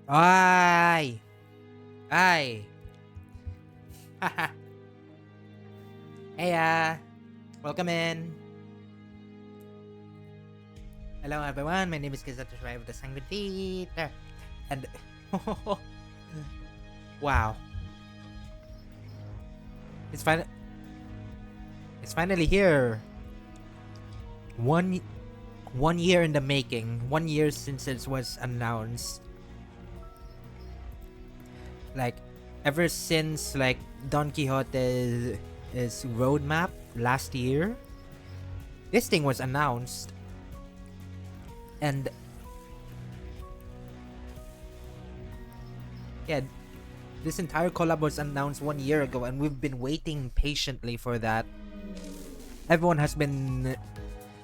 Ay! Ay! Haha. Hey, welcome in. Hello, everyone. My name is Kizato Shrai of the Sanguine Theater. And... wow. It's finally here. One year in the making. 1 year since it was announced. Like, ever since, like, Don Quixote's roadmap last year, this thing was announced. And yeah, this entire collab was announced 1 year ago, and we've been waiting patiently for that. Everyone has been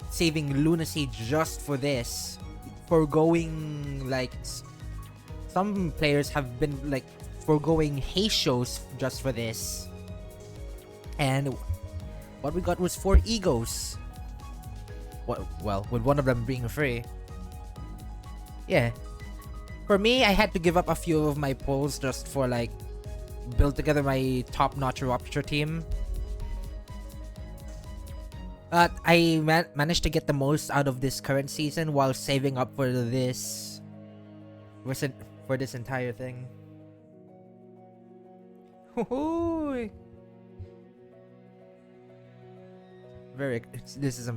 saving Lunacy just for this, foregoing, like, some players have been like foregoing haste shows just for this. And what we got was 4 egos. Well, with one of them being free. Yeah. For me, I had to give up a few of my polls just for, like, build together my top-notch Rupture team. But I managed to get the most out of this current season while saving up for this... for this entire thing. This is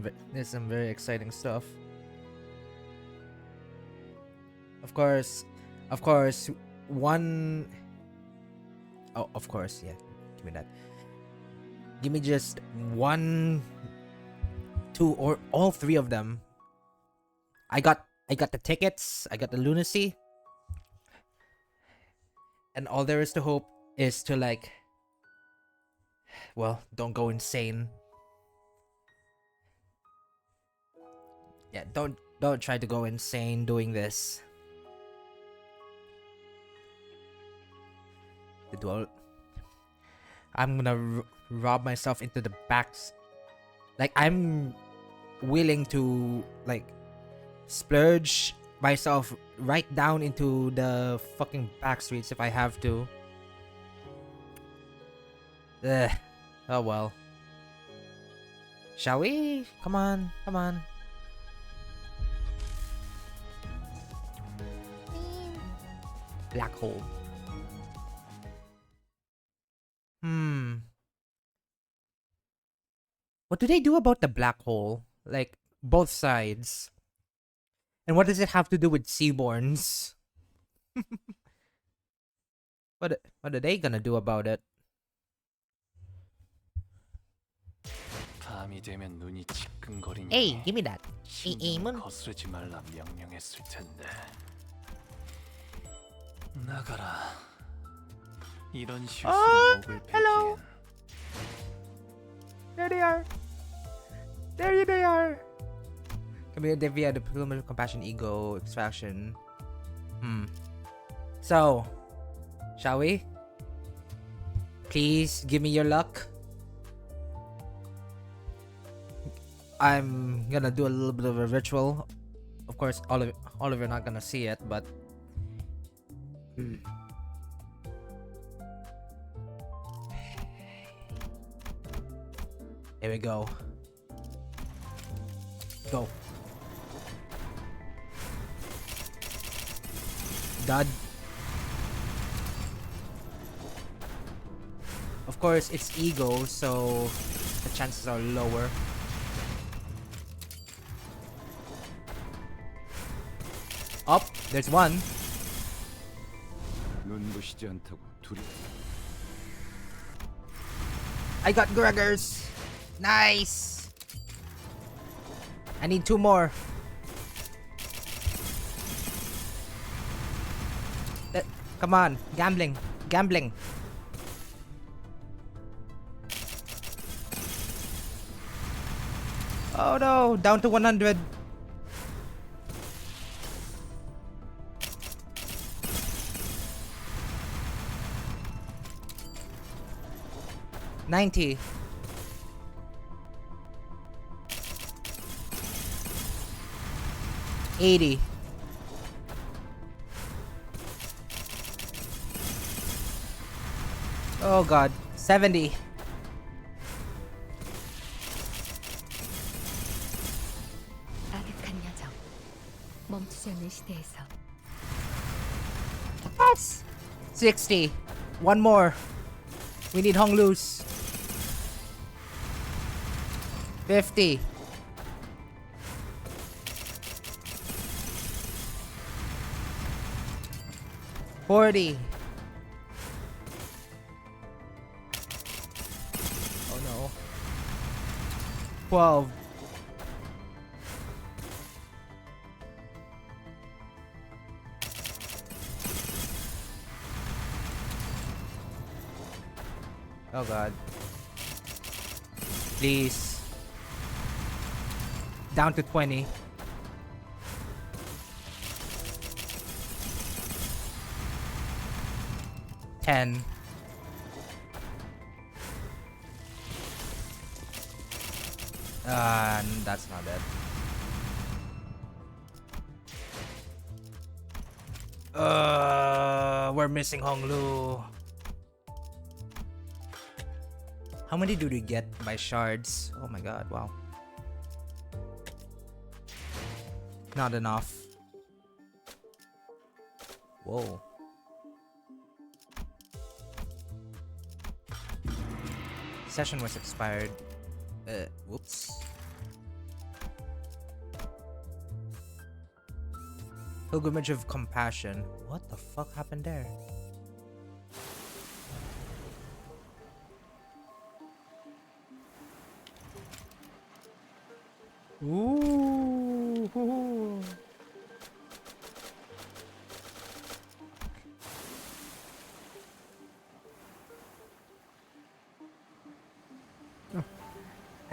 some very exciting stuff. Of course, one... Oh, of course, yeah. Give me that. Give me just 1, 2, or all 3 of them. I got the tickets. I got the Lunacy. And all there is to hope is to, like... Well, don't go insane. Yeah, don't try to go insane doing this. The duel. I'm gonna rob myself into the backs. Like, I'm willing to, like, splurge myself right down into the fucking back streets if I have to. Ugh. Oh well. Shall we? Come on. Black hole. What do they do about the black hole? Like, both sides. And what does it have to do with Seaborns? What are they gonna do about it? Hey, give me that. 거스르지 말라 명령했을 텐데. 나가라. 이런 실수로 목을 hello. 베기엔. There they are. Community via the Pilgrim Compassion Ego Extraction. So, shall we? Please give me your luck. I'm gonna do a little bit of a ritual. Of course, all of you are not gonna see it, but here we go. Go. Dud. Of course, it's ego, so the chances are lower. Up, there's one. I got Gregors. Nice. I need 2 more. Come on, gambling. Oh no, down to 100. $90. 80. Oh god. 70. 아득한 여정. 멈추지 않는 시대에서 Yes! 60. One more. We need Hong Lu's. 50. $40. Oh no. 12. Oh god. Please. Down to 20. $10. That's not it. We're missing Honglu. How many do we get by shards? Oh my god, wow. Not enough. Whoa. Session was expired. Whoops. Pilgrimage of Compassion. What the fuck happened there? Ooh.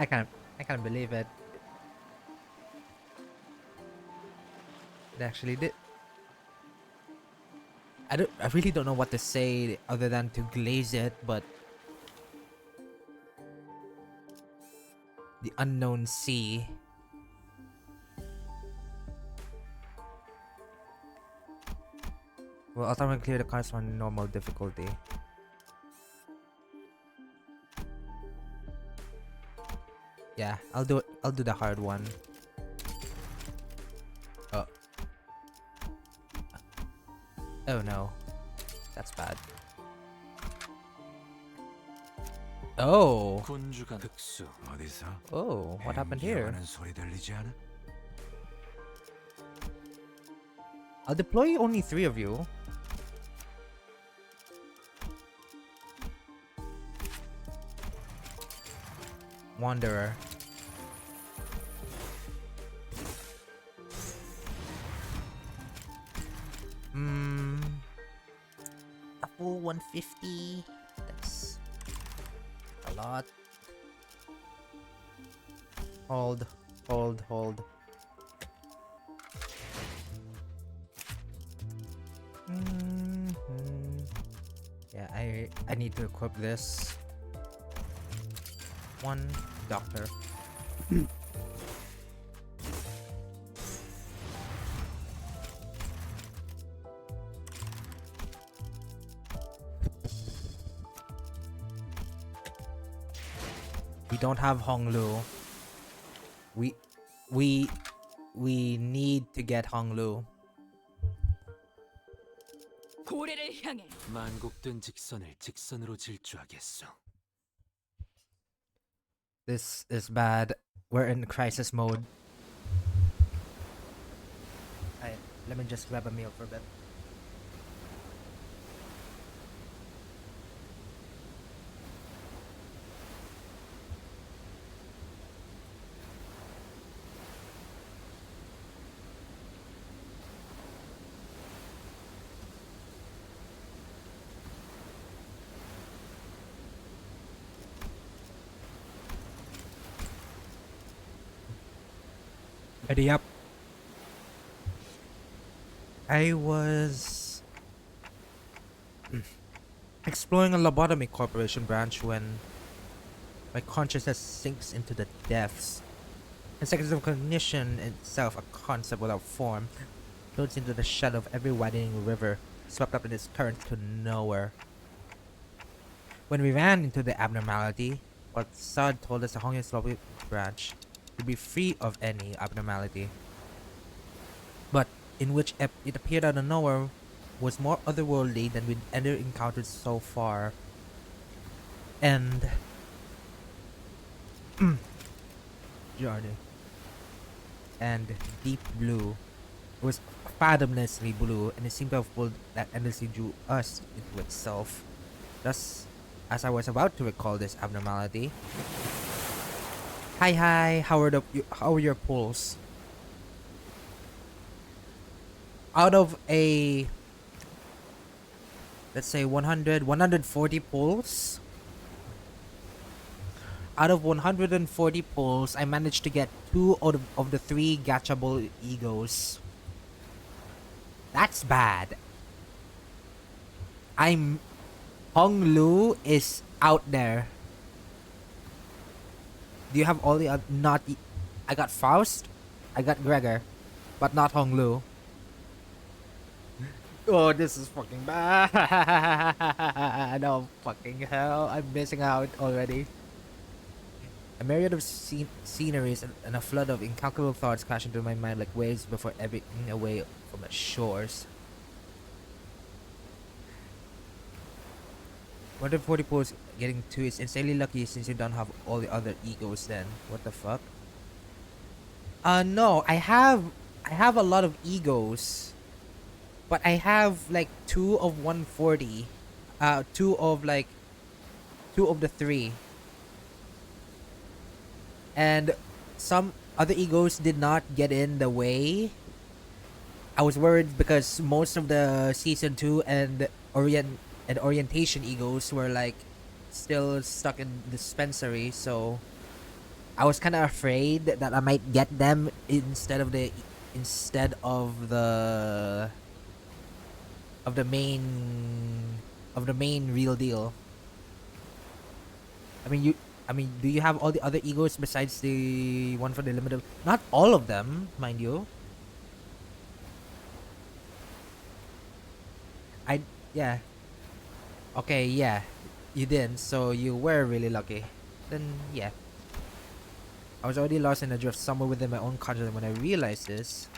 I can't believe it. It actually did. I really don't know what to say other than to glaze it, but the unknown sea. Well, automatically clear the cards on normal difficulty. Yeah, I'll do it. I'll do the hard one. Oh. Oh no. That's bad. Oh. 군주가 흑수 어디서? Oh, what happened here? 소리 들리지 않아? I'll deploy only 3 of you. Wanderer. A full 150. That's a lot. Hold. Yeah, I need to equip this. 1 doctor. We don't have Honglu. We need to get Honglu. 고래를 향해 만곡된 직선을 직선으로 질주하겠소. This is bad. We're in crisis mode. Alright, let me just grab a meal for a bit. Ready up. I was exploring a lobotomy corporation branch when my consciousness sinks into the depths. In seconds of cognition itself, a concept without form, floats into the shadow of every widening river, swept up in its current to nowhere. When we ran into the abnormality, what Sud told us the Hongyan Slope branch to be free of any abnormality. But in which it appeared out of nowhere was more otherworldly than we'd ever encountered so far. And Jordan. And deep blue. It was fathomlessly blue, and it seemed to have pulled that endlessly drew us into itself. Thus, as I was about to recall this abnormality, hi, how are your pulls? Out of a, let's say 140 pulls. Out of 140 pulls, I managed to get 2 out of the 3 gatchable egos. That's bad. Hong Lu is out there. Do you have all the other, I got Faust, I got Gregor, but not Hong Lu. Oh, this is fucking bad. No fucking hell, I'm missing out already. A myriad of sceneries and a flood of incalculable thoughts crash into my mind like waves before ebbing away from the shores. 140 pulls getting 2 is insanely lucky since you don't have all the other egos then. What the fuck? No, I have a lot of egos. But I have like 2 of 140. 2 of the 3. And some other egos did not get in the way. I was worried because most of the season 2 and orientation egos were like still stuck in dispensary, so I was kind of afraid that I might get them instead of the main real deal. I mean, do you have all the other egos besides the one for the limited? Not all of them, mind you. Yeah. Okay, yeah. You didn't, so you were really lucky. Then, yeah. I was already lost in a drift somewhere within my own consciousness when I realized this.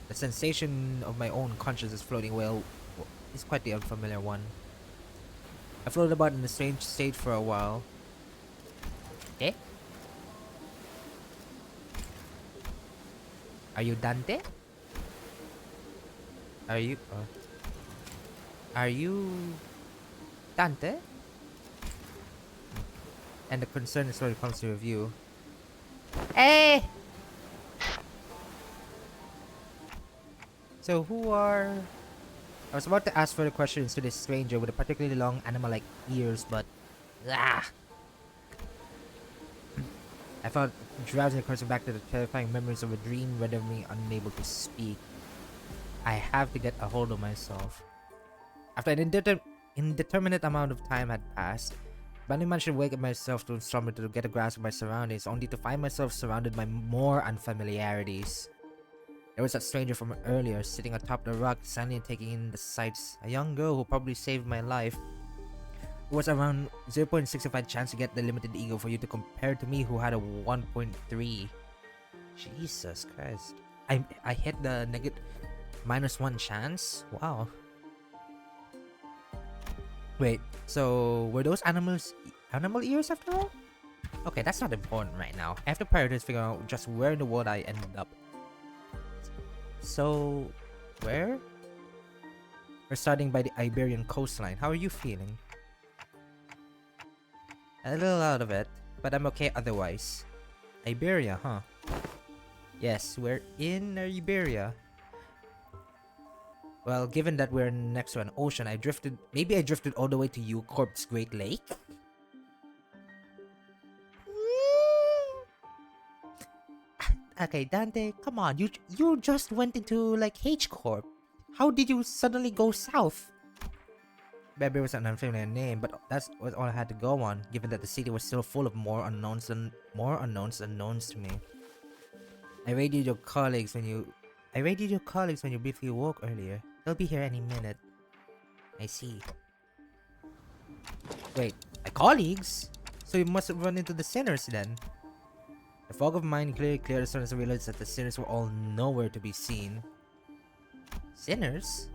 The sensation of my own consciousness floating well is quite the unfamiliar one. I floated about in a strange state for a while. Eh? Are you Dante? Are you Dante? And the concern is when it comes to review. Hey! So who are... I was about to ask further questions to this stranger with a particularly long animal-like ears, but... I felt drowsily coursing back to the terrifying memories of a dream, rendering me unable to speak. I have to get a hold of myself. After an indeterminate amount of time had passed, I finally managed to wake up myself to slumber to get a grasp of my surroundings, only to find myself surrounded by more unfamiliarities. There was that stranger from earlier, sitting atop the rock, silently taking in the sights. A young girl who probably saved my life. It was around 0.65 chance to get the limited ego for you to compare to me who had a 1.3. Jesus Christ. I hit the -1 chance? Wow. Wait, so were those animal ears after all? Okay, that's not important right now. I have to prioritize figuring out just where in the world I ended up. So, where? We're starting by the Iberian coastline. How are you feeling? A little out of it, but I'm okay otherwise. Iberia, huh? Yes, we're in Iberia. Well, given that we're next to an ocean, maybe I drifted all the way to Eucorp's Great Lake? Okay, Dante, come on. You just went into like H-Corp. How did you suddenly go south? Maybe it was an unfamiliar name, but that's all I had to go on, given that the city was still full of more unknowns than knowns to me. I radioed your colleagues when you briefly woke earlier. They'll be here any minute. I see. Wait, my colleagues? So you must have run into the sinners then. The fog of mind clearly cleared as soon as I realized that the sinners were all nowhere to be seen. Sinners?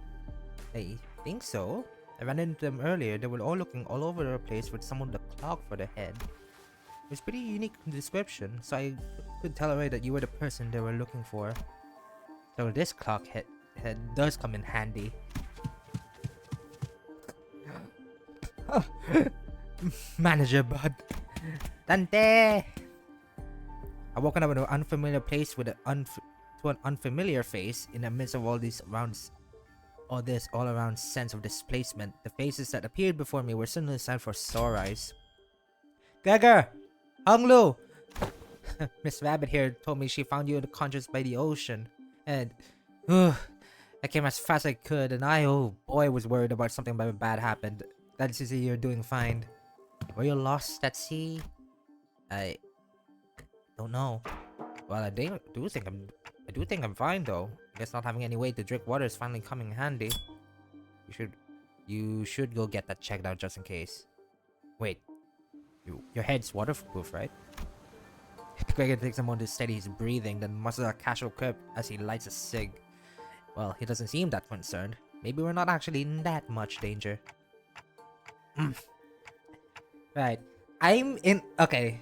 I think so. I ran into them earlier. They were all looking all over the place with someone with a clock for their head. It was pretty unique description, so I could tell away that you were the person they were looking for. So this clock head does come in handy. Manager Bud. Dante! I woke up in an unfamiliar place with an unfamiliar face in the midst of all this all-around sense of displacement. The faces that appeared before me were suddenly a sign for sore eyes. Gregor! Honglu! Miss Rabbit here told me she found you unconscious by the ocean. And, I came as fast as I could, and oh boy, was worried about something bad happened. Glad to see you're doing fine. Were you lost at sea? I don't know. Well, I do think I'm fine though. I guess not having any way to drink water is finally coming in handy. You should go get that checked out just in case. Wait, your head's waterproof, right? Gregor takes a moment to steady his breathing, then musters a casual quip as he lights a cig. Well, he doesn't seem that concerned. Maybe we're not actually in that much danger. Right. I'm in... Okay.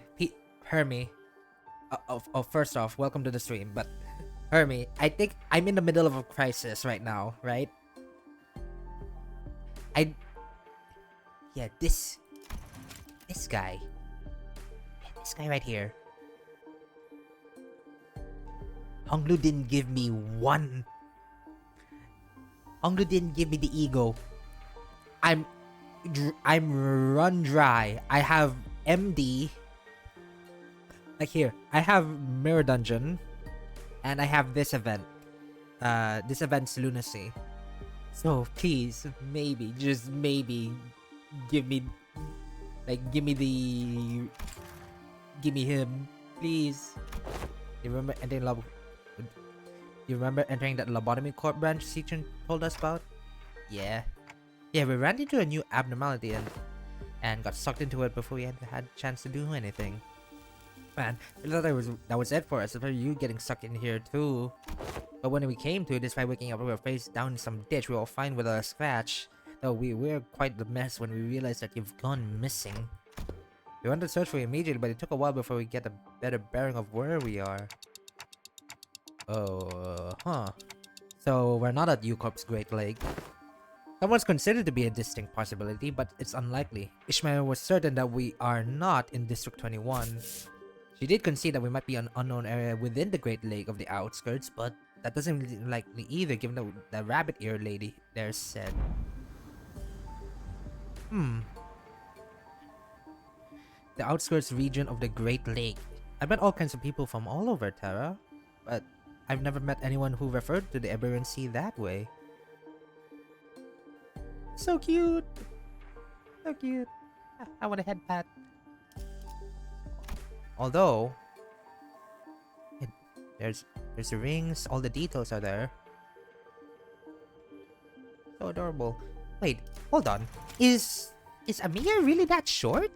Hermie. First off, welcome to the stream. But, Hermie, I think I'm in the middle of a crisis right now, right? Yeah, this guy. Yeah, this guy right here. Honglu didn't give me one... Honglu didn't give me the ego. I'm run dry. I have MD. Like here, I have Mirror Dungeon, and I have this event. This event's Lunacy. So please, maybe, just maybe, give me him, please. You remember entering that lobotomy court branch Seachin told us about? Yeah. Yeah, we ran into a new abnormality and got sucked into it before we had a chance to do anything. Man, I thought that was it for us. For you getting stuck in here too. But when we came to it, despite waking up, we were face down in some ditch. We were all fine with a scratch. Though we were quite the mess when we realized that you've gone missing. We went to search for you immediately, but it took a while before we get a better bearing of where we are. Oh, huh. So we're not at U-Corp's Great Lake. That was considered to be a distinct possibility, but it's unlikely. Ishmael was certain that we are not in District 21. She did concede that we might be an unknown area within the Great Lake of the outskirts, but that doesn't really likely either, given that the rabbit ear lady there said. The outskirts region of the Great Lake. I've met all kinds of people from all over Terra, but I've never met anyone who referred to the Aberrant Sea that way. So cute! So cute. I want a head pat. Although, there's the rings, all the details are there. So adorable. Wait, hold on. Is Amiya really that short?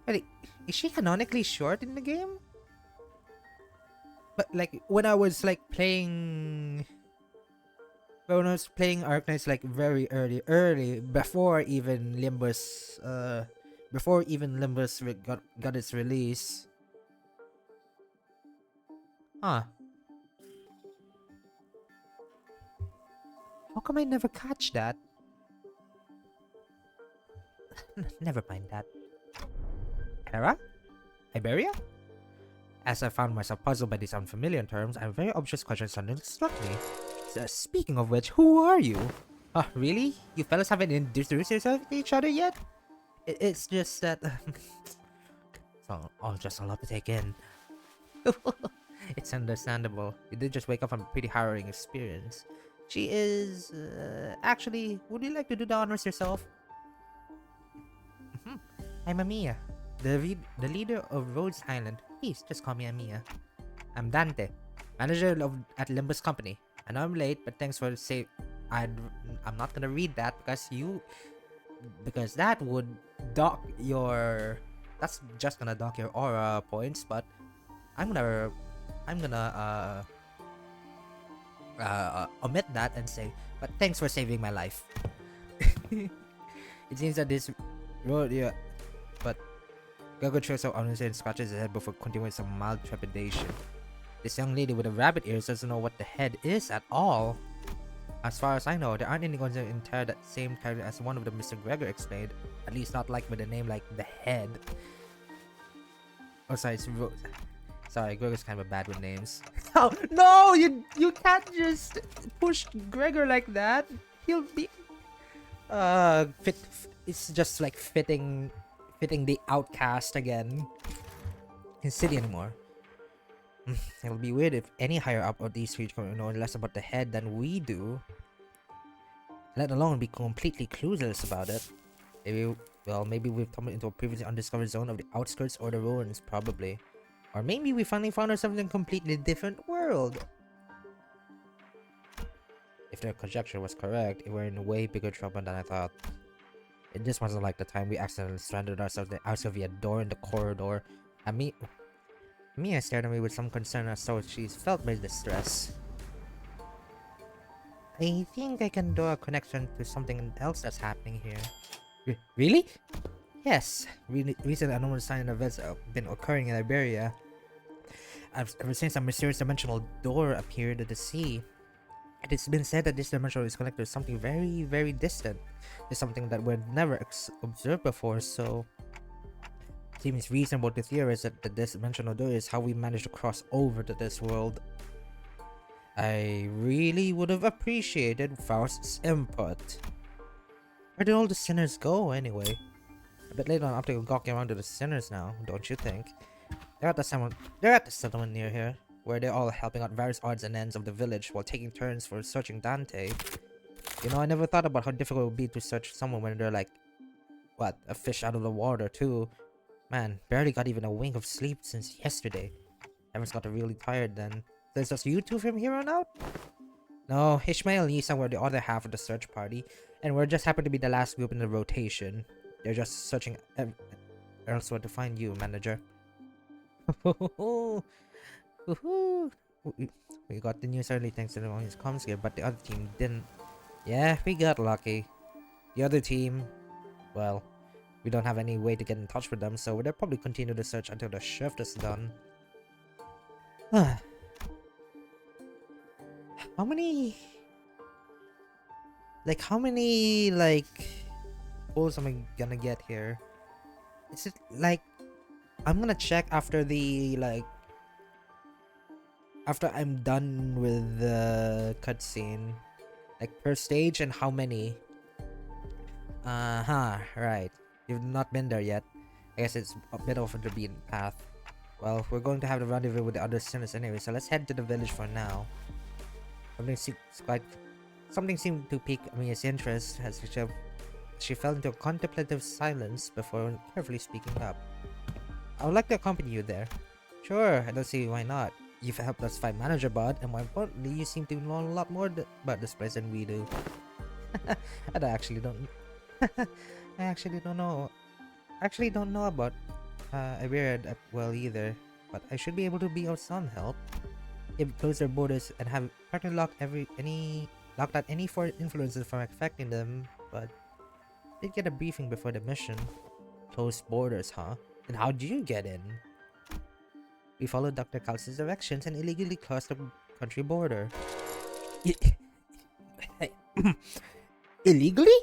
Wait, is she canonically short in the game? But like when I was like playing Arknights like very early before even Limbus got its release. Huh. How come I never catch that? Never mind that. Terra? Iberia? As I found myself puzzled by these unfamiliar terms, a very obvious question suddenly struck me. Speaking of which, who are you? Really? You fellas haven't introduced yourself to each other yet? It's just that... it's just a lot to take in. It's understandable. You did just wake up from a pretty harrowing experience. She is... actually, would you like to do the honors yourself? I'm Amiya, the leader of Rhodes Island. Please, just call me Amiya. I'm Dante, manager at Limbus Company. I know I'm late, but thanks for I'm not gonna read that because that would dock your that's just gonna dock your aura points, but I'm gonna omit that and say, but thanks for saving my life. It seems that this road, yeah, but Gogo shows up honestly and scratches his head before continuing with some mild trepidation. This young lady with the rabbit ears doesn't know what the head is at all. As far as I know, there aren't any going to enter that same character as one of the Mr. Gregor explained. At least not like with a name like the Head. Oh, sorry, it's sorry, Gregor's kind of bad with names. Oh no! You can't just push Gregor like that. He'll be it's just like fitting the outcast again. In city anymore. It'll be weird if any higher up of these three know less about the Head than we do. Let alone be completely clueless about it. Maybe we've come into a previously undiscovered zone of the outskirts or the ruins, probably. Or maybe we finally found ourselves in a completely different world. If their conjecture was correct, we're in way bigger trouble than I thought. It just wasn't like the time we accidentally stranded ourselves outside via door in the corridor. Mia stared at me with some concern as to she felt my distress. I think I can draw a connection to something else that's happening here. Really? Yes. Recent anomalous signs and events have been occurring in Iberia. Ever since a mysterious dimensional door appeared at the sea. It has been said that this dimension is connected to something very, very distant. It's something that we've never observed before, so... It seems reasonable to theorize that this dimensional door is how we managed to cross over to this world. I really would have appreciated Faust's input. Where did all the sinners go, anyway? A bit later on, after gawking around to the sinners now, don't you think? They're at the settlement near here, where they're all helping out various odds and ends of the village while taking turns for searching Dante. You know, I never thought about how difficult it would be to search someone when they're like, what, a fish out of the water too. Man, barely got even a wink of sleep since yesterday. Everyone's got really tired then. There's just you two from here on out? No, Ishmael and Isa were the other half of the search party, and we're just happened to be the last group in the rotation. They're just searching elsewhere to find you, manager. We got the news early thanks to the one who comes here, but the other team didn't. Yeah, we got lucky. The other team, well, we don't have any way to get in touch with them, so they'll probably continue the search until the shift is done. How many pulls am I gonna get here? Is it like I'm gonna check after after I'm done with the cutscene, like per stage and how many? Right. You've not been there yet. I guess it's a bit off the beaten path. Well, we're going to have the rendezvous with the other sinners anyway, so let's head to the village for now. Something seemed to pique Mia's interest as she fell into a contemplative silence before carefully speaking up. I would like to accompany you there. Sure, I don't see why not. You've helped us find Manager Bud, and more importantly, you seem to know a lot more about this place than we do. I actually don't know. I actually don't know about Iberia that well either, but I should be able to be of some help. If close their borders and have partly locked out any foreign influences from affecting them, but did get a briefing before the mission. Closed borders, huh? And how did you get in? We followed Dr. Kals's directions and illegally crossed the country border. Illegally?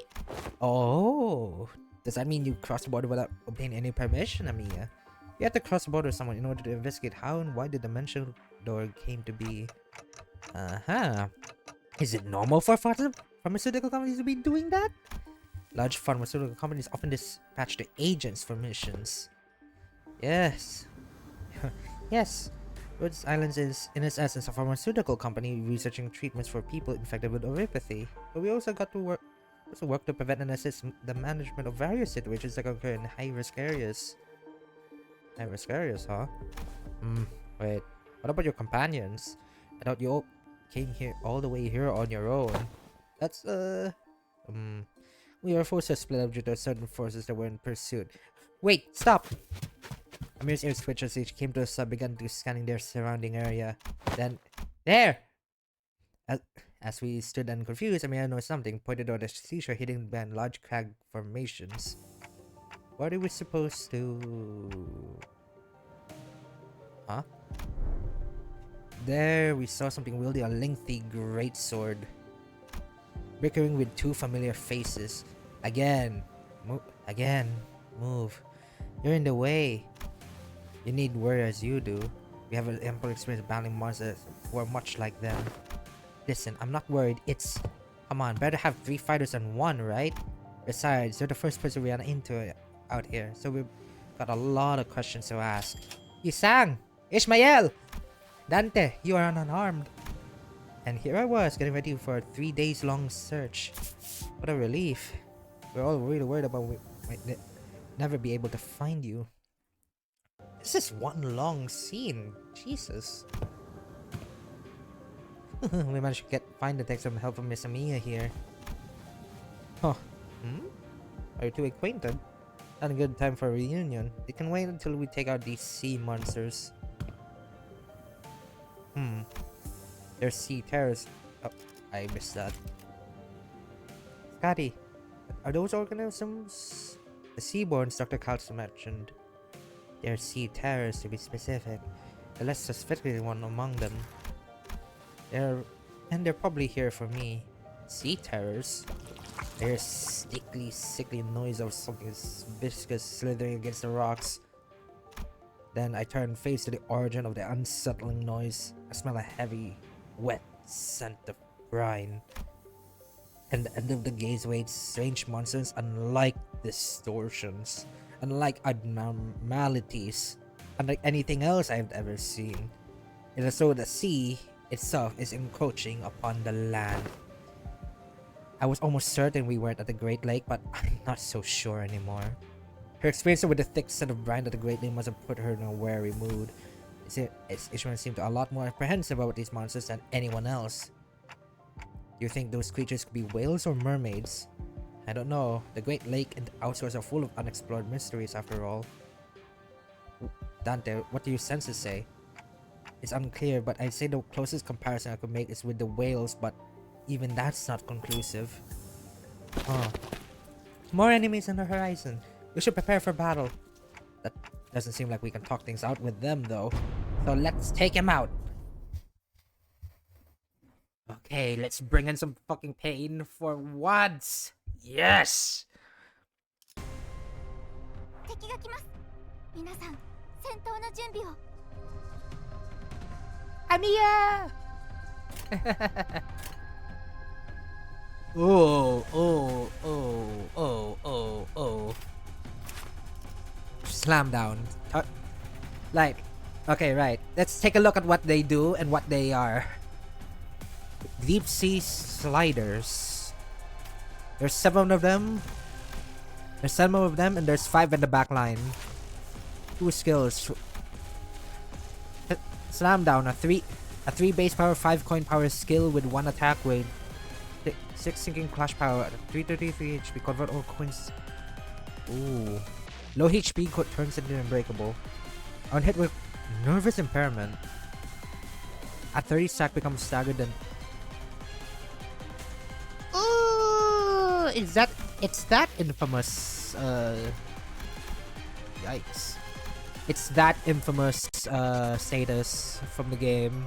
Oh, does that mean you crossed the border without obtaining any permission, Amiya? You had to cross the border with someone in order to investigate how and why the dimensional door came to be. Is it normal for pharmaceutical companies to be doing that? Large pharmaceutical companies often dispatch their agents for missions. Yes. Yes. Rhodes Islands is, in its essence, a pharmaceutical company researching treatments for people infected with oropathy. But we also got to work to prevent and assist the management of various situations that occur in high-risk areas. High-risk areas, huh? Wait. What about your companions? I thought you all came here all the way here on your own. That's we were forced to split up due to certain forces that were in pursuit. Wait, stop! Amir's ears twitched as he came to us and began to scanning their surrounding area. Then, there! As we stood and confused, Amir noticed something, pointed out the seashore hidden behind large crag formations. What are we supposed to... Huh? There, we saw something wielding a lengthy greatsword, bickering with two familiar faces. Again, move. You're in the way. You need warriors, you do. We have an ample experience battling monsters who are much like them. Listen, I'm not worried. Come on, better have 3 fighters than 1, right? Besides, you're the first person we ran into out here, so we've got a lot of questions to ask. Isang! Ishmael! Dante, you are unarmed. And here I was, getting ready for a 3 days long search. What a relief. We're all really worried about we might never be able to find you. This is one long scene. Jesus. We managed to find the text from help from Miss Amiya here. Huh. Are you two acquainted? Not a good time for a reunion. It can wait until we take out these sea monsters. There's sea terrors. Oh, I missed that. Scotty, are those organisms? The seaborns Dr. Kaltz mentioned. They're sea terrors, to be specific. The less suspected one among them. They're probably here for me. Sea terrors? There's sickly noise of something viscous slithering against the rocks. Then I turn face to the origin of the unsettling noise. I smell a heavy, wet scent of brine. And the end of the gaze waits strange monsters unlike distortions, unlike abnormalities, unlike anything else I've ever seen. It is so the sea itself is encroaching upon the land. I was almost certain we weren't at the Great Lake, but I'm not so sure anymore. Her experience with the thick scent of brine at the Great Lake must have put her in a wary mood. Ishmael seemed a lot more apprehensive about these monsters than anyone else. Do you think those creatures could be whales or mermaids? I don't know. The Great Lake and the outskirts are full of unexplored mysteries after all. Dante, what do your senses say? It's unclear, but I'd say the closest comparison I could make is with the whales, but even that's not conclusive. Oh. More enemies on the horizon. We should prepare for battle. That doesn't seem like we can talk things out with them, though. So let's take him out. Okay, let's bring in some fucking pain for once. Yes! 敵が来ます。皆さん、戦闘の準備を。Amiya! Oh. Slam down. Like, okay, right. Let's take a look at what they do and what they are. Deep sea sliders. There's 7 of them. And there's 5 in the back line. 2 skills. Slam down, a 3 base power, 5 coin power skill with 1 attack weight. 6 sinking clash power, 333 HP, convert all coins. Ooh. Low HP turns into unbreakable. On hit with nervous impairment. At 30 stack becomes staggered and... Ooh! It's that infamous, yikes. It's that infamous, status from the game.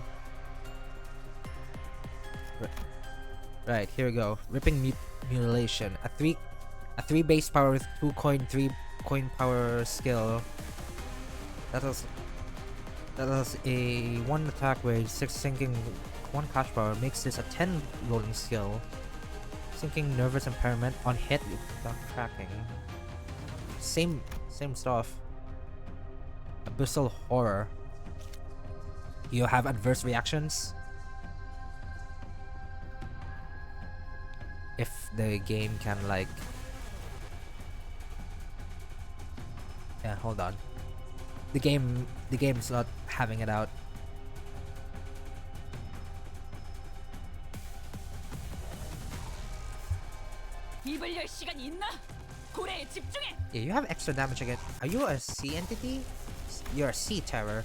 Right, here we go. Ripping Mutilation. A 3 base power with 2 coin, 3 coin power skill. That was a 1 attack weight, 6 sinking, 1 clash power. Makes this a 10 rolling skill. Sinking nervous impairment on hit without tracking. Same stuff. Abyssal horror. You have adverse reactions. If the game can like... Yeah, hold on. The game's not having it out. 포기할 시간이 있나? 고래에 집중해. Yeah, you have extra damage again. Are you a sea entity? You're a sea terror.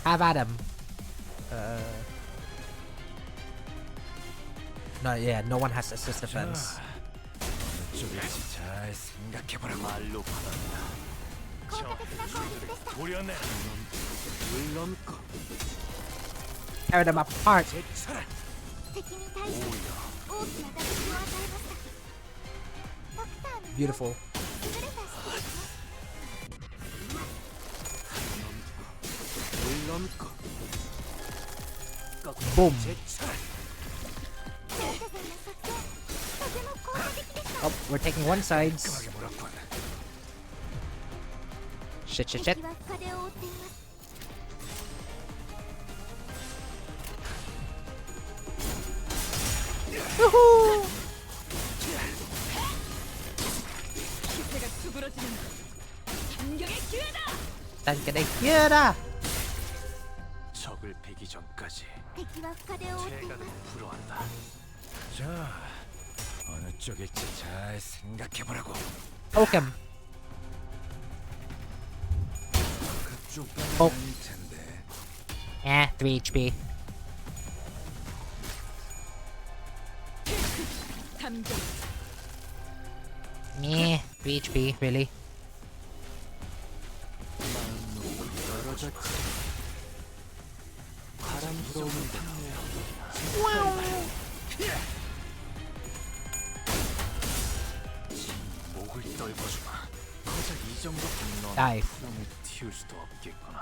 Have at him. No, yeah, no one has assist defense. 쪽일지 잘 생각해보라고. 말로 받았다. 効果的な攻撃でした 보려네. 물론 Tear them apart. 제쳐라. 敵に対して大きな打撃を与えましたドクターの Beautiful. 優れた指揮ですね 물론 Boom. 제쳐라. 先生の作戦とても効果的でした Oh, we're taking one sides. 깔끔하게 몰았군. Shit, shit, 敵 shit. は深手を負っています 기세가 수그러지는 반격의 기회다. Tan que quiera. 적을 베기 전까지 敵は深手を負っていま 제가 す 불어한다. 자, 어느 쪽일지 잘 생각해보라고. Poke him. 그쪽 어. 아닐 텐데. 3 HP. 감정. Meh, 3 HP, really? 마음 놓고 떨어졌지. 바람 불어오는 목을 떨궈주마. 고작 이 정도면 넌 Dive. 부담을 틔울 수도 없겠구나.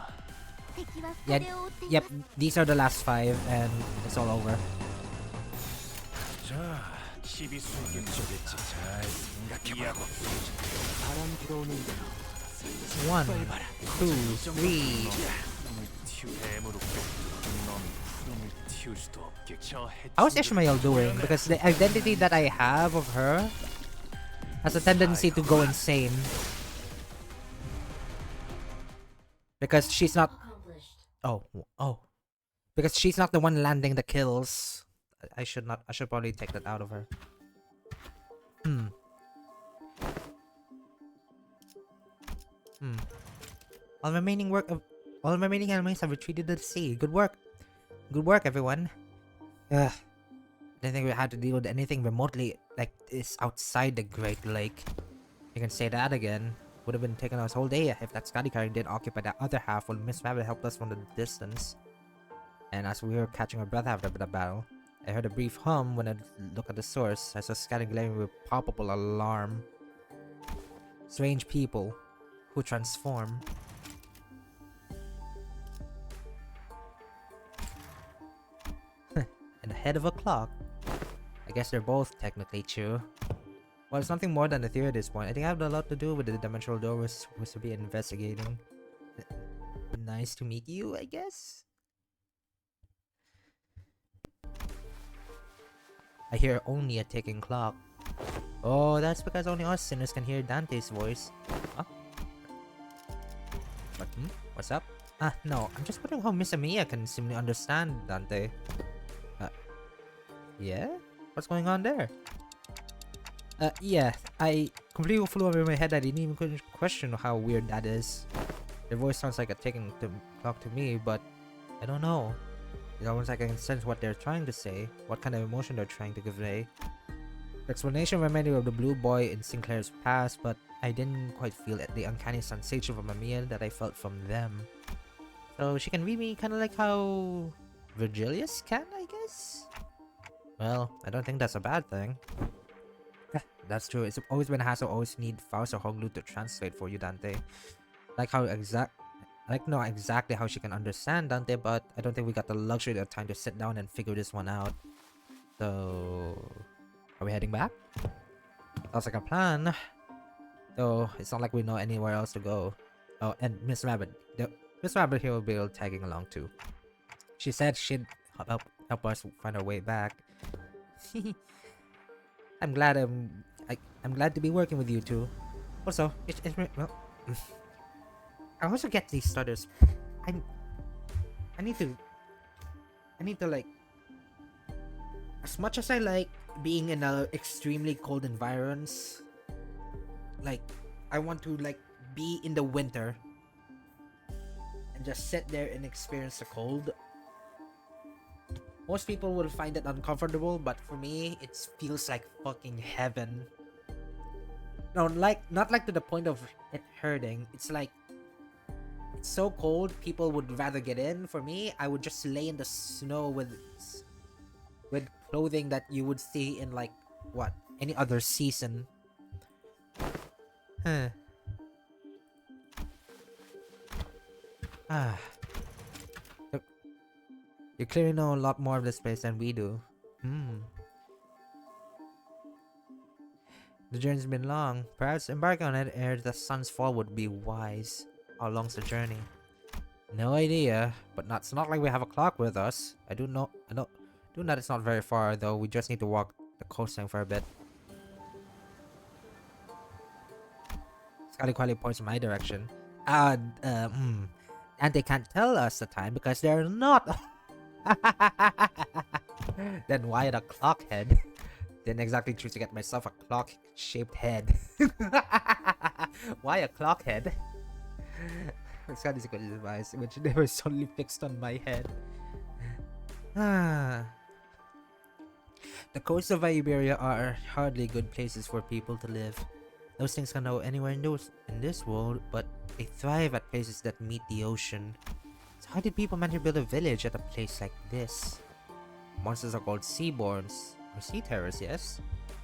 敵は Yep, 深手を負ってい yep, ます these are the last 5 and it's all over. 자, 12수의 쪽일지 잘 생각해보라고. 바람 불어오는 대로 1, 빨리봐라. 2, 3. 푸름을 틔울 뱀으로 넌 푸름을 틔울 수도 없겠죠. How's Ishmael doing? Because the identity that I have of her has a tendency to go insane. Because she's not... Oh, oh. Because she's not the one landing the kills. I should probably take that out of her. All remaining enemies have retreated to the sea. Good work. Good work, everyone. Ugh. I didn't think we had to deal with anything remotely like this outside the Great Lake. You can say that again. Would have been taking us whole day if that Scotty carrier didn't occupy the other half while Miss Rabbit helped us from the distance. And as we were catching our breath after the battle, I heard a brief hum when I looked at the source. I saw Scotty glaring with palpable alarm. Strange people who transform. And the head of a clock. I guess they're both technically true. Well, it's nothing more than a theory at this point. I think I have a lot to do with the dimensional door we're supposed to be investigating. Nice to meet you, I guess? I hear only a ticking clock. Oh, that's because only us sinners can hear Dante's voice. Huh? What? What's up? Ah, no. I'm just wondering how Miss Amiya can seemingly understand Dante. Yeah? What's going on there? Yeah. I completely flew over my head. I didn't even question how weird that is. Their voice sounds like a ticking clock to me, but I don't know. It's almost like I can sense what they're trying to say, what kind of emotion they're trying to convey. The explanation reminded me of the blue boy in Sinclair's past, but I didn't quite feel the uncanny sensation from Amiya that I felt from them. So she can read me kind of like how Virgilius can, I guess? Well, I don't think that's a bad thing. That's true. It's always been a hassle. Always need Faust or Hoglu to translate for you, Dante. Like know exactly how she can understand Dante, but I don't think we got the luxury of time to sit down and figure this one out. So, are we heading back? Sounds like a plan. Though it's not like we know anywhere else to go. Oh, and Miss Rabbit here will be tagging along too. She said she'd help us find our way back. I'm glad to be working with you two. Also, well, I also get these starters. I need to like as much as I like being in a extremely cold environments, like I want to like be in the winter and just sit there and experience the cold. Most people will find it uncomfortable, but for me, it feels like fucking heaven. No, like not like to the point of it hurting. It's like it's so cold, people would rather get in. For me, I would just lay in the snow with clothing that you would see in like what any other season. Huh. Ah. Look, you clearly know a lot more of this place than we do. The journey's been long. Perhaps embarking on it ere the sun's fall would be wise. How long's the journey? No idea, but it's not like we have a clock with us. I do know that it's not very far though. We just need to walk the coastline for a bit. Scotty quietly points in my direction. And they can't tell us the time because they're not. Then why the clock head? Didn't exactly choose to get myself a clock-shaped head. Why a clock head? Scotty's good advice, which never suddenly fixed on my head. The coasts of Iberia are hardly good places for people to live. Those things can go anywhere in this world, but they thrive at places that meet the ocean. So how did people manage to build a village at a place like this? Monsters are called seaborns, or sea terrors, yes?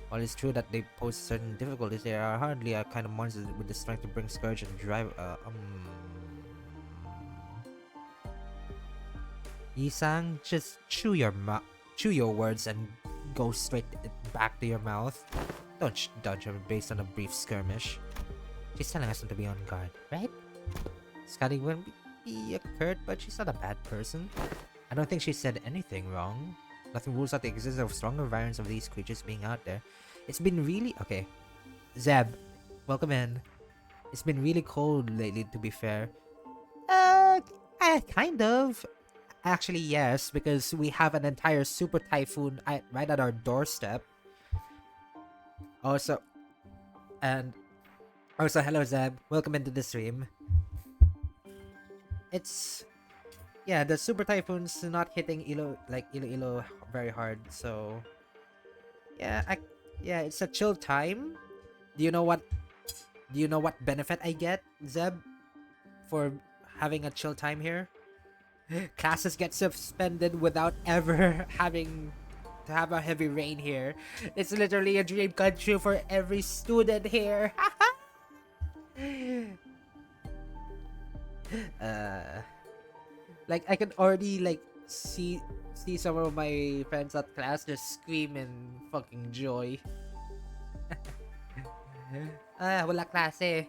While it's true that they pose certain difficulties, they are hardly a kind of monsters with the strength to bring scourge and drive. Yisang, just chew your words and go straight back to your mouth. Don't dodge her based on a brief skirmish. She's telling us not to be on guard, right? Scotty wouldn't be a Kurt, but she's not a bad person. I don't think she said anything wrong. Nothing rules out the existence of stronger variants of these creatures being out there. It's been really... Okay. Zeb, welcome in. It's been really cold lately, to be fair. Kind of. Actually, yes, because we have an entire super typhoon right at our doorstep. Also, hello Zeb. Welcome into the stream. It's... Yeah, the super typhoon's not hitting Iloilo very hard, so... Yeah, it's a chill time. Do you know what benefit I get, Zeb? For having a chill time here? Classes get suspended without ever having to have a heavy rain here. It's literally a dream come true for every student here. Like I can already like see some of my friends at class just scream in fucking joy. Wala klase.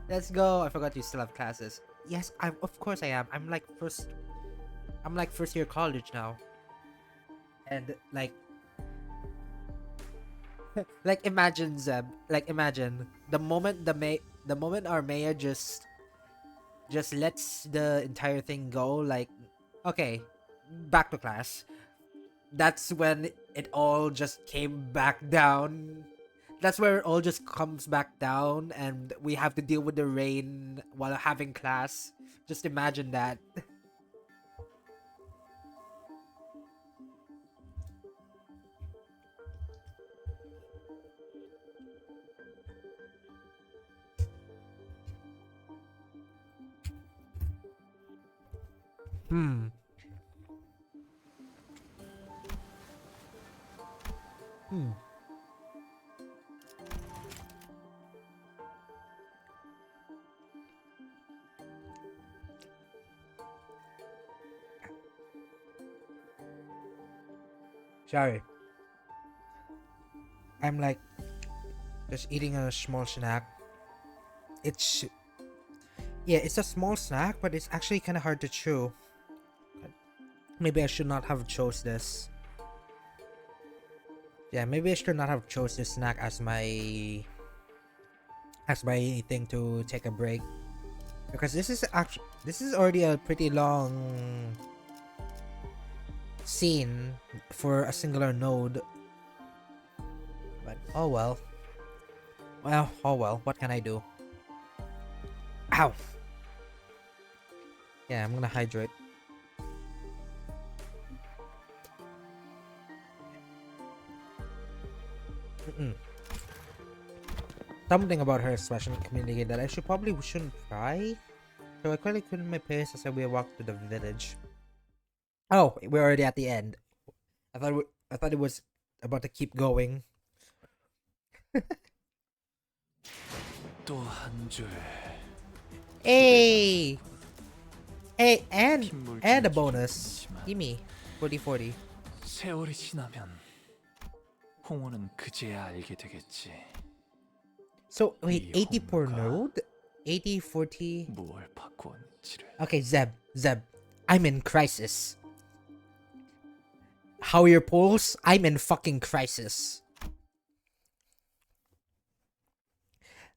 Let's go. I forgot you still have classes. Yes, of course I am. I'm like first year college now. And like imagine Zeb, imagine the moment our mayor just lets the entire thing go, like, okay, back to class. That's when it all just came back down. That's where it all just comes back down and we have to deal with the rain while having class. Just imagine that. Sorry. I'm like just eating a small snack. It's a small snack, but it's actually kind of hard to chew. Maybe I should not have chose this. Yeah, maybe I should not have chose this snack as my thing to take a break, because this is already a pretty long scene for a singular node. But oh well. Well, oh well. What can I do? Ow. Yeah, I'm gonna hydrate. Something about her expression communicated that I shouldn't try. So I quickly couldn't my pace as we walked to the village. Oh, we're already at the end. I thought it was about to keep going. 또 한 줄. Hey! Hey, and 핏물 a 좀 bonus. 주겠지만 Gimme. 40-40. 세월이 지나면 홍호는 그제야 알게 되겠지. So, wait, 이 80 per 홍보가 node? 80, 40... 무얼 바꾸었는지를. Okay, Zeb. I'm in crisis. How are your polls? I'm in fucking crisis.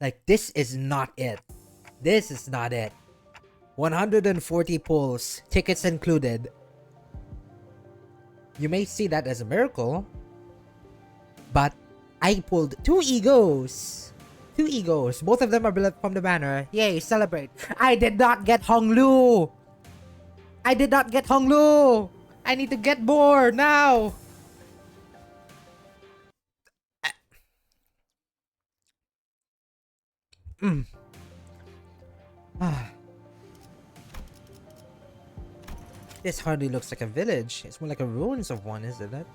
Like, this is not it. This is not it. 140 polls, tickets included. You may see that as a miracle, but I pulled 2 egos. 2 egos. Both of them are from the banner. Yay, celebrate. I did not get Honglu. I did not get Honglu. I need to get more now. This hardly looks like a village. It's more like a ruins of one, isn't it?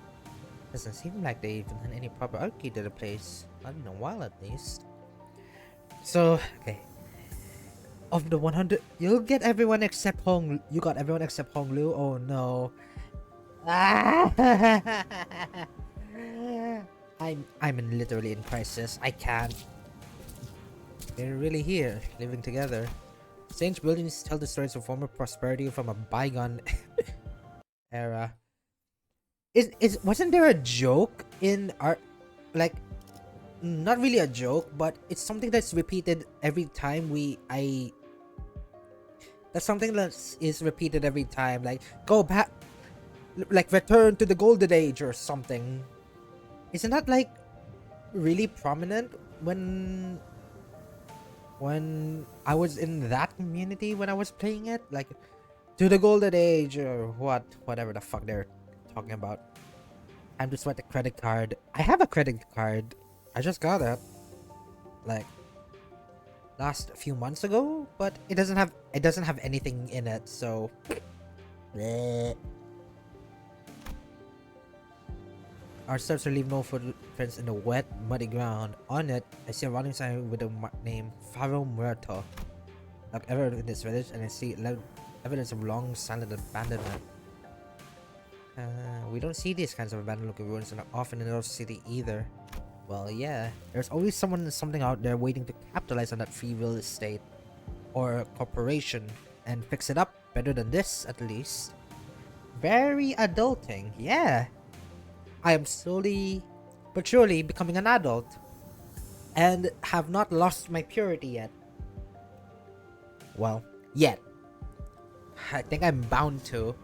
Doesn't seem like they even had any proper upkeep to the place. Not in a while, at least. So, okay. Of the 100, you'll get everyone except Hong. You got everyone except Hong Lu. Oh no. I'm literally in crisis. I can't. They're really here, living together. Strange buildings tell the stories of former prosperity from a bygone era. Wasn't there a joke in art, like, not really a joke, but it's something that's repeated every time that's something that is repeated every time, like, go back, like, return to the golden age or something. Isn't that, like, really prominent when I was in that community when I was playing it? Like, to the golden age or whatever the fuck they're talking about. Time to swipe the credit card. I have a credit card. I just got it, like, last few months ago, but it doesn't have anything in it, so bleh. Our steps leave no footprints in the wet, muddy ground. On it, I see a running sign with the name Faro Muerto. Like ever in this village, and I see evidence of long silent abandonment. We don't see these kinds of abandoned looking ruins often in our city either. Well, yeah, there's always something out there waiting to capitalize on that free real estate or corporation and fix it up better than this, at least. Very adulting, yeah. I am slowly but surely becoming an adult and have not lost my purity yet. Well, yet. I think I'm bound to.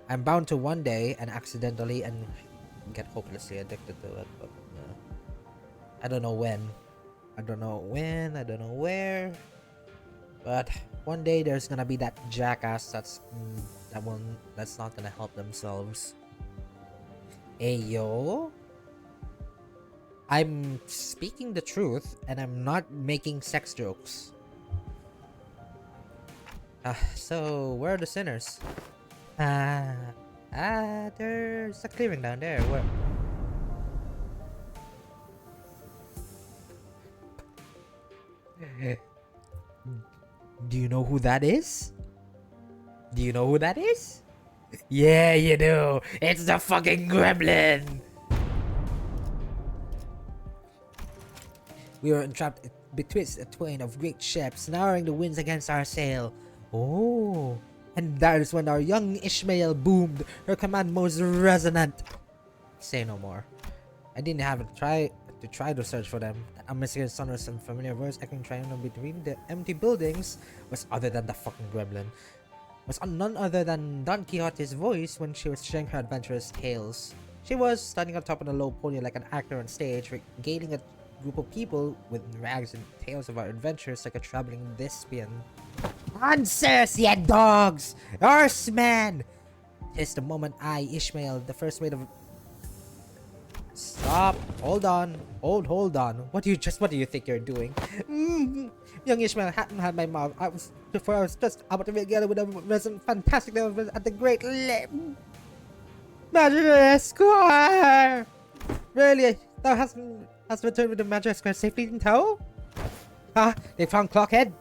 I'm bound to one day and accidentally and get hopelessly addicted to it, but I don't know when. I don't know where. But one day there's gonna be that jackass that's not gonna help themselves. Ayo. I'm speaking the truth and I'm not making sex jokes. So where are the sinners? There's a clearing down there. Where? Do you know who that is? Yeah, you do. It's the fucking gremlin. We were entrapped betwixt a twain of great ships, narrowing the winds against our sail. Oh, and that is when our young Ishmael boomed, her command most resonant. Say no more. I didn't have to try to search for them. That unmistakable sonorous and familiar voice echoing triumphant between the empty buildings was other than the fucking gremlin. was none other than Don Quixote's voice when she was sharing her adventurous tales. She was standing on top of the low podium like an actor on stage, regaling a group of people with rags and tales of our adventures like a traveling thespian. Answers, ye dogs! Horsemen! Tis the moment I, Ishmael, the first mate of... Stop! Hold on. Hold on. What do you think you're doing? Young Ishmael hadn't had my mouth. I was just about to be together with a resident fantastic at the great Magic Esquire! Really? Thou hast returned with the Magic Esquire safely in tow? Ah, they found Clockhead?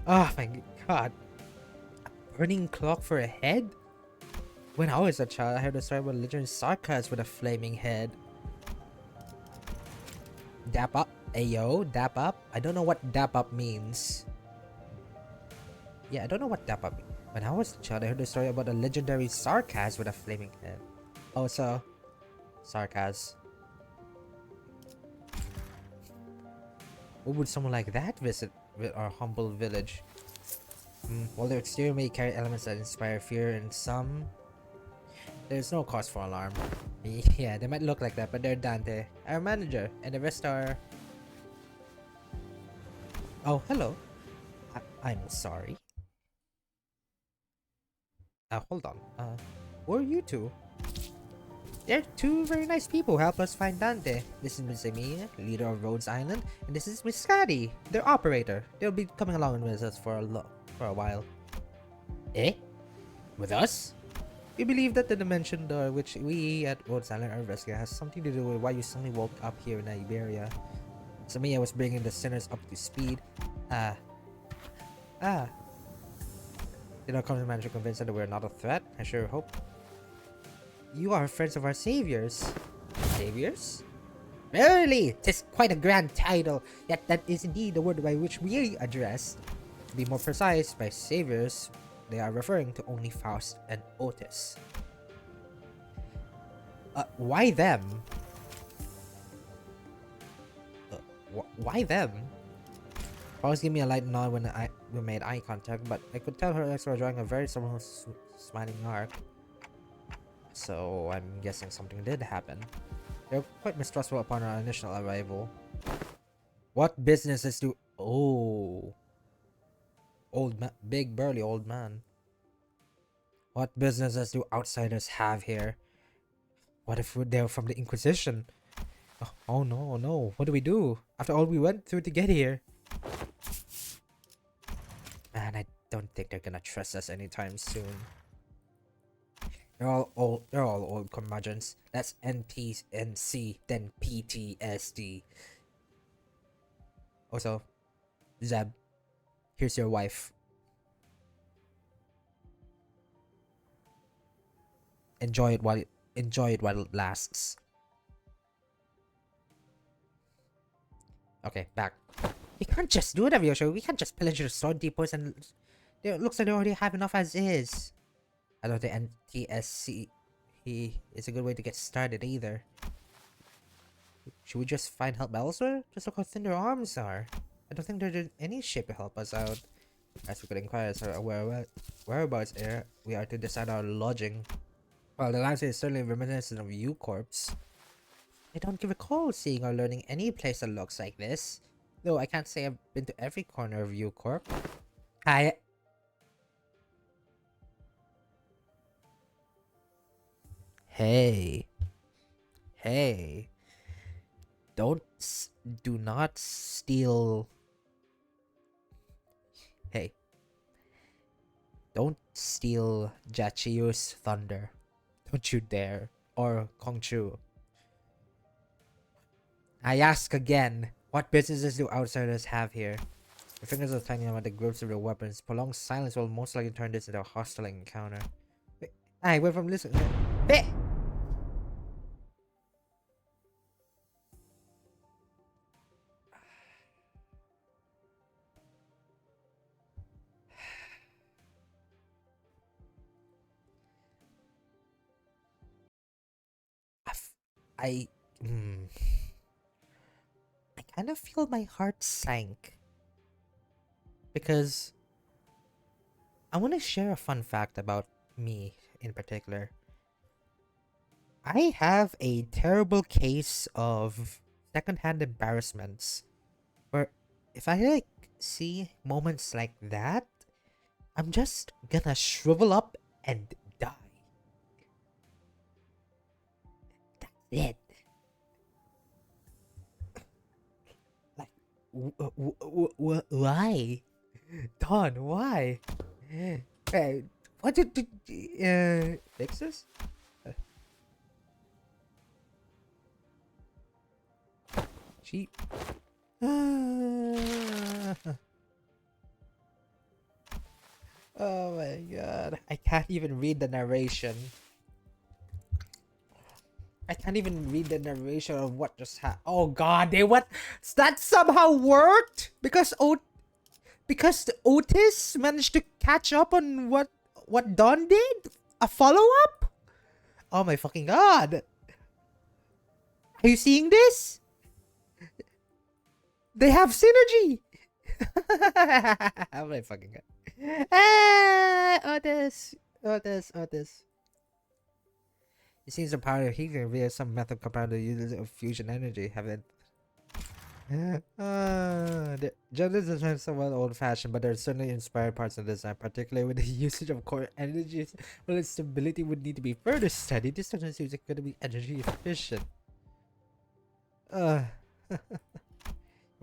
Oh my god. A burning clock for a head? When I was a child, I heard a story about a legendary sarcasm with a flaming head. Dap up? Ayo, dap up? I don't know what dap up means. Yeah, I don't know what dap up means. When I was a child, I heard a story about a legendary sarcasm with a flaming head. Oh, so... sarcasm. What would someone like that visit with our humble village? While their exterior may carry elements that inspire fear in some, there's no cause for alarm. Yeah, they might look like that, but they're Dante, our manager, and the rest are... Oh, hello. I'm sorry. Hold on. Who are you two? They're two very nice people who help us find Dante. This is Miss Emilia, leader of Rhodes Island, and this is Miss Scotty, their operator. They'll be coming along with us for a while. Eh? With us? We believe that the dimension door which we at Rhodes Island are rescuing has something to do with why you suddenly woke up here in Iberia. Samia was bringing the sinners up to speed. Did our company manager convince them that we're not a threat? I sure hope. You are friends of our saviors. Saviors? Verily, 'tis quite a grand title, yet that is indeed the word by which we address. To be more precise, by saviors, they are referring to only Faust and Otis. Why them? Why them? Faust gave me a light nod when we made eye contact, but I could tell her eyes were drawing a very someone smiling arc. So I'm guessing something did happen. They were quite mistrustful upon our initial arrival. What businesses do... Oh. Big burly old man. What businesses do outsiders have here? What if they're from the Inquisition? Oh no, no. What do we do? After all we went through to get here. Man, I don't think they're gonna trust us anytime soon. They're all old curmudgeons. That's NPNC, then PTSD. Also, Zeb, here's your wife. Enjoy it while it lasts. Okay, back. We can't just do whatever you're sure. We can't just pillage the store depots and it looks like they already have enough as is. I don't think NTSC is a good way to get started either. Should we just find help elsewhere? Just look how thin their arms are. I don't think they're in any shape to help us out. As we could inquire as our whereabouts we are to decide our lodging. Well, the landscape is certainly reminiscent of U-Corps. I don't recall seeing or learning any place that looks like this. Though I can't say I've been to every corner of U-Corp. Hey. Do not steal. Hey. Don't steal Jachiyu's thunder. Don't you dare. Or Kongchu. I ask again, what businesses do outsiders have here? Your fingers are tightening about the grips of their weapons. Prolonged silence will most likely turn this into a hostile encounter. I went from listening. I kind of feel my heart sank. because I want to share a fun fact about me in particular. I have a terrible case of secondhand embarrassments where if I like see moments like that, I'm just gonna shrivel up and die. That's it. Like, why? Don, why? Hey, what did fix this? She. Oh my god. I can't even read the narration. I can't even read the narration of what just happened. Oh god, that somehow worked? Because the Otis managed to catch up on what Don did? A follow-up? Oh my fucking god. Are you seeing this? They have synergy! Oh my fucking god. Otis. It seems the power he can reveal some method compound the use of fusion energy. Haven't. The Jonas design is somewhat old-fashioned, but there are certainly inspired parts of the design, particularly with the usage of core energies. While its stability would need to be further studied, this doesn't seem like going to be energy efficient. You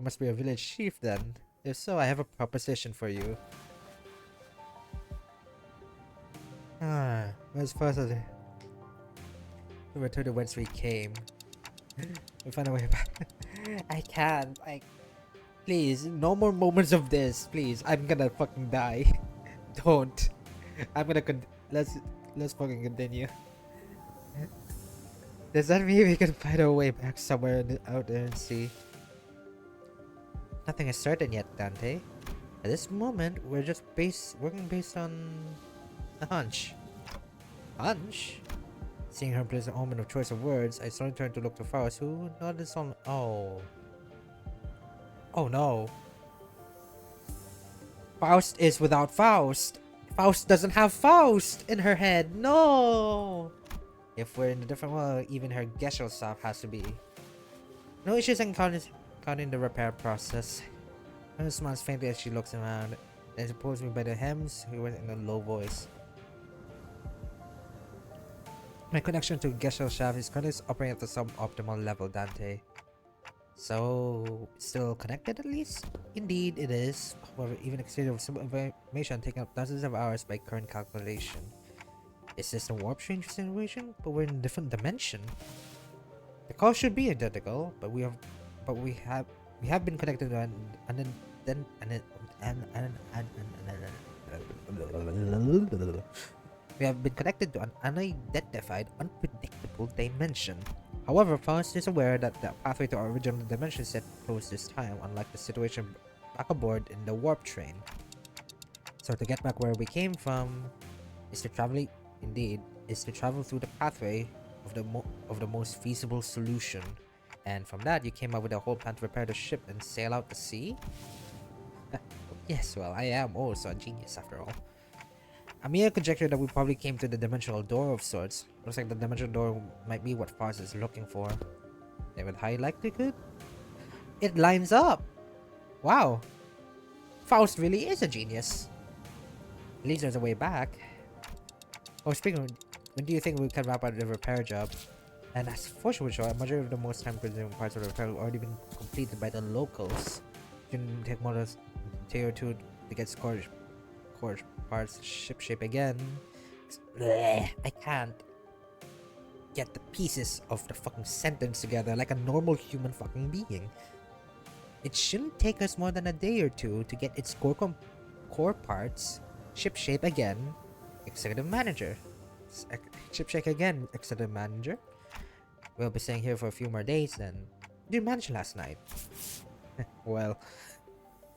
must be a village chief then. If so, I have a proposition for you. As far as we return to whence we came. We find a way back. I can't. Please, no more moments of this. Please, I'm gonna fucking die. Don't. I'm gonna let's fucking continue. Does that mean we can find our way back somewhere out there and see? Nothing is certain yet, Dante. At this moment, we're just working based on a hunch. Hunch? Seeing her place an omen of choice of words, I suddenly turned to look to Faust, who nodded on. Oh. Oh no. Faust is without Faust. Faust doesn't have Faust in her head. No. If we're in a different world, even her Gesellschaft has to be. No issues encountering the repair process. Her smiles faintly as she looks around, then she pulls me by the hems. He went in a low voice. My connection to Gesellschaft is currently operating at the suboptimal level, Dante. So, still connected at least? Indeed, it is. However, even exchange of some information taking up dozens of hours by current calculation. Is this a warp change situation? But we're in a different dimension. The call should be identical, but we have been connected to an unidentified, unpredictable dimension. However, Faust is aware that the pathway to our original dimension is set closed this time, unlike the situation back aboard in the warp train. So to get back where we came from is to travel through the pathway of the most feasible solution. And from that, you came up with a whole plan to repair the ship and sail out to sea? Yes, well, I am also a genius after all. A mere conjecture that we probably came to the dimensional door of sorts. Looks like the dimensional door might be what Faust is looking for. And with high likelihood, it lines up! Wow! Faust really is a genius! At least there's a way back. Oh, speaking of, when do you think we can wrap up the repair job? And as for sure, a majority of the most time-consuming parts of the repair have already been completed by the locals. It can take more than a day or two to get scored parts ship shape again. Blech, I can't get the pieces of the fucking sentence together like a normal human fucking being. It shouldn't take us more than a day or two to get its core parts ship shape again. Executive manager. Ship shape again, executive manager. We'll be staying here for a few more days then. Did you manage last night? Well,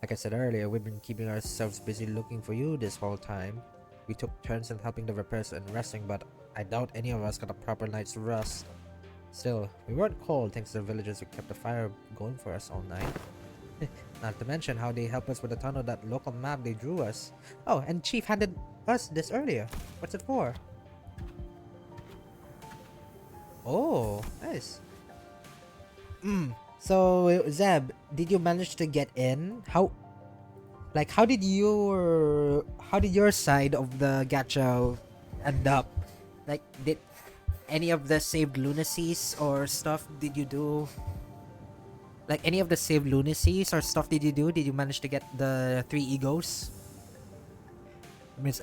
like I said earlier, we've been keeping ourselves busy looking for you this whole time. We took turns in helping the repairs and resting, but I doubt any of us got a proper night's rest. Still, we weren't cold thanks to the villagers who kept the fire going for us all night. Not to mention how they help us with a ton of that local map they drew us. Oh, and Chief handed us this earlier. What's it for? Oh, nice. So Zeb, did you manage to get in? How did your side of the gacha end up? Like, did any of the saved lunacies or stuff did you do? Like, any of the saved lunacies or stuff did you do? Did you manage to get the 3 egos? I mean,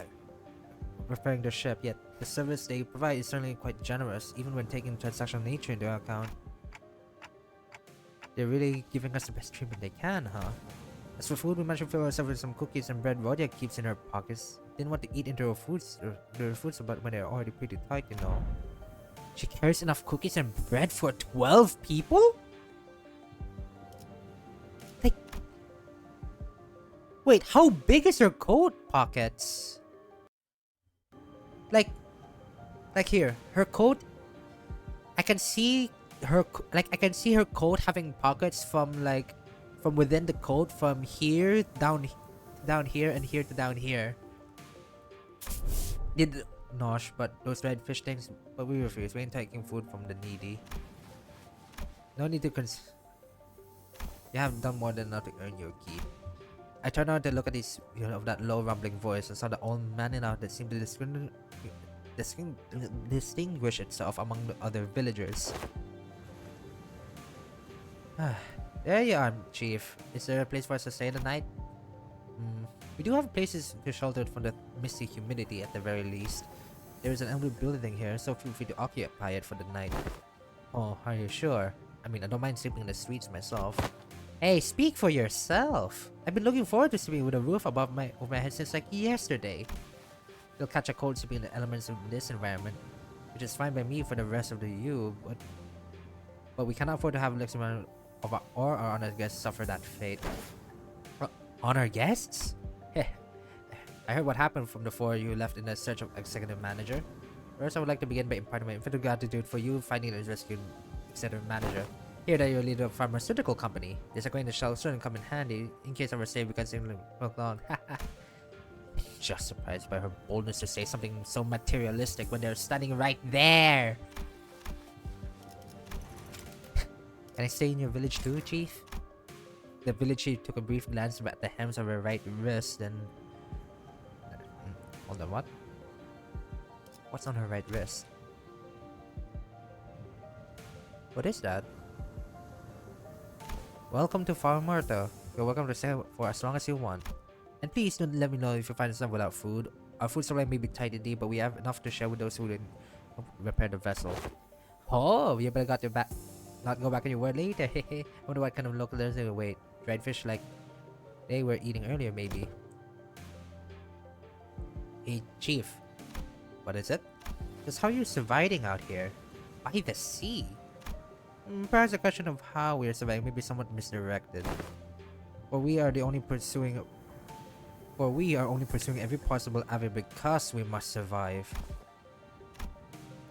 preparing the ship, yet the service they provide is certainly quite generous, even when taking transactional nature into account. They're really giving us the best treatment they can, huh? As for food, we managed to fill ourselves with some cookies and bread Rodia keeps in her pockets. Didn't want to eat into her foods, but when they're already pretty tight, you know. She carries enough cookies and bread for 12 people? Like, wait, how big is her coat pockets? Like here, her coat. I can see her coat having pockets from within the coat, from here down here and here to down here. Nosh, but those red fish things. But we refuse. We ain't taking food from the needy. No need to You have done more than enough to earn your keep. I turned around to look at that low rumbling voice and saw the old man in out that seemed to distinguish itself among the other villagers. There you are, Chief. Is there a place for us to stay the night? We do have places to shelter from the misty humidity at the very least. There is an empty building here, so feel free to occupy it for the night. Oh, are you sure? I mean, I don't mind sleeping in the streets myself. Hey, speak for yourself. I've been looking forward to sleeping with a roof over my head since like yesterday. You'll catch a cold sleeping in the elements of this environment, which is fine by me for the rest of the you, but we cannot afford to have Lexington of our honored guests suffer that fate. Honor guests? I heard what happened from the 4 you left in the search of executive manager. First, I would like to begin by imparting my infinite gratitude for you finding and rescuing executive manager. Here that you're leader of a pharmaceutical company. This acquaintance shall certainly come in handy in case ever saved because it look long. Just surprised by her boldness to say something so materialistic when they're standing right there. Can I stay in your village too, Chief? The village chief took a brief glance at the hems of her right wrist, then... Hold on, what? What's on her right wrist? What is that? Welcome to Farm Marta. You're welcome to stay for as long as you want. And please don't let me know if you find yourself without food. Our food supply may be tight indeed, but we have enough to share with those who didn't repair the vessel. Oh, you better got your back. Not go back on your word later. Hehe. Wonder what kind of local there's in wait. Dried fish like they were eating earlier, maybe. Hey, Chief. What is it? Just how you're surviving out here? By the sea? Perhaps the question of how we are surviving may be somewhat misdirected. For we are only pursuing every possible avenue because we must survive.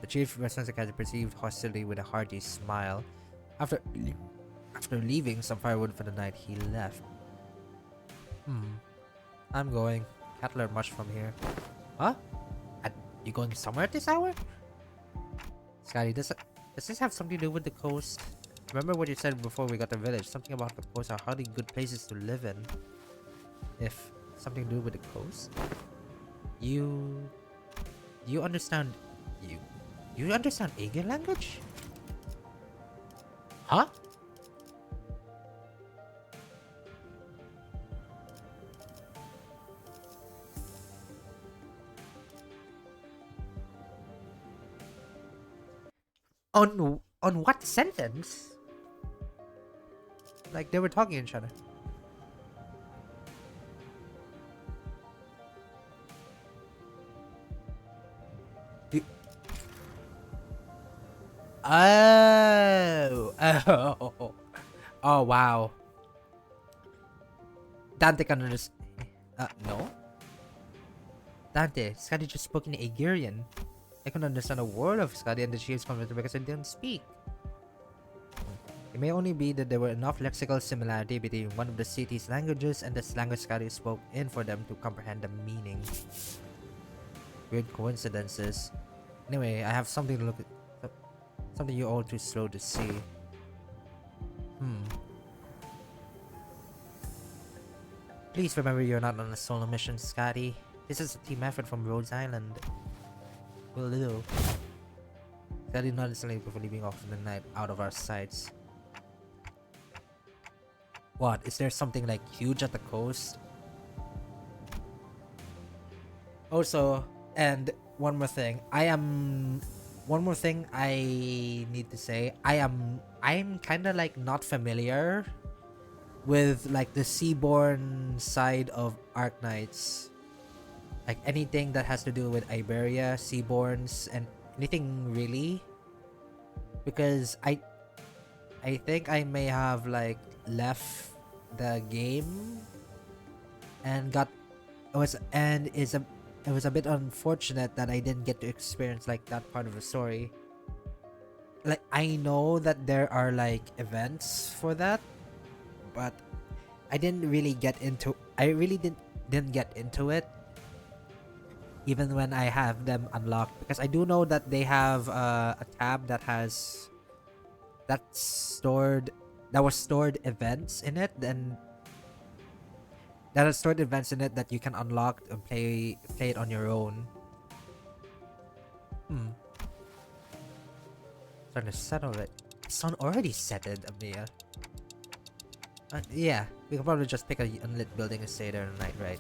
The chief responsible perceived hostility with a hearty smile. After leaving some firewood for the night, he left. I'm going. Cattle are much from here. Huh? You going somewhere at this hour? Scotty, does this have something to do with the coast? Remember what you said before we got the village? Something about the coast are hardly good places to live in. If something to do with the coast? You understand... You understand alien language? Huh? On what sentence? Like they were talking to each other. Oh, wow. Dante can understand. No? Dante, Scotty just spoke in Aegirian. I couldn't understand a word of Scotty and the chief's conversation because I didn't speak. It may only be that there were enough lexical similarity between one of the city's languages and the language Scotty spoke in for them to comprehend the meaning. Weird coincidences. Anyway, I have something to look at. Something you're all too slow to see. Please remember you're not on a solo mission, Scotty. This is a team effort from Rhodes Island. Will do. Scotty nodded slightly before leaving off for the night out of our sights. What? Is there something like huge at the coast? Also, and one more thing. One more thing I need to say. I'm kind of like not familiar with like the seaborne side of Arknights. Like anything that has to do with Iberia, seaborns, and anything really. Because I think I may have like left the game and it was a bit unfortunate that I didn't get to experience like that part of the story. Like I know that there are like events for that, but I really didn't get into it even when I have them unlocked, because I do know that they have a tab that was stored events in it, then that has stored events in it that you can unlock and play it on your own. Starting to settle it. Sun already set it, Amia. Yeah, we could probably just pick a unlit building and stay there tonight, right?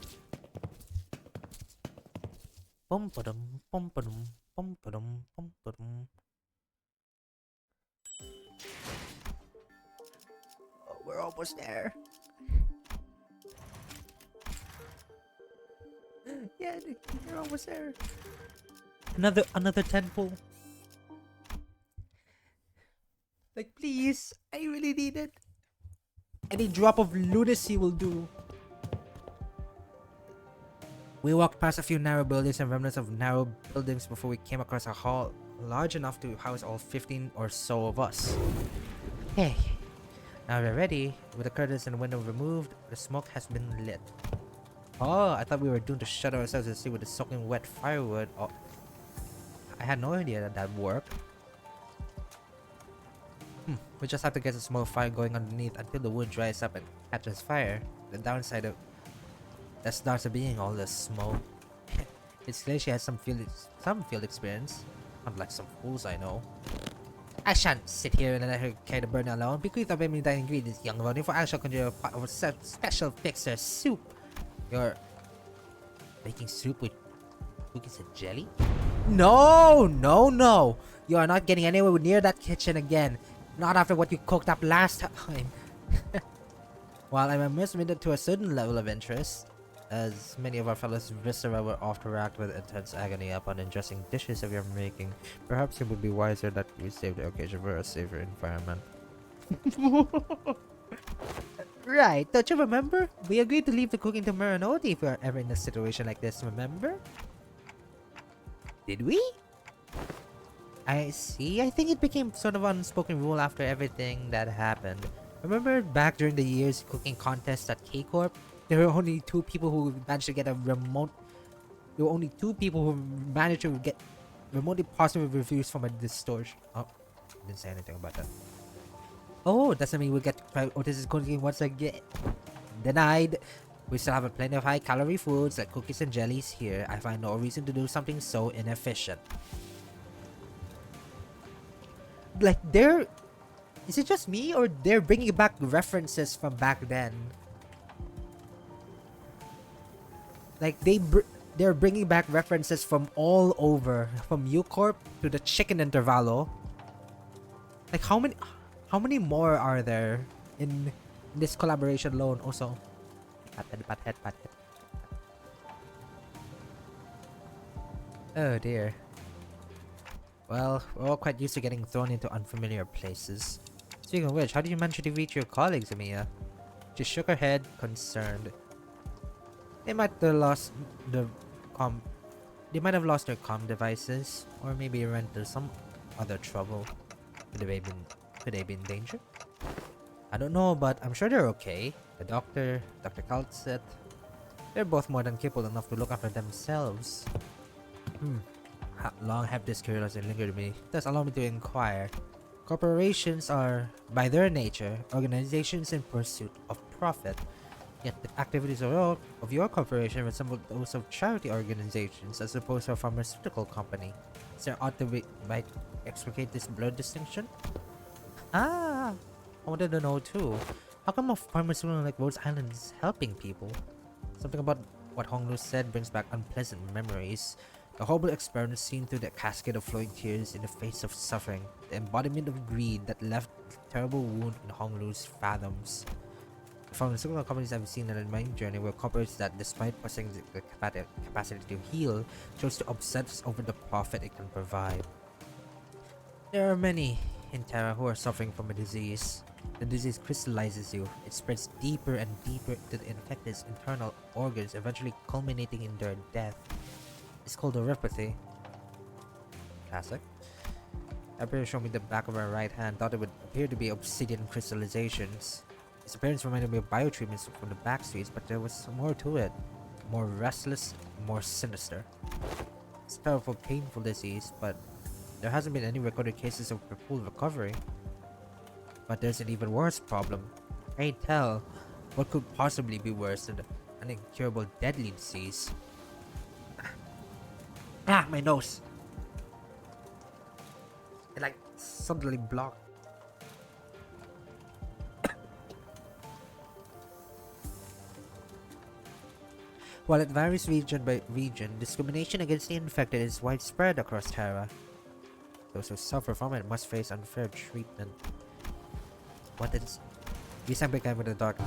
Bum ba-dum, bum ba-dum, bum ba-dum, bum ba-dum. Oh, we're almost there. Yeah, you're almost there. Another temple. Like, please, I really need it. Any drop of lunacy will do. We walked past a few narrow buildings and remnants of narrow buildings before we came across a hall large enough to house all 15 or so of us. Hey, now we're ready. With the curtains and window removed, the smoke has been lit. Oh, I thought we were doomed to shut ourselves and sleep with the soaking wet firewood. Oh, I had no idea that would work. We just have to get a small fire going underneath until the wood dries up and catches fire. The downside of being all this smoke. It's clear she has some field experience. Unlike some fools I know. I shan't sit here and let her carry the burden alone. Bequeath of many ingredients, young one, for actual conjure a pot of a special fixer soup. You're making soup with cookies and jelly? No! You are not getting anywhere near that kitchen again. Not after what you cooked up last time. While I'm admitted to a certain level of interest, as many of our fellows viscera were oft racked with intense agony upon ingesting dishes of your making, perhaps it would be wiser that we save the occasion for a safer environment. Right, don't you remember? We agreed to leave the cooking to Marinoti if we are ever in a situation like this, remember? Did we? I see. I think it became sort of an unspoken rule after everything that happened. Remember back during the year's cooking contest at K-Corp? There were only two people who managed to get remotely positive reviews from a distortion. Oh, didn't say anything about that. Oh, doesn't mean we get to try Otis's cooking once again. Denied. We still have plenty of high-calorie foods like cookies and jellies here. I find no reason to do something so inefficient. Like, is it just me or they're bringing back references from back then? Like, they're bringing back references from all over, from U-Corp to the chicken intervalo. Like, how many more are there in this collaboration alone? Also, pat head. Oh dear. Well, we're all quite used to getting thrown into unfamiliar places. Speaking of which, how did you manage to reach your colleagues, Amiya? She shook her head, concerned. They might have lost their comm devices, or maybe ran into some other trouble. Could they be in danger? I don't know, but I'm sure they're okay. The doctor, Dr. Kaltset, they're both more than capable enough to look after themselves. How long have this curiosity lingered me? Thus allow me to inquire. Corporations are, by their nature, organizations in pursuit of profit. Yet the activities of your corporation resemble those of charity organizations as opposed to a pharmaceutical company. Is there ought to be might explicate this blurred distinction? Ah, I wanted to know too. How come a pharmaceutical like Rhode Island is helping people? Something about what Honglu said brings back unpleasant memories. The horrible experiment seen through the cascade of flowing tears in the face of suffering. The embodiment of greed that left a terrible wound in Honglu's fathoms. The pharmaceutical companies I've seen in my journey were corporates that, despite possessing the capacity to heal, chose to obsess over the profit it can provide. There are many in Terra who are suffering from a disease. The disease crystallizes you. It spreads deeper and deeper into the infected's internal organs, eventually culminating in their death. It's called neuropathy. Classic. Appear showed me the back of her right hand, thought it would appear to be obsidian crystallizations. Its appearance reminded me of biotreatments from the backstreets, but there was more to it. More restless, more sinister. It's a powerful, painful disease, but there hasn't been any recorded cases of full recovery. But there's an even worse problem. Pray tell, what could possibly be worse than an incurable deadly disease? Ah, my nose! It like suddenly blocked. While it varies region by region, discrimination against the infected is widespread across Terra. Those who suffer from it must face unfair treatment. What is... These became in the dark.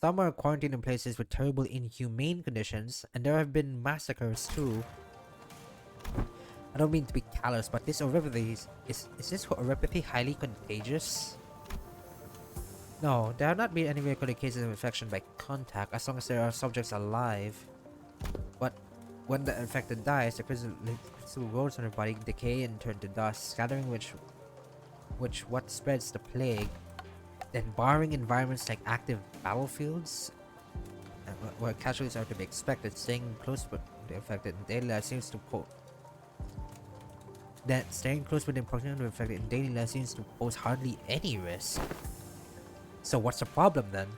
Some are quarantined in places with terrible inhumane conditions, and there have been massacres too. I don't mean to be callous, but this oripathy is this oripathy highly contagious? No, there have not been any recorded cases of infection by contact as long as there are subjects alive. But when the infected dies, the crystal rolls on their body, decay and turn to dust, scattering which what spreads the plague. Then barring environments like active battlefields, where casualties are to be expected, staying close with the infected in daily life seems to staying close with the proximity of the infected in daily life seems to pose hardly any risk. So what's the problem then?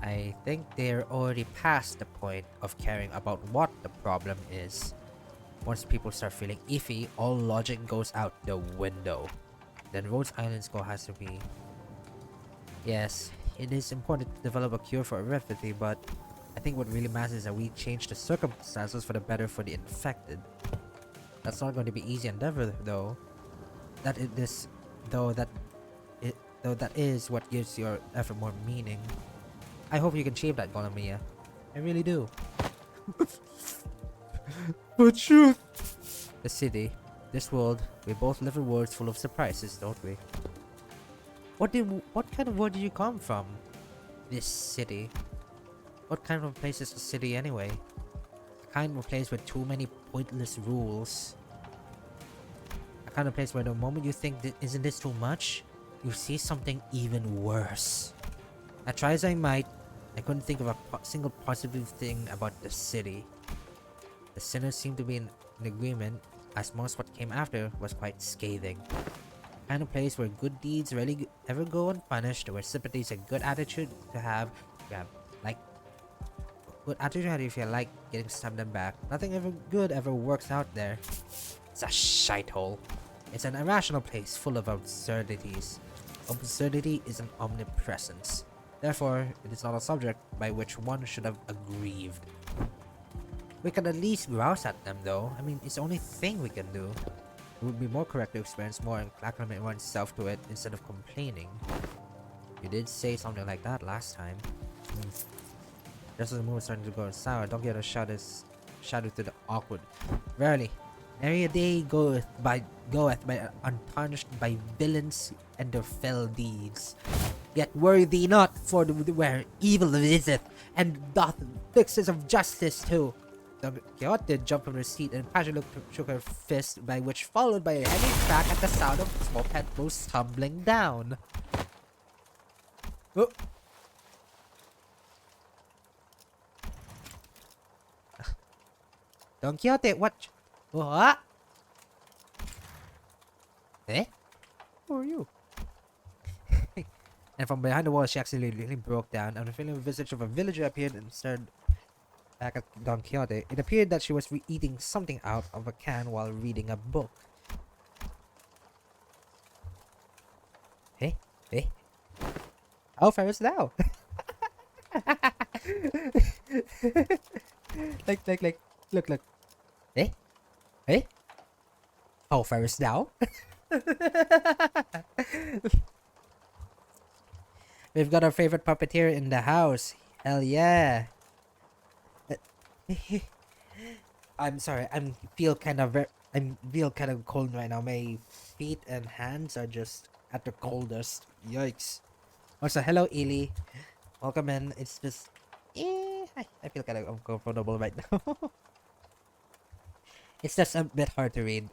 I think they're already past the point of caring about what the problem is. Once people start feeling iffy, all logic goes out the window. Then Rhode Island's goal has to be... Yes, it is important to develop a cure for oripathy, but I think what really matters is that we change the circumstances for the better for the infected. That's not going to be easy endeavor though. That is what gives your effort more meaning. I hope you can achieve that, Golemia. I really do. But truth. The city, this world, we both live in worlds full of surprises, don't we? What kind of world did you come from? This city. What kind of place is the city anyway? A kind of place with too many pointless rules. A kind of place where the moment you think isn't this too much, you see something even worse. I try as I might, I couldn't think of a single positive thing about the city. The sinners seemed to be in agreement, as most what came after was quite scathing. A kind of place where good deeds rarely ever go unpunished, where sympathy is a good attitude to have. Good attitude if you like getting stabbed in the back. Nothing good ever works out there. It's a shithole. It's an irrational place full of absurdities. Absurdity is an omnipresence. Therefore, it is not a subject by which one should have aggrieved. We can at least grouse at them though. I mean, it's the only thing we can do. It would be more correct to experience more and acclimate oneself to it instead of complaining. You did say something like that last time. Just as the moon is starting to go sour, don't get a shadow to the awkward. Verily, nary a day goeth by untarnished by villains and their fell deeds. Yet worry thee not, for where evil visiteth, and doth fixes of justice too. Don Quixote jumped from her seat and passionately shook her fist, by which followed by a heavy crack at the sound of small petals tumbling down. Oh. Don Quixote, what? What? Eh? Who are you? And from behind the wall, she accidentally broke down, and the feeling visage of a villager appeared and stared back at Don Quixote. It appeared that she was eating something out of a can while reading a book. Hey, hey. How fares thou? Look. Hey, hey. How fares thou? We've got our favorite puppeteer in the house. Hell yeah. I'm sorry. I feel kind of cold right now. My feet and hands are just at the coldest. Yikes. Also, hello, Ely. Welcome in. It's just, I feel kind of uncomfortable right now. It's just a bit hard to read.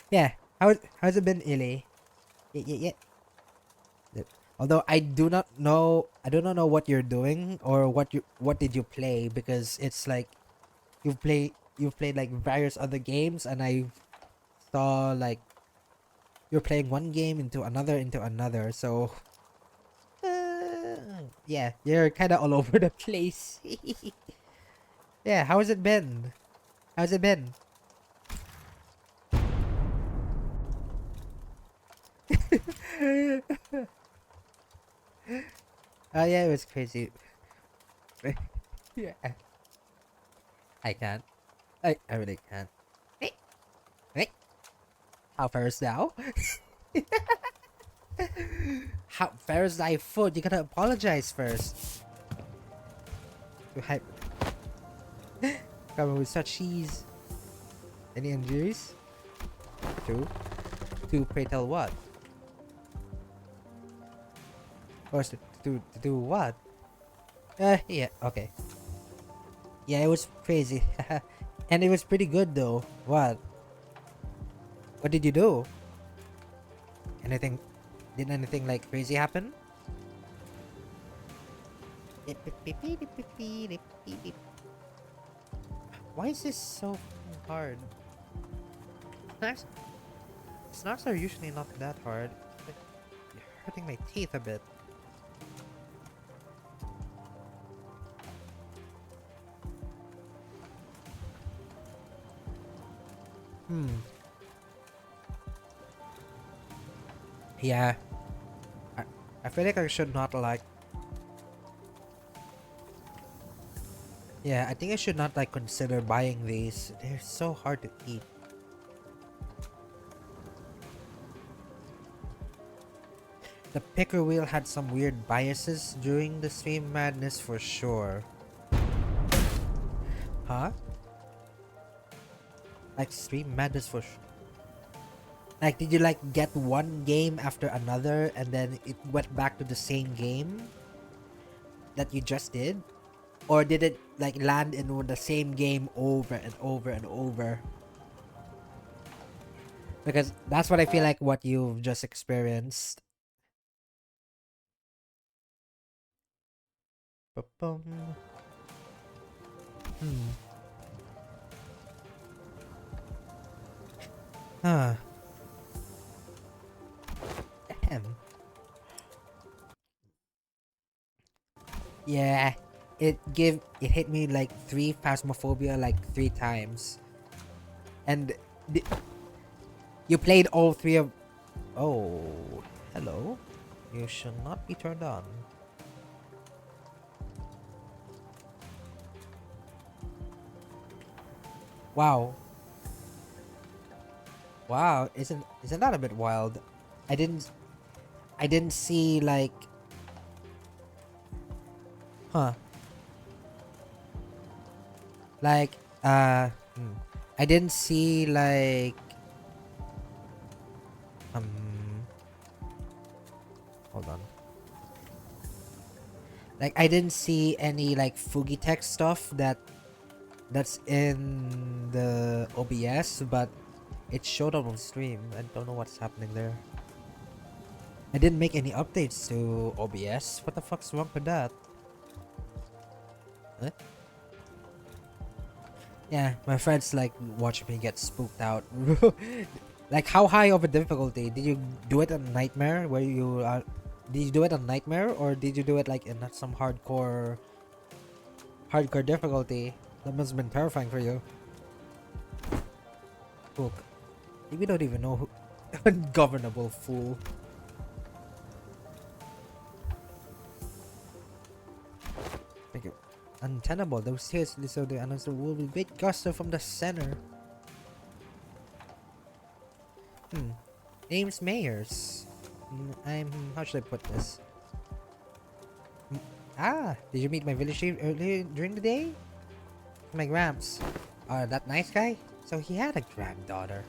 Yeah. How's it been, Ely? Yeah. Although I do not know what you're doing or what did you play, because it's like you've played like various other games, and I saw like you're playing one game into another, so yeah, you're kind of all over the place. Yeah, how's it been? Oh yeah, it was crazy. Yeah. I can't. I really can't. Hey. How fares thou? How fares thy food? You gotta apologize first. Covered with such cheese. Any injuries? Two, pray tell what? Or to do what? Yeah, okay. Yeah, it was crazy. And it was pretty good though. What? What did you do? Did anything like crazy happen? Why is this so hard? Snacks are usually not that hard. But you're hurting my teeth a bit. Yeah. I feel like I should not like... Yeah, I think I should not like consider buying these. They're so hard to eat. The picker wheel had some weird biases during the stream madness for sure. Huh? Like stream madness for sure. Like, did you like get one game after another and then it went back to the same game that you just did? Or did it like land in the same game over and over and over? Because that's what I feel like what you've just experienced. Ba-bum. Huh. Ahem. Yeah, it hit me like 3 phasmophobia like 3 times. And you played all 3 of... Oh, hello. You should not be turned on. Wow. Wow, isn't that a bit wild? I didn't see like... Huh. Like, I didn't see like... Hold on. Like I didn't see any like Fugitech stuff that's in the OBS, but it showed up on stream. I don't know what's happening there. I didn't make any updates to OBS. What the fuck's wrong with that? Huh? Yeah, my friends like watching me get spooked out. Like how high of a difficulty? Did you do it on Nightmare where you did you do it on Nightmare or did you do it like in some hardcore difficulty? That must have been terrifying for you. Look, we don't even know who ungovernable fool. Make it untenable. Those seriously, so the announcer will be great gusto from the center. Names mayors. How should I put this? Did you meet my village chief earlier during the day? My Gramps. That nice guy? So he had a granddaughter.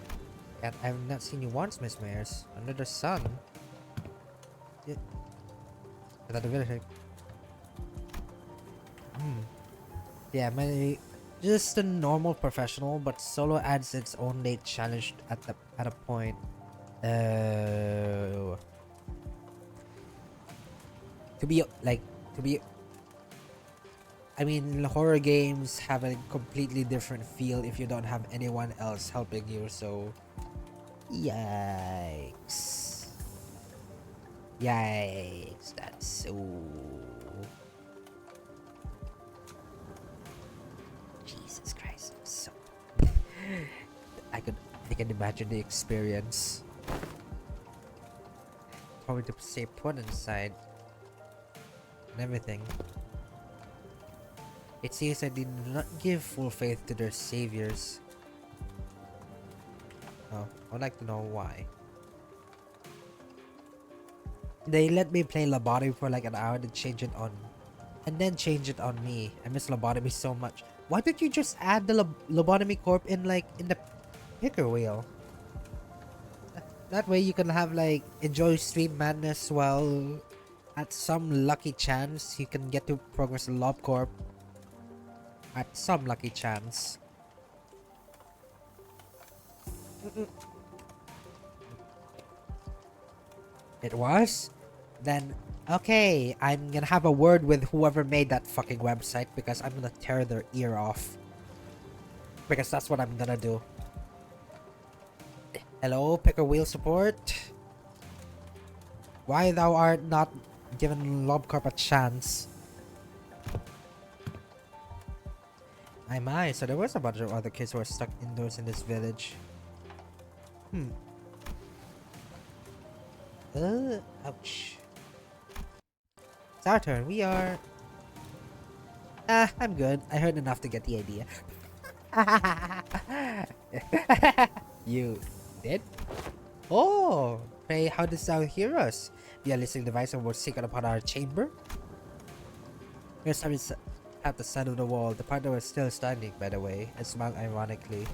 And I've not seen you once, Miss Mayors. Under the sun. Yeah. Is that the village? Yeah, my just a normal professional, but solo adds its own late challenge at a point. To be I mean, horror games have a completely different feel if you don't have anyone else helping you, so yikes. Yikes, that's so Jesus Christ, so I can imagine the experience. Probably to stay put inside and everything. It seems I did not give full faith to their saviors. Oh, I'd like to know why. They let me play lobotomy for like an hour to change it on, and then change it on me. I miss lobotomy so much. Why don't you just add the lobotomy corp in like in the picker wheel? That way you can have like enjoy stream madness while at some lucky chance you can get to progress the lob corp. At some lucky chance. It was? Then, okay, I'm gonna have a word with whoever made that fucking website because I'm gonna tear their ear off. Because that's what I'm gonna do. Hello, picker wheel support? Why thou art not given Lobcorp a chance? My, so there was a bunch of other kids who were stuck indoors in this village. Ouch. It's our turn. We are... I'm good. I heard enough to get the idea. You did? Oh! Pray, how didst thou hear us? Via listening device and were secret upon our chamber? Here's something at the side of the wall. The partner was still standing, by the way, and smiled ironically.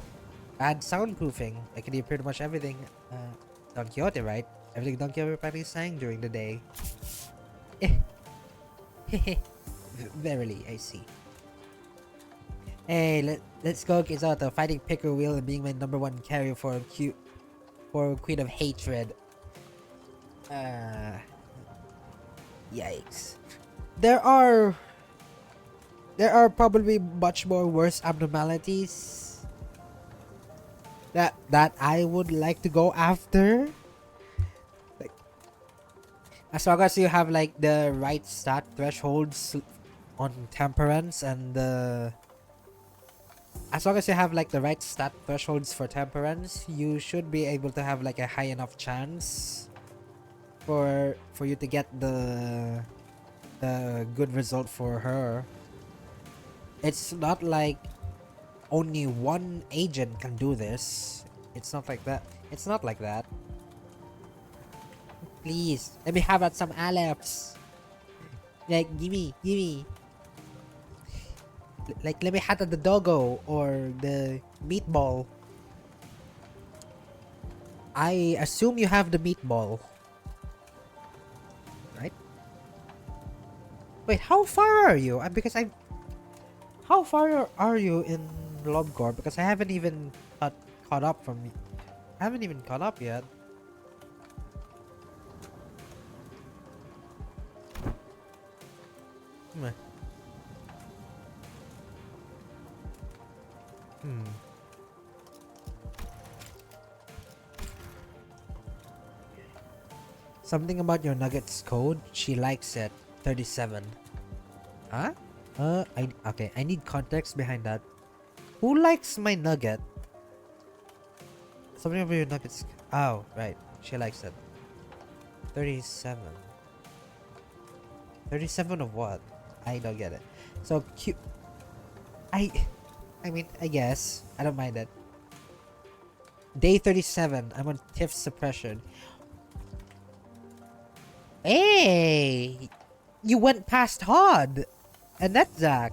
Add soundproofing. I can hear pretty much everything. Don Quixote, right? Everything Don Quixote sang during the day. Verily, I see. Hey, let's go, Kizoto. Fighting Picker Wheel and being my #1 carrier for Queen of Hatred. Yikes. There are probably much more worse abnormalities that I would like to go after. Like, as long as you have like the right stat thresholds on temperance and as long as you have like the right stat thresholds for temperance, you should be able to have like a high enough chance for you to get the good result for her. It's not like only one agent can do this. It's not like that. It's not like that. Please, let me have out some Aleps. Like, gimme. Like, let me have the doggo or the meatball. I assume you have the meatball. Right? Wait, how far are you? Because I... How far are you in Lobcore? Because I haven't even caught up from... I haven't even caught up yet. Hmm. Hmm. Something about your Nuggets code. She likes it. 37. Huh? Okay. I need context behind that. Who likes my Nugget? Something about your Nuggets. Oh, right. She likes it. 37. 37 of what? I don't get it. So cute. I mean, I guess. I don't mind it. Day 37. I'm on TIF suppression. Hey! You went past Hod! And that's Zach.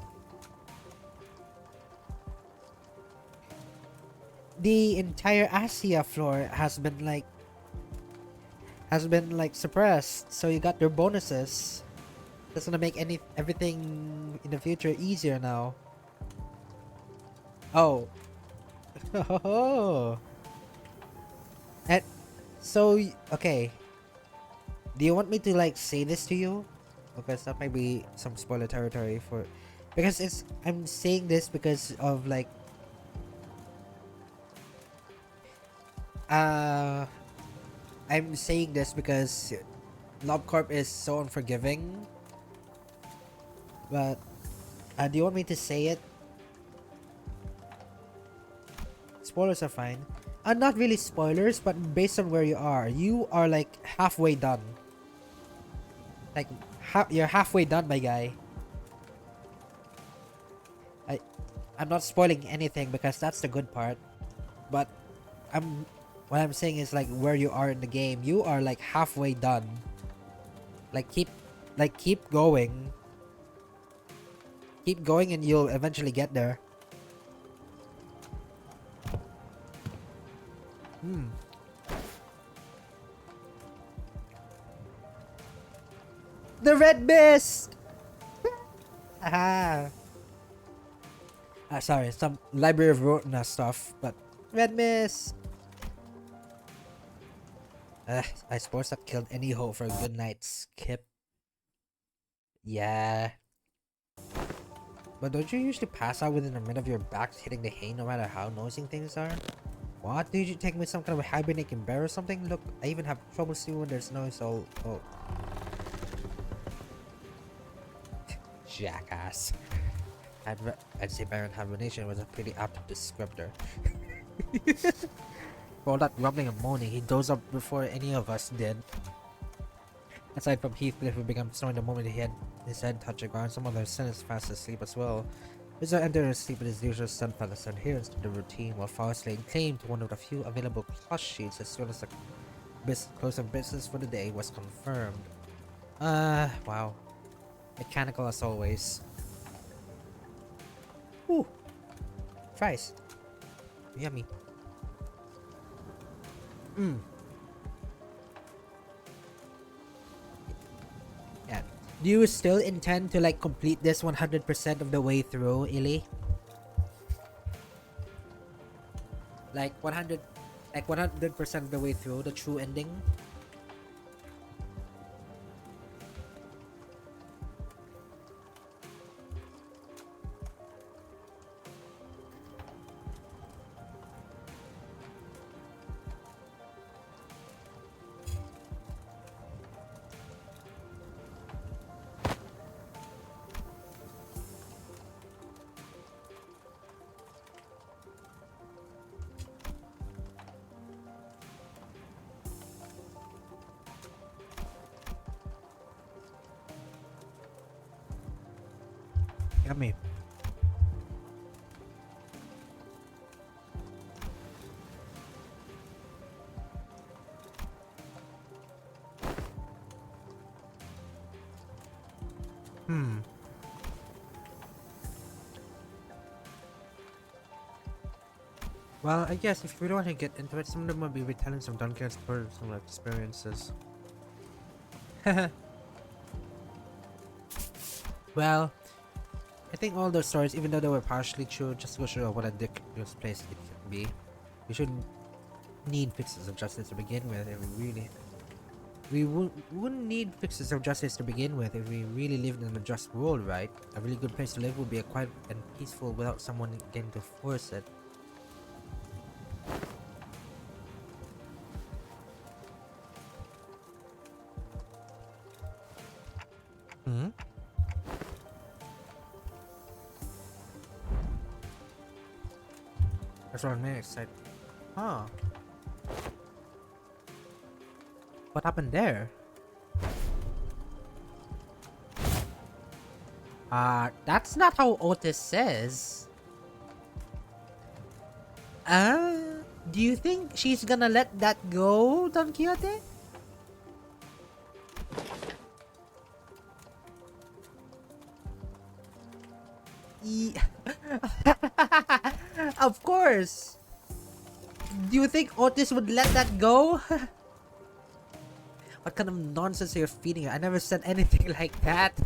The entire Asia floor has been like suppressed, so you got your bonuses. That's gonna make everything in the future easier now. Oh. And so okay. Do you want me to like say this to you? Because that might be some spoiler territory for, because I'm saying this because of like I'm saying this because LobCorp is so unforgiving. But do you want me to say it? Spoilers are fine. Not really spoilers, but based on where you are like halfway done. Like you're halfway done, my guy. I'm not spoiling anything because that's the good part. But what I'm saying is like where you are in the game, you are like halfway done. Like keep going. Keep going and you'll eventually get there. The red mist! Haha. Sorry, some Library of Rotna stuff, but red mist! I suppose that killed any hope for a good night's skip. Yeah. But don't you usually pass out within a minute of your back hitting the hay no matter how noisy things are? What? Did you take me some kind of hibernating bear or something? Look, I even have trouble sleeping when there's noise, so... Oh. Jackass. I'd say Baron Hibernation was a pretty apt descriptor. For all that rumbling and moaning, he dozed up before any of us did. Aside from Heathcliff, who began snoring the moment he had his head touched the ground, some others sent fast asleep as well. Wizard entered his sleep with his usual steadfast adherence to the routine, while Fausley claimed one of the few available cloth sheets as soon as the close of business for the day was confirmed. Wow. Mechanical as always. Ooh. Fries. Yummy. Yeah. Do you still intend to like complete this 100% of the way through, Illy? Like 100% of the way through the true ending? Yummy. Well, I guess if we don't want to get into it, some of them will be retelling some Duncan's personal experiences. Well, I think all those stories, even though they were partially true, just go show what a ridiculous place it can be. We shouldn't need fixes of justice to begin with if we wouldn't need fixes of justice to begin with if we really lived in a just world, right? A really good place to live would be a quiet and peaceful without someone getting to force it. Hmm? That's what I'm excited. Huh. What happened there? That's not how Otis says. Do you think she's gonna let that go, Don Quixote? Ye- Of course. Do you think Otis would let that go? What kind of nonsense are you feeding her? I never said anything like that.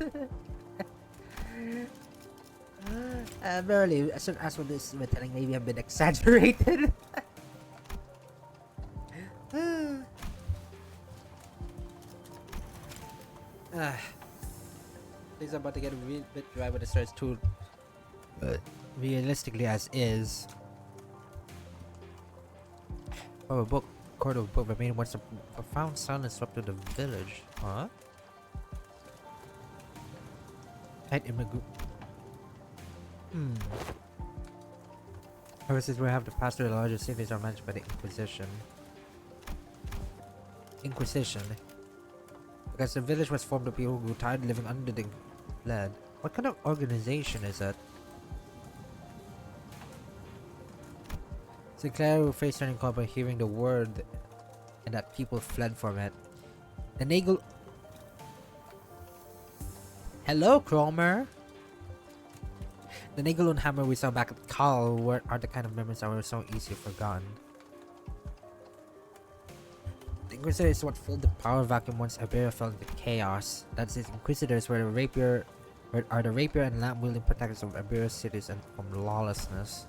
Verily, as soon as for this telling maybe have been exaggerated. Things are about to get a bit dry when it starts too realistically as is. Oh, a book. Court of book remained once a profound silence swept through the village. Huh? Tight immigrant. Services we have to pass through the larger cities are managed by the Inquisition. Because the village was formed of people who grew tired living under the fled. What kind of organization is that? Sinclair who faced turning call by hearing the word and that people fled from it. The Nagel. Hello, Cromer. The Nagel and Hammer we saw back at Carl are the kind of memories that were so easily forgotten. The Inquisitor is what filled the power vacuum once Iberia fell into chaos. That's its Inquisitors are the rapier and lamp-wielding protectors of Iberia's cities and from lawlessness.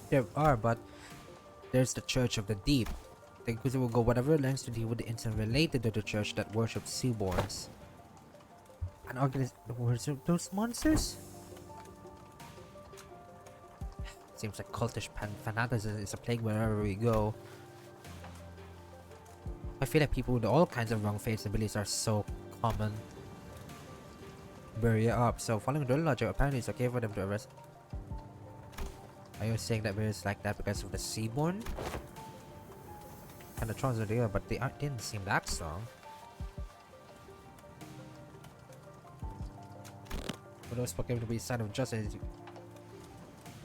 There are, but there's the Church of the Deep. The Inquisitor will go whatever lengths to deal with the incident related to the church that worships seaborns. An organization worship those monsters? Seems like cultish fanaticism is a plague wherever we go. I feel like people with all kinds of wrong faiths and beliefs are so common. Bury it up. So following the logic, apparently it's okay for them to arrest. Are you saying that it's like that because of the Seaborn? And the Trons are there, but they didn't seem that strong. For those proclaimed to be son of justice,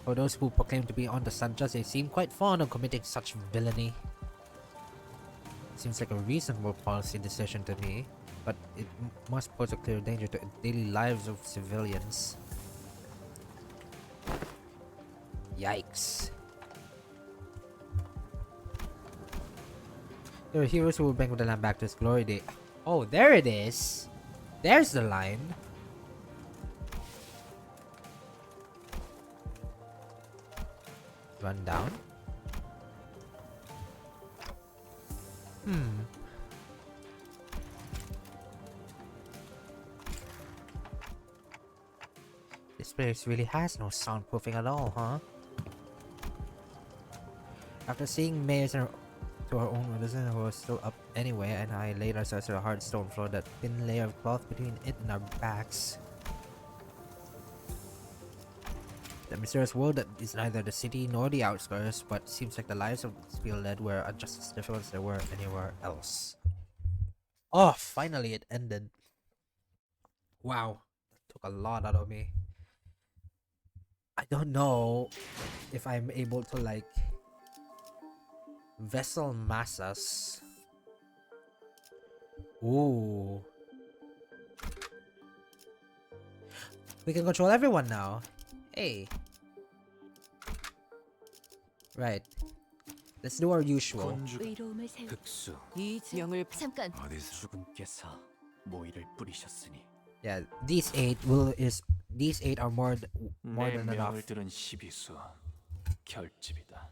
for those who proclaim to be on the son of justice, seem quite fond of committing such villainy. Seems like a reasonable policy decision to me, but it must pose a clear danger to the daily lives of civilians. Yikes. There are heroes who will bring the land back to its glory day. Oh, there it is! There's the line. Run down. This place really has no soundproofing at all, huh? After seeing Mayors to our own medicine who was still up anyway, and I laid ourselves to a hard stone floor, that thin layer of cloth between it and our backs. The mysterious world that is neither the city nor the outskirts, but seems like the lives of its people led were just as difficult as they were anywhere else. Oh, finally it ended. Wow, that took a lot out of me. I don't know if I'm able to like vessel massas. Ooh. We can control everyone now. Hey. Right. Let's do our usual. 의로움을 세우 흑수 이 명을 잠깐 어디서 죽음께서 모의를 뿌리셨으니 Yeah, these eight are more 내 than enough. 명을 들은 시비수 결집이다.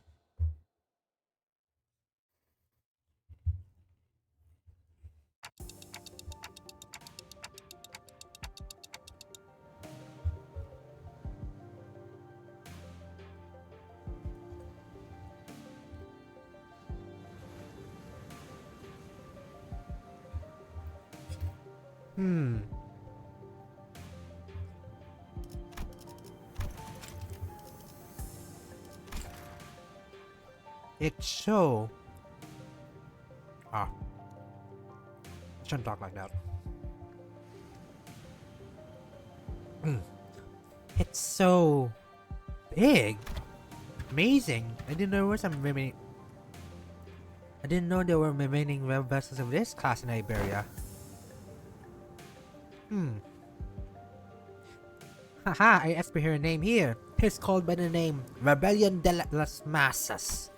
It's so. I shouldn't talk like that. It's so big, amazing. I didn't know there were remaining web vessels of this class in Iberia. Haha, I asked for her name here. It's called by the name Rebellion de las Masas.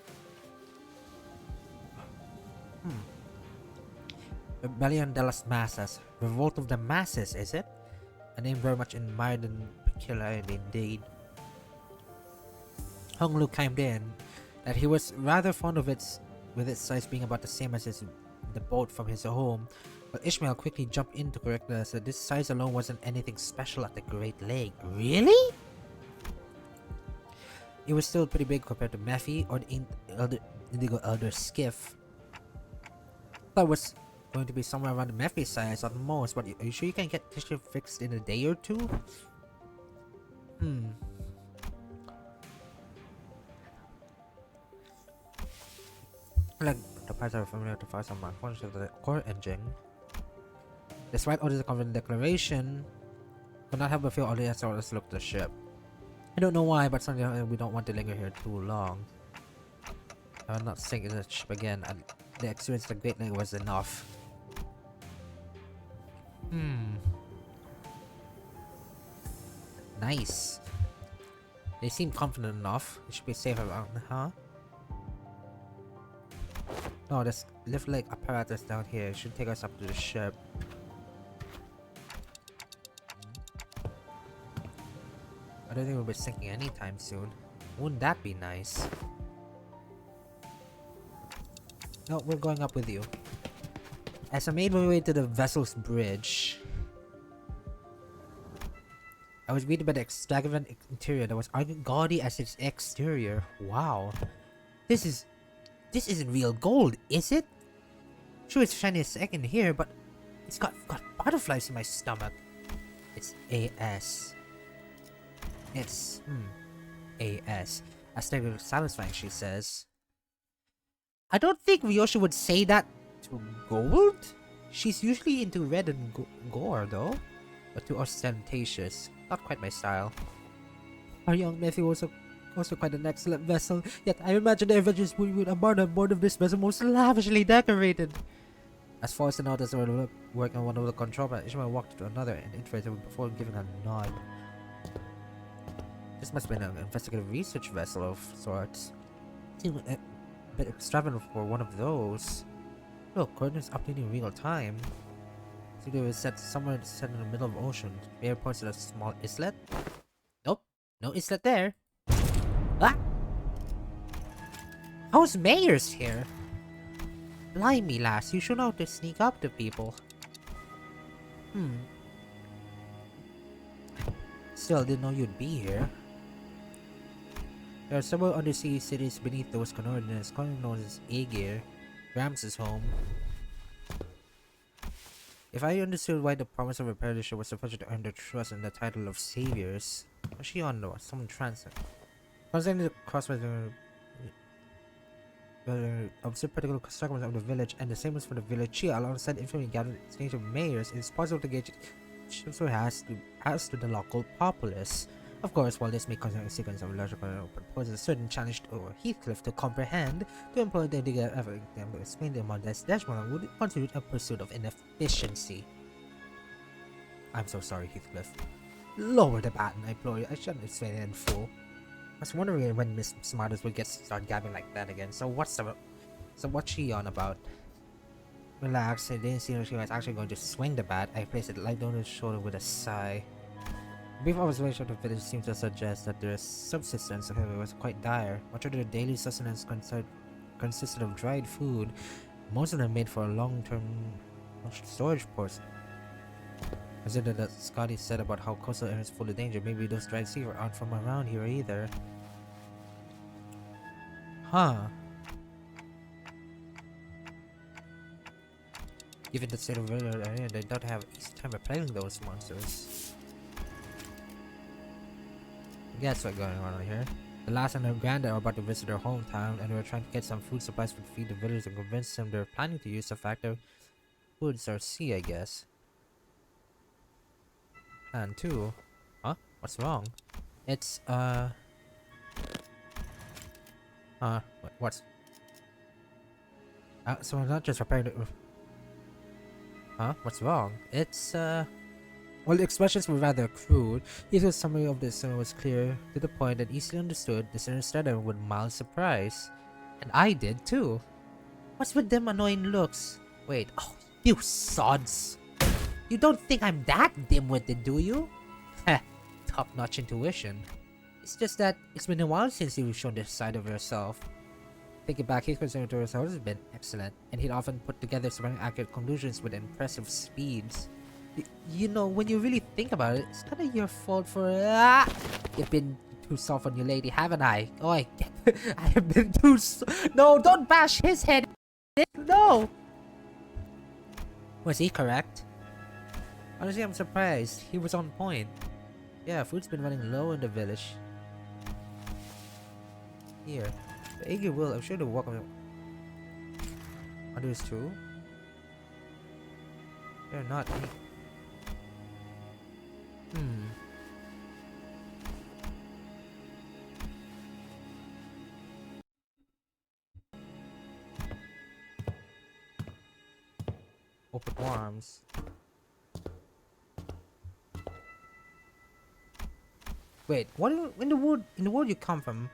Rebellion de las Masas. Revolt of the Masses, is it? A name very much admired and peculiar indeed. Hong Lu chimed in that he was rather fond of its size being about the same as the boat from his home, but Ishmael quickly jumped in to correct us that this size alone wasn't anything special at the Great Lake. Really? It was still pretty big compared to Mephi or the Indigo Elder skiff. That was going to be somewhere around the Mephi size at most, but are you sure you can get this ship fixed in a day or two? Like, the parts are familiar to fire some malfunctions of the core engine. Despite all this confident declaration, could not help but feel all the answer. Let's look at the ship. I don't know why, but suddenly we don't want to linger here too long. I will not sink in the ship again. The experience of the Great Lake was enough. Nice. They seem confident enough. It should be safe around, huh? No, there's lift leg apparatus down here. It should take us up to the ship. I don't think we'll be sinking anytime soon. Wouldn't that be nice? No, we're going up with you. As I made my way to the vessel's bridge, I was greeted by the extravagant interior that was gaudy as its exterior. Wow. This isn't real gold, is it? Sure, it's shiny as heck in here, but it's got butterflies in my stomach. It's AS. It's AS. Aesthetically satisfying, she says. I don't think Ryoshi would say that to gold. She's usually into red and gore, though, but too ostentatious. Not quite my style. Our young Matthew was also quite an excellent vessel, yet I imagine the Avengers would embark on board of this vessel most lavishly decorated. As far as the notice were working on one of the control panels, Ishmael walked to another and interpreted before giving a nod. This must have been an investigative research vessel of sorts. Seemed a bit extravagant for one of those. Look, coordinates updating in real time. So they were set somewhere set in the middle of the ocean. Mayor points at a small islet. Nope, no islet there. Ah! How's Mayor's here? Blimey, lass, you should know how to sneak up to people. Still, didn't know you'd be here. There are several undersea cities beneath those coordinates, commonly known as Aegir, Ramses' home. If I understood why the promise of repair the ship was sufficient to earn their trust and the title of saviors, was she on though? Someone translate. Concerning the crossroads, observe particular segments of the village and the same was for the village here, alongside information gathered exchange of mayors, it is possible to gauge also has to the local populace. Of course, while this may consider a sequence of logical poses a certain challenge to Heathcliff to comprehend, to employ the digger effort to explain the modest Dashman would constitute a pursuit of inefficiency. I'm so sorry, Heathcliff. Lower the baton, I implore you. I shouldn't explain it in full. I was wondering when Miss Smarters would start gabbing like that again. So what's she on about? Relax, I didn't see she was actually going to swing the bat. I placed it lightly on his shoulder with a sigh. Brief observation of the village seemed to suggest that their subsistence, however, was quite dire. Much of their daily sustenance consisted of dried food, most of them made for a long-term storage purpose. Consider that Scotty said about how coastal areas full of danger. Maybe those dried seafood aren't from around here either. Huh. Given the state of the area, they don't have easy time repelling those monsters. Guess what's going on here? The last and her granddad are about to visit their hometown, and they were trying to get some food supplies to feed the villagers and convince them they're planning to use the fact that foods are sea, I guess. And two, huh? What's wrong? It's what's? So I'm not just repairing the. Huh? What's wrong? It's While the expressions were rather crude, Ethan's summary of the incident was clear to the point that easily understood. The listener stared at him with mild surprise. And I did too. What's with them annoying looks? Wait, oh, you sods! You don't think I'm that dim-witted, do you? Heh, top-notch intuition. It's just that it's been a while since you've shown this side of yourself. Thinking back, his concern to herself has been excellent, and he'd often put together some accurate conclusions with impressive speeds. You know, when you really think about it, it's kinda your fault for you've been too soft on your lady, haven't I? Oh, I have been too No, don't bash his head! No! Was he correct? Honestly, I'm surprised. He was on point. Yeah, food's been running low in the village. Here. The Iggy will, I'm sure they'll walk on others too. They're not. Open arms. Wait, what in the world you come from?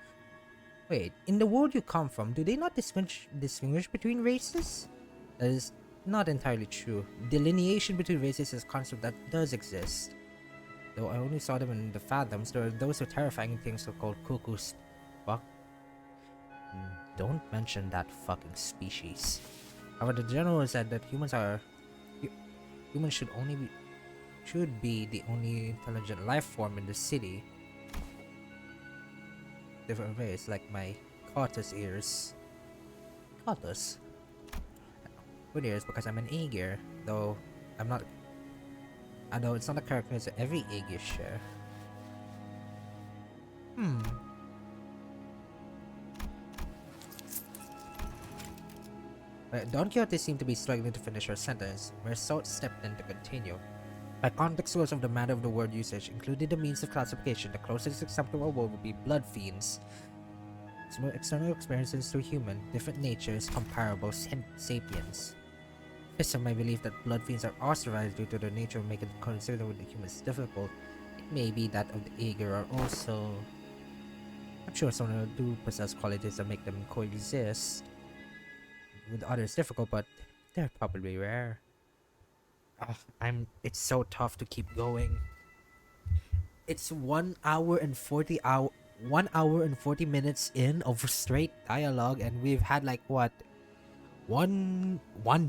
Wait, in the world you come from, do they not distinguish between races? That is not entirely true. Delineation between races is a concept that does exist. Though I only saw them in the Fathoms, there are those with terrifying things called cuckoos. Fuck. Don't mention that fucking species. However, the general said that humans should be the only intelligent life form in the city. Different race, like my Cautus ears. Cautus? Good ears because I'm an Aegir, though I'm not. Although it's not a characteristic every Aegir share. Don Quixote seemed to be struggling to finish her sentence, where Salt stepped in to continue. By context source of the matter of the word usage, including the means of classification, the closest acceptable word would be blood fiends. Similar external experiences to human, different natures, comparable sapiens. Based on my belief that blood fiends are ostracized due to their nature of making consider with the humans difficult, it may be that of the Aegir are also. I'm sure some of them do possess qualities that make them coexist with others difficult, but they're probably rare. It's so tough to keep going. It's 1 hour and 40 minutes in of straight dialogue, and we've had like what? One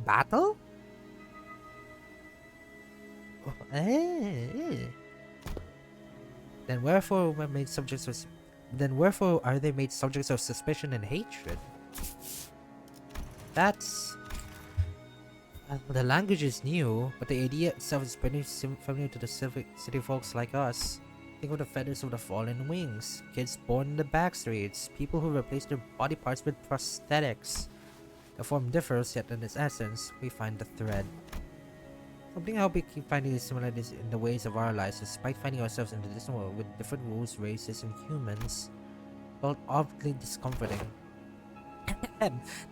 battle? Then wherefore are they made subjects of suspicion and hatred? That's. The language is new, but the idea itself is pretty familiar to the city folks like us. Think of the feathers of the fallen wings, kids born in the back streets, people who replace their body parts with prosthetics. The form differs, yet in its essence, we find the thread. Something I hope we keep finding these similarities in the ways of our lives, despite finding ourselves in the distant world with different rules, races, and humans. Felt oddly discomforting.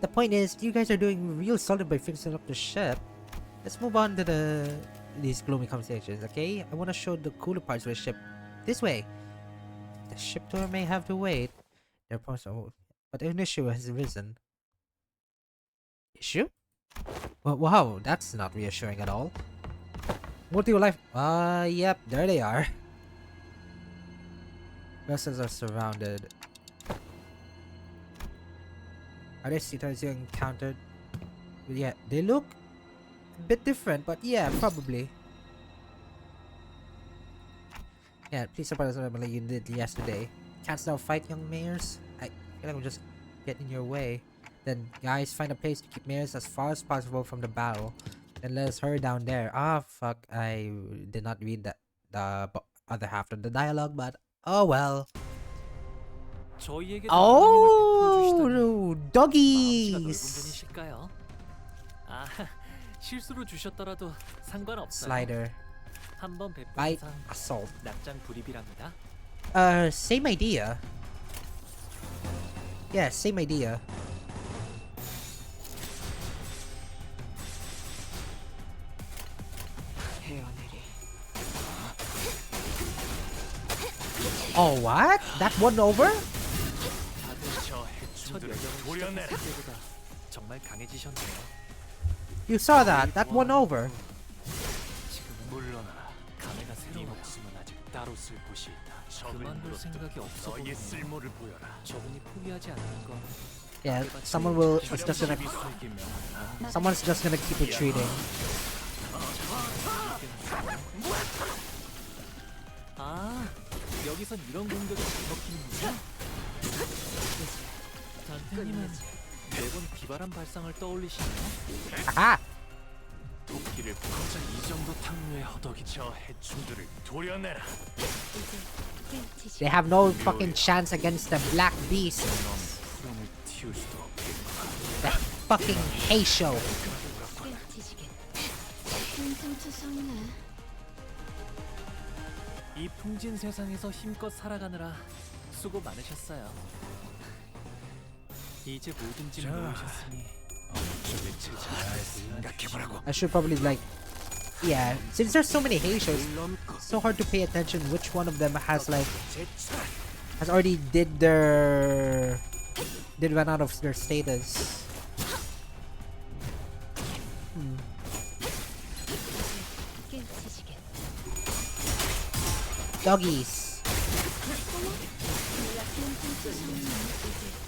The point is, you guys are doing real solid by fixing up the ship. Let's move on to these gloomy conversations, okay? I want to show the cooler parts of the ship. This way! The ship tour may have to wait. But an issue has arisen. Issue? But wow, that's not reassuring at all. Multi-life. Yep, there they are. Vessels are surrounded. Are they sea turtles you encountered? Yeah, they look a bit different, but yeah, probably. Yeah, please support us like you did yesterday. Canst thou fight, young mayors? I feel like I'm just getting in your way. Then, guys, find a place to keep mayors as far as possible from the battle. Then let us hurry down there. Ah, fuck. I did not read the other half of the dialogue, but oh well. 저희에게도 Oh, 도움을 베풀어 주시다니 마음씨가 넓은 doggies. 분이실까요? 아, 실수로 주셨더라도 상관없어요. Slider. 한번 베푼 Bite. 이상 Assault. 낙장 불입이랍니다. Same idea. Yeah, same idea. Oh, what? That one over? 첫 여경은 시작했을 때보다 정말 강해지셨네요. You saw that? That one over. 지금은 물러나라. 감회가 새로워. 목숨은 아직 따로 쓸 곳이 있다. 그만둘 생각이 없어 보이네요. 쓸모를 보여라. 저분이 포기하지 않는 건 Yeah, someone's just gonna keep retreating. 아, 여기선 이런 공격이 먹히는군요. 단테님은 매번 기발한 발상을 떠올리시네요. Aha! 도끼를 고작 이 정도 탕류에 허덕이 저 해충들을 도려내라. They have no fucking chance against the black beast. 푸름을 틔울 수도 없겠구나. That fucking Heisho. 이 풍진 세상에서 힘껏 살아가느라 수고 많으셨어요. 이제 뭐든지 모으셨으니 저의 제자를 생각해보라고. I should probably like, yeah, since there's so many Heishos, it's so hard to pay attention which one of them has already did run out of their status. Doggies.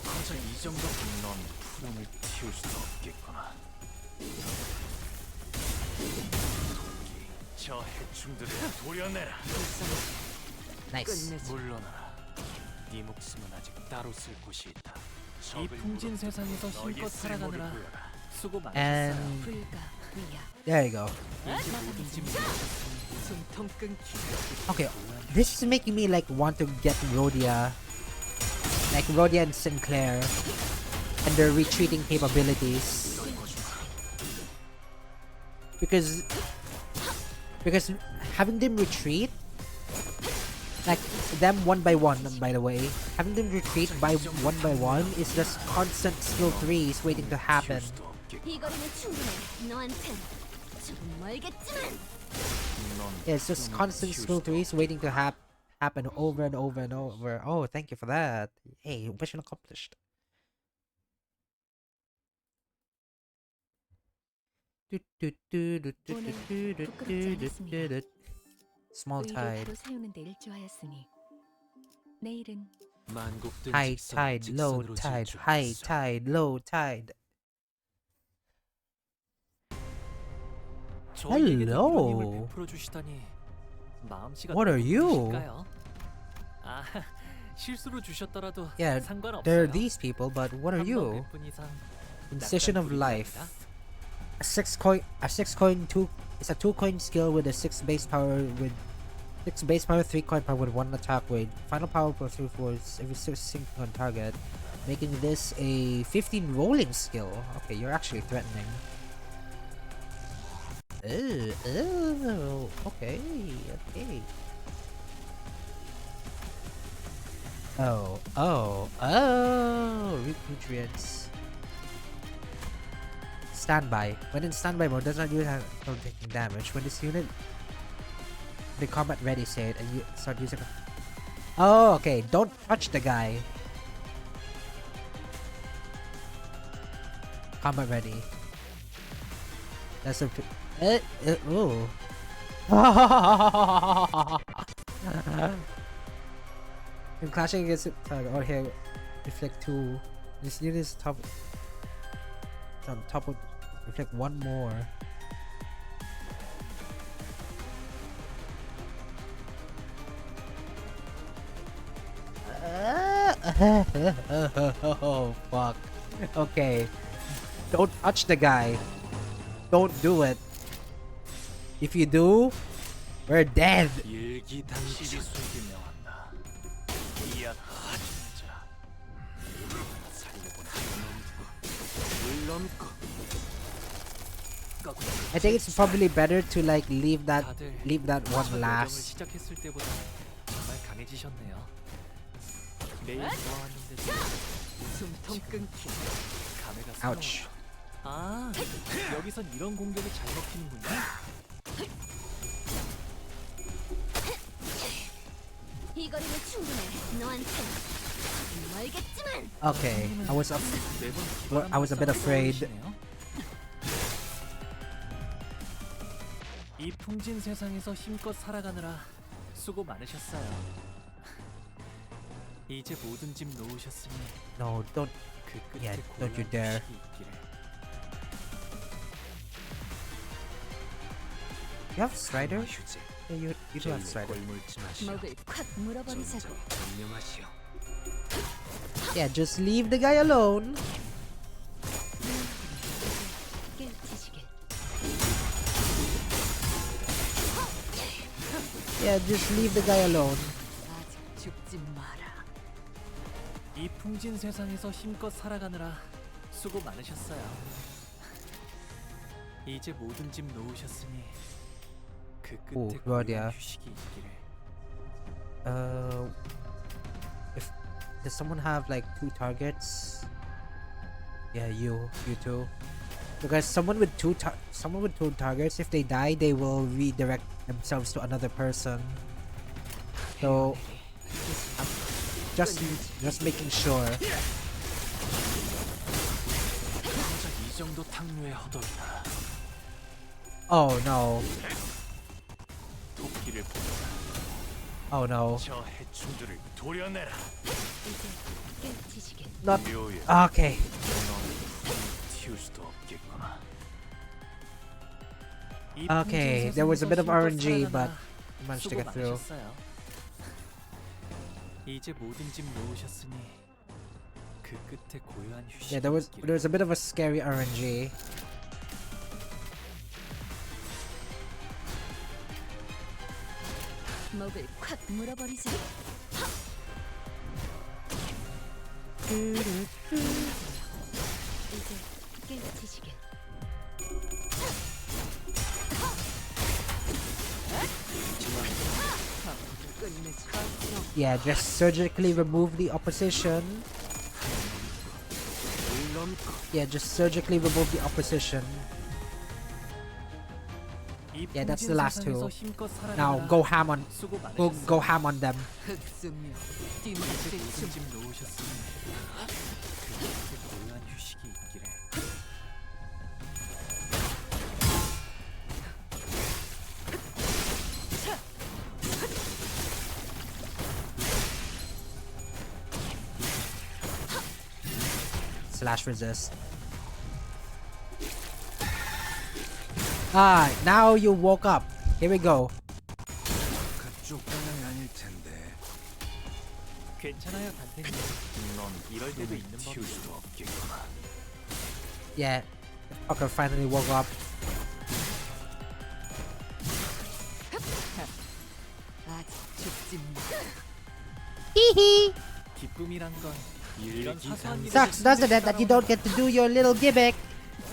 고작 이 정도 넌 푸름을 틔울 수도 없겠구나. 저 해충들을 도려내라. Nice. 물러나라. 네 목숨은 아직 따로 쓸 곳이 있다. 이 풍진 세상에서 힘껏 살아가느라 수고 많으셨어요. And there you go. 이제 뭐든지 모으셨으니 Okay, this is making me like want to get Rhodia, like Rhodia and Sinclair, and their retreating capabilities. Because having them retreat, like them one by one, by the way, having them retreat by one is just constant skill 3s waiting to happen. Yeah, it's just constant skill 3s waiting to happen over and over and over. Oh, thank you for that. Hey, mission accomplished. Small tide. High tide, low tide, high tide, low tide. Hello. What are you? 아, 실수로 주셨더라도 Yeah, 상관없어요. there are these people, but what are you? Incision of Life. A 2 it's a 2-coin skill with a 6 base power with 6 base power, 3 coin power with 1 attack weight. Final power plus 3 force every 6 sync on target, making this a 15 rolling skill. Okay, you're actually threatening. Okay. Root nutrients. Standby. When in standby mode, does not use until taking damage. When this unit the combat ready state and you start using. Oh, okay. Don't touch the guy. Combat ready. That's a oh. In clashing against it, or here, reflect 2. This unit is top. On top of reflect 1 more. Oh fuck. Okay. Don't touch the guy. Don't do it. If you do, we're dead. I think it's probably better to like leave that one last. Ouch. 아, 여기선 이런 공격이 잘 먹히는군요. 이 거리는 충분해. 너한텐 멀겠지만. Okay, I was a bit afraid. 이 풍진 세상에서 힘껏 살아가느라 수고 많으셨어요. 이제 모든 짐 놓으셨으니 No, don't. 그 끝에 Yeah, don't you dare. 휴식이 있기를. You have Strider? Yeah, you do have Strider. 먹을 콱 물어버리자고. Yeah, just leave the guy alone. Yeah, just leave the guy alone. 아직 죽지 마라. 이 풍진 세상에서 힘껏 살아가느라 수고 많으셨어요. 이제 모든 짐 놓으셨으니 그 오, 끝에 그거야. 고요한 휴식이 있기를. If does someone have like 2 targets? Yeah, you too. Because someone with 2 targets, if they die, they will redirect themselves to another person. So, just making sure. 이 정도 탕류의 허덕이다. Oh no. 토끼를 Oh no. 저 해충들을 도려내라. Not 묘야. okay. 튀울 수도 없겠구나. Okay, there was a bit of RNG, but we managed to get through. 이제 모든 짐 놓으셨으니 그 끝에 고요한 휴식. Yeah, there was a bit of a scary RNG. 먹을 콱 물어버리자. 이제 깨우치시게. Yeah, just surgically remove the opposition. Yeah, just surgically remove the opposition. Yeah, that's the last 2. Now go ham on go ham on them. 흑승류. 띠먹을 때 짐 놓으셨으니 그 끝에 고요한 휴식이 있기를. Slash resist. Ah, now you woke up. Here we go. 그쪽 방향이 아닐 텐데. 괜찮아요, 단테님. 넌 이럴 때도 있는 튀울 수도 없겠구나. Yeah, the fucker finally woke up. 아직 죽지 마. Hehe. 기쁨이란 건 이런 사소한 일에 Sucks, doesn't it, that you don't get to do your little gimmick?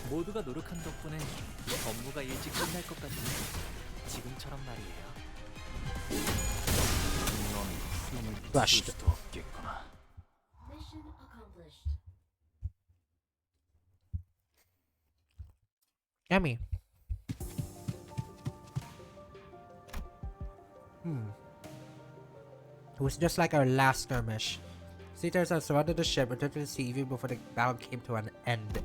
모두가 노력한 덕분에 업무가 일찍 끝날 것 같은 지금처럼 말이에요. 넌 Rushed. 수도 없겠구나. Yummy. It was just like our last skirmish. Seaters had surrounded the ship and returned to the sea even before the battle came to an end.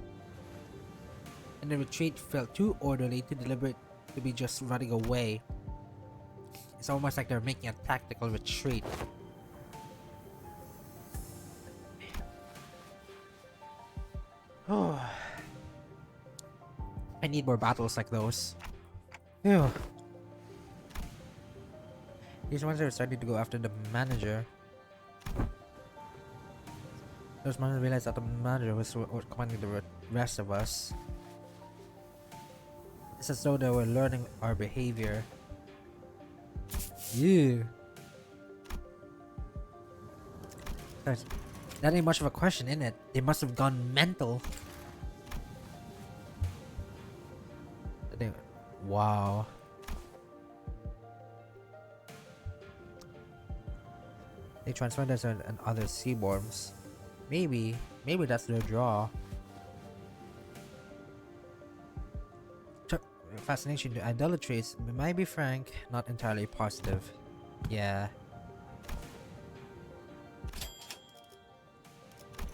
and the retreat felt too orderly to deliberate to be just running away. It's almost like they're making a tactical retreat. Oh, I need more battles like those. Ew. These ones are starting to go after the manager. Those ones realized that the manager was commanding the rest of us. It's as though they were learning our behavior. Yeah. That ain't much of a question, in it. They must have gone mental. Wow. They transformed us and other seaborns. Maybe that's their draw. Fascination to idolatries, might be frank, not entirely positive. Yeah.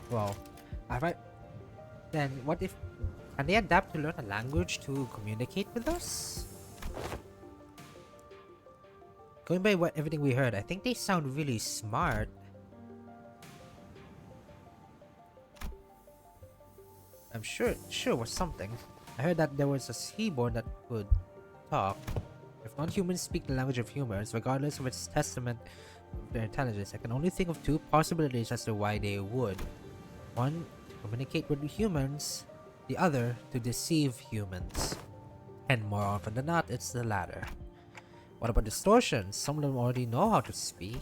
Well, alright. Then what if... Can they adapt to learn a language to communicate with us? Going by everything we heard, I think they sound really smart. I'm sure it was something. I heard that there was a seaborn that could talk. If non-humans speak the language of humans, regardless of its testament of their intelligence, I can only think of two possibilities as to why they would. One, to communicate with humans. The other, to deceive humans. And more often than not, it's the latter. What about distortions? Some of them already know how to speak.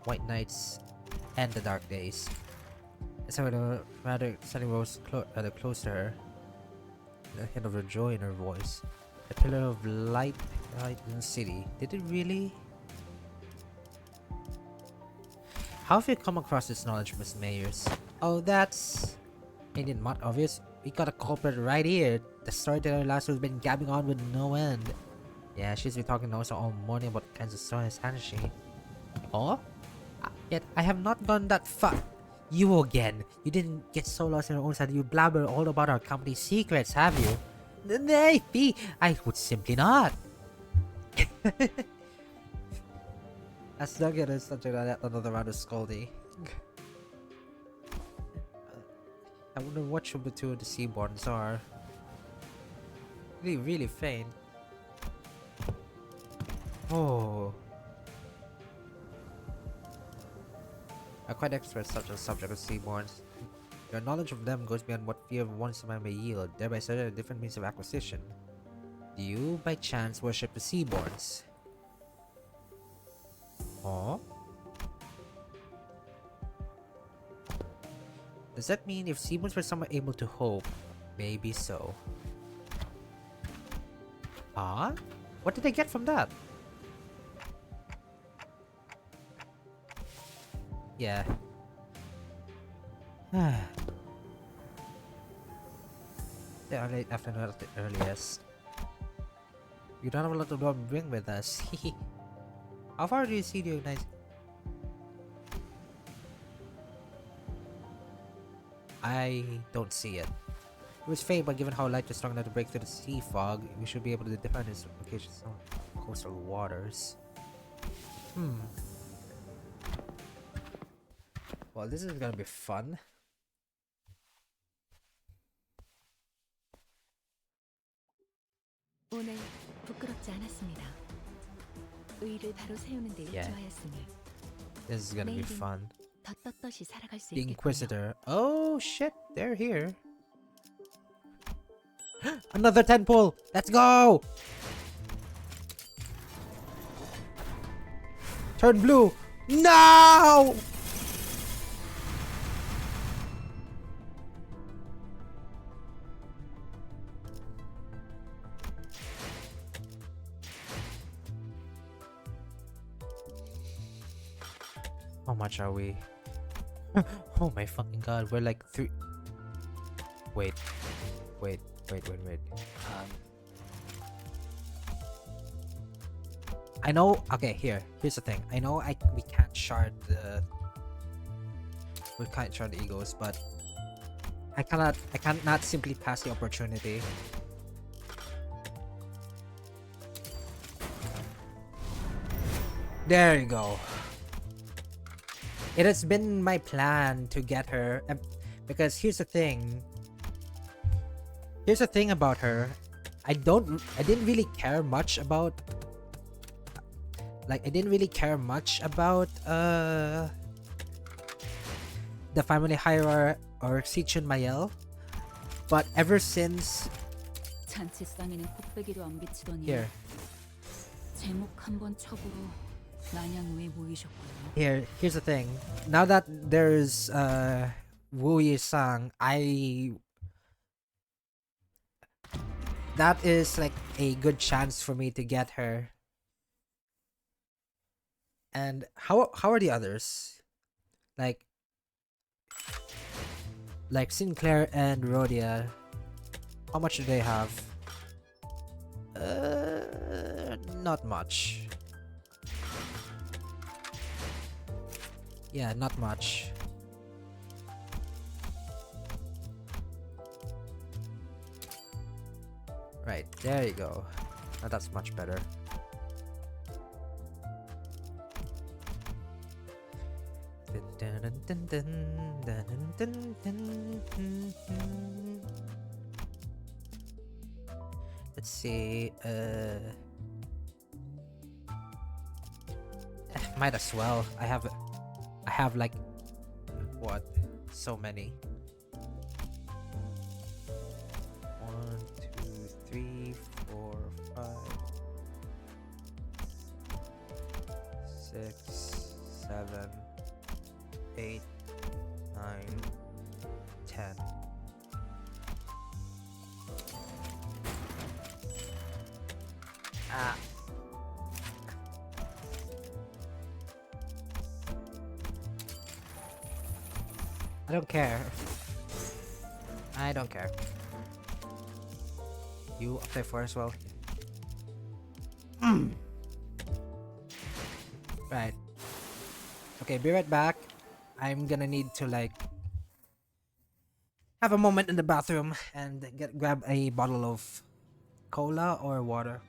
White Knights and the Dark Days. It's rather standing rather close to her. The hint of her joy in her voice. A pillar of light in the city. Did it really? How have you come across this knowledge, Miss Mayers? Oh, that's... Ain't it not obvious? We got a culprit right here. The storyteller last who's been gabbing on with no end. Yeah, she's been talking also all morning about kinds of stories, hasn't she? Oh? Yet I have not gone that far. You again. You didn't get so lost in your own side. You blabber all about our company's secrets, have you? Maybe. I would simply not. As Nugget is such another round of scolding. I wonder which of the two of the seaborns are. Really faint. Oh. Are quite experts such as subject of seaborns. Your knowledge of them goes beyond what fear of one man may yield, thereby setting a different means of acquisition. Do you, by chance, worship the seaborns? Oh? Does that mean if seaborns were somehow able to hope? Maybe so. Huh? What did I get from that? Yeah. They are late afternoon at the earliest. We don't have a lot to bring with us. How far do you see the nice? I don't see it. It was faint, but given how light is strong enough to break through the sea fog, we should be able to defend its locations on coastal waters. Well, this is gonna be fun. 오늘 부끄럽지 않았습니다. 의의를 바로 세우는 데 일조하였으니 This is gonna be fun. 더 떳떳이 살아갈 수 The 있겠군요. Inquisitor. Oh shit, they're here. Another 10 pull. Let's go. Turn blue. No. How much are we? Oh my fucking god, we're like 3. Wait. I know. Okay, here's the thing. I know we can't shard the with Kite Shard Eagles, but I can't not simply pass the opportunity. There you go. It has been my plan to get her, because here's the thing. Here's the thing about her. I didn't really care much about, like, I didn't really care much about the family hierarchy or Sichun Mayel, but ever since 잔치상에는 곱빼기로 안 비치더니 here 제목 한번 첩으로 마냥 왜 모이셨고요? here's the thing. Now that there's Wu Yi-sang, that is like a good chance for me to get her. And how are the others? Like Sinclair and Rhodia, how much do they have? Not much. Yeah, not much. Right, there you go. Now that's much better. Let's see. Might as well. I have like what? So many. 1, 2, 3, 4, 5, 6, 7, 8, 9, 10. I don't care. I don't care. You up there for as well. Right. Okay, be right back. I'm gonna need to like have a moment in the bathroom and grab a bottle of cola or water.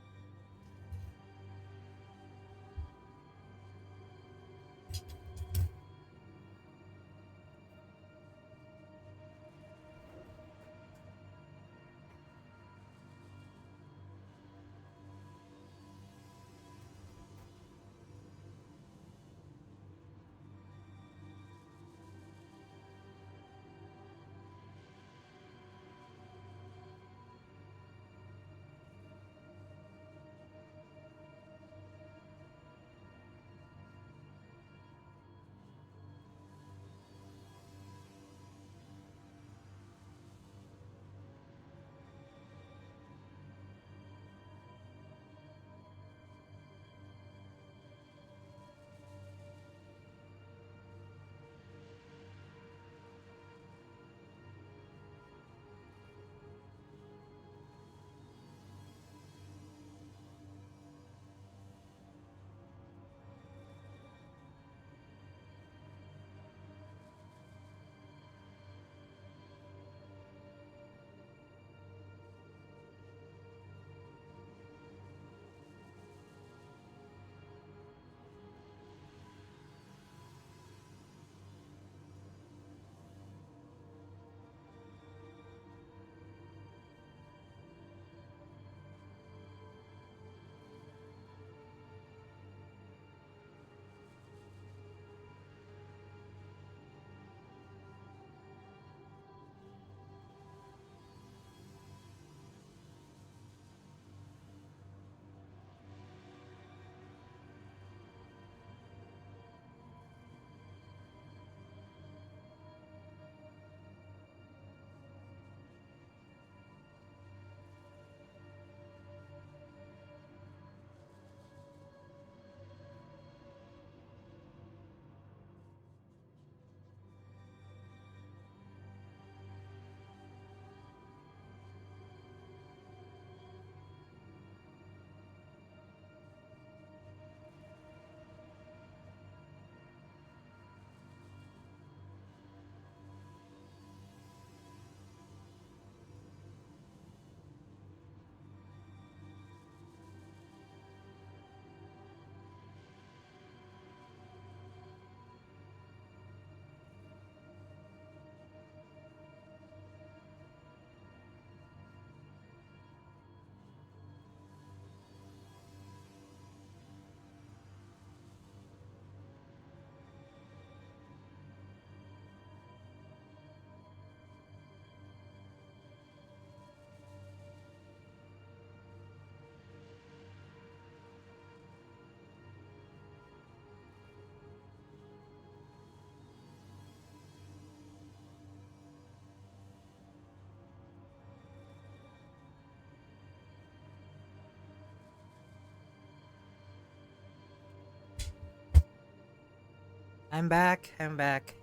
I'm back. I'm back.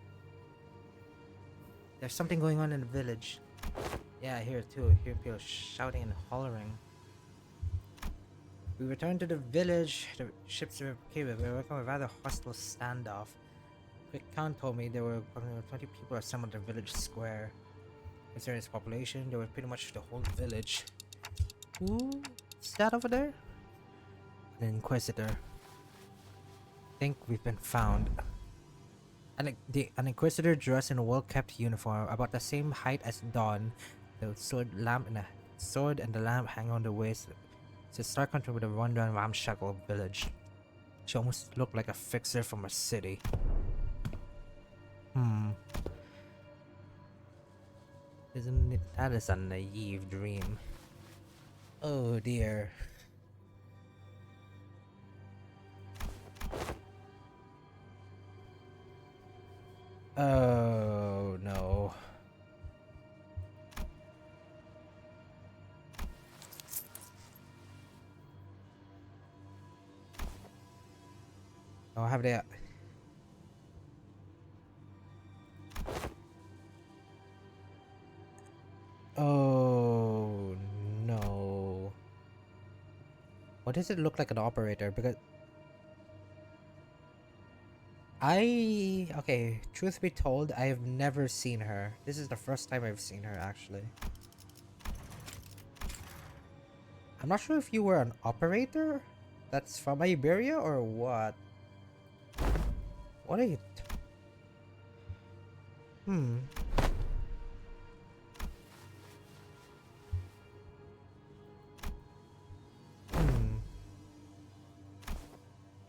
There's something going on in the village. Yeah, I hear it too. I hear people shouting and hollering. We returned to the village. The ships were okay, but we were working with a rather hostile standoff. Quick count told me there were approximately 20 people assembled at the village square. Considering its population, there was pretty much the whole village. Who's that over there? An inquisitor. Think we've been found. An inquisitor dressed in a well-kept uniform, about the same height as Dawn, the sword and the lamp hang on the waist. It's a stark contrast with a rundown ramshackle village. She almost looked like a fixer from a city. Isn't it? That is a naive dream. Oh dear. Oh no. Oh, have they? Oh no. What does it look like an operator? Because okay, truth be told, I have never seen her. This is the first time I've seen her actually. I'm not sure if you were an operator that's from Iberia or what. What are you?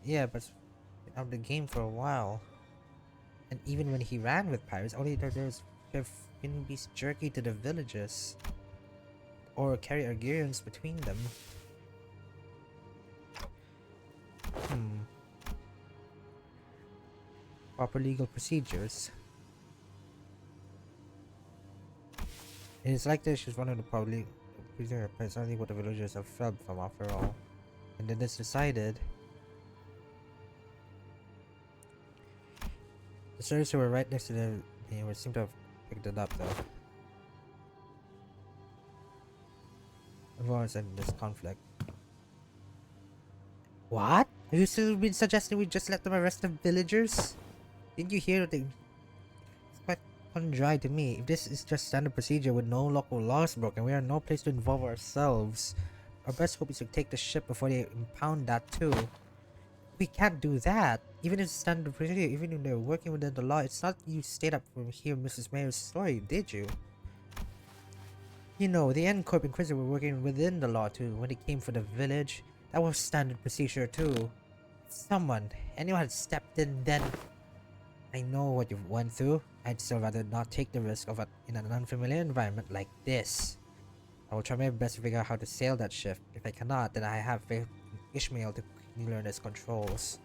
Yeah, but out of the game for a while. And even when he ran with pirates, only there's been beast jerky to the villages. Or carry Argirians between them. Proper legal procedures. It is like this, she's one of the probably precisely what the villagers have felt from after all. And then it's decided. The servants who were right next to them, they would seem to have picked it up though. Everyone's in this conflict. What? Have you still been suggesting we just let them arrest the villagers? Didn't you hear the... It's quite undry to me. If this is just standard procedure with no local laws broken, we are in no place to involve ourselves. Our best hope is to take the ship before they impound that too. We can't do that. Even if it's standard procedure, even if they're working within the law, it's not you stayed up from hear Mrs. Mayer's story, did you? You know, the N Corp Inquisitor were working within the law too. When it came for the village, that was standard procedure too. If anyone had stepped in then... I know what you went through. I'd still rather not take the risk of it in an unfamiliar environment like this. I will try my best to figure out how to sail that ship. If I cannot, then I have faith in Ishmael to quickly learn its controls.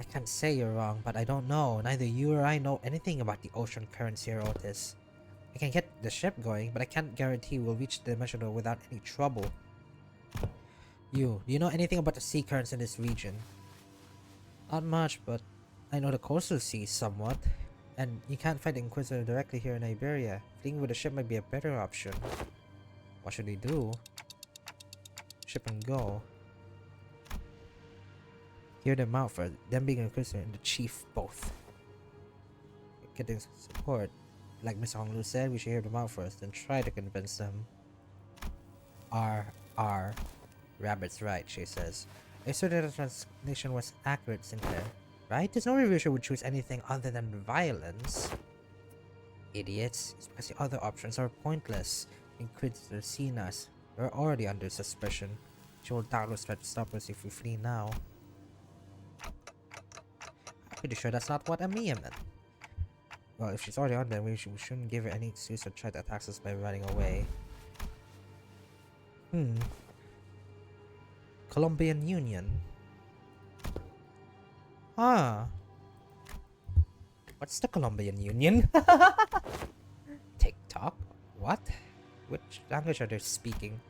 I can't say you're wrong, but I don't know. Neither you or I know anything about the ocean currents here, Otis. I can get the ship going, but I can't guarantee we'll reach the dimensional without any trouble. Do you know anything about the sea currents in this region? Not much, but I know the coastal seas somewhat. And you can't fight the Inquisitor directly here in Iberia. Fleeing with a ship might be a better option. What should we do? Ship and go. Hear them out first, them being an Inquisitor and the Chief both. Getting support. Like Miss Honglu said, we should hear them out first and try to convince them. Rabbit's right, she says. I saw that the translation was accurate, Sinclair. Right? There's no revision would choose anything other than violence. Idiots. It's because the other options are pointless. Inquisitor seen us. We're already under suspicion. She will doubtless try to stop us if we flee now. I'm pretty sure that's not what Amia meant. Well, if she's already on there, we shouldn't give her any excuse to try to attack us by running away. Colombian Union. What's the Colombian Union? TikTok? What? Which language are they speaking?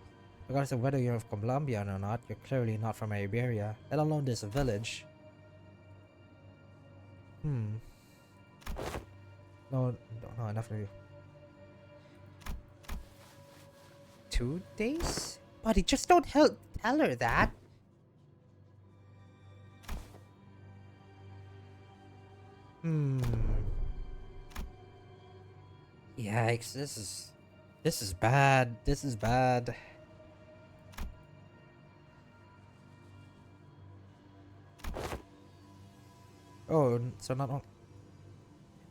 Regardless of whether you're of Colombian or not, you're clearly not from Iberia, let alone this village. No, no, enough for you. 2 days? Buddy, just don't tell her that. Yikes, this is bad. This is bad. Oh, so not only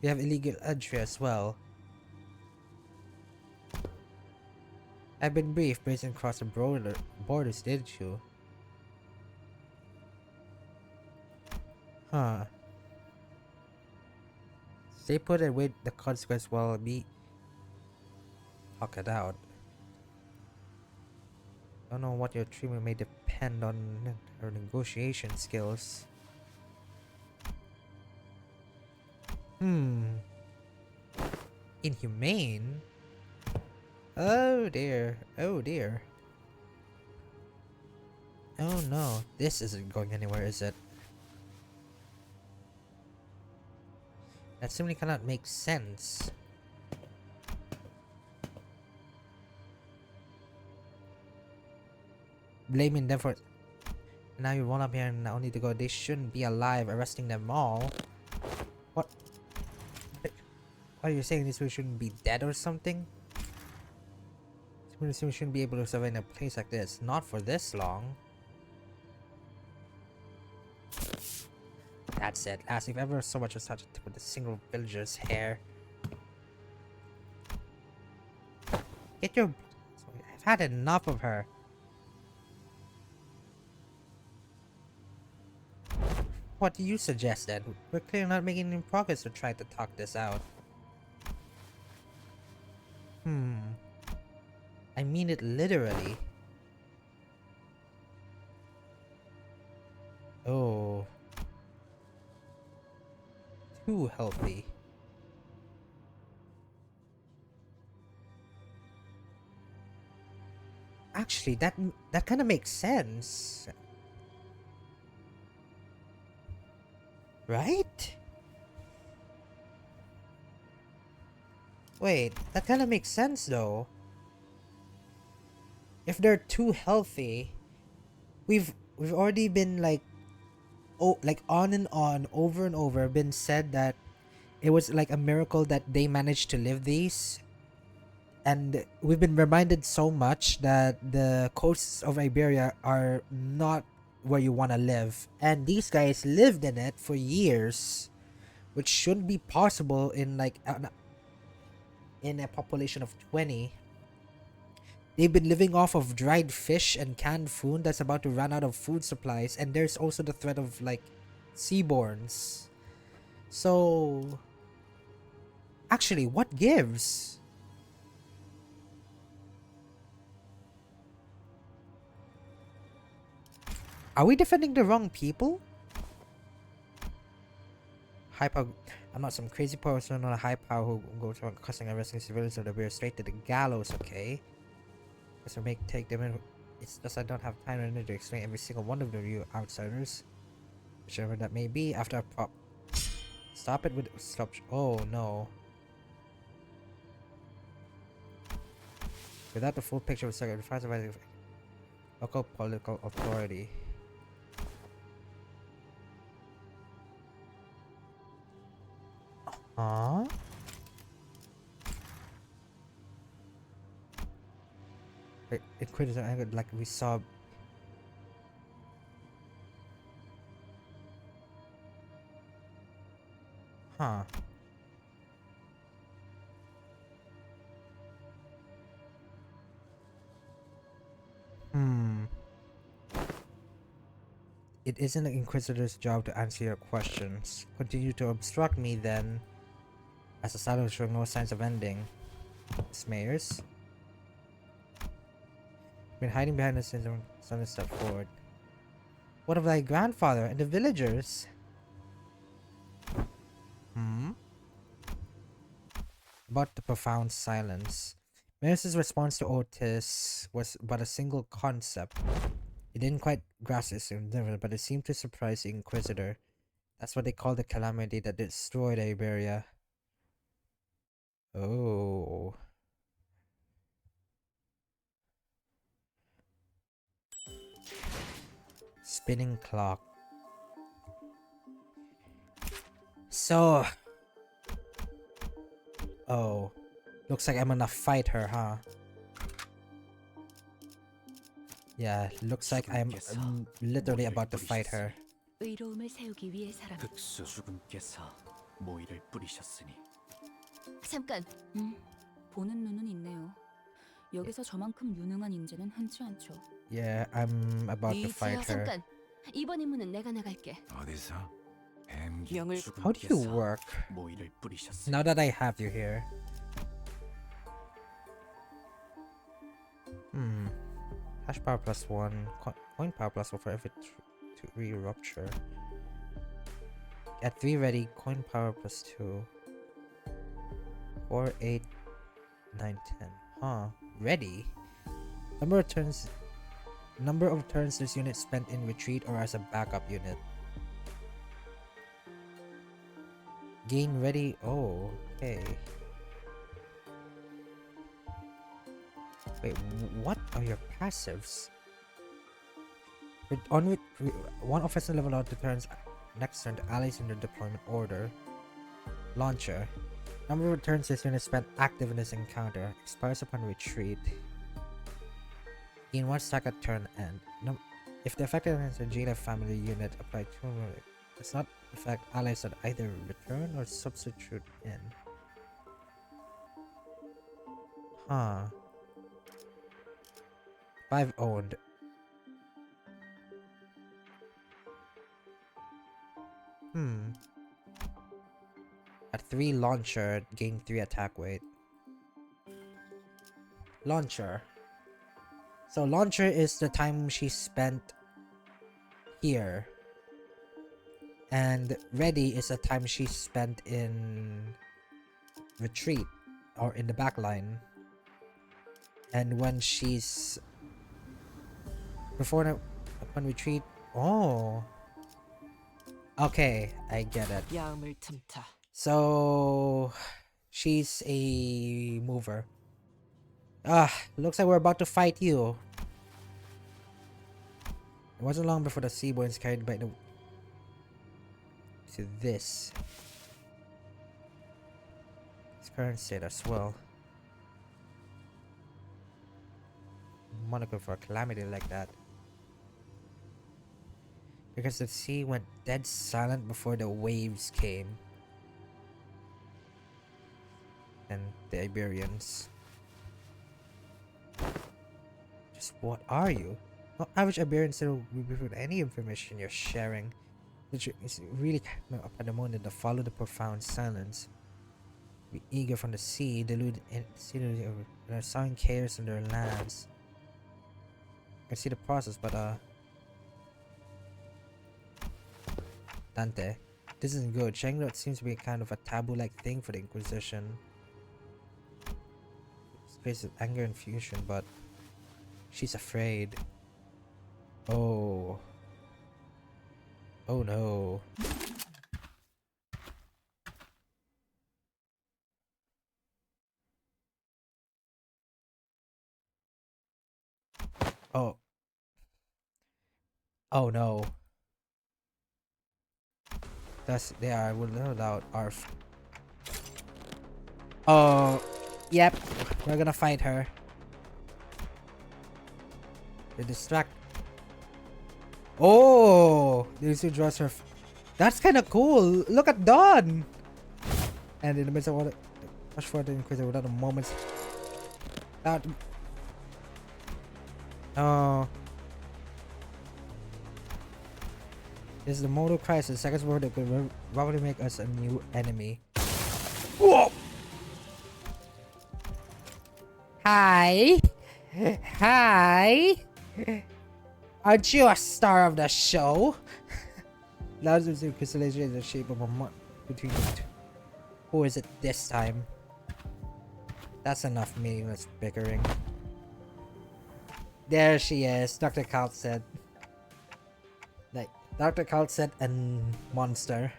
we have illegal entry as well. I've been briefed, breaking across the borders, didn't you? Huh. Stay put and wait the consequence while me talk it out. Don't know what your treatment may depend on her negotiation skills. Inhumane? Oh dear. Oh dear. Oh no. This isn't going anywhere, is it? That simply cannot make sense. Blaming them for... Now you run up here and only to go, they shouldn't be alive, arresting them all. What? Are you saying these people shouldn't be dead or something? We shouldn't be able to survive in a place like this. Not for this long. That's it. Last if ever so much as such with a single villager's hair. Get your... I've had enough of her. What do you suggest then? We're clearly not making any progress to try to talk this out. I mean it literally. Oh. Too healthy. Actually, that kind of makes sense. Right? Wait, that kind of makes sense though. If they're too healthy, we've already been like on and on, over and over, been said that it was like a miracle that they managed to live these. And we've been reminded so much that the coasts of Iberia are not where you want to live. And these guys lived in it for years, which shouldn't be possible in like in a population of 20. They've been living off of dried fish and canned food that's about to run out of food supplies, and there's also the threat of like seaborns. So actually, what gives? Are we defending the wrong people? I'm not some crazy person on a high power who goes around cussing and arresting civilians of the beer straight to the gallows, okay? So take them in. It's just I don't have time or energy to explain every single one of you outsiders. Whichever that may be, after I pop. Stop it with stop. Oh no. Without the full picture of the sacrifice of local political authority. Huh? It created an angle like we saw. Huh. It isn't the Inquisitor's job to answer your questions. Continue to obstruct me then, as the saddle showing no signs of ending. Smayers? Been hiding behind us since someone stepped forward. What of thy grandfather and the villagers? About the profound silence. Maris's response to Otis was but a single concept. He didn't quite grasp its significance, but it seemed to surprise the Inquisitor. That's what they call the calamity that destroyed Iberia. Spinning clock. So... Oh. Looks like I'm gonna fight her, huh? Yeah, looks like I'm literally about to fight her. 의로움을 세우기 위해 살아. 흑수 죽음께서 모이를 뿌리셨으니 잠깐. 보는 눈은 있네요. 여기서 저만큼 유능한 인재는 흔치 않죠. Yeah, I'm about to fight her. 잠깐. 이번 임무는 내가 나갈게. 어디서? 명을 How do you work? 모이를 뿌리셨으니 Now that I have you here. Hash power plus 1. Coin power plus 1 for every 3 rupture. At 3 ready, coin power plus 2. 4, 8, 9, 10. Huh. Ready? Number of turns this unit spent in retreat or as a backup unit. Gain ready. Oh, okay. Wait, what are your passives? One offensive level out returns next turn to allies in their deployment order. Launcher. Number of turns this unit spent active in this encounter. Expires upon retreat. Gain 1 stack at turn end. If the effective is a GLF family unit, apply 2 does not affect allies that either return or substitute in. Huh. 5 owned. At 3 launcher, gain 3 attack weight. Launcher. So launcher is the time she spent here. And ready is the time she spent in retreat or in the back line. And when she's upon retreat. Oh. Okay, I get it. So she's a mover. Looks like we're about to fight you. It wasn't long before the Seaborns carried by the to this. Its current state as well. Monaco for a calamity like that. Because the sea went dead silent before the waves came. And the Iberians. Just what are you? No average Iberian will be with any information you're sharing. It's really up at the moment to follow the profound silence. Be eager from the sea, delude and they're sowing chaos in their lands. I can see the process, but Dante, this isn't good. Sharing that seems to be kind of a taboo-like thing for the Inquisition. Space of anger and fusion, but she's afraid. Oh. Oh no. Oh. Oh no. They are no doubt ARF. Oh, yep. We're gonna fight her. They distract. Oh, this draws her. That's kind of cool. Look at Dawn. And in the midst of all the rush for the Inquisitor without a moment's doubt. Oh. This is the modal crisis. Second word that could probably make us a new enemy. Whoa! Hi! Hi! Aren't you a star of the show? Lazarus crystallization in the shape of a month between the two. Who is it this time? That's enough meaningless bickering. There she is, Dr. Kalt said. Like, Dr. Kalt said and monster.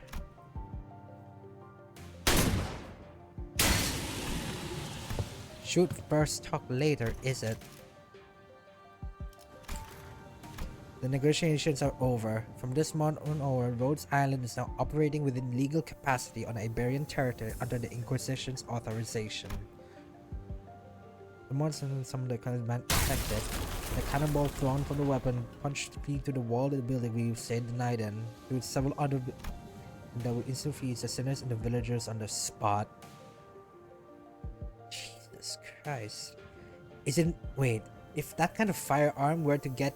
Shoot first, talk later, is it? The negotiations are over. From this moment onward, Rhodes Island is now operating within legal capacity on Iberian territory under the Inquisition's authorization. The monster and some of the man affected. The cannonball thrown from the weapon punched through to the wall of the building we said denied in. There were several other that would instantly freeze the sinners and the villagers on the spot. Jesus Christ. Wait, if that kind of firearm were to get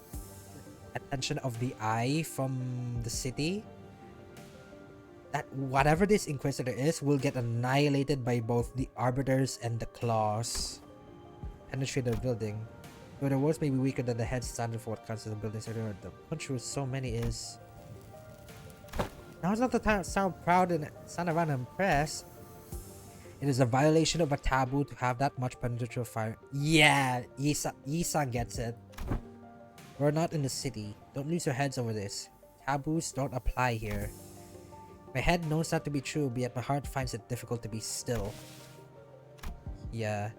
attention of the eye from the city, that whatever this Inquisitor is will get annihilated by both the Arbiters and the Claws. Penetrate the building. Though the words may be weaker than the head standard for what counts as the building's area, the punch with so many is... Now's not the time to sound proud and sound around impressed. It is a violation of a taboo to have that much penetrative fire. Yeah, Yisan gets it. We're not in the city. Don't lose your heads over this. Taboos don't apply here. My head knows that to be true, but yet my heart finds it difficult to be still. Yeah.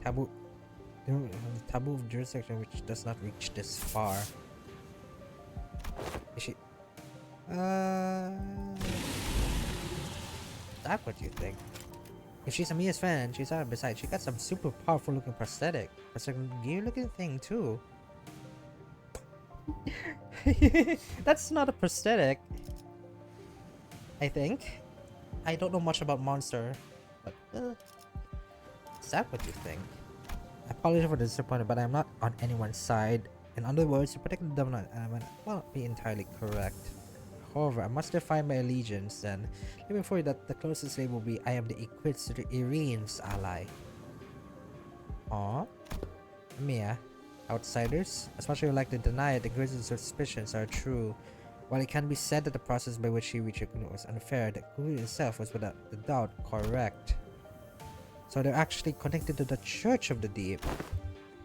Taboo of jurisdiction which does not reach this far. Is she... Is that what you think? If she's Amiya's fan, she's out. Besides, she got some super powerful looking prosthetic. It's like a gear looking thing too. That's not a prosthetic. I think. I don't know much about Monster, but is that what you think? I apologize for the disappointment, but I'm not on anyone's side. In other words, to protect the dominant element will not be entirely correct. However, I must define my allegiance then. Let me inform you that the closest label will be I am the Inquisitor Irene's ally. Aww. Mia. Outsiders? As much as you like to deny it, the Inquisitor's suspicions are true. While it can be said that the process by which he reached conclusion was unfair, the conclusion itself was without a doubt correct. So they're actually connected to the Church of the Deep.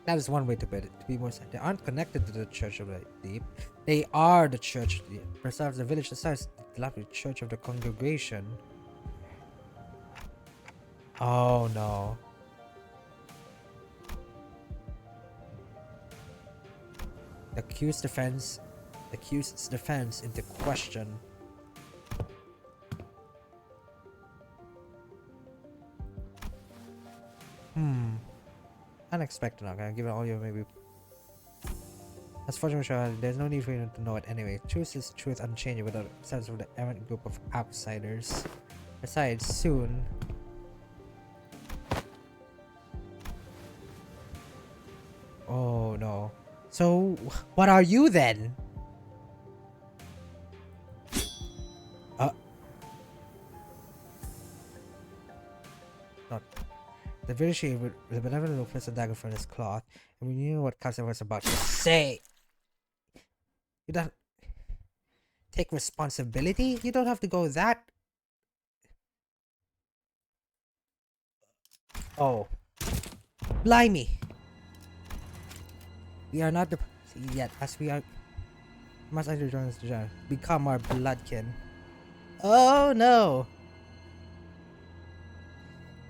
That is one way to put it. To be more sad, they aren't connected to the Church of the Deep. They are the Church of the Deep. Besides, the village decides to love the Church of the Congregation. Oh no. The accused's defense into question. Unexpected. I'm gonna give it all you maybe. As fortunate, there's no need for you to know it anyway. Truth is truth unchanging without a sense of the errant group of outsiders. Besides, soon. Oh no. So, what are you then? Not. The village with the benevolent look placed a dagger from his cloth, and we knew what Kasa was about to say. You don't take responsibility? You don't have to go that. Oh. Blimey! We are not the yet, as we are must either join us to become our bloodkin. Oh no!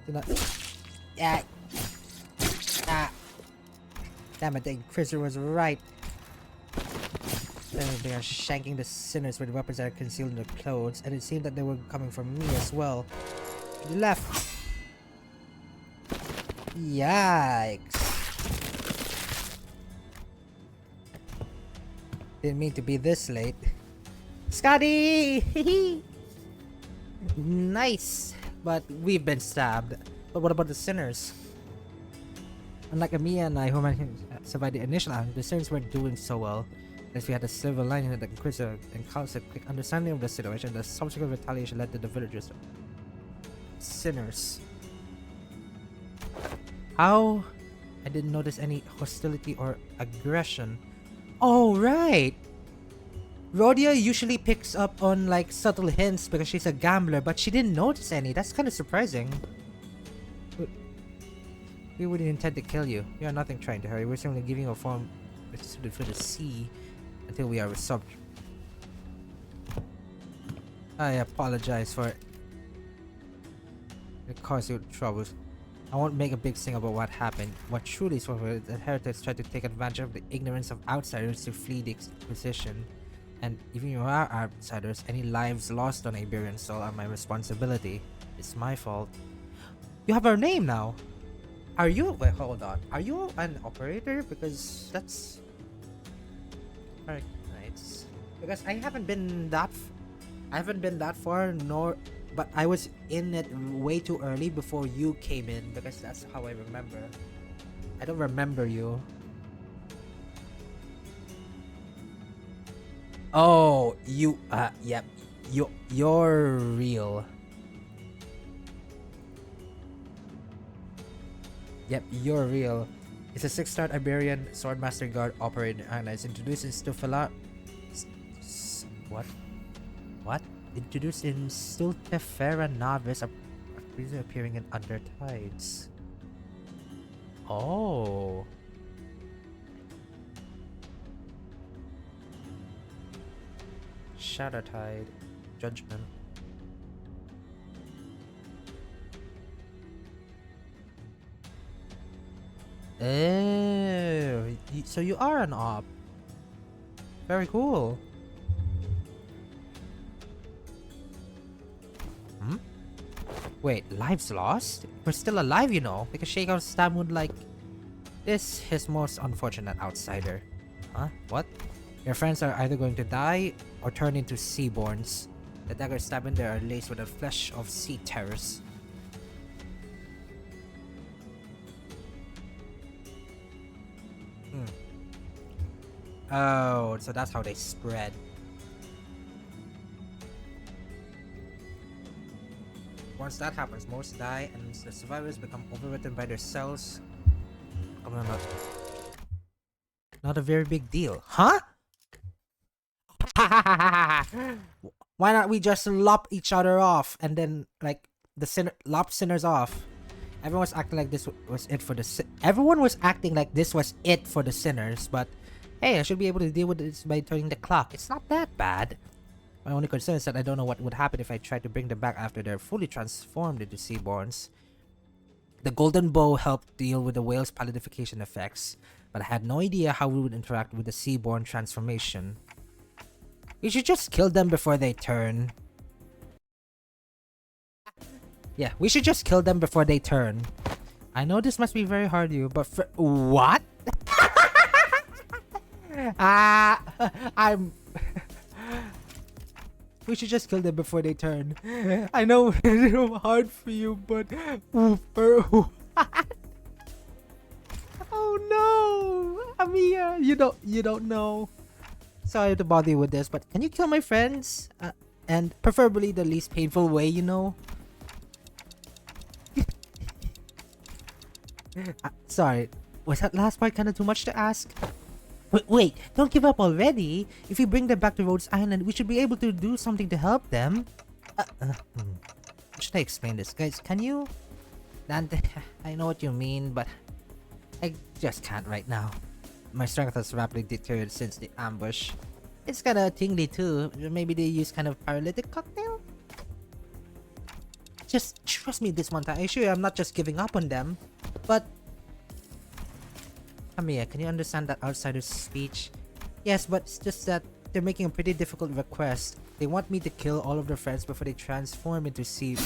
Do not. Yeah. Ah. Damn it, the Inquisitor was right. They are shanking the sinners with weapons that are concealed in their clothes, and it seemed that they were coming from me as well. To the left. Yikes. Didn't mean to be this late. Scotty! Nice! But we've been stabbed. But what about the sinners? Unlike Amiya and I, who managed to survive the initial ambush, the sinners weren't doing so well. As we had a silver lining that the Inquisitor and Council a quick understanding of the situation, the subsequent retaliation led to the villagers. Sinners. How? I didn't notice any hostility or aggression. Oh, right! Rhodia usually picks up on like subtle hints because she's a gambler, but she didn't notice any. That's kind of surprising. We wouldn't intend to kill you. We are nothing trying to hurry. We're simply giving you a form for the sea until we are resolved. I apologize for it. It caused you troubles. I won't make a big thing about what happened. What truly is for the heretics tried to take advantage of the ignorance of outsiders to flee the Inquisition. And even if you are outsiders, any lives lost on Iberian soil are my responsibility. It's my fault. You have our name now. Are you? Wait, hold on. Are you an operator? Because that's Arknights. Because I haven't been that. I haven't been that far, nor. But I was in it way too early before you came in. Because that's how I remember. I don't remember you. Oh, you. Yep. You're real. Yep, you're real. It's a 6-star Iberian Swordmaster Guard operating Arknights introduced in Stufela. What? Introduced in Stultefera Novice, previously appearing in Undertides. Oh. Shadowtide. Judgment. Oh, so you are an op. Very cool. Wait, lives lost? We're still alive, you know. Because Shakeout Stam would like this his most unfortunate outsider. Huh? What? Your friends are either going to die or turn into seaborns. The daggers stabbed in there are laced with the flesh of sea terrors. Oh, so that's how they spread. Once that happens, most die and the survivors become overwritten by their cells. Oh, no, not a very big deal. Huh? Why not we just lop each other off and then like lop sinners off? Everyone was acting like this was it for the everyone was acting like this was it for the sinners, but hey, I should be able to deal with this by turning the clock. It's not that bad. My only concern is that I don't know what would happen if I tried to bring them back after they're fully transformed into seaborns. The golden bow helped deal with the whale's palidification effects, but I had no idea how we would interact with the seaborn transformation. We should just kill them before they turn. Yeah, we should just kill them before they turn. I know this must be very hard to you, but what? We should just kill them before they turn. I know it's hard for you, but oh no, Amiya, you don't know. Sorry to bother you with this, but can you kill my friends? And preferably the least painful way, you know. Sorry, was that last part kind of too much to ask? Wait, don't give up already. If we bring them back to Rhodes Island, we should be able to do something to help them. Should I explain this, guys? Can you? Dante, I know what you mean, but I just can't right now. My strength has rapidly deteriorated since the ambush. It's kinda tingly too. Maybe they use kind of paralytic cocktail? Just trust me this one time. I assure you I'm not just giving up on them. But Amiya, can you understand that outsider's speech? Yes, but it's just that they're making a pretty difficult request. They want me to kill all of their friends before they transform into sea...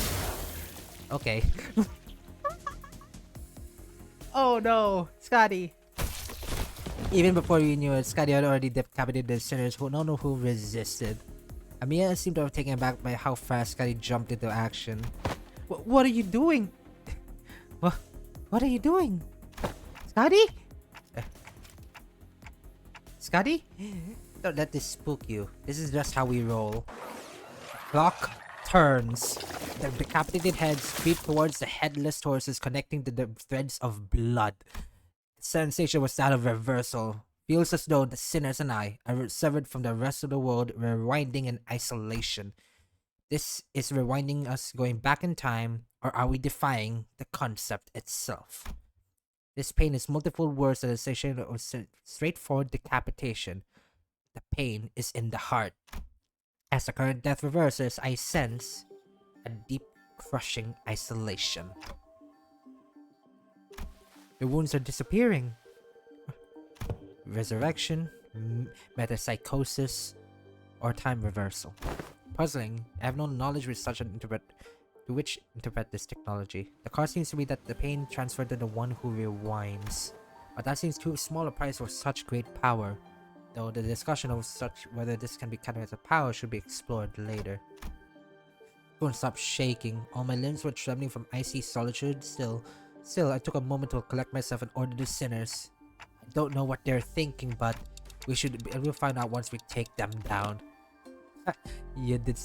Okay. Oh no! Scotty! Even before we knew it, Scotty had already decapitated the sinners who don't know who resisted. Amiya seemed to have taken aback by how fast Scotty jumped into action. What are you doing? What are you doing? Scotty? Scotty? Don't let this spook you. This is just how we roll. Clock turns. The decapitated heads creep towards the headless horses connecting to the threads of blood. The sensation was that of reversal. Feels as though the sinners and I are severed from the rest of the world, rewinding in isolation. This is rewinding us going back in time, or are we defying the concept itself? This pain is multiple worse than a sensation of straightforward decapitation. The pain is in the heart. As the current death reverses, I sense a deep, crushing isolation. The wounds are disappearing. Resurrection, metapsychosis, or time reversal. Puzzling. I have no knowledge with such an interpret this technology. The cause seems to be that the pain transferred to the one who rewinds. But that seems too small a price for such great power. Though the discussion of whether this can be categorized as power should be explored later. Couldn't stop shaking. All my limbs were trembling from icy solitude. Still, I took a moment to collect myself and order the sinners. I don't know what they're thinking, but we'll find out once we take them down. You did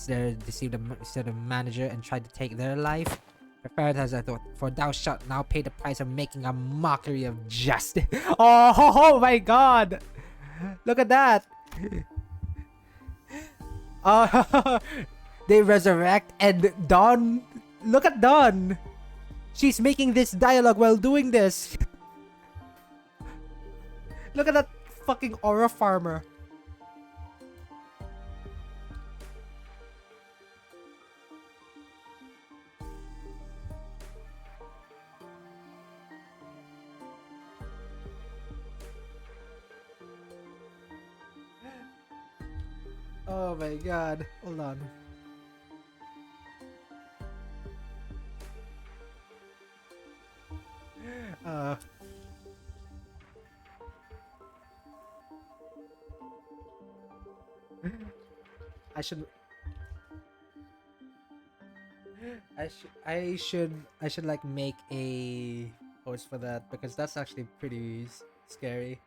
deceive the manager and tried to take their life? Prepared as I thought, for thou shalt now pay the price of making a mockery of justice. Oh my god! Look at that! They resurrect and Dawn. Look at Dawn! She's making this dialogue while doing this. Look at that fucking aura farmer. Oh my god. Hold on. I should like make a post for that because that's actually pretty scary.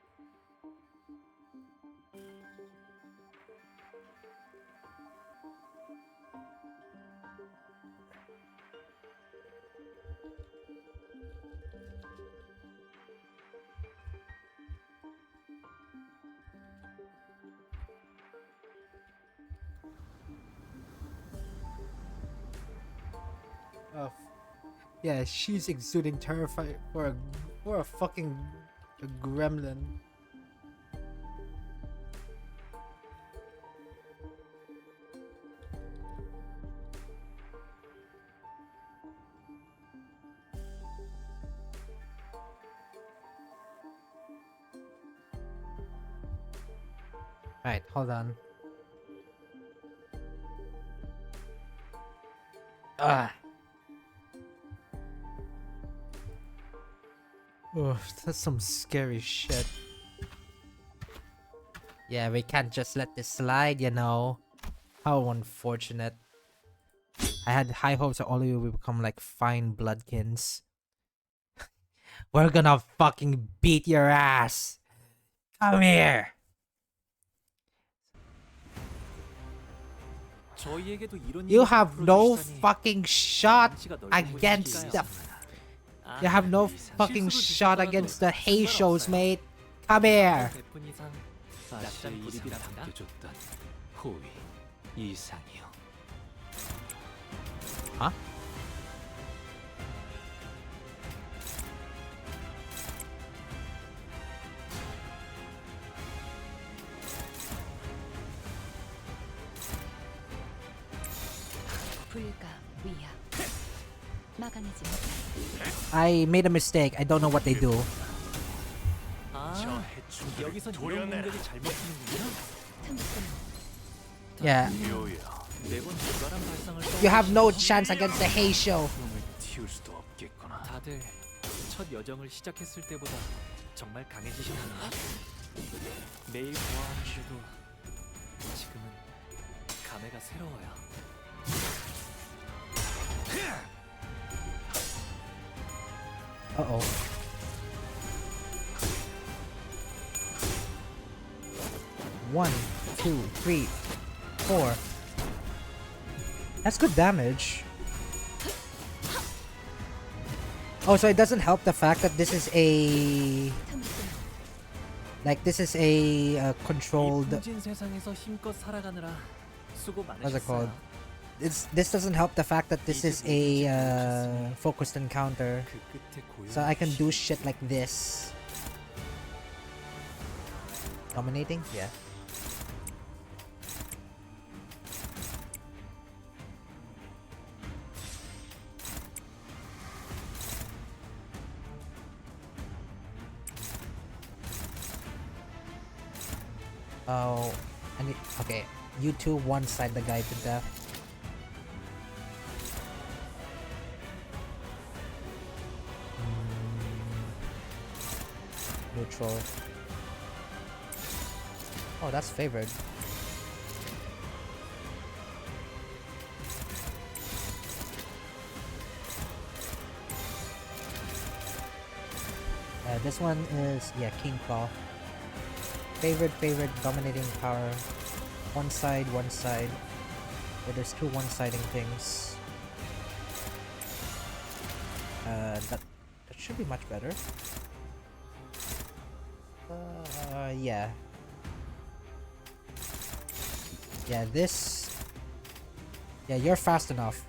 Yeah, she's exuding terrifying for a fucking gremlin. Right, hold on. Oh, that's some scary shit. Yeah, we can't just let this slide, you know. How unfortunate. I had high hopes that all of you would become like fine bloodkins. We're gonna fucking beat your ass. Come here. You have no fucking shot against the... You have no fucking shot against the Heishos, mate. Come here. Huh? I made a mistake. I don't know what they do. Yeah. You have no chance against the Heisho. 다들 첫 여정을 시작했을 때보다 정말 강해지셨나요? 매일 보아하는데도 지금은 감회가 새로워요. Uh-oh. One, two, three, four. That's good damage. Oh, so it doesn't help the fact that this is a... Like, this is a controlled... What's it called? This doesn't help the fact that this is a focused encounter. So I can do shit like this. Dominating? Yeah. Oh, I need. Okay, you two one side the guy to death. Neutral. Oh, that's favored. This one is, yeah, King Claw. Favored, dominating power. One side. Yeah, there's two one-siding things. That should be much better. Yeah. Yeah, this... Yeah, you're fast enough.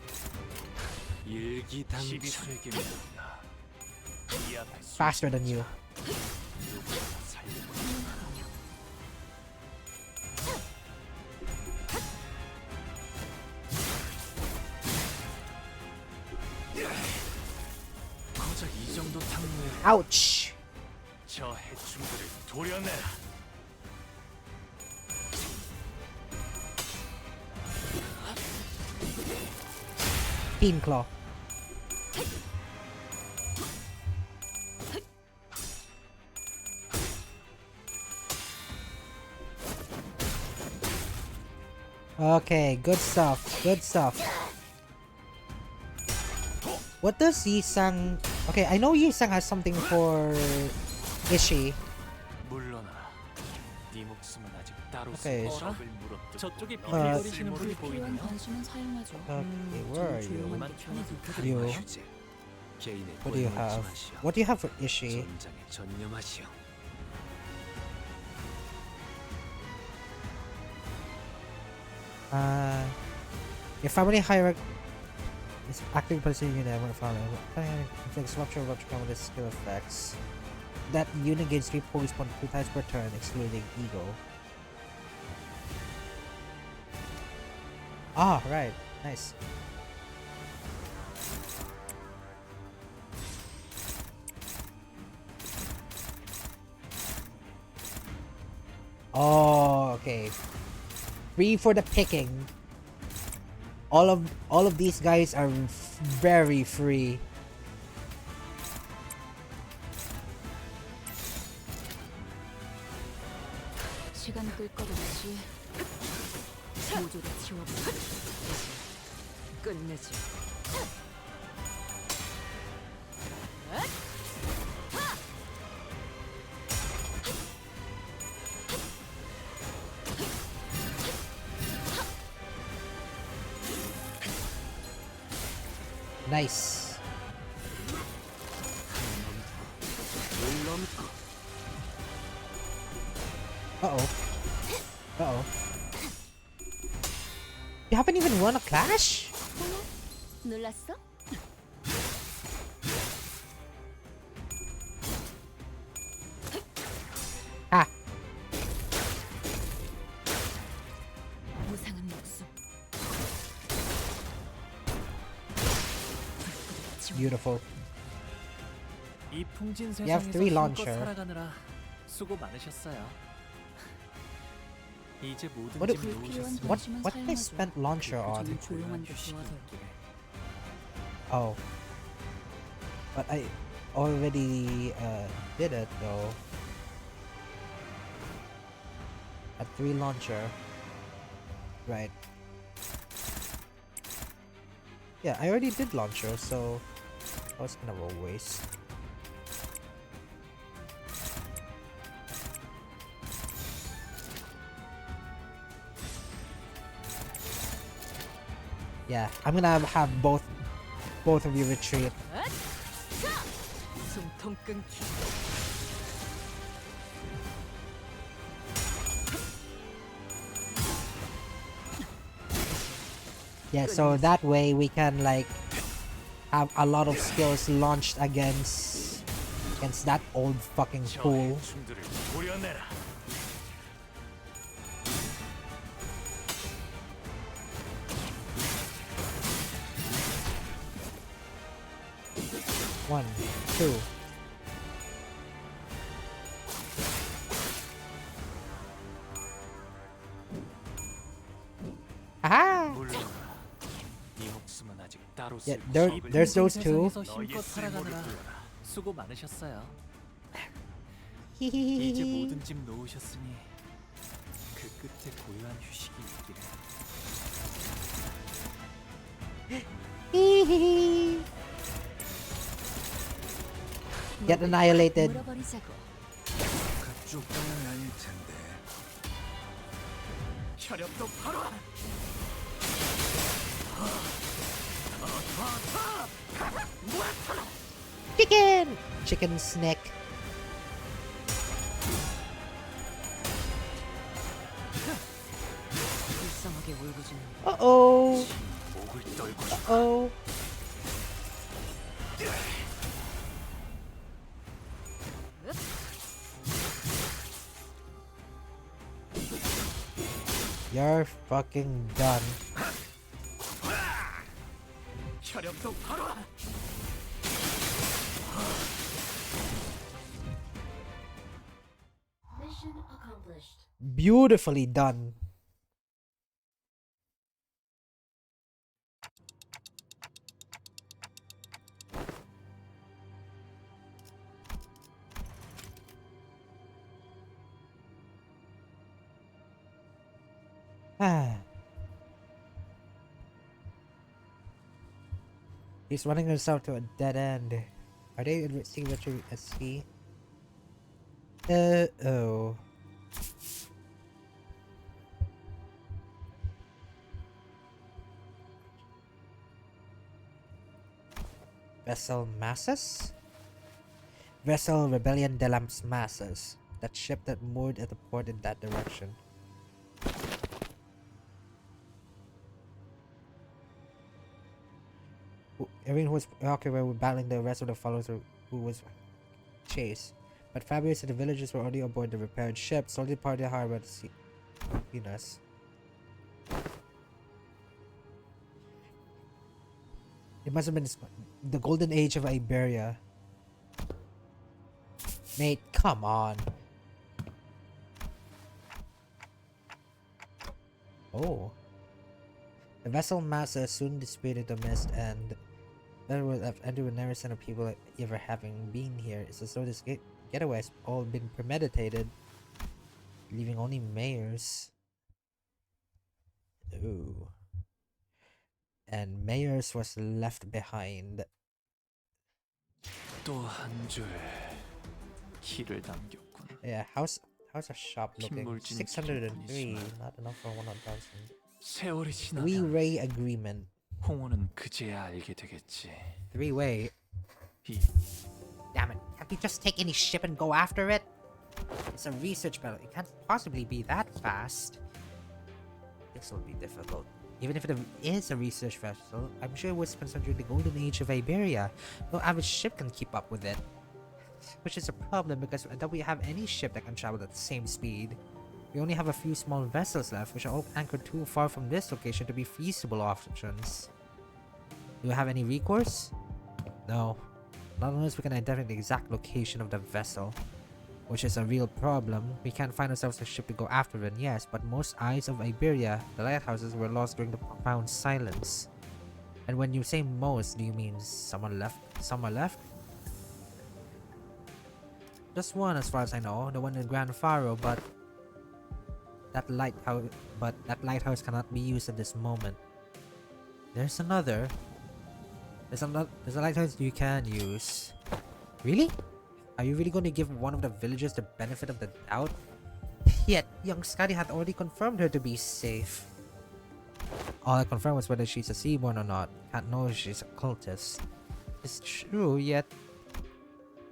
Faster than you. Ouch! Team Claw. Okay, good stuff. What does Yisang... Okay, I know Yisang has something for Ishi. Okay. 저쪽에 Uh, 비밀거리시는 분이 필요한 보이네요. 변신은 사용하죠. Okay, where are 좀 you? 조용한 게 편하죠. You. What do you have? What do you have for Ishi? Your family hierarchy is active position unit. I want to follow. Inflicts rupture combo with skill effects. That unit gains 3 points 2 times per turn, excluding ego. Ah, right. Nice. Oh, okay. Free for the picking. All of these guys are very free. 시간 끌 것 없이 모조리 지워버려. 끝내지. Nice. Uh-oh. You haven't even won a clash? 놀랐어? Ah, 무상한 목숨. beautiful. 이 풍진 You have 세상에서 3 힘껏 launcher. 살아가느라 수고 많으셨어요. 이제 모든 What 짐 do- 놓으셨으면 What they spent launcher on? 좀 조용한 게 좋아서요. Oh. But I already did it though. At 3 launcher. Right. Yeah, I already did launcher, so that was kind of a waste. Yeah, I'm gonna have both of you retreat. 숨통 끊기. Yeah, so that way we can like have a lot of skills launched against that old fucking fool. 춤들을 도려내라. One, two. Yeah, 붉은 there's those two. 세상에서 힘껏 살아가느라 수고 많으셨어요. 이제 Hehehehe. 모든 짐 놓으셨으니 그 끝에 고요한 휴식이 있기를. Hehehe. Get annihilated. 물어버리자고. 그쪽 방향이 아닐 텐데. 혈압도 바로. Chicken snack. 불쌍하게 울부짖는 Uh-oh. 목을 떨고 Uh-oh. You're fucking done. 혈압도 바로. Mission accomplished. Beautifully done. Ah. He's running himself to a dead end. Are they seeing what you see? Oh. Vessel Masses? Vessel Rebellion de las Masses. That ship that moored at the port in that direction. Everyone who was occupied with battling the rest of the followers who was chased. But Fabius and the villagers were already aboard the repaired ship, slowly departed the harbor to see Venus. It must have been the golden age of Iberia. Mate, come on. Oh. The vessel Massa soon dissipated the mist, and that would have ended with never sign of people ever having been here. It's as though this getaway has all been premeditated, leaving only Mayors. Ooh. And Mayors was left behind. 또 한 줄 길을 남겼군. Yeah, how's a shop looking? 핏물진 603, 길뿐이지만 not enough for 1,000. 세월이 지나면 Three-way agreement. 홍호는 그제야 알게 되겠지. Three-way. 이 Damn it, can't you just take any ship and go after it? It's a research battle, it can't possibly be that fast. This will be difficult. Even if it is a research vessel, I'm sure it was concerned during the golden age of Iberia. No average ship can keep up with it. Which is a problem because don't we have any ship that can travel at the same speed? We only have a few small vessels left, which are all anchored too far from this location to be feasible options. Do we have any recourse? No. Not unless we can identify the exact location of the vessel, which is a real problem. We can't find ourselves a ship to go after it, yes, but most eyes of Iberia, the lighthouses, were lost during the profound silence. And when you say most, do you mean someone left? Someone left? Just one, as far as I know, the one in Grand Faro, but that lighthouse cannot be used at this moment. There's another. There's a lighthouse you can use. Really? Are you really going to give one of the villagers the benefit of the doubt? Yet, young Scotty had already confirmed her to be safe. All I confirmed was whether she's a seaborn or not. Can't know if she's a cultist. It's true, yet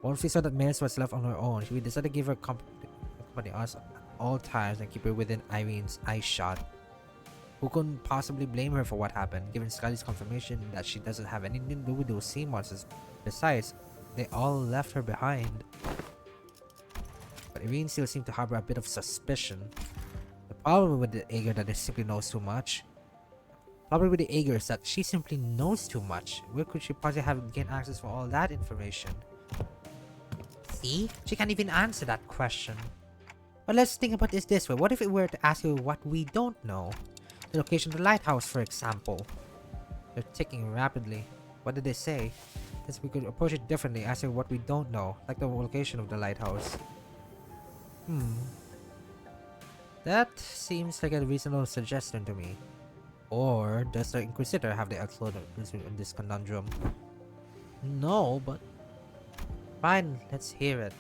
once we saw that Maris was left on her own, we decided to give her company us at all times and keep her within Irene's eye shot. Who couldn't possibly blame her for what happened, given Scully's confirmation that she doesn't have anything to do with those sea monsters. Besides, they all left her behind. But Irene still seemed to harbor a bit of suspicion. The problem with the Aegir that it simply knows too much. The problem with the Aegir is that she simply knows too much. Where could she possibly have gained access for all that information? See? She can't even answer that question. But let's think about this way. What if it were to ask you what we don't know? The location of the lighthouse, for example. They're ticking rapidly. What did they say? Guess we could approach it differently, asking what we don't know, like the location of the lighthouse. That seems like a reasonable suggestion to me. Or does the Inquisitor have the absolute answer in this conundrum? No, but fine, let's hear it.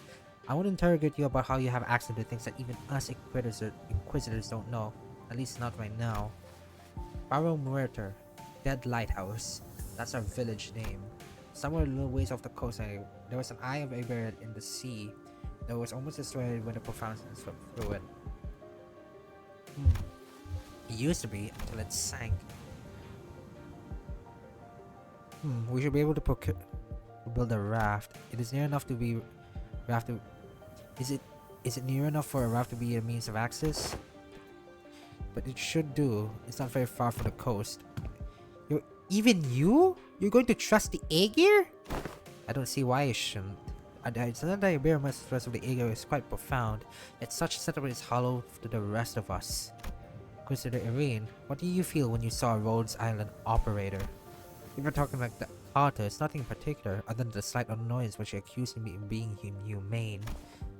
I want to interrogate you about how you have access to things that even us Inquisitors don't know. At least not right now. Barrow Muerter, Dead Lighthouse. That's our village name. Somewhere a little ways off the coast, there was an Eye of Aberrad in the sea that was almost destroyed when the profound sun swept through it. It used to be until it sank. We should be able to build a raft. It is near enough to be Is it near enough for a raft to be a means of access? But it should do. It's not very far from the coast. You're going to trust the Aegir? I don't see why I shouldn't. It's not that Iberia's trust of the Aegir is quite profound, yet such a settlement is hollow to the rest of us. Consider Irene, what do you feel when you saw a Rhodes Island operator? If you're talking like the Carter, it's nothing in particular, other than the slight annoyance when she accused me of being inhumane.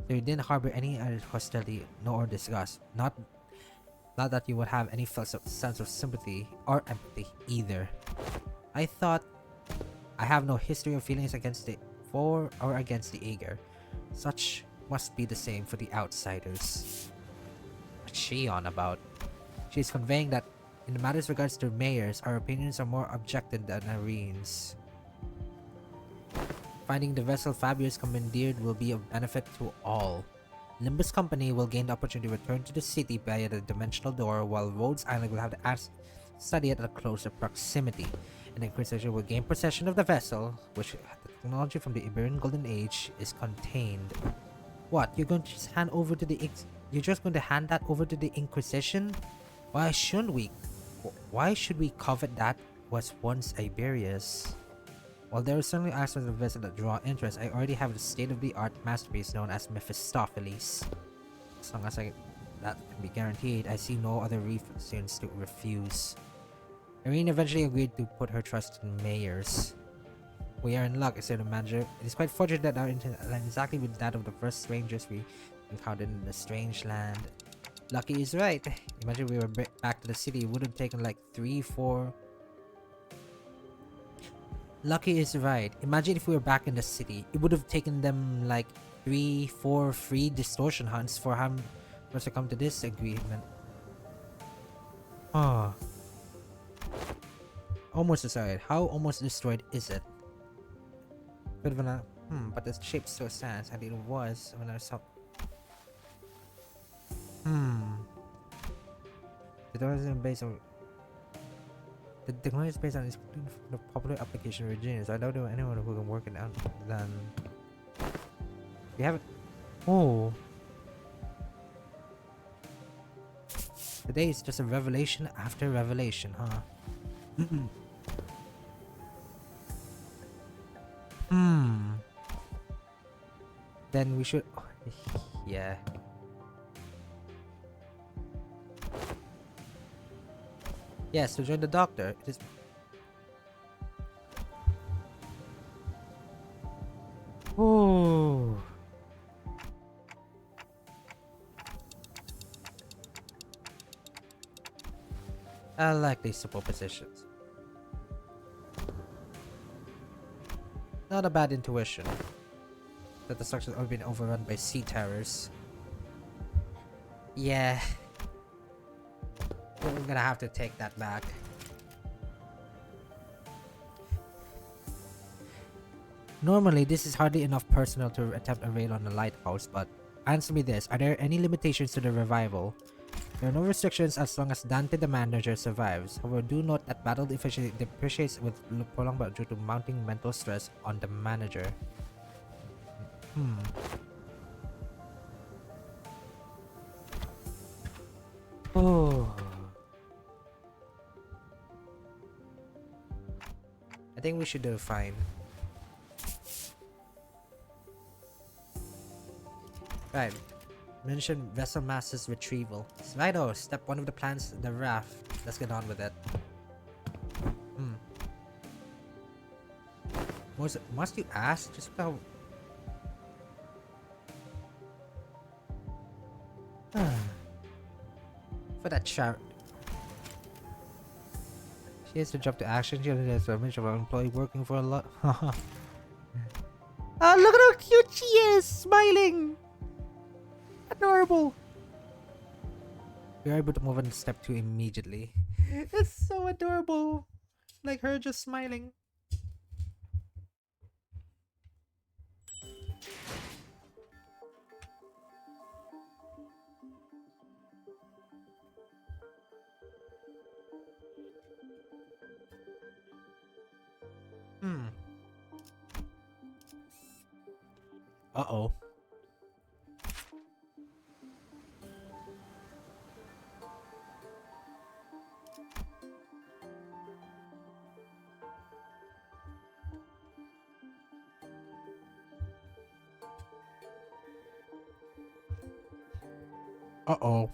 So you didn't harbor any hostility nor disgust. Not that you would have any sense of sympathy or empathy either. I thought I have no history of feelings against the Aegir. Such must be the same for the outsiders. What's she on about? She's conveying that in the matters regards to mayors, our opinions are more objective than Irene's. Finding the vessel Fabius commandeered will be of benefit to all. Limbus Company will gain the opportunity to return to the city via the dimensional door, while Rhodes Island will have to study it at a closer proximity. And the Inquisition will gain possession of the vessel, which the technology from the Iberian Golden Age is contained. What? You're going to just hand over to the You're just going to hand that over to the Inquisition? Why shouldn't we? Why should we covet that was once Iberia's? While there are certainly aspects of the vessel that draw interest, I already have the state-of-the-art masterpiece known as Mephistopheles. As long as that can be guaranteed, I see no other reasons to refuse. Irene eventually agreed to put her trust in mayors. We are in luck, said the manager. It is quite fortunate that our intent aligns exactly with that of the first strangers we encountered in the strange land. Lucky is right. Imagine we were back to the city. It would have taken like 3-4... Lucky is right. Imagine if we were back in the city. It would have taken them like 3-4 free distortion hunts for us to come to this agreement. Almost destroyed. How almost destroyed is it? But the shape still stands, and it was when I saw. The technology is based on the popular application originates. I don't know anyone who can work it out. Then we haven't. Oh, today is just a revelation after revelation, huh? Then we should. Yeah. Yes, to join the doctor. It is. Oh. I like these suppositions. Not a bad intuition that the structures have been overrun by sea terrors. Yeah. We're gonna have to take that back. Normally, this is hardly enough personnel to attempt a raid on the lighthouse, but answer me this. Are there any limitations to the revival? There are no restrictions as long as Dante the manager survives. However, do note that battle efficiency depreciates with prolonged battle due to mounting mental stress on the manager. Oh. I think we should do fine. Right. Mention vessel master's retrieval. Righto, step 1 of the plans, the raft. Let's get on with it. Must you ask? Just about. For that chart. She has to jump to action. She has a mention of an employee working for a lot. Ah, look at how cute she is! Smiling! Adorable! We are able to move on to step 2 immediately. It's so adorable! Like her just smiling. Uh-oh. Uh-oh.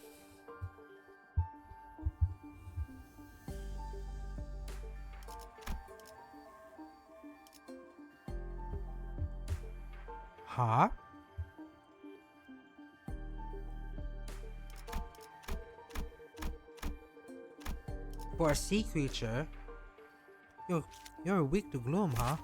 Huh? For a sea creature? You're weak to gloom, huh?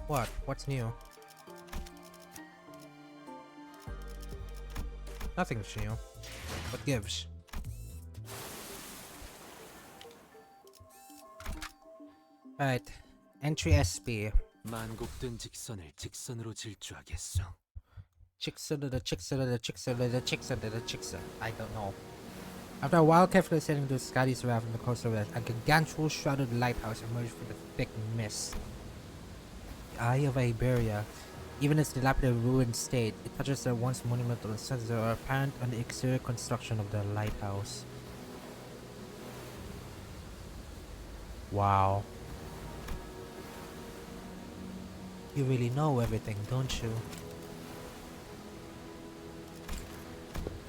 What? What's new? Nothing's new. What gives? Right. Entry SP. 만곡된 직선을 직선으로 질주하겠소. I don't know. After a while carefully sailing through Scotty's raft from the coast of a gargantuan shrouded lighthouse emerged from the thick mist. The Eye of Iberia. Even its dilapidated ruined state, it touches the once monumental senses that are apparent on the exterior construction of the lighthouse. Wow. You really know everything, don't you?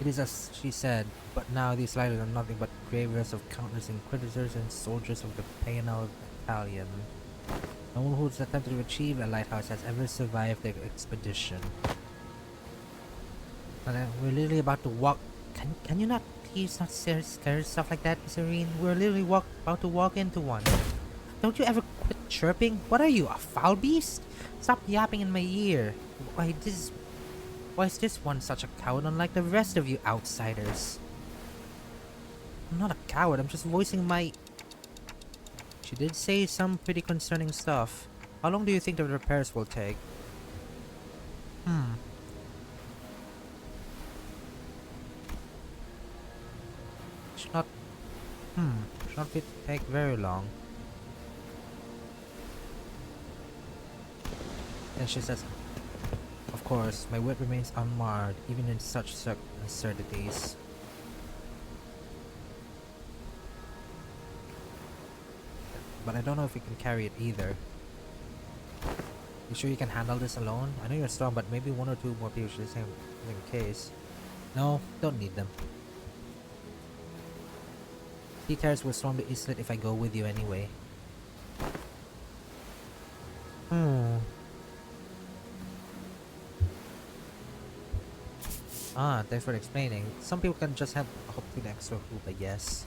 It is as she said, but now these lighters are nothing but graves of countless inquisitors and soldiers of the Painel Battalion. No one who has attempted to achieve a lighthouse has ever survived the expedition. And we're literally about to walk. Can you not please not scare stuff like that, Miss Irene? We're literally about to walk into one. Don't you ever quit chirping? What are you, a foul beast? Stop yapping in my ear. Why is this one such a coward unlike the rest of you outsiders? I'm not a coward, I'm just voicing my... She did say some pretty concerning stuff. How long do you think the repairs will take? Should not take very long. And she says, of course, my wit remains unmarred, even in such absurdities. But I don't know if you can carry it either. You sure you can handle this alone? I know you're strong, but maybe one or two more people should same case. No, don't need them. Sea terrors will storm the islet if I go with you anyway. Ah, thanks for explaining. Some people can just have hope to an extra hoop, I guess.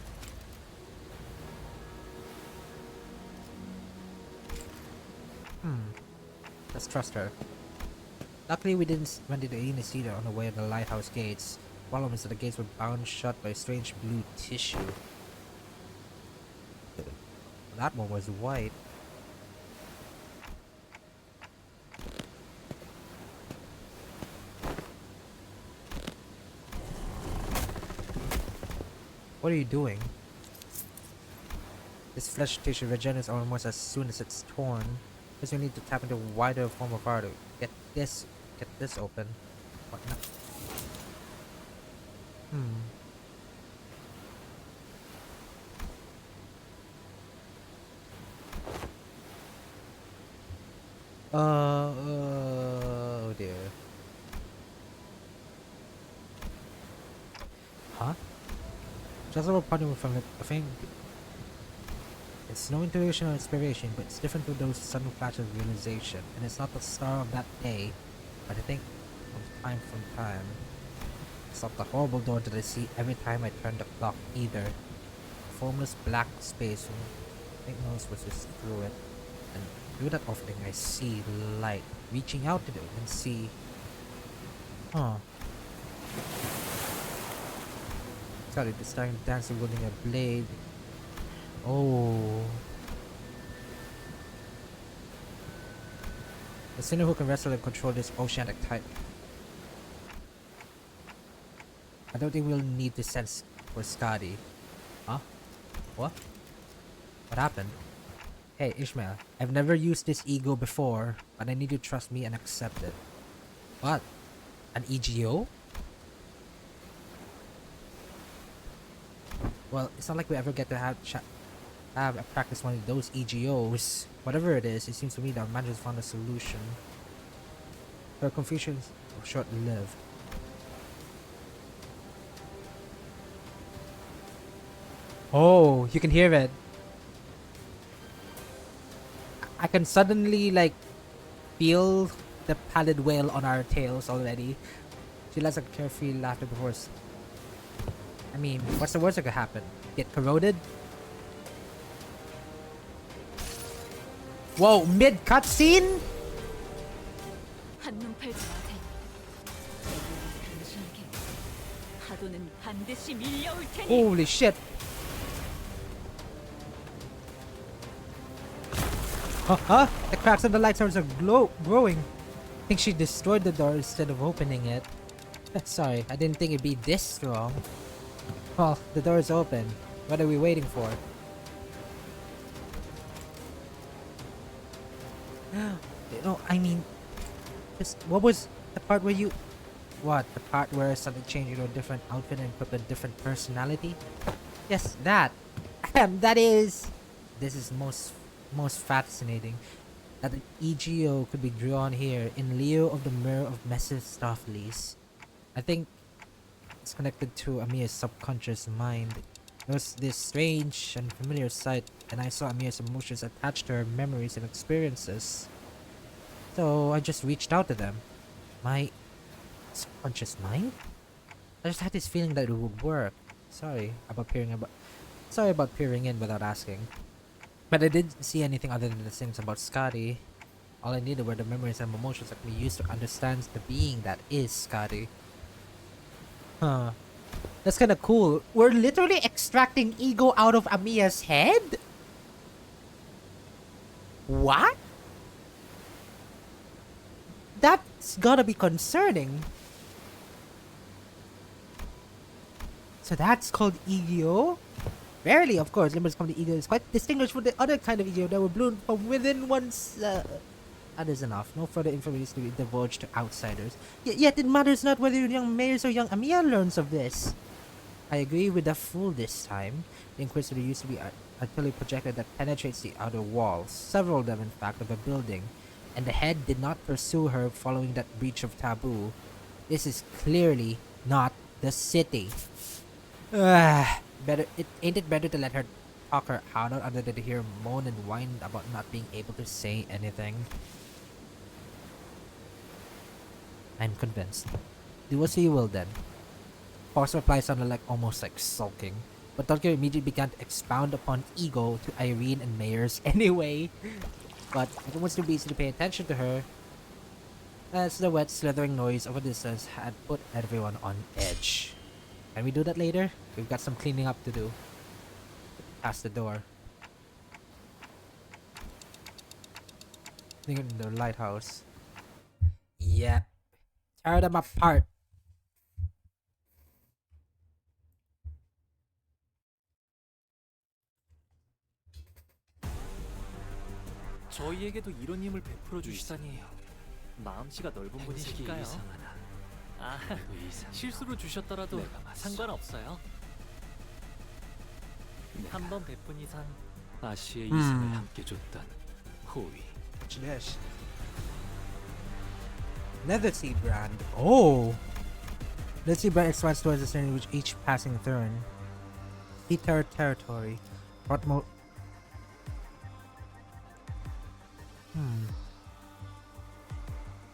Let's trust her. Luckily we didn't run into any cedar on the way to the lighthouse gates. Problem is that the gates were bound shut by strange blue tissue. That one was white. What are you doing? This flesh tissue regenerates almost as soon as it's torn. Because you need to tap into a wider form of power to get this open. What not? Oh dear. Huh? Just about partner from a thing. It's no intuition or inspiration, but it's different from those sudden flashes of realization. And it's not the star of that day, but I think from time. It's not the horrible door that I see every time I turn the clock either. A formless black space, and I think knows what's just through it. And through that opening I see light reaching out to it and see. Huh. Sorry, this time dancer holding a blade. Oh. The sinner who can wrestle and control this oceanic type. I don't think we'll need to sense for Scotty. Huh? What? What happened? Hey, Ishmael. I've never used this ego before, but I need you to trust me and accept it. What? An EGO? Well, it's not like we ever get to have a practice one of those EGOs. Whatever it is, it seems to me that man just found a solution. Her confusion is short-lived. Oh, you can hear it. I can suddenly like feel the pallid wail on our tails already. She lets a carefree laughter before us. I mean, what's the worst that could happen? Get corroded? Whoa, mid cutscene? 한눈 팔지 마세요. 당신에게 파도는 반드시 밀려올 테니. Holy shit. Huh? The cracks in the light source are growing. I think she destroyed the door instead of opening it. Sorry, I didn't think it'd be this strong. Well, the door is open. What are we waiting for? No, I mean, just what was the part where you? What, the part where something changed into a different outfit and put a different personality? Yes, that. That is. This is most fascinating. That an EGO could be drawn here in lieu of the mirror of Mephistopheles. I think it's connected to Amiya's subconscious mind. There was this strange and familiar sight, and I saw Amiya's emotions attached to her memories and experiences. So I just reached out to them. My subconscious mind? I just had this feeling that it would work. Sorry about peering in without asking. But I didn't see anything other than the things about Scotty. All I needed were the memories and emotions that we used to understand the being that is Scotty. Huh. That's kinda cool. We're literally extracting ego out of Amiya's head? What? That's gotta be concerning. So that's called ego? Rarely, of course, Limbus Company ego is quite distinguished from the other kind of ego that were blown from within one's... That is enough. No further information is to be divulged to outsiders. Yet it matters not whether young Mayers or young Amiya learns of this. I agree with the fool this time. The Inquisitor used to be an artillery projector that penetrates the outer walls, several of them in fact, of a building, and the head did not pursue her following that breach of taboo. This is clearly not the city. Ain't it better to let her talk her out other than to hear her moan and whine about not being able to say anything? I'm convinced. Do as you will then. Paul's reply sounded almost like sulking, but Tokyo immediately began to expound upon ego to Irene and Mayers anyway. But it was too busy to pay attention to her, as the wet slithering noise of a distance had put everyone on edge. Can we do that later? We've got some cleaning up to do. Past the door. In the lighthouse. Yep. Tear them apart. 저희에게도 이런 힘을 베풀어 주시다니 마음씨가 넓은 분이실까요? 아, 실수로 주셨더라도 상관없어요. 한 번 베푼 이상 아시의 이생을 함께 줬던 호의. Netherseed brand. Oh! Netherseed brand expands towards the center with each passing turn. Ether territory. What more?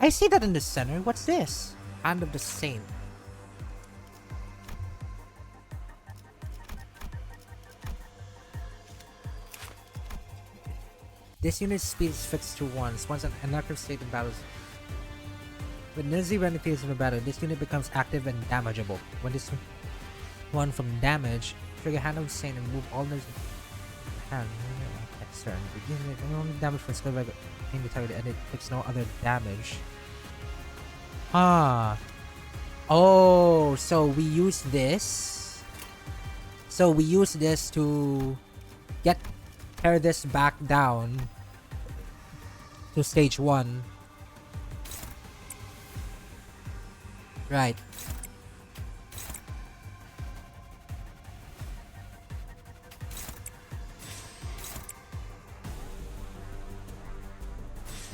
I see that in the center. What's this? Hand of the Saint. This unit's speed is fixed to once. Once an inactive state in battles. When Netherseed brand appears in a battle, this unit becomes active and damageable. When this one from damage, trigger Hand of the Saint and move all Netherseed hand next turn. The unit only damage from skill by the target and it takes no other damage. Ah. Oh, so we use this. So we use this to tear this back down to stage 1. Right.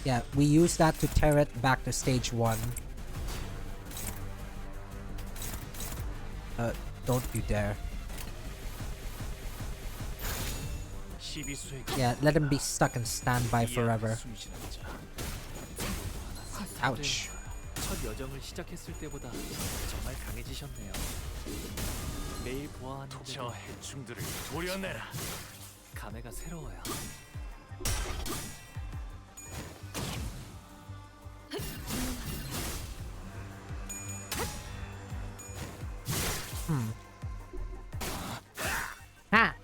Yeah, we use that to tear it back to stage 1. Don't you dare. Yeah, let him be stuck and standby forever. Ouch. 첫 여정을 시작했을 때보다 정말 강해지셨네요. 매일 보아하는데 저 해충들을 도려내라. 감회가 새로워요. Ah.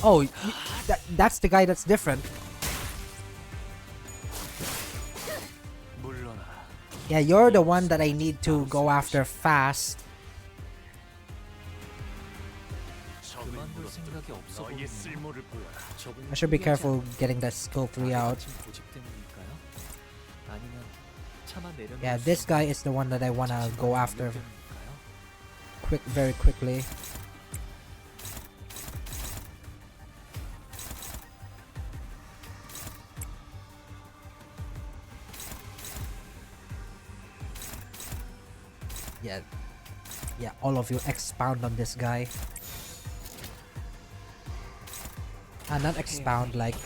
Oh, that's the guy that's different. Yeah, you're the one that I need to go after fast. I should be careful getting that skill 3 out. Yeah, this guy is the one that I wanna go after very quickly. Yeah, all of you expound on this guy. Not expound, like...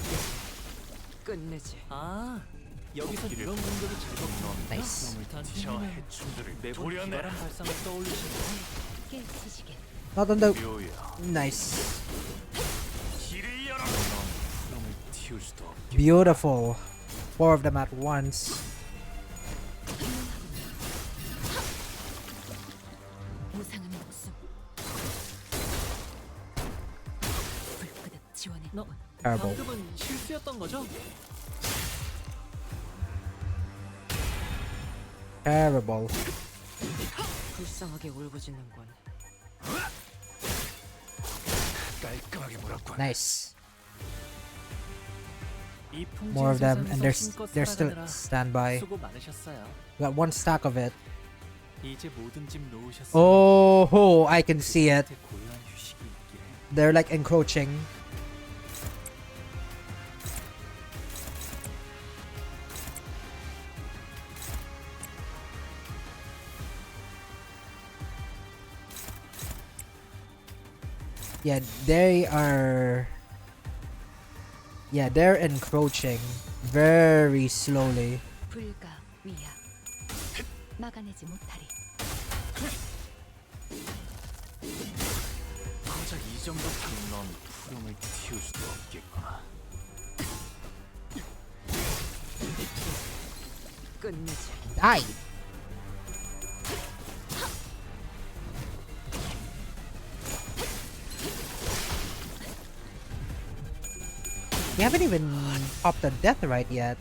여기서 이런 공격을 잘 먹는 Nice. 저 해충들을 매번 기발한 발상을 떠올리시네요. 깨치시게. Not on the... Nice. Beautiful. 4 of them at once. 무상은 목숨. 불끄득 지원해. Terrible. 방금은 실수였던 거죠? Terrible. 불쌍하게 울부짖는군. 깔끔하게 몰았군. Nice. More of them, and they're still standby. 수고 많으셨어요. Got 1 stack of it. 이제 모든 짐 놓으셨어요. Oh, I can see it. 고요한 휴식이 있기를. They're like encroaching. Yeah, they are... Yeah, they're encroaching very slowly. 불가 위야. 막아내지 못하리. 고작 이 정도 넌 푸름을 틔울 수도 없겠구나. 끝내지. Die! We haven't even popped the death right yet.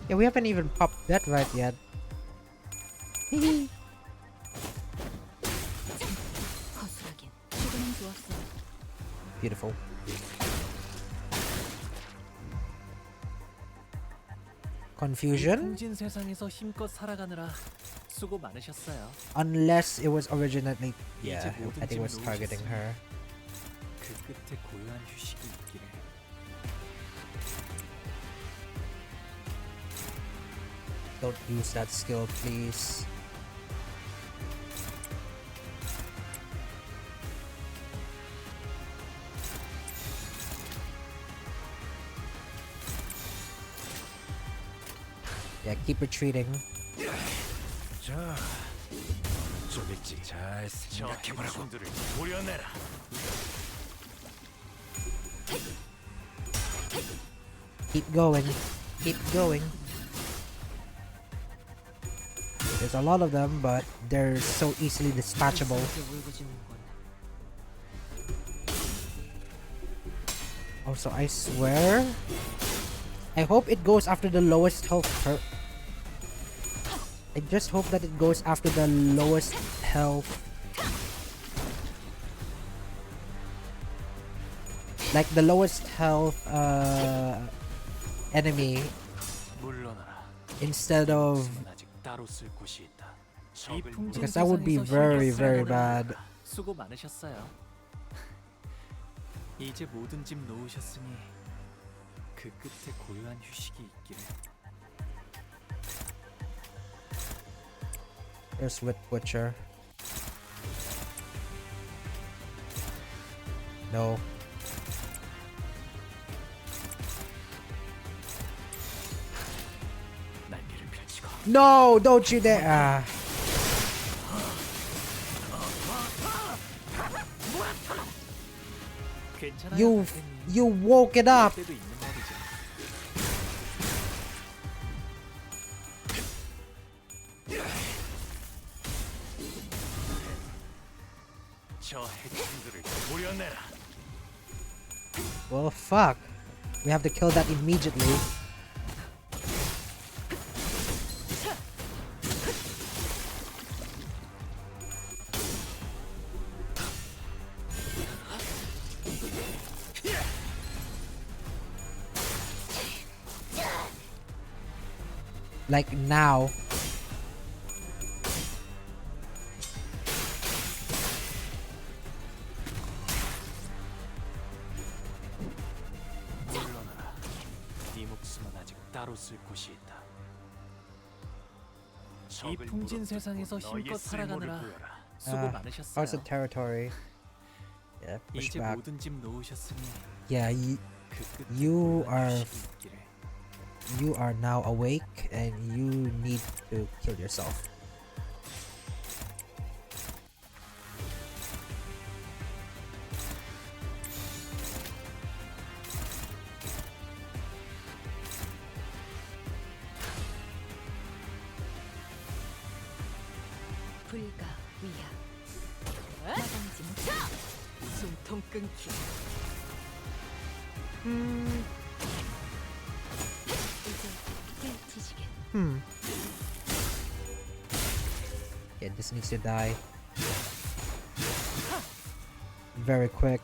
Yeah, we haven't even popped that right yet. 허술하긴. 지금은 좋았어. Beautiful. Confusion? 풍진 세상에서 힘껏 살아가느라 수고 많으셨어요. Unless it was originally... Yeah, 이제 모든 I think it was 짐을 targeting her. 그 끝에 고요한 휴식이 있기를. Don't use that skill, please. Yeah, keep retreating. 자, 저겠지. 잘 생각해보라고. 손들을 도려내라. Keep going. Keep going. There's a lot of them, but they're so easily dispatchable. Also, I swear, I hope it goes after the lowest health I just hope that it goes after the lowest health. Like the lowest health enemy instead of, because that would be very, very bad. 수고 많으셨어요. 이제 모든 짐 놓으셨으니 그 끝에 고요한 휴식이 있기를. There's Wit Butcher. No. 날개를 펼치고. No, don't you dare. Ah. You woke it up. Well, fuck. We have to kill that immediately. Like now. 이 풍진 세상에서 힘껏 살아가느라 수고 많으셨어요. Parts of territory. Yeah, push 이제 back. 모든 짐 놓으셨으니 Yeah, you are now awake and you need to kill yourself. 불가 위야 나가지 못해 숨통 끊기 이제 깨지시게 Yeah, this needs to die. Very quick.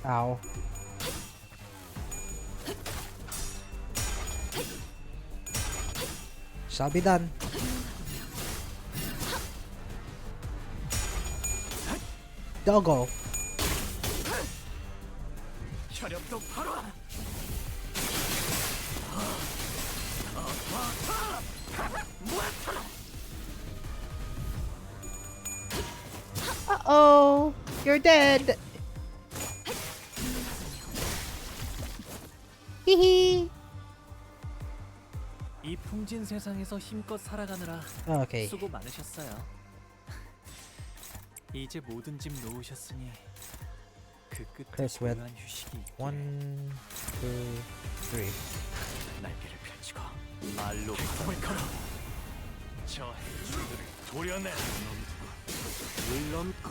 Ow. Shall be done. Doggo. Uh-oh, you're dead. Hehe. 이 풍진 세상에서 힘껏 살아가느라 Okay. 수고 많으셨어요. 이제 모든 짐 놓으셨으니 그 끝에 Curse with 고요한 휴식이 있기를. 1, 2, 3. 날개를 펼치고 말로 바람을 걸어 저 해줄들을 도려내 물론고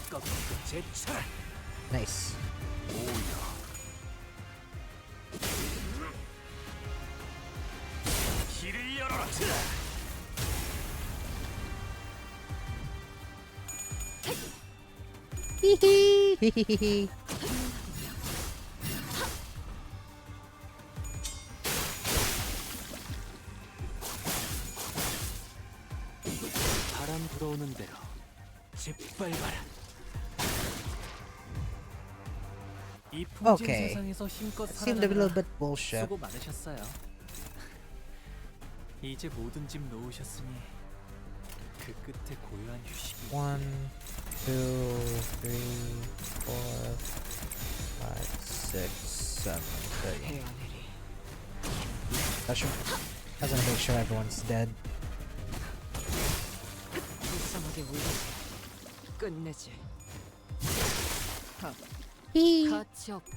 꺾고 제철 Nice. 오여 길을 열어라 Hehe. Hehehe. 짓밟아라. 이 풍진 Okay. 세상에서 힘껏 That seemed a little 살아가느라 bit bullshit. 수고 많으셨어요. 이제 모든 짐 놓으셨으니 그 끝에 고요한 휴식이 1, 2, 3, 4, 5, 6, 7, 8. I gotta make sure everyone's dead. 불쌍하게 울려 끝내지. Hee. 가치 없고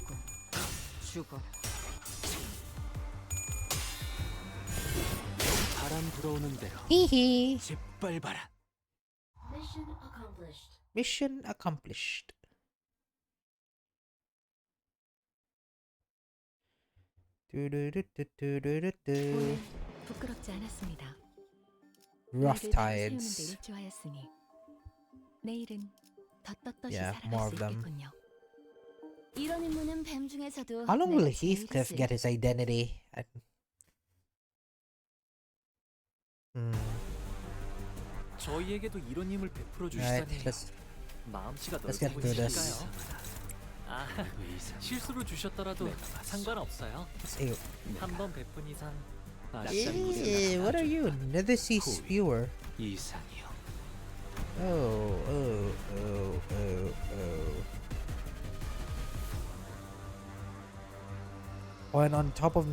죽어. 바람 불어오는 대로 Hee. 짓밟아라. Mission accomplished. 오늘 부끄럽지 않았습니다. Rough 의를 바로 세우는 데 tides. 일조하였으니 내일은 더 떳떳이 Yeah, 살아갈 more 수 of them. 있겠군요. 이런 임무는 뱀 중에서도 How long will 내가 제일 Heathcliff 했을. get his identity? 저희에게도 이런 힘을 베풀어 Alright, 주시다니 let's 마음씨가 let's get through this. 넓으시니까요. 아, 실수로 주셨더라도 상관없어요. Ew. 한번 베푼 이상 Ew, what are you? Nether Sea Spewer. 이상이요. Oh. Oh, and on top of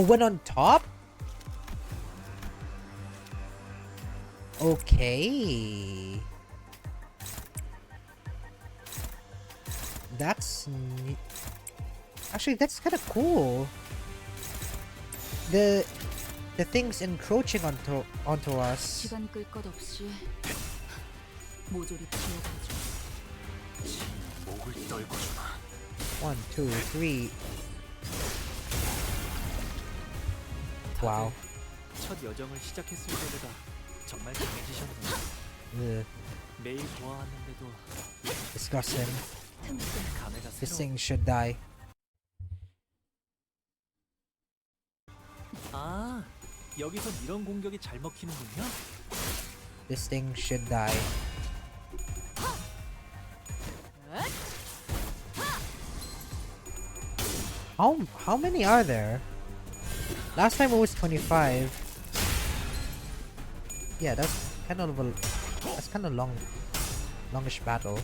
went on top? Okay. That's actually that's kind of cool. The things encroaching onto us. 시간 끌 것 없이 모조리 피워가죠. 목을 떨궈주마. 1, 2, 3. Wow. 첫 여정을 시작했을 때보다 정말 강해지셨네요. Ugh, 매일 보아왔는데도 disgusting. 감회가 This 새로워. thing should die. 아, 여기서 이런 공격이 잘 먹히는군요. This thing should die. How many are there? Last time it was 25. Yeah, that's kind of longish battle.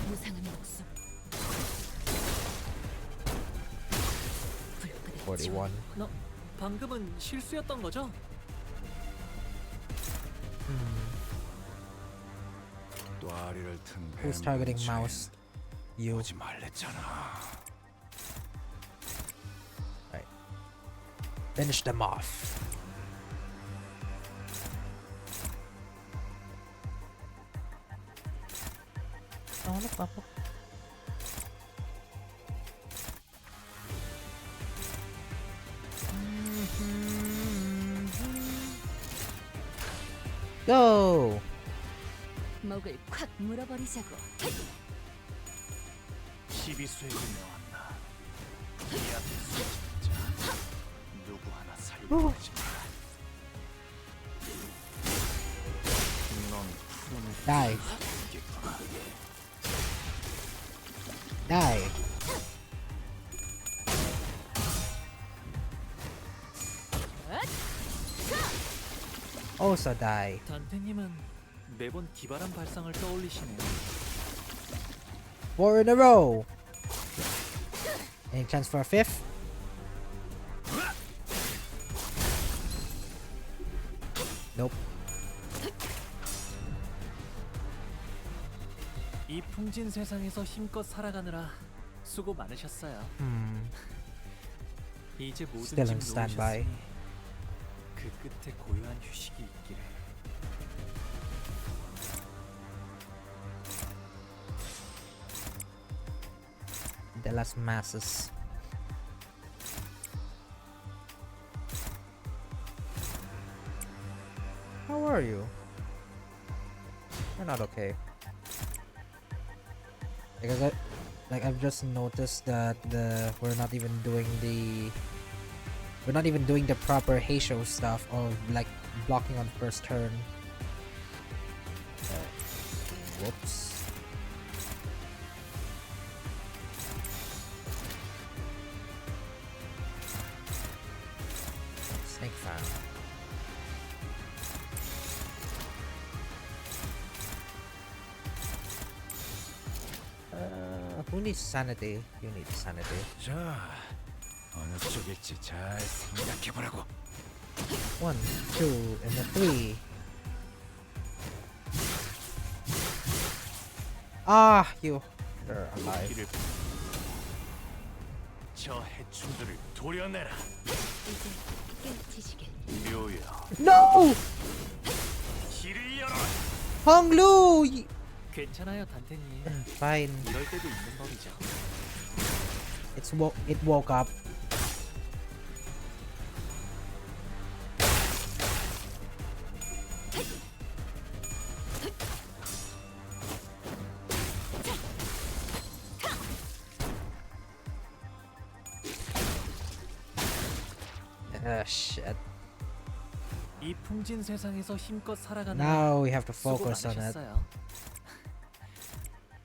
무상한 목숨. 41. 너 방금은 실수였던 거죠? Who's targeting mouse? You. 오지 말랬잖아. Right. Finish them off. Oh, look, look, look. Go! 목을 콱 물어버리자고. 12수에게 나왔나. 이 앞에 진짜 누구 하나 살려보지 마. 넌 푸른 Die. 겠구나. Die. Also die. 단테님은 매번 기발한 발상을 떠올리시네요. 4 in a row. Any chance for a fifth? Nope. 이 풍진 세상에서 힘껏 살아가느라 수고 많으셨어요. 이제 모든 Still 짐 on standby. 놓으셨으니 그 끝에 고요한 휴식이 있기를. De las masses. How are you? You're not okay. Like I've just noticed that we're not even doing the We're not even doing the proper Heisho stuff of like blocking on first turn. Whoops. Snake fan. Who needs sanity? You need sanity. 자, 어느 쪽일지 잘 생각해보라고. 1, 2, and a 3. Ah, you're alive. 길을 저 해충들을 도려내라. 이제 깨우치시길. 묘야, No! 길을 열어. Honglu! 괜찮아요, 단테님. Fine. 이럴 때도 있는 법이죠. It woke up. Shit. 이 풍진 세상에서 힘껏 살아가는 Now we have to 수고 focus on it. 많으셨어요.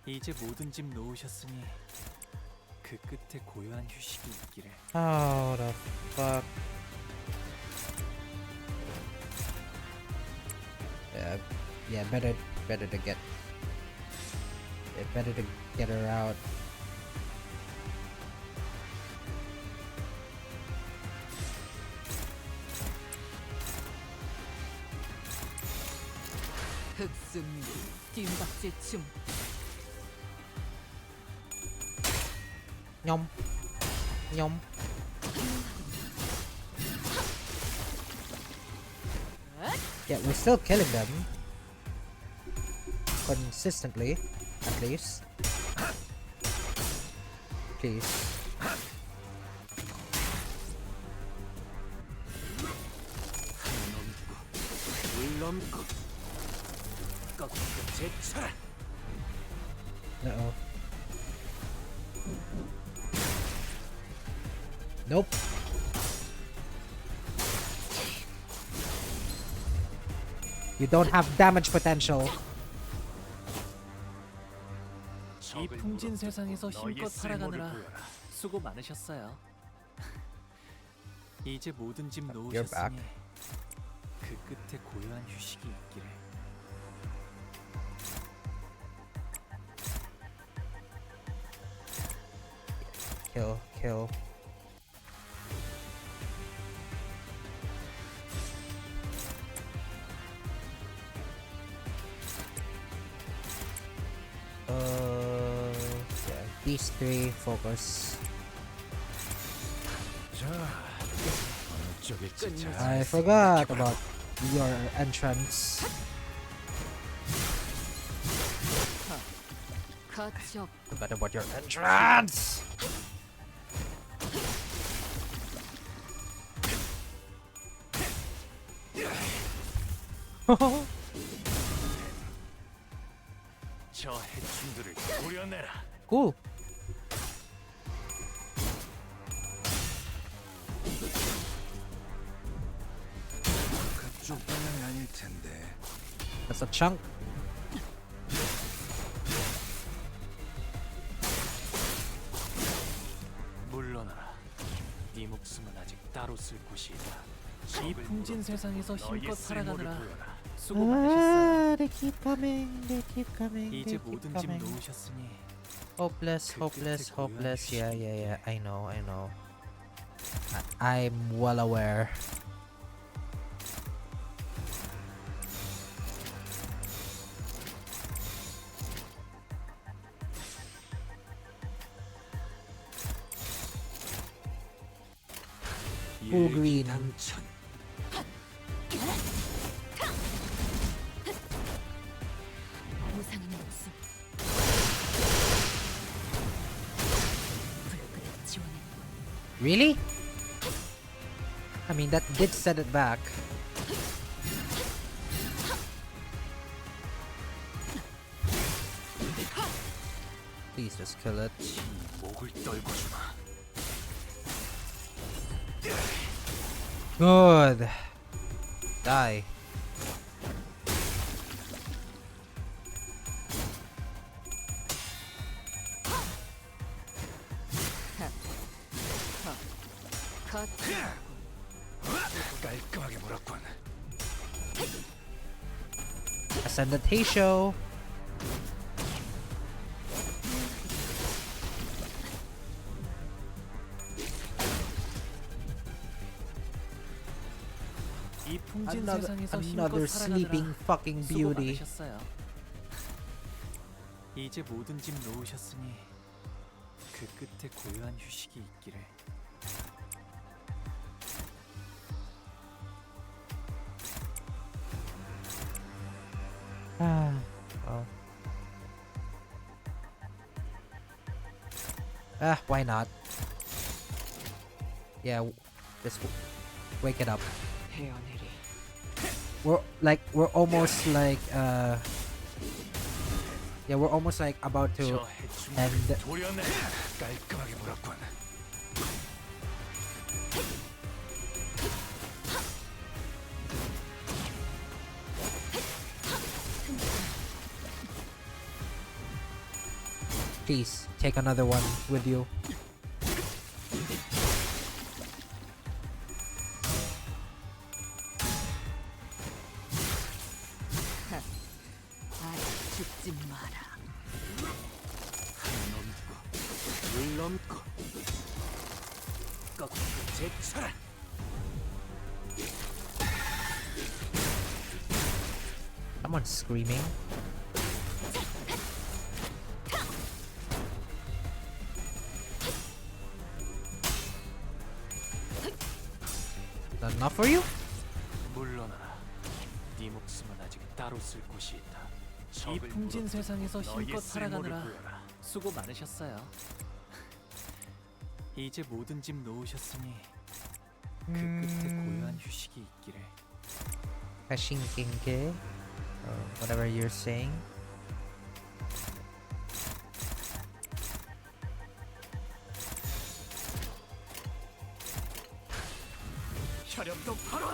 이제 모든 짐 놓으셨으니 그 끝에 고요한 휴식이 있기를. Oh, the fuck. Yeah, better to get. Yeah, better to get her out. 흑승리 뒷박질춤. Nyom. Nyom. Yeah, we're still killing them. Consistently, at least. Please. 물넘고 꺾고 제쳐라. Uh-oh. Nope. You don't have damage potential. 이 풍진 세상에서 힘껏 살아가느라 수고 많으셨어요. 이제 모든 짐 You're back. 놓으셨으니 그 끝에 고요한 휴식이 있기를. Kill. Yeah, these three focus. I forgot about your entrance. 가첩. Forgot about your entrance. 저 해충들을 도려내라. Cool. 그쪽 방향이 아닐 텐데. That's a chunk. 물러나라. 네 목숨은 아직 따로 쓸 곳이 있다. 이 풍진 세상에서 힘껏 살아가느라 수고 많으셨어요. They keep coming. They keep coming. 이제 They keep 모든 짐 coming. 놓으셨으니 Hopeless. Yeah. I know. I'm well aware. Full green. 당천. 보상은 없음. 불끈한 지원은 Really? I mean, that did set it back. Please just kill it. 목을 떨고 주마. Good. Die. 깔끔하게 몰았군. Ascendant Heisho. 이 풍진 Another, 세상에서 another 힘껏 sleeping 살아가느라 fucking 수고 beauty. 많으셨어요. 이제 모든 짐 놓으셨으니 그 끝에 고요한 휴식이 있기를. Ah, well. Why not? Yeah, just wake it up. We're almost like yeah, we're almost like about to end. 깔끔하게 몰았군. Please take another one with you. 죽지 마라. 물 넘고 거꾸로 제쳐라. Someone's screaming. Not enough for you? 물러나라. 네 목숨은 아직 따로 쓸 곳이 있다. 이 풍진 세상에서 힘껏 살아가느라 수고 많으셨어요. 이제 모든 짐 놓으셨으니 그 끝에 고요한 휴식이 있기를. Kashinkinke, or whatever you're saying. 혈염도 바로.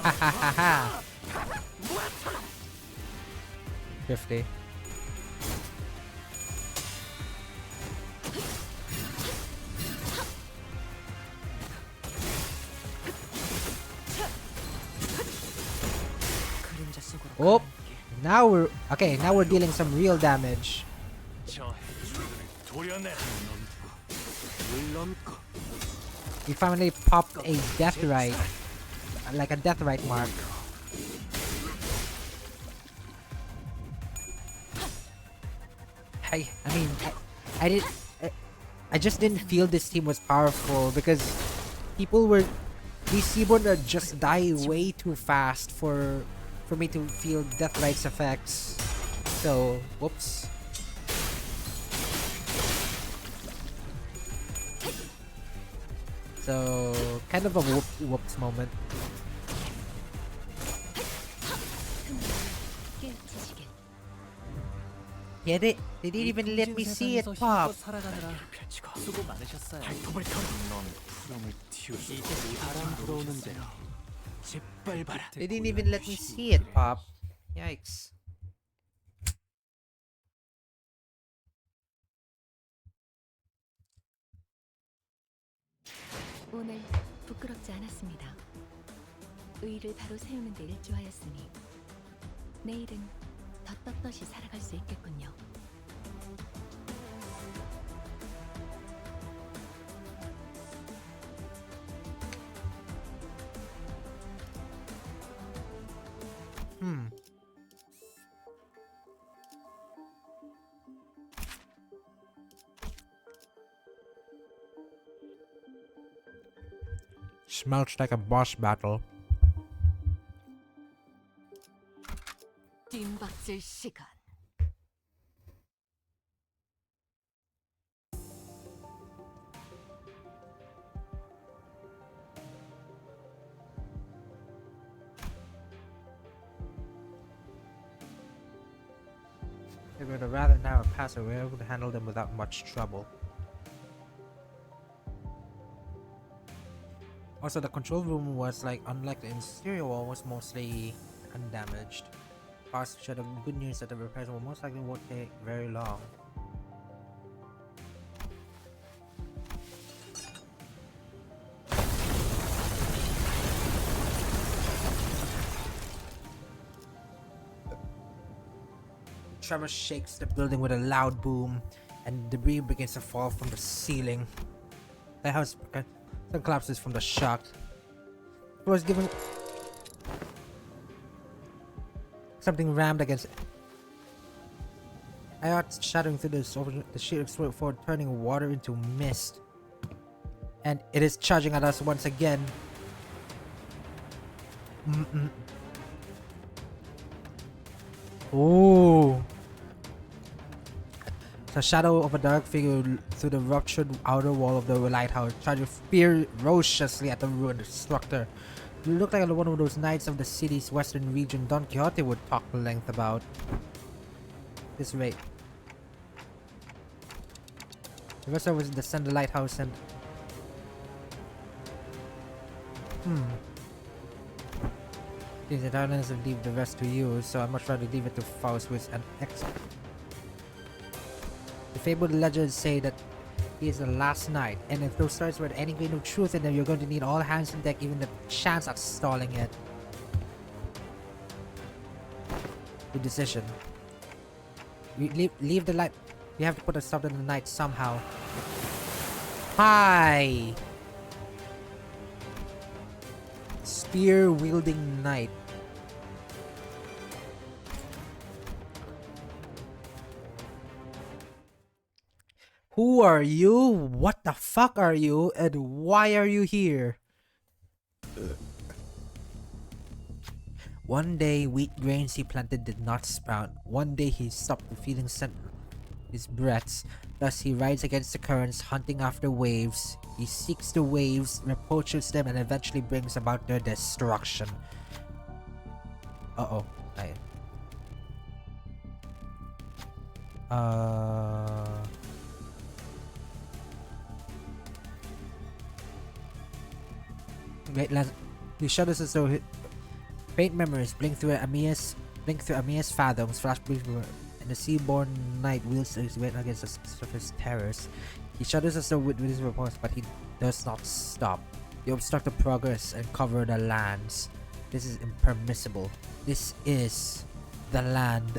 Hahaha. 50. 그림자 속으로 Oh, 가라앉게. now we're okay. Now we're dealing some real damage. 저 해충들을 도려내. 물 넘고 We finally popped a death right, like a death right mark. I mean, I did. I just didn't feel this team was powerful because people were. These Seaborn are just die way too fast for me to feel Death Right's effects. So, whoops. So, kind of a whoops moment. 깨우치시길. Yeah, they didn't even let me see it pop. 살아가느라 수고 많으셨어요. 넌 푸름을 틔우고 이제 바람 불어오는 대로 짓밟아라. They didn't even let me see it pop. Yikes. 오늘 부끄럽지 않았습니다. 의를 바로 세우는 데 일조하였으니 내일은 더 떳떳이 살아갈 수 있겠군요. Smells like a boss battle. 뜀박질 시간. They would have rather narrow pass, or we were able to handle them without much trouble. Also, the control room was like, unlike the exterior wall, was mostly undamaged. Past showed the good news that the repairs will most likely won't take very long. Tremor shakes the building with a loud boom, and debris begins to fall from the ceiling. The house collapses from the shock. It was given something rammed against it. I heard shattering through the sheet of smoke before turning water into mist. And it is charging at us once again. Ooh. The shadow of a dark figure through the ruptured outer wall of the lighthouse, charging ferociously at the ruined structure. It looked like one of those knights of the city's western region Don Quixote would talk at length about. This rate. The rest of us descend the lighthouse and... These Italians will leave the rest to you, so I'd much rather leave it to Faustus and X. The fabled legends say that he is the last knight, and if those stories were any grain of truth in them, you're going to need all hands on deck, even the chance at stalling it. Good decision. We leave the light. We have to put a stop to the night somehow. Hi! Spear-wielding knight. Who are you? What the fuck are you? And why are you here? One day, wheat grains he planted did not sprout. One day he stopped feeling his breaths. Thus he rides against the currents, hunting after waves. He seeks the waves, approaches them, and eventually brings about their destruction. Uh-oh. Wait, he shudders as though faint memories blink through Amia's fathoms, flash briefly, and the sea-born knight wields his weight against the surface terrors. He shudders as though with his repulse, but he does not stop. They obstruct the progress and cover the lands. This is impermissible. This is the land.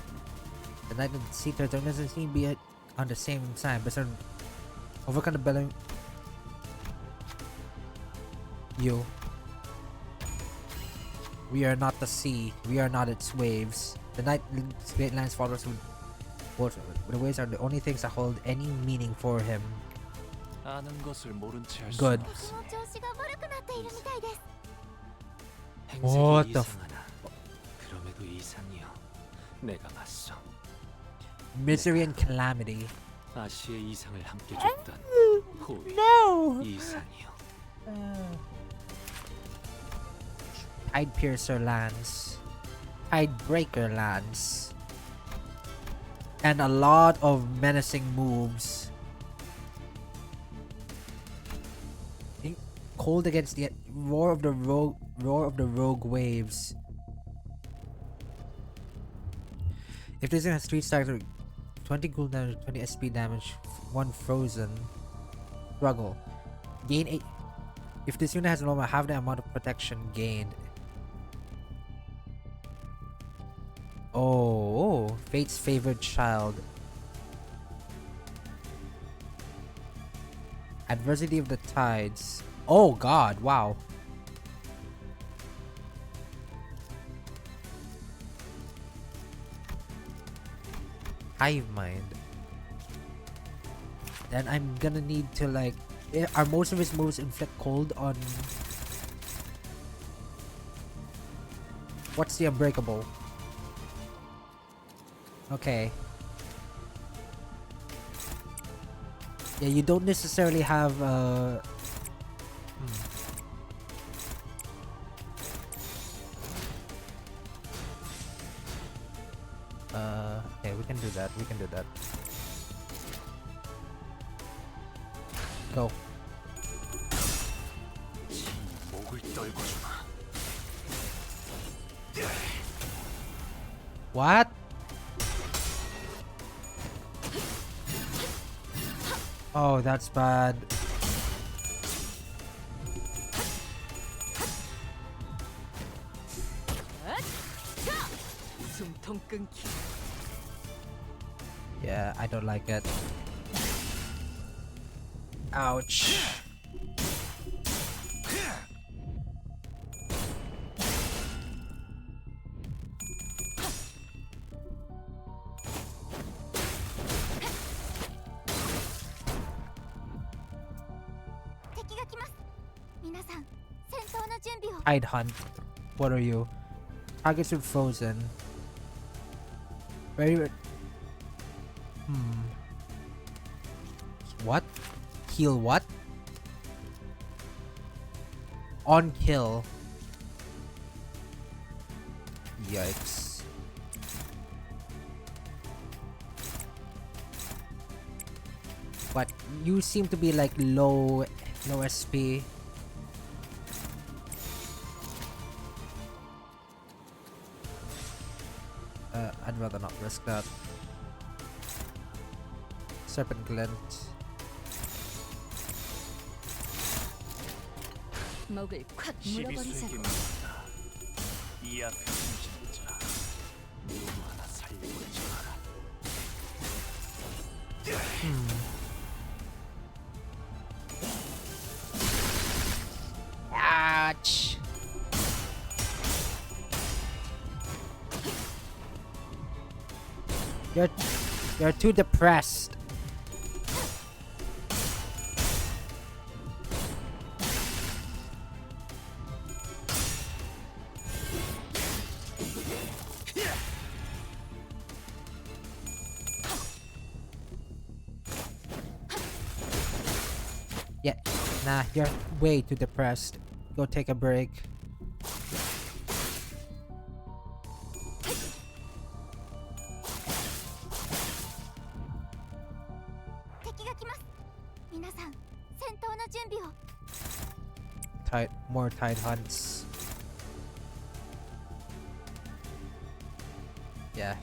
The knight and the sea turtle doesn't seem to be on the same side, but overcome the belly. You. We are not the sea. We are not its waves. The night great lands follows with water. The waves are the only things that hold any meaning for him. Good. What the misery and calamity. No! Tide Piercer lands, Tide Breaker lands, and a lot of menacing moves. Cold against the roar of the rogue waves. If this has 3 stars, 20 cool damage, 20 SP damage, 1 frozen. Struggle. Gain 8. If this unit has a normal, half the amount of protection gained. Oh, Fate's favorite child. Adversity of the Tides. Oh god, wow. Hive Mind. Then I'm gonna need to like... Are most of his moves inflict cold on... What's the Unbreakable? Okay. Yeah, you don't necessarily have okay, we can do that. We can do that. Go. What? Oh, that's bad. 숨통 끊기. Yeah, I don't like it. Ouch. Hide hunt. What are you? Targets are frozen. Very. What? Heal what? On kill. Yikes. But you seem to be like low SP. I'd rather not risk that. Serpent Glint. 먹을 콱 물어버리자고. 이 앞에 숨지는 자 누구 하나 살려보내지 마라. Ouch. You're too depressed. Yeah, nah, you're way too depressed. Go take a break. More tide hunts. Yeah.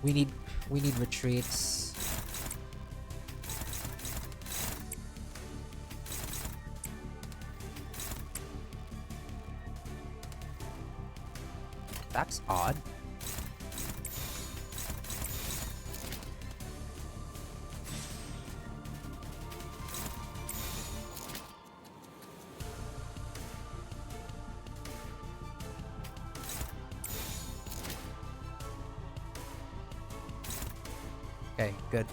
We need retreats. That's odd. Okay, good.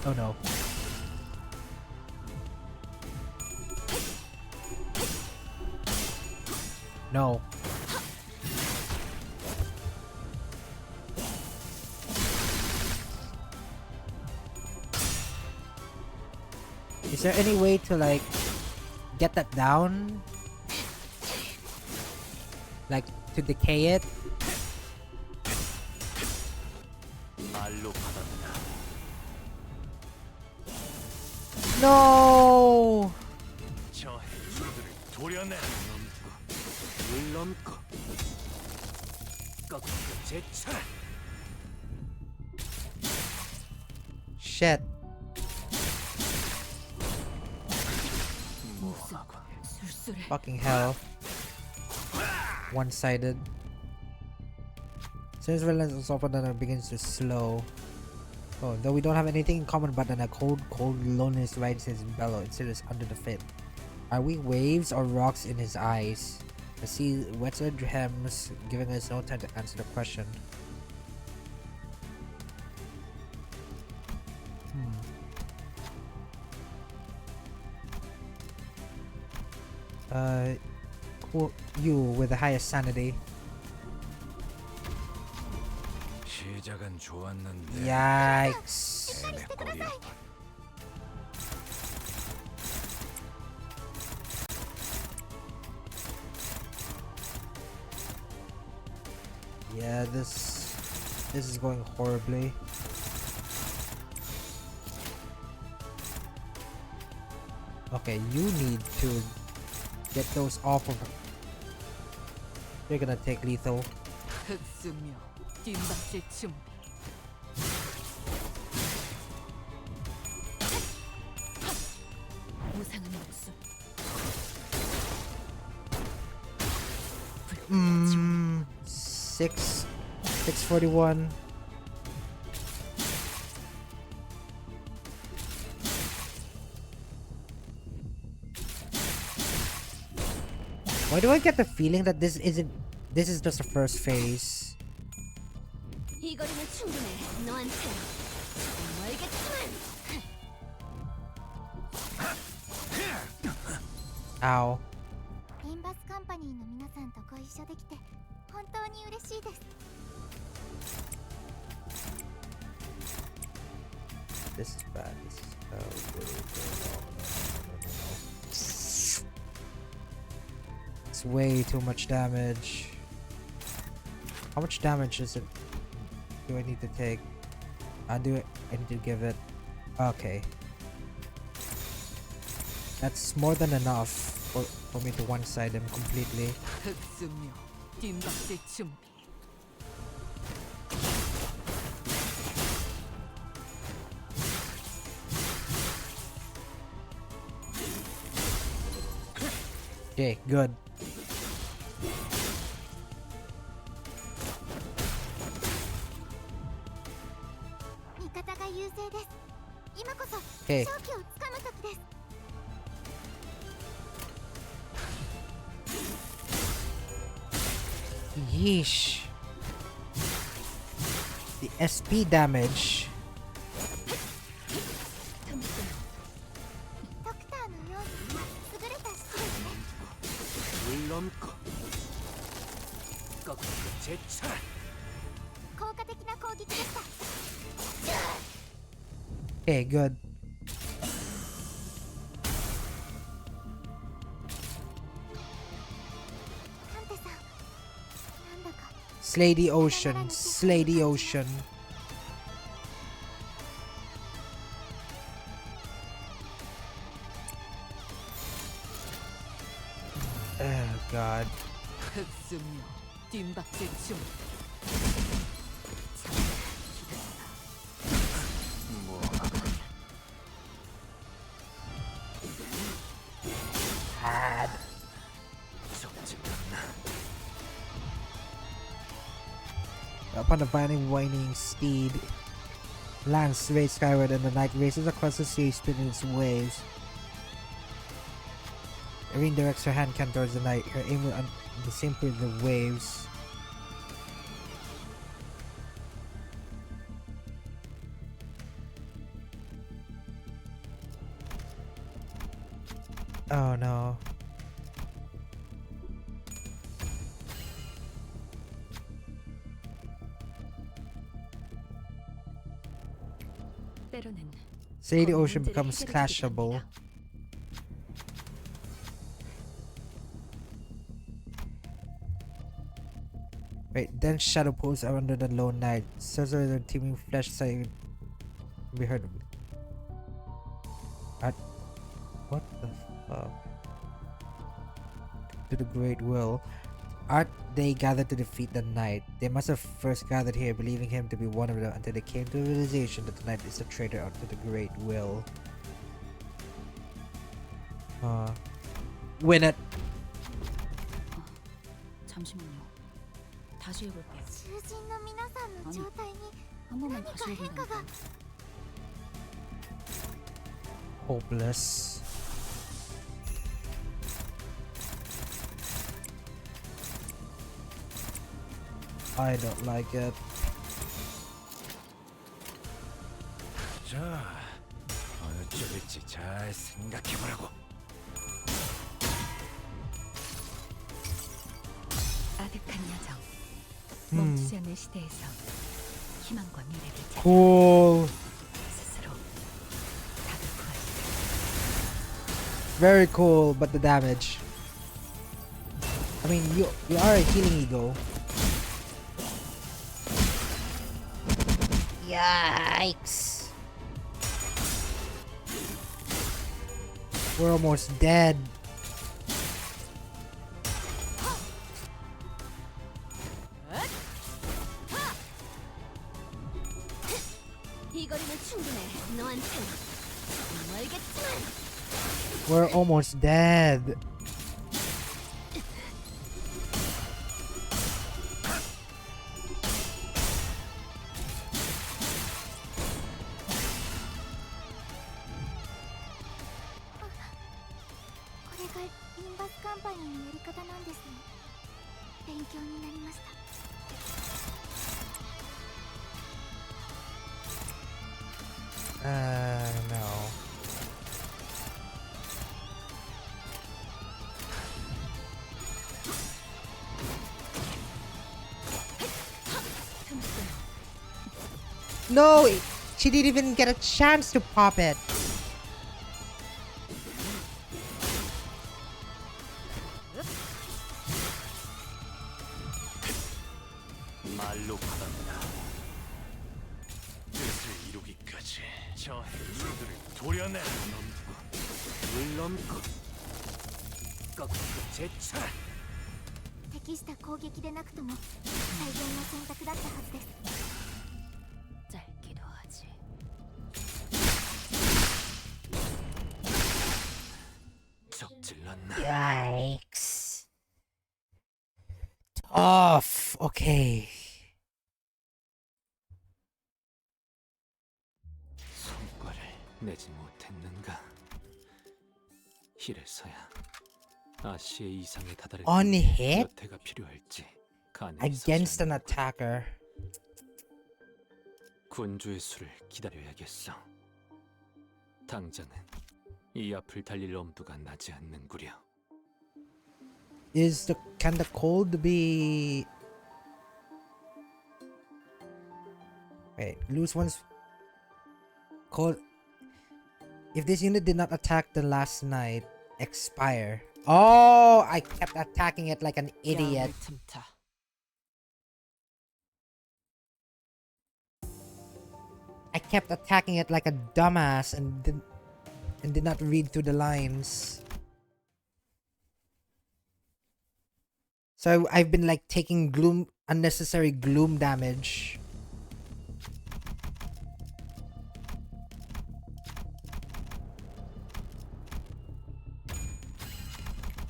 Oh no. No. Is there any way to like get that down? Like to decay it? No! Shit. Fucking hell. One-sided. Since Relentless Opener begins to slow. Oh, though we don't have anything in common but then a cold loneliness rides his bellow instead of under the fit. Are we waves or rocks in his eyes? The sea wets our hems, giving us no time to answer the question. Cool. You with the highest sanity. Yikes. Yeah, this is going horribly. Okay, you need to get those off of. You're gonna take lethal. 흑수묘 뒷받칠 준비. 무상한 목숨. 641. Why do I get the feeling that this is just the first phase? 이 거리는 충분해. 너한테 알겠지만. Ow. リンバスカンパニーの皆さんとご一緒できて本当に嬉しいです。 This is bad. This is It's way too much damage. How much damage is it? Do I need to take? I need to give it. Okay. That's more than enough for me to one-side him completely. 흑수묘 뒷받칠 준비. Okay, good. Okay. Yeesh. The SP damage. ドクターのように優れた視力で 물론고. 꺾고 제차. 効果的な攻撃でした。 Okay, good. ハンテさん、なんだか Slay the ocean. Slay the ocean. Oh god. 흑수묘 뒷받칠 준비. 뭐 Bad. 적지 않나. Upon the violent whining steed, lands race skyward and the night races across the sea, spinning its waves. Irene directs her hand can towards the night, her aim on the same point of the waves. Oh no. 때로는 Say the 거의 ocean 문제를 becomes 해결해주기도 clashable. 합니다. Wait, then shadow pools are under the lone night. Sorcerer and teeming flesh sight be heard. What the fuck? To the great will. Art they gathered to defeat the knight. They must have first gathered here, believing him to be one of them, until they came to the realization that the knight is a traitor unto the great will. Win it. 잠시만요. 다시 해볼게요. 囚人の皆さんの状態に 한 번만 何か 다시 変化が 해본다니까. Hopeless. I don't like it. 자, 어느 쪽일지 잘 생각해보라고. 아득한 여정. 멈추지 않는 시대에서 희망과 미래를 찾아 Cool. 스스로 답을 구하시다. Very cool, but the damage. I mean, you are a healing ego. Yikes. We're almost dead. 이 거리는 충분해. 너한테는 멀겠지만. We're almost dead. Limbus Company のやり方なんですね。勉強になりました。No. No, she didn't even get a chance to pop it. 말로 받았다. 뜻을 이루기까지 저 행수들을 도려내. 물론고 거꾸로 제철. 適した攻撃でなくとも最善の選択だったはずです。 짧기도 하지. 적질렀나? Yikes. Tough. Okay. 성과를 내지 못했는가? 이래서야 아시의 이상에 다다를 On hit? 몇 해가 필요할지 Against an attacker. 군주의 수를 기다려야겠어. 당장은 이 앞을 달릴 엄두가 나지 않는구려. Can the cold be... Wait, lose one's cold. If this unit did not attack the last night, expire. Oh, I kept attacking it like an idiot. 야물 틈타. I kept attacking it like a dumbass and did not read through the lines. So I've been like taking unnecessary gloom damage.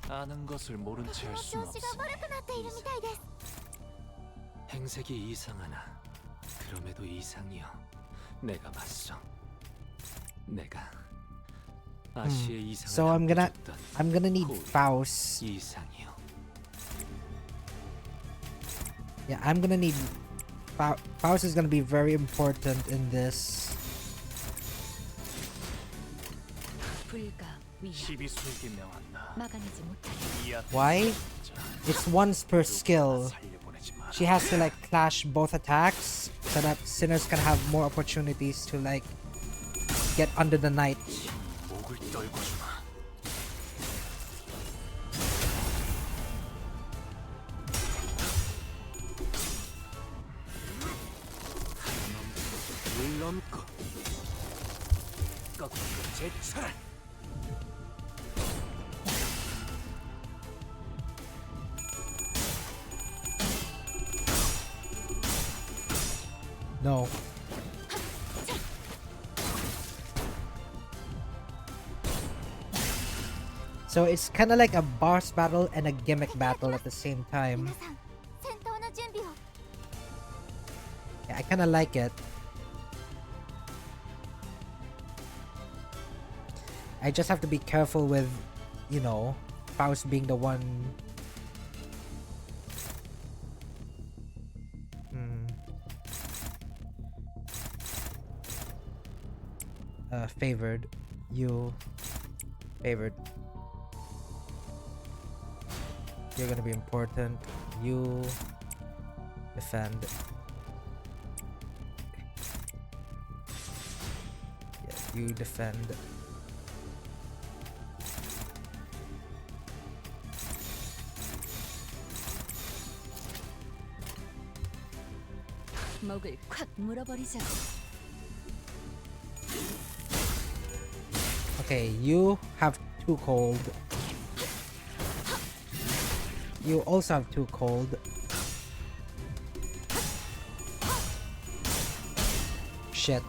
아는 것을 모른 채 할 수는 調子 없어. が悪くなっているみたいです。 행색이 이상하나 그럼에도 이상이여. 내가 봤어. 내가 아시의 이상을 So I'm gonna need 그 Faust. 이상이여. Yeah, I'm gonna need Faust is gonna be very important in this. 불가 위협 시비수에게 명한다. 막아내지 못하리. 이 앞에 Why? It's once per skill. 살려보내지 마라. She has to like clash both attacks so that sinners can have more opportunities to like get under the knight. 목을 떨고 주마. 물 넘고 거꾸로 제철. No. So it's kind of like a boss battle and a gimmick battle at the same time. 皆さん、戦闘の準備を。 Yeah, I kind of like it. I just have to be careful with, you know, Faust being the one. Favored. You. Favored. You're gonna be important. You. Defend. Yeah, you defend. 목을 콱 물어버리자. Okay, you have too cold. You also have too cold. Shit.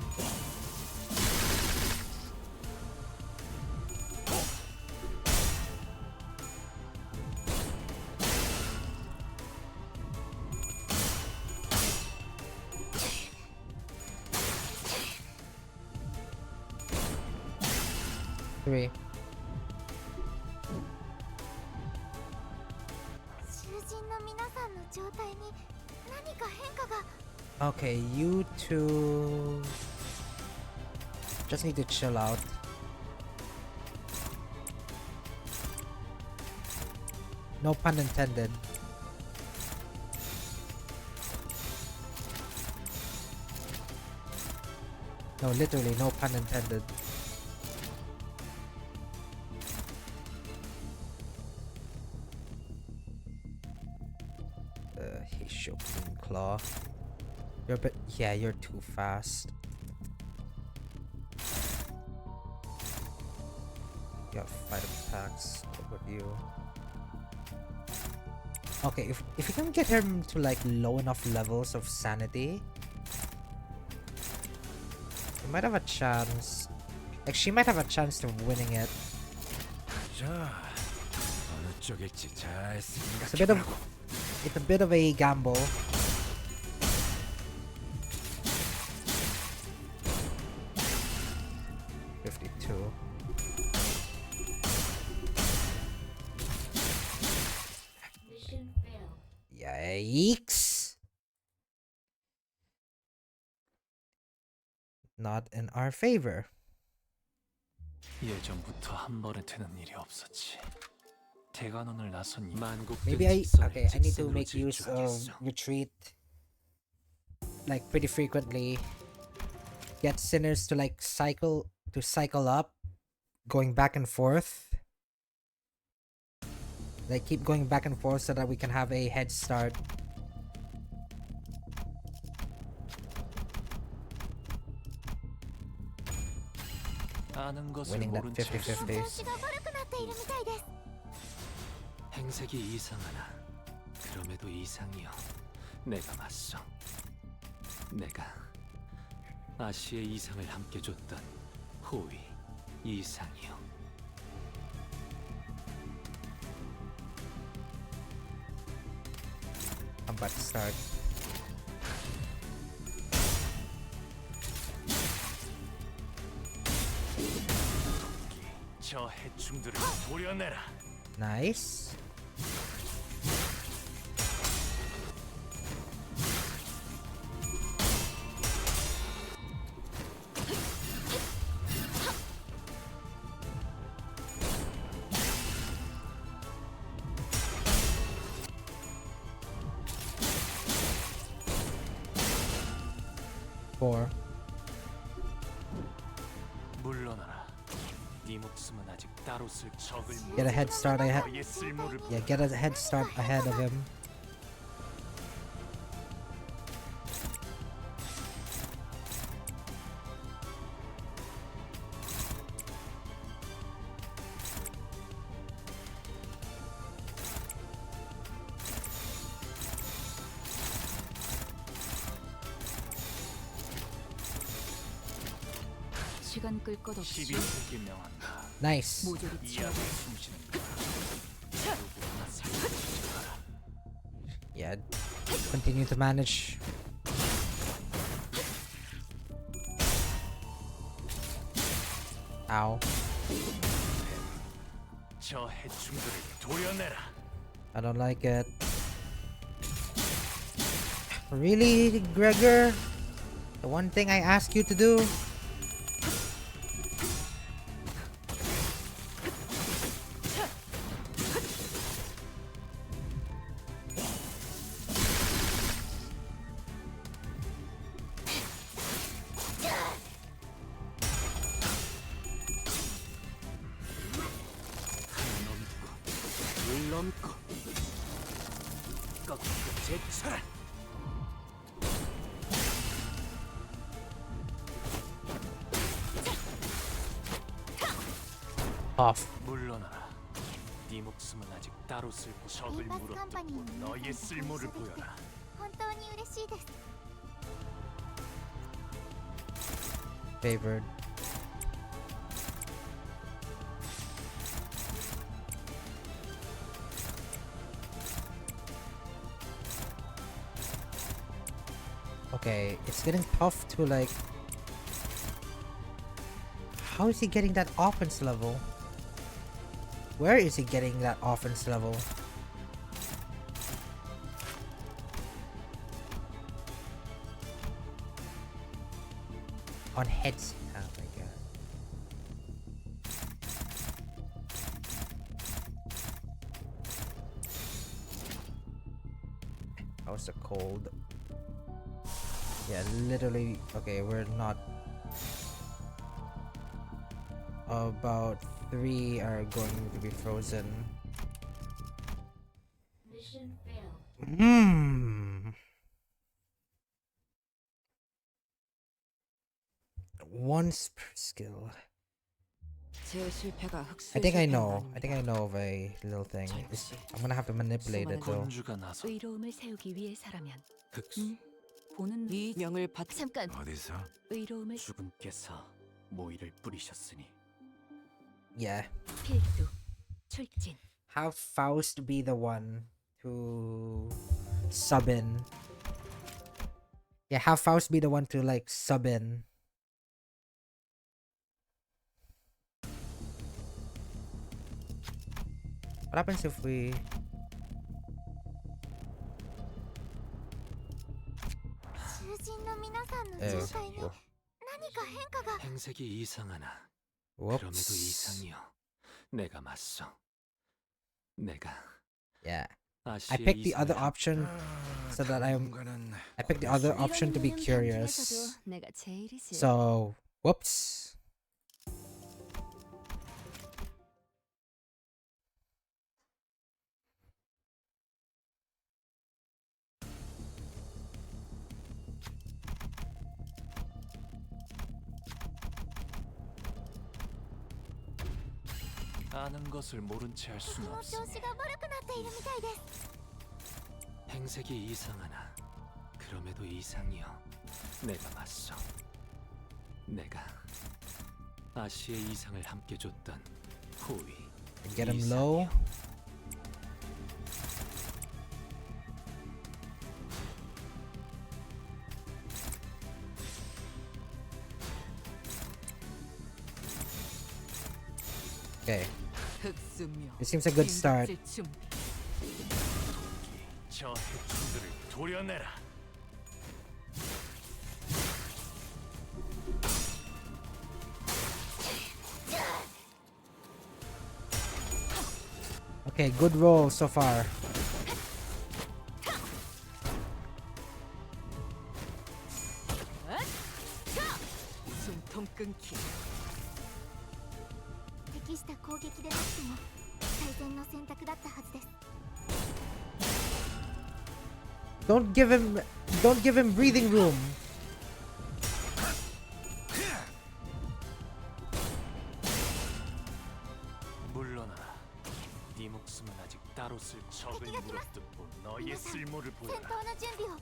Three. 囚人の皆さんの状態に何か変化が。 Okay, you two just need to chill out. No pun intended. No, literally, no pun intended. He's Shokin Claw. You're a bit, yeah, you're too fast. You have fight attacks with you. Okay, if you can get him to like low enough levels of sanity, you might have a chance. Like she might have a chance to winning it. It's a bit of a gamble. Yikes! Not in our favor. 예전부터 한 번에 되는 일이 없었지. 대관원을 나선 Maybe I need to make use of retreat like pretty frequently. Get sinners to like cycle up, going back and forth. Like keep going back and forth so that we can have a head start. Winning that 50-50. 행색이 이상하나 그럼에도 이상이여 내가 맞서 내가 아시의 이상을 함께 줬던 호위 이상이여 I'm about to start. 저 해충들을 도려내라. Nice. Four. 물러나라. 네 목숨은 아직 따로 쓸 적을 Get a head start. Yeah, get a head start ahead of him. 시간 끌 것 없이 시비스럽게 명한다. Nice. 모조리 이야기 치워. 숨쉬는 누구 하나 살려주지 마라. Yeah, continue to manage. Ow. 저 해충들을 도려내라. I don't like it. Really, Gregor? The one thing I ask you to do? 물 넘고 꺾고 제쳐라. Off. 물러나라. 네 목숨은 아직 따로 쓸 곳. 적을 림버스 컴퍼니 물어뜯고 너의 쓸모를 보여라. 本当に嬉しいです Favored. Okay, it's getting tough to like. How is he getting that offense level? Where is he getting that offense level? On heads. Oh my god. How's the cold? Yeah, literally. Okay, we're not. About 3 are going to be frozen. Mission failed. Once per skill. 제 실패가 I think I 흑수의 know. 실패는 I think I know of a little thing. I'm gonna have to manipulate it though. 군주가 나서 의로움을 세우기 위해서라면 흑수 보는 이 명을 받 잠깐 어디서? 의로움을 주군께서 모의를 뿌리셨으니 Yeah. 필두 출진 Have Faust be the one to sub in. Yeah, have Faust be the one to like sub in. What happens if we... Whoa. 행색이 이상하나 Whoops. 그럼에도 이상이여 내가 맞서 내가 Yeah. I 아시의 picked the other 이상을 option so that I picked the other option to be curious. 내가 제일이지. So, whoops. 아는 것을 모른 채 할 수는 調 없으니 子が悪くなっているみたいです 행색이 이상하나 그럼에도 이상이여 내가 맞서 내가 아시의 이상을 함께 줬던 호위 And get him low. Okay, 흑수며 this seems a good start. 뒷박질 준비. 저 해충들을 도려내라 Okay, good roll so far. 숨통 끊기. 適した攻撃でなくても最善の選択だったはずです Don't give him breathing room. 물러나라 네 목숨은 아직 따로 쓸 적을 물어뜯고 너의 쓸모를 戦 보여라 闘の準備を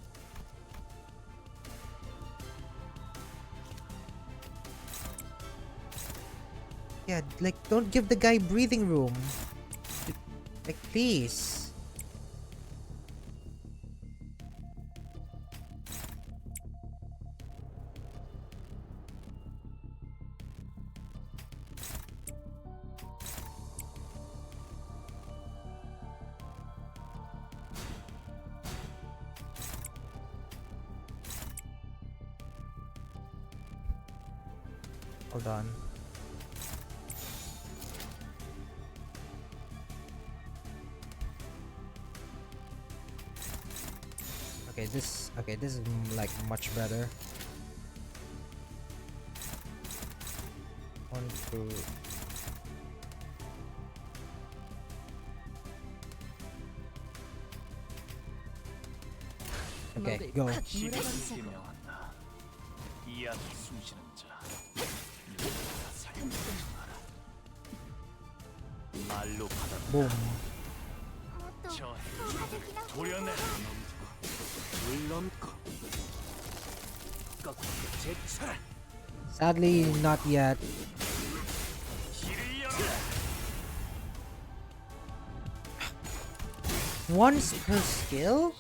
Yeah, like don't give the guy breathing room. Like please. Hold on. Okay, this is like much better. 1, 2. Okay, go. 시대를 명한다 이 안에 숨쉬는 자 누구나 살려내라 발로 받아. Boom. もっと 저 効果的な方法 도련해. 물론고. 꺾고 제쳐라. Sadly, not yet. 길을 열어라. Once per skill?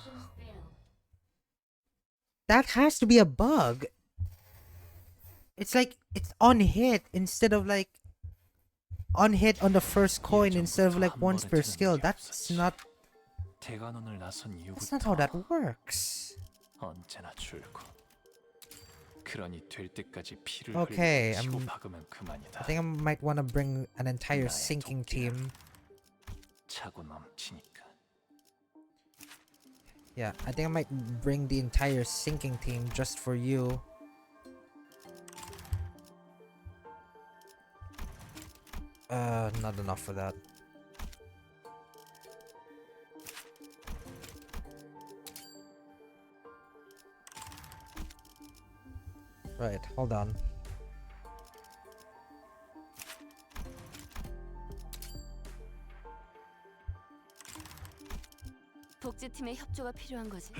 That has to be a bug. It's like it's on hit instead of like on hit on the first coin instead of like once per skill. That's not 대관원을 나선 that's not 이후부터 how that works. 언제나 줄고. 그러니 될 때까지 피를 Okay, 흘리고 치고 I'm- 박으면 그만이다. I think I might want to bring an entire sinking team. 차고 넘치니까. Yeah, I think I might bring the entire sinking team just for you. Not enough for that. Right, hold on. 복지팀의 협조가 필요한 거지.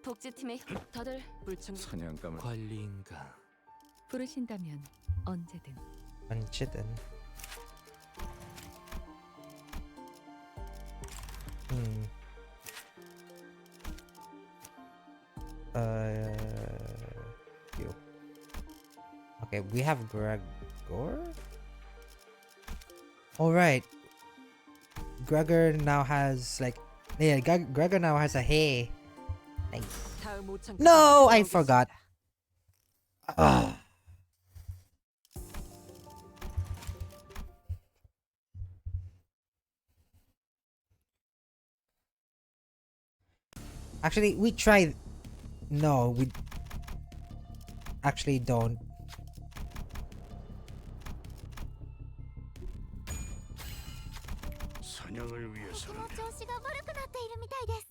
복지팀의 다들 사냥감을 관리인가. 부르신다면 언제든. 언제든. Hmm. You. Okay, we have Gregor. All right. Gregor now has like, yeah, Gregor now has a hay. Nice. 다음 오창 No, I forgot. Ah. Actually, we tried. No, we actually don't. 사냥을 위해서는 この調子が悪くなっているみたいです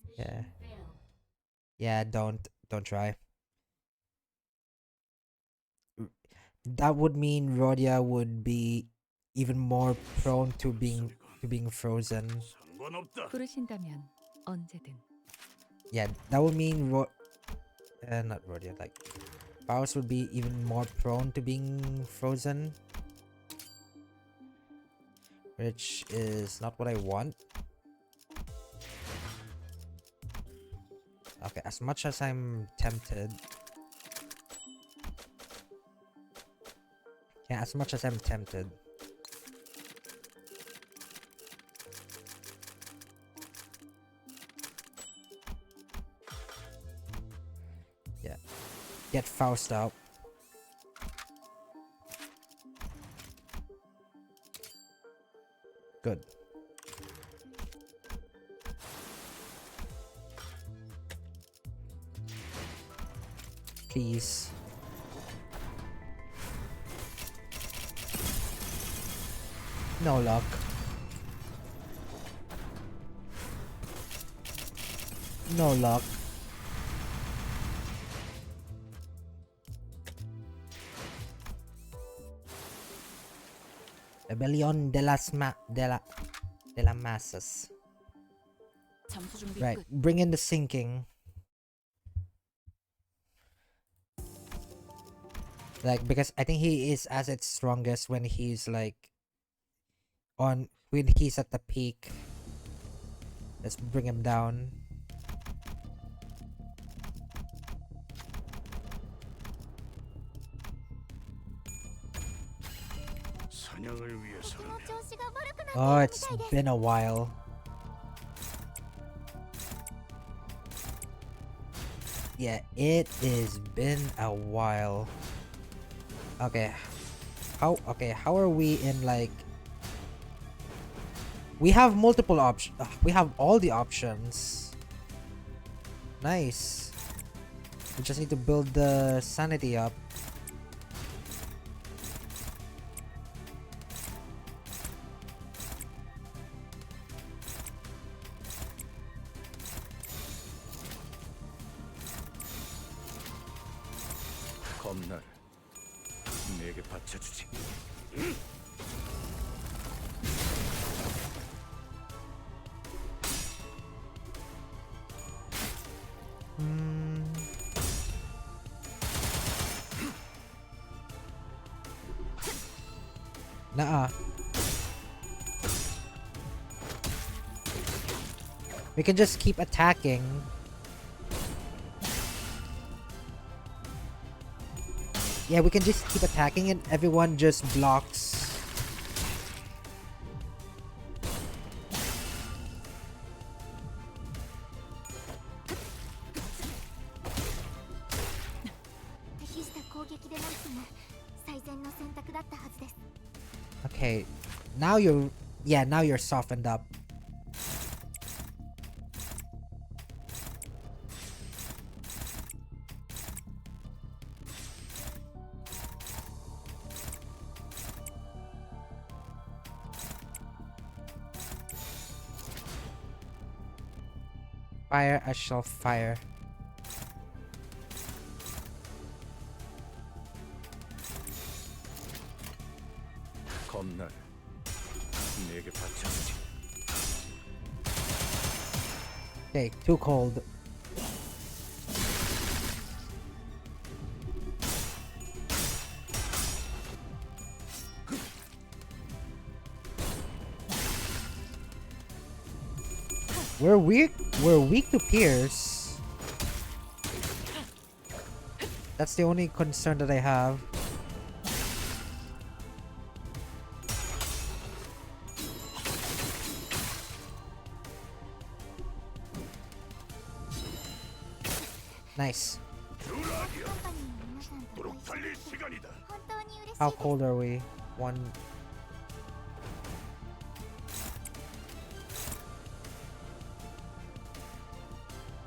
Yeah. Yeah, don't try. That would mean Rhodia would be even more prone to being frozen. 상관없다. 부르신다면 언제든. Yeah, that would mean not Rhodia, like Paus would be even more prone to being frozen, which is not what I want. Okay, as much as I'm tempted. Yeah, as much as I'm tempted. Yeah. Get Faust out. Good. Please. No luck. No luck. Rebellion de la Masses. 잠수 준비 Right, 끝. bring in the sinking. Like, because I think he is at its strongest when he's like when he's at the peak. Let's bring him down. 사냥을 敵 위해서는 の調子が悪くなってい Oh, るみ it's たいです been a while. Yeah, it has been a while. Okay. How are we in like we have multiple options. We have all the options. Nice. We just need to build the sanity up. 검나를 내게 바쳐주지. Nuh-uh. We can just keep attacking. Yeah, we can just keep attacking and everyone just blocks. Okay, now you're softened up. Fire, I shall fire. 겁날. 내게 바쳐주지. Okay, too cold. We're weak to Pierce. That's the only concern that I have. Nice. How cold are we? One.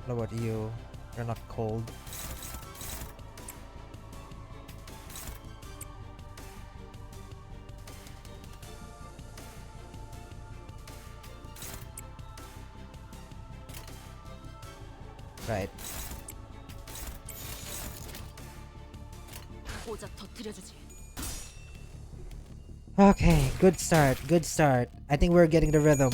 What about you? You're not cold. Right. Okay, good start, good start. I think we're getting the rhythm.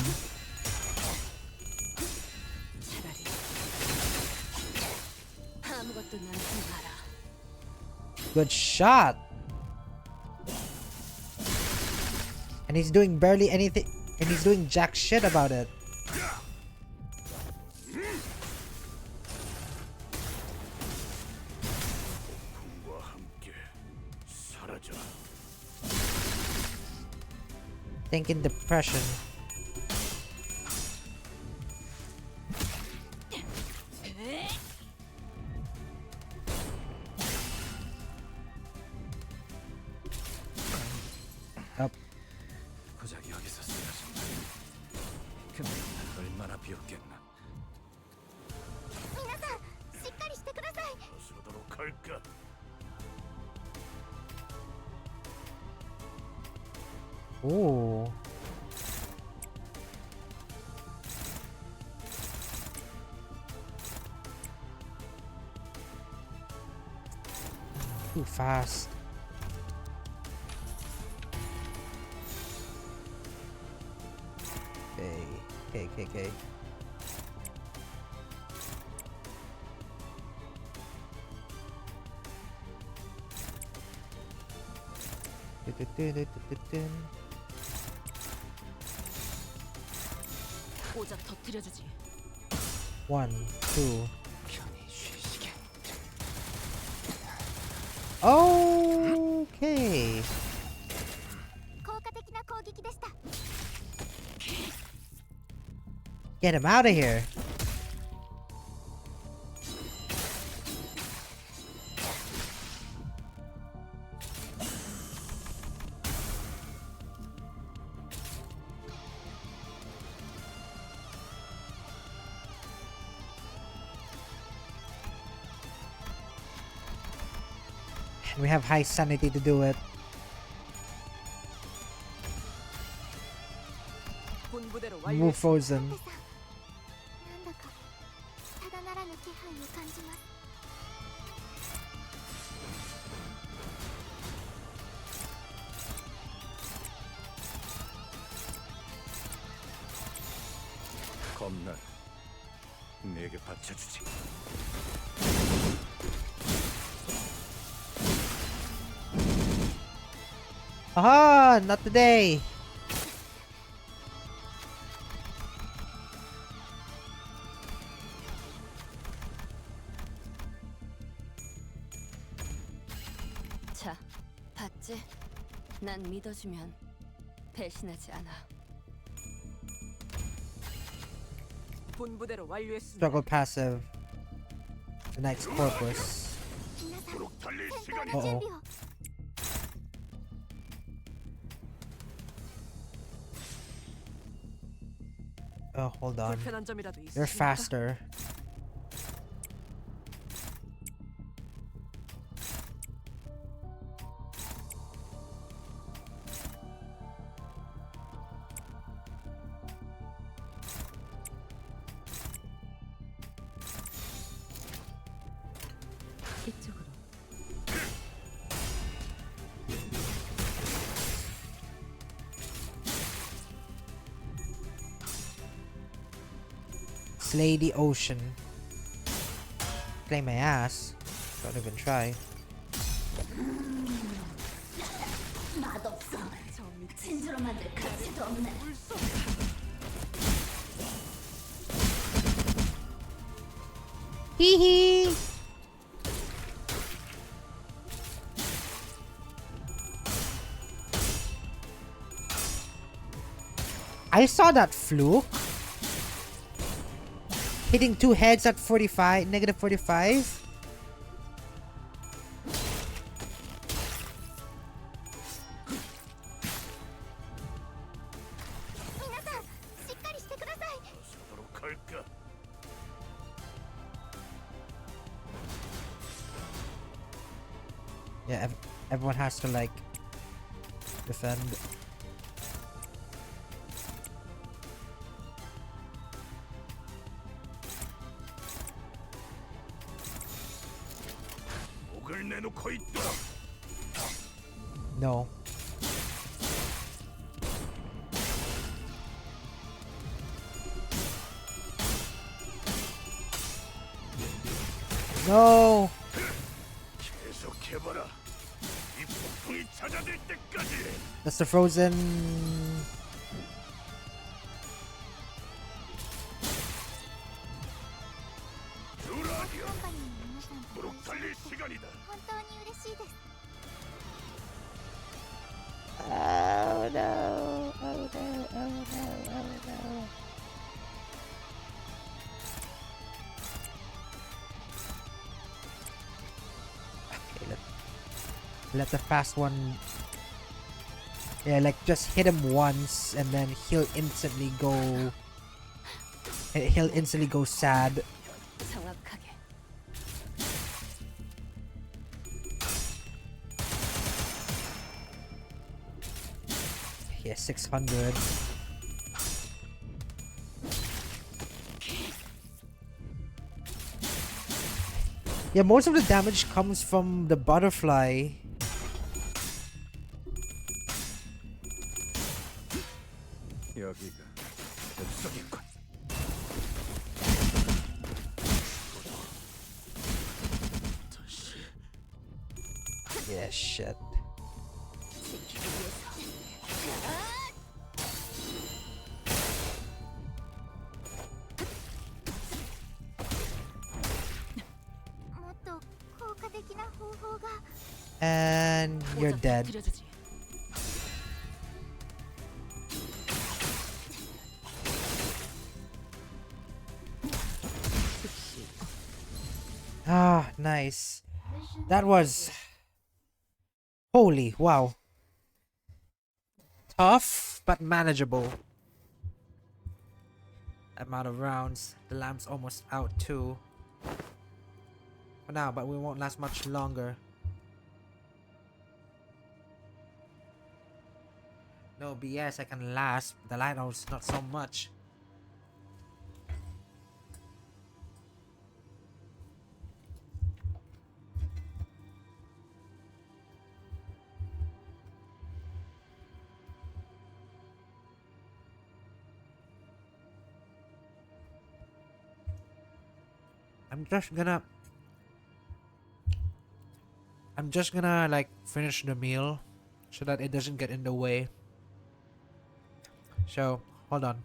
Good shot! And he's doing barely anything, and he's doing jack shit about it. Thinking depression. Up. 고작 여기서 쓰러진다. 근데 얼마나 비었겠나. 어서도록 할까? Ooh. Too fast. Okay. One, two. Okay. Get him out of here. We have high sanity to do it. Move frozen. 겁날. 내게 바쳐주지. Aha! Not today! 자, 봤지? 난 믿어주면 배신하지 않아. 본부대로 완료했습니다. Struggle passive. The Knight's Corpus. 皆さん戦闘 Uh-oh. の準備を。 Oh, hold on. 불편한 점이라도 They're 있으십니까? faster. 이쪽으로. Slay the ocean. Play my ass. Don't even try. 맛없어. 진주로 만들 가치도 없네. Hee hee! I saw that fluke. Hitting 2 heads at 45, negative 45. Yeah, everyone has to like defend. No. No. That's the frozen. Oh no. Oh no. Oh no. Oh no. Okay, let the fast one. Yeah, like just hit him once and then he'll instantly go sad. 정확하게. Yeah, 600. Yeah, most of the damage comes from the butterfly. Yeah, shit. And you're dead. Ah, nice. That was... Holy, wow. Tough, but manageable. Amount of rounds. The lamp's almost out too. For now, but we won't last much longer. No BS, I can last. The lighthouse, not so much. I'm just gonna like finish the meal so that it doesn't get in the way. So, hold on.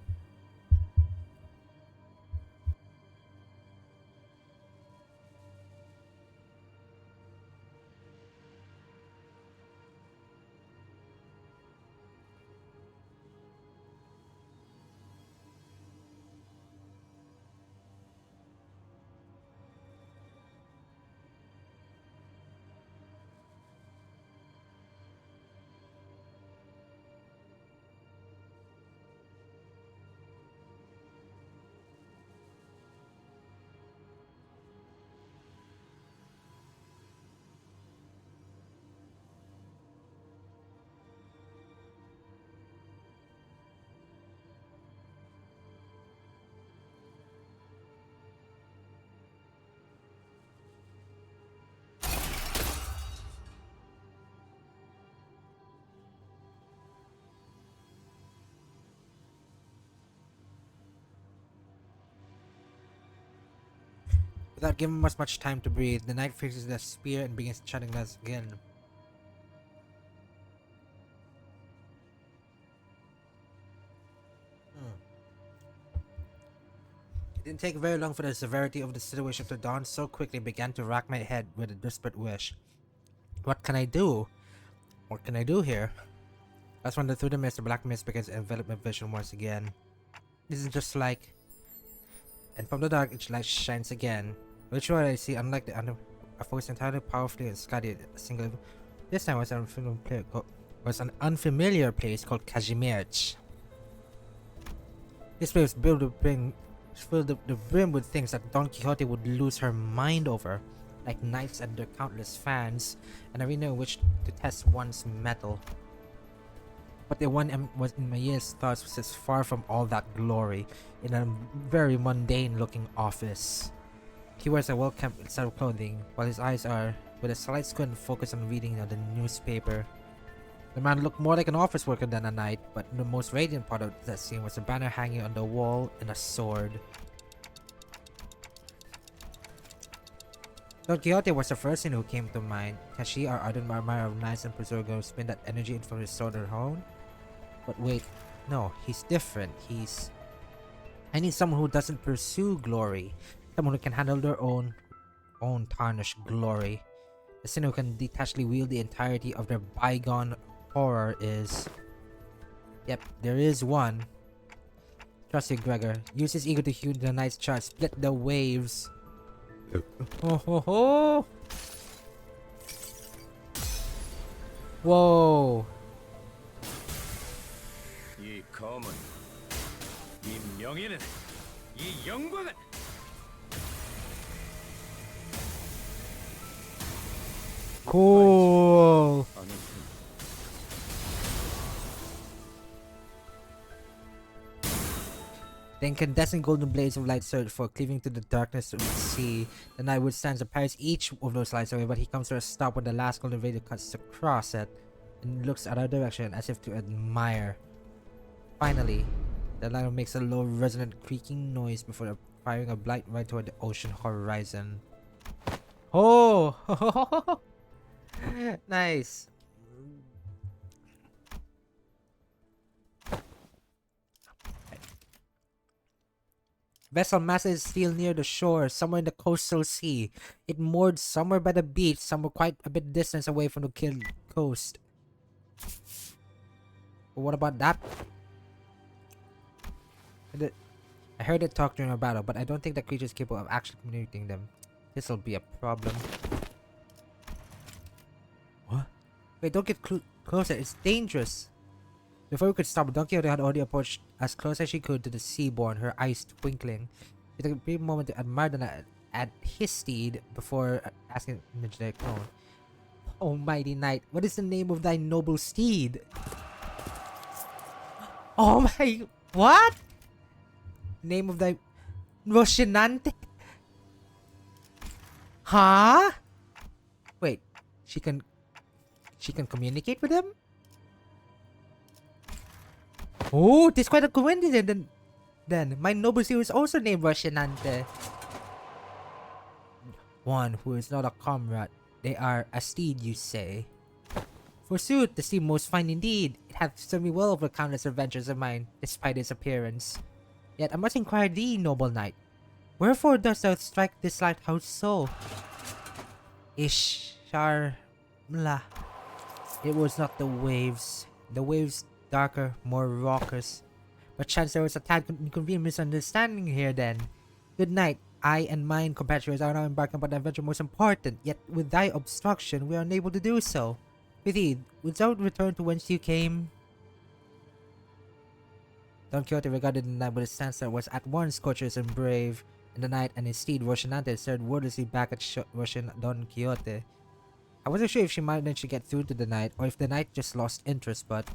Without giving us much time to breathe, the knight fixes the spear and begins chatting us again. It didn't take very long for the severity of the situation to dawn so quickly began to rack my head with a desperate wish. What can I do? What can I do here? As when through the mist, the black mist begins to envelop my vision once again. This is just like... And from the dark, each light shines again. Which one I see, unlike the other, I focus entirely powerfully and studied a single... This time was an unfamiliar place called Kazimierz. This place was filled to the brim with things that Don Quixote would lose her mind over, like knights and their countless fans, an arena in which to test one's mettle. But the one was in my year's thoughts was as far from all that glory, in a very mundane looking office. He wears a well-kept set of clothing, while his eyes are, with a slight squint, focused on reading the newspaper. The man looked more like an office worker than a knight, but the most radiant part of that scene was a banner hanging on the wall and a sword. Don Quixote was the first thing who came to mind. Can she, our ardent admirer of knights and preserver, spin that energy into his sword or own? But wait, no, he's different. I need someone who doesn't pursue glory. Someone who can handle their own tarnished glory. The sinner who can detachedly wield the entirety of their bygone horror is... Yep, there is one. Trust you, Gregor. Use his ego to hew the knight's chart, split the waves. Ho ho ho! Whoa! 이 검은, 이 명예는, 이 영광은 Cool! The incandescent golden blades of light surge for cleaving to the darkness of the sea. The knight withstands and parries each of those lights away, but he comes to a stop when the last golden blade cuts across it and looks at our direction as if to admire. Finally, the light makes a low resonant creaking noise before firing a blight right toward the ocean horizon. Oh! Nice! Vessel masted steel near the shore, somewhere in the coastal sea. It moored somewhere by the beach, somewhere quite a bit distance away from the coast. But what about that? I heard it talk during a battle, but I don't think the creature is capable of actually communicating them. This'll be a problem. What? Wait, don't get closer, it's dangerous! Before we could stop, Don Quixote had already approached as close as she could to the seabourn, her eyes twinkling. She took a brief moment to admire at his steed before asking in a generic tone, "O mighty knight, what is the name of thy noble steed?" Oh my... What? Name of thy... Rocinante? Huh? Wait, she can communicate with him? Oh, this is quite a coincidence then. My noble steed is also named Rocinante. One who is not a comrade. They are a steed, you say. Forsooth, the seemed most fine indeed. It hath served me well over countless adventures of mine, despite its appearance. Yet I must inquire thee, noble knight, wherefore dost thou strike this lighthouse so? Ishar Mla. It was not the waves. The waves darker, more raucous. Perchance there was a tad inconvenient misunderstanding here then. Good night. I and mine compatriots are now embarking upon the adventure most important, yet with thy obstruction we are unable to do so. Prithee, wilt thou return to whence you came? Don Quixote regarded the knight with a stance that was at once courteous and brave, and the knight and his steed Rocinante stared wordlessly back at Don Quixote. I wasn't sure if she managed to get through to the knight, or if the knight just lost interest, but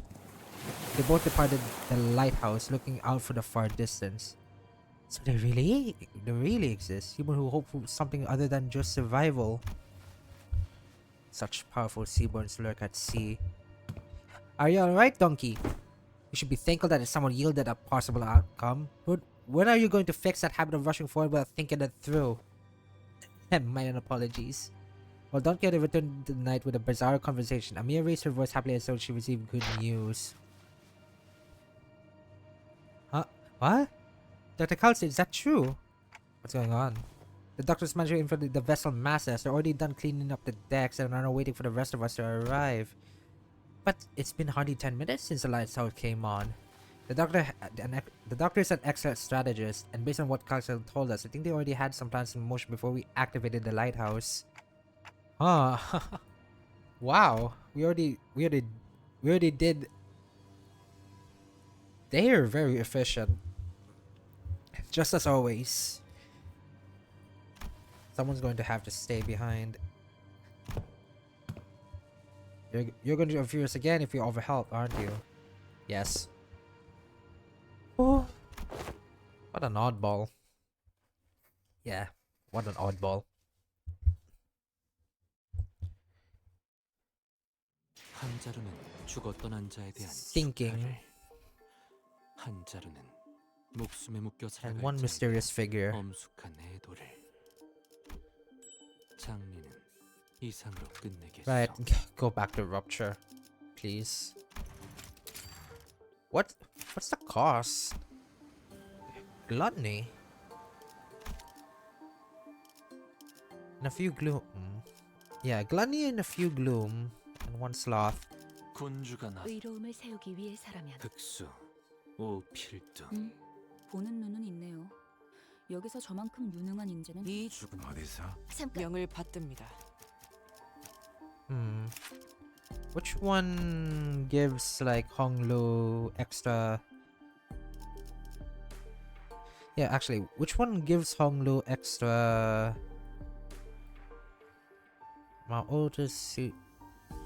they both departed the lighthouse, looking out for the far distance. So they really exist. People who hope for something other than just survival. Such powerful seaborns lurk at sea. Are you alright, donkey? You should be thankful that someone yielded a possible outcome. But when are you going to fix that habit of rushing forward without thinking it through? My apologies. While Don Quixote returned to the night with a bizarre conversation, Amia raised her voice happily as though she received good news. Huh? What? Dr. Calce, is that true? What's going on? The doctors managed to infiltrate the vessel masses. They're already done cleaning up the decks and are now waiting for the rest of us to arrive. But it's been hardly 10 minutes since the lighthouse came on. The doctor is an excellent strategist, and based on what Calce told us, I think they already had some plans in motion before we activated the lighthouse. Huh. Wow. We already did. They are very efficient. Just as always. Someone's going to have to stay behind. You're going to interview us again if you overhelp, aren't you? Yes. Oh. What an oddball. Yeah. What an oddball. 한 자루는 죽어 떠난 자에 대한 Thinking. 축하를, 한 자루는 목숨에 묶여 And 살아갈 one 자에게 mysterious figure. 엄숙한 애도를. 장례는 이상으로 끝내겠소. Right, go back to rupture, please. What's the cost? Gluttony. And a few gloom. Yeah, gluttony and a few gloom. And one sloth. 군주가 나 의로움을 세우기 위해서라면 흑수 오필도 보는 눈은 있네요. 여기서 저만큼 유능한 인재는 이 죽은 어디서? 잠깐 명을 받듭니다. Which one gives like Honglu extra? Yeah, actually, which one gives Honglu extra? Mount Otis.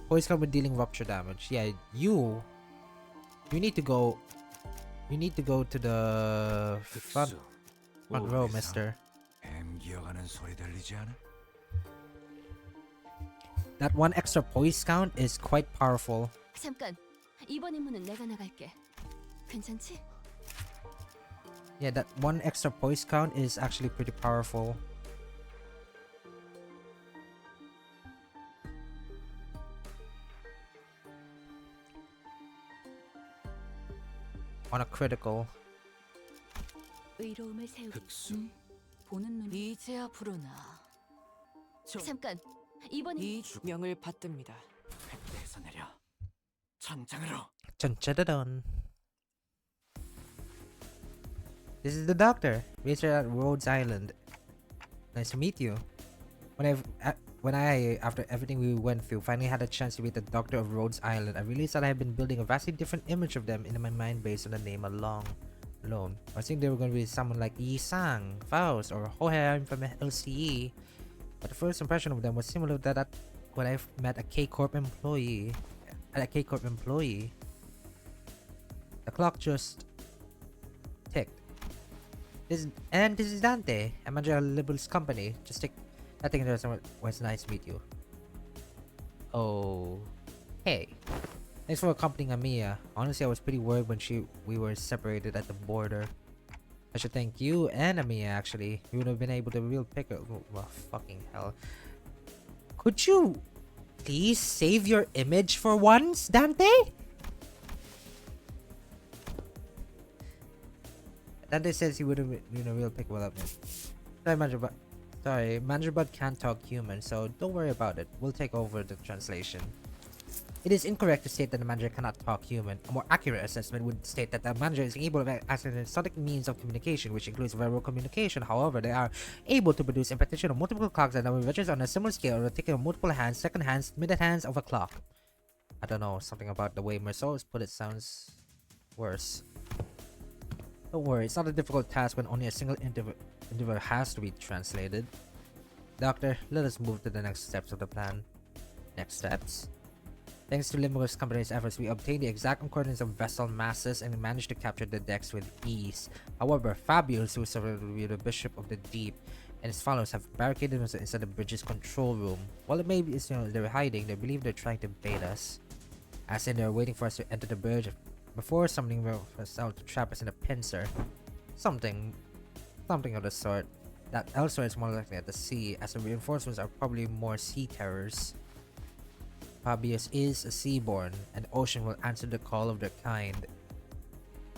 Poise come with dealing rupture damage. Yeah, you need to go. You need to go to the front row, mister. 뱀 기어가는 소리 들리지 않아? That one extra poise count is quite powerful. 잠깐 이번 임무는 내가 나갈게. 괜찮지? Yeah, that one extra poise count is actually pretty powerful. On a critical. 의로움을 세우기 흑수 보는 눈 이제야 부르나. 잠깐 이번 이 명을 받듭니다. 획대에서 내려 전장으로. Dun. This is the doctor. Raised her at Rhodes Island. Nice to meet you. When I, after everything we went through, finally had a chance to meet the doctor of Rhodes Island, I realized that I had been building a vastly different image of them in my mind based on the name alone. I was thinking they were going to be someone like Yi Sang, Faust, or Hohem from LCE. But the first impression of them was similar to that when I met a K-Corp employee. The clock just ticked. This is Dante. I manage a Limbus Company. I think it was nice to meet you. Oh, hey. Thanks for accompanying Amia. Honestly, I was pretty worried when we were separated at the border. I should thank you and Amia, actually. You would have been able to real pick her. Oh, well, fucking hell. Could you Please save your image for once, Dante? Dante says he wouldn't be a real pick development. Sorry, Mangerbot can't talk human, so don't worry about it. We'll take over the translation. It is incorrect to state that the manager cannot talk human. A more accurate assessment would state that the manager is able to access exotic means of communication, which includes verbal communication. However, they are able to produce implementation of multiple clocks that are measured on a similar scale, or taking multiple hands, second hands, minute hands of a clock. I don't know, something about the way Merceau's put it sounds worse. Don't worry, it's not a difficult task when only a single individual has to be translated. Doctor, let us move to the next steps of the plan. Next steps? Thanks to Limbus Company's efforts, we obtained the exact coordinates of vessel masses and managed to capture the decks with ease. However, Fabius, who is the Bishop of the Deep, and his followers have barricaded themselves inside the bridge's control room. While it may be they're hiding, they believe they're trying to bait us. As in, they're waiting for us to enter the bridge before summoning us out to trap us in a pincer. Something of the sort. That elsewhere is more likely at the sea, as the reinforcements are probably more sea terrors. Fabius is a seaborn, and the ocean will answer the call of their kind.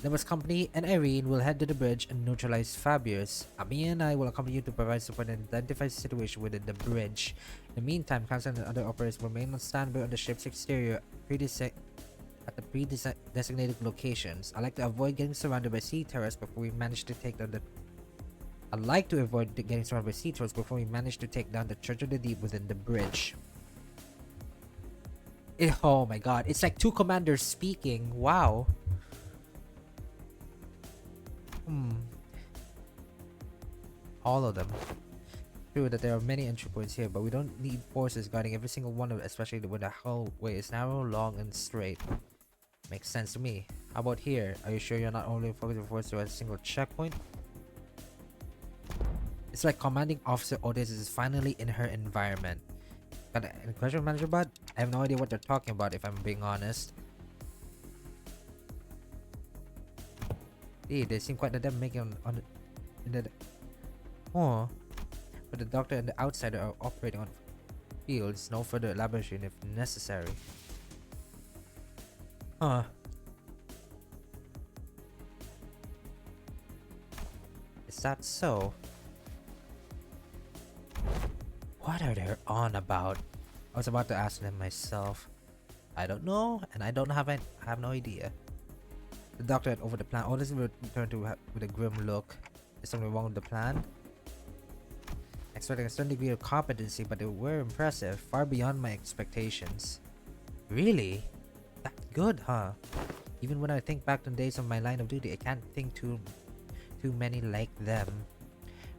Limbus Company and Irene will head to the bridge and neutralize Fabius. Ami and I will accompany you to provide support and identify the situation within the bridge. In the meantime, Council and other operators will remain on standby on the ship's exterior at the pre-designated locations. I like to avoid getting surrounded by sea terrors before we manage to take down the Church of the Deep within the bridge. Oh my god, it's like two commanders speaking. Wow. All of them. True that there are many entry points here, but we don't need forces guarding every single one of it, especially when the hallway is narrow, long, and straight. Makes sense to me. How about here? Are you sure you're not only focusing forces to a single checkpoint? It's like commanding officer Otis is finally in her environment. Got any question, Manager Bud? I have no idea what they're talking about, if I'm being honest. They seem quite adept making but the doctor and the outsider are operating on fields. No further elaboration if necessary. Is that so? What are they on about? I was about to ask them myself. I don't know, and I have no idea. The doctor had over the plan. Otis returned with a grim look. Is something wrong with the plan? Expecting a certain degree of competency, but they were impressive, far beyond my expectations. Really? That good, huh? Even when I think back to the days of my line of duty, I can't think too many like them.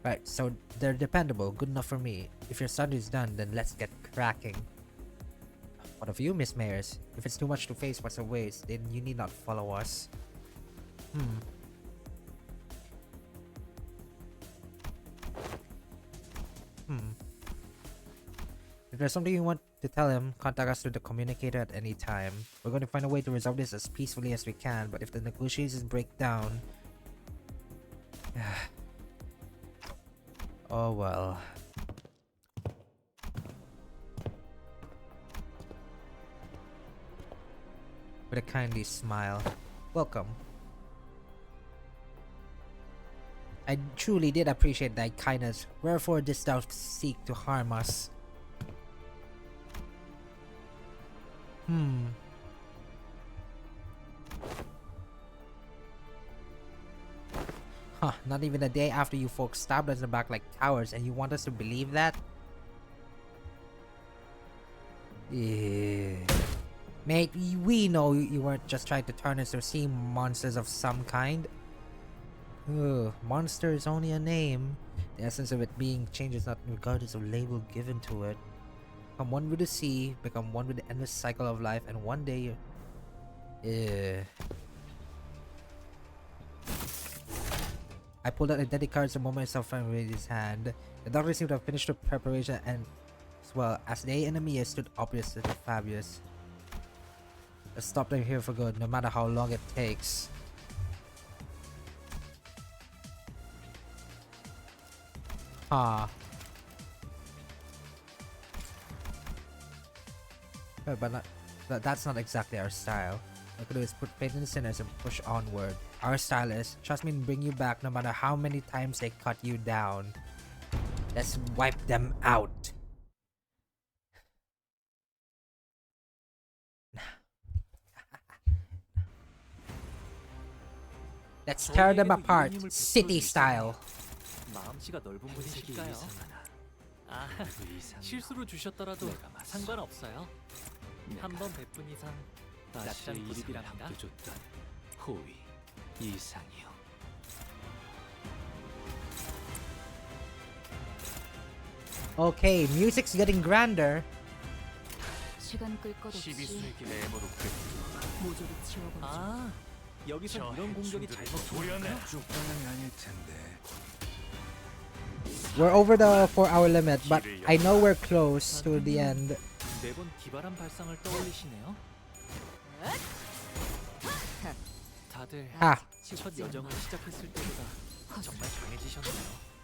Right, so they're dependable, good enough for me. If your study's done, then let's get cracking. What of you, Miss Mayers? If it's too much to face what's our ways, then you need not follow us. If there's something you want to tell him, contact us through the communicator at any time. We're going to find a way to resolve this as peacefully as we can, but if the negotiations break down... oh well. With a kindly smile. Welcome. I truly did appreciate thy kindness. Wherefore didst thou seek to harm us? Huh, not even a day after you folks stabbed us in the back like cowards, and you want us to believe that? Yeah. Mate, we know you weren't just trying to turn us into sea monsters of some kind. Monster is only a name. The essence of it being changes not regardless of label given to it. Become one with the sea, become one with the endless cycle of life, and one day I pulled out identity cards the moment I saw Frank raise his hand. The doctor seemed to have finished the preparation, and as well as they and Amia stood opposite to Fabius. Let's stop them here for good, no matter how long it takes. But not, that's not exactly our style. All we could do is put faith in the sinners and push onward. Our style is trust me and bring you back no matter how many times they cut you down. Let's wipe them out. Let's tear them apart, city style. 마음씨가 넓은 분이실까요? 아, 실수로 주셨더라도 상관없어요. 한 번 베푼 이상 낯잔 불입이랍니다. 호의, 이상이요. Okay, music's getting grander. 시간 끌 것 없이 12세기 레모로 모조리 치워버리죠. 아, 여기서 이런 공격이 잘 먹히나요? 쪽방향이 아닐 텐데. We're over the 4-hour limit, but I know we're close to the end. 매번 기발한 발상을 떠올리시네요. 다들 아, 첫 여정을 시작했을 때보다 정말 강해지셨네요.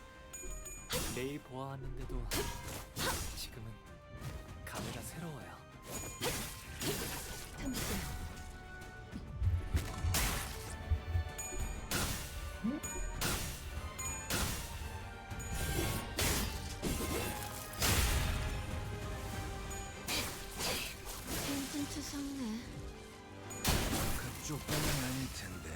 내일 보아왔는데도 지금은 감회가 새로워요. 퉁퉁투성네. 그쪽 방향이 아닐 텐데.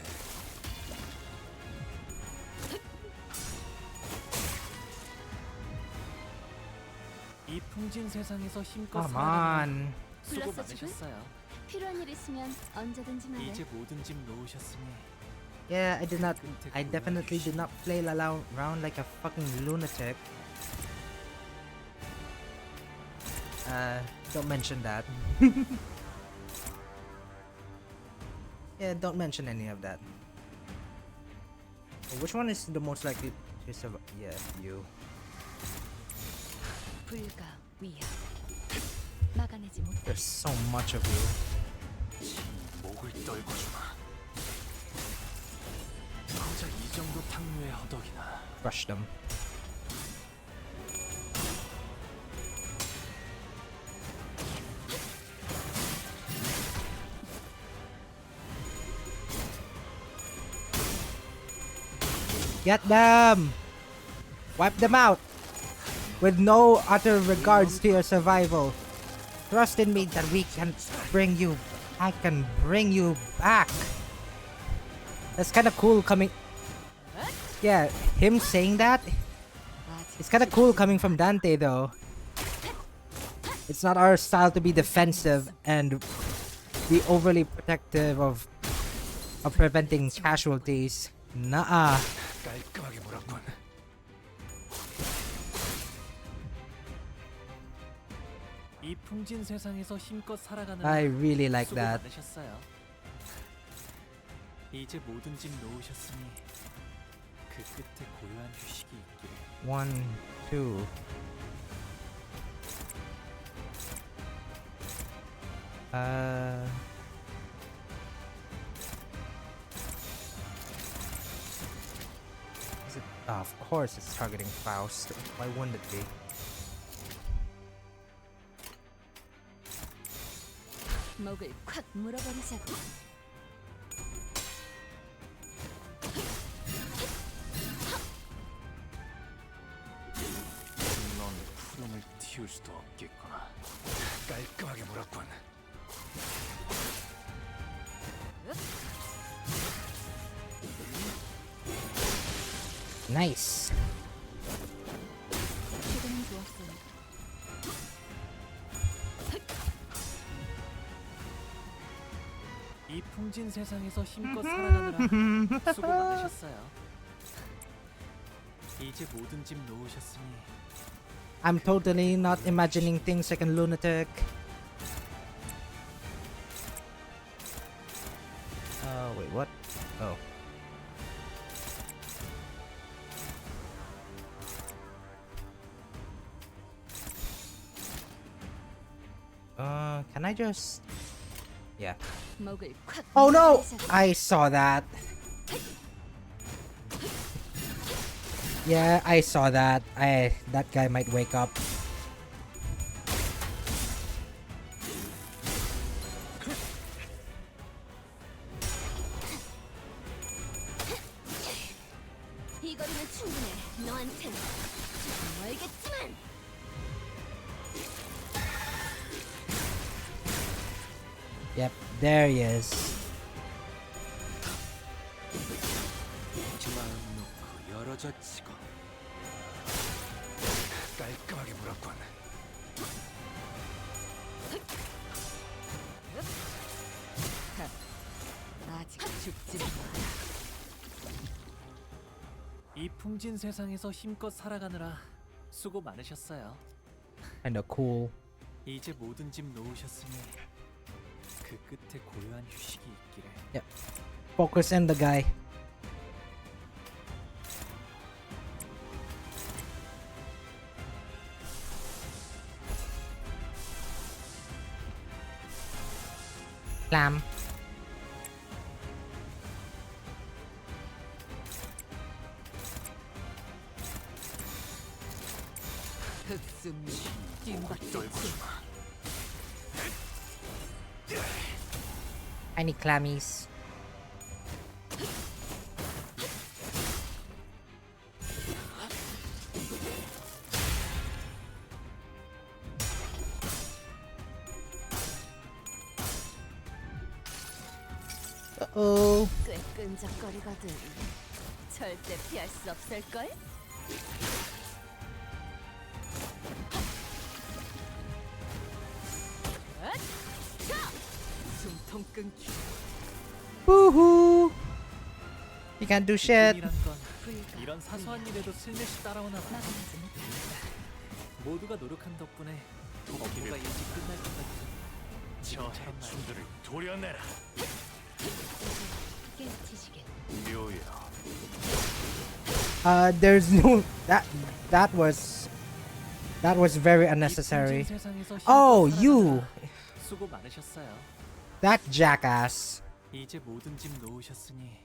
이 풍진 세상에서 힘껏 come 살아가는 on. 수고 불렀어, 지금? 많으셨어요. 필요한 일 있으면 언제든지 말해. 이제 모든 짐 놓으셨으니 Yeah, I definitely did not play around like a fucking lunatic. Don't mention that. Yeah, don't mention any of that. Which one is the most likely to survive? Yeah, you. 불가 위협 막아내지 못해. There's so much of you. 목을 떨궈주마. 고작 이 정도 탕류의 허덕이나. Crush them. Get them! Wipe them out! With no utter regards to your survival. Trust in me that we can bring you. I can bring you back. That's kind of cool coming. Yeah, him saying that. It's kind of cool coming from Dante though. It's not our style to be defensive and be overly protective of preventing casualties. Nah. 깔끔하게 몰았군. 이 풍진 세상에서 힘껏 살아가는 I really like 수고 that. 많으셨어요. 이제 모든 짐 놓으셨으니 그 끝에 고요한 휴식이 있기를. 1, 2. Is it? Of course, it's targeting Faust. Why wouldn't it be? 목을 콱 물어버리자고. 넌 푸름을 틔울 수도 없겠구나. 깔끔하게 몰았군. Nice. 시간은 좋았어요. 이 풍진 세상에서 힘껏 살아가느라 수고 많으셨어요. 이제 모든 짐 놓으셨으니 I'm totally not imagining things like a lunatic. Wait, what? Oh. Can I just... Yeah. 목을 콱 Oh no! 물어버리자고. I saw that. Yeah, I saw that. That guy might wake up. 충분해. 너한텐 조금 멀겠지만. Yep, there he is. 마음 놓고 열어젖히고 깔끔하게 물었군. 아직 죽지 마. 이 풍진 세상에서 힘껏 살아가느라 수고 많으셨어요. Kinda cool. 이제 모든 짐 놓으셨으니 그 끝에 고요한 휴식이 있기를. Focus on the guy. Clam. 흑수미 뒷박질 Tiny clammies. Uh-oh. 꽤 끈적거리거든. 절대 피할 수 없을걸? 숨통 끊기. Woohoo! You can't do shit. 꿈이란 건 이런 사소한 일에도 슬며시 따라오나 봐. 막아내지 못해. 모두가 노력한 덕분에 업무가 일찍 끝날 것 같은 지금처럼 말이야. 춤들을 도려내라. 깨우치시게. 묘야. There's no that was very 이 unnecessary. 풍진 세상에서 힘껏 Oh, 살아가느라 you. 수고 많으셨어요. That jackass. 이제 모든 짐 놓으셨으니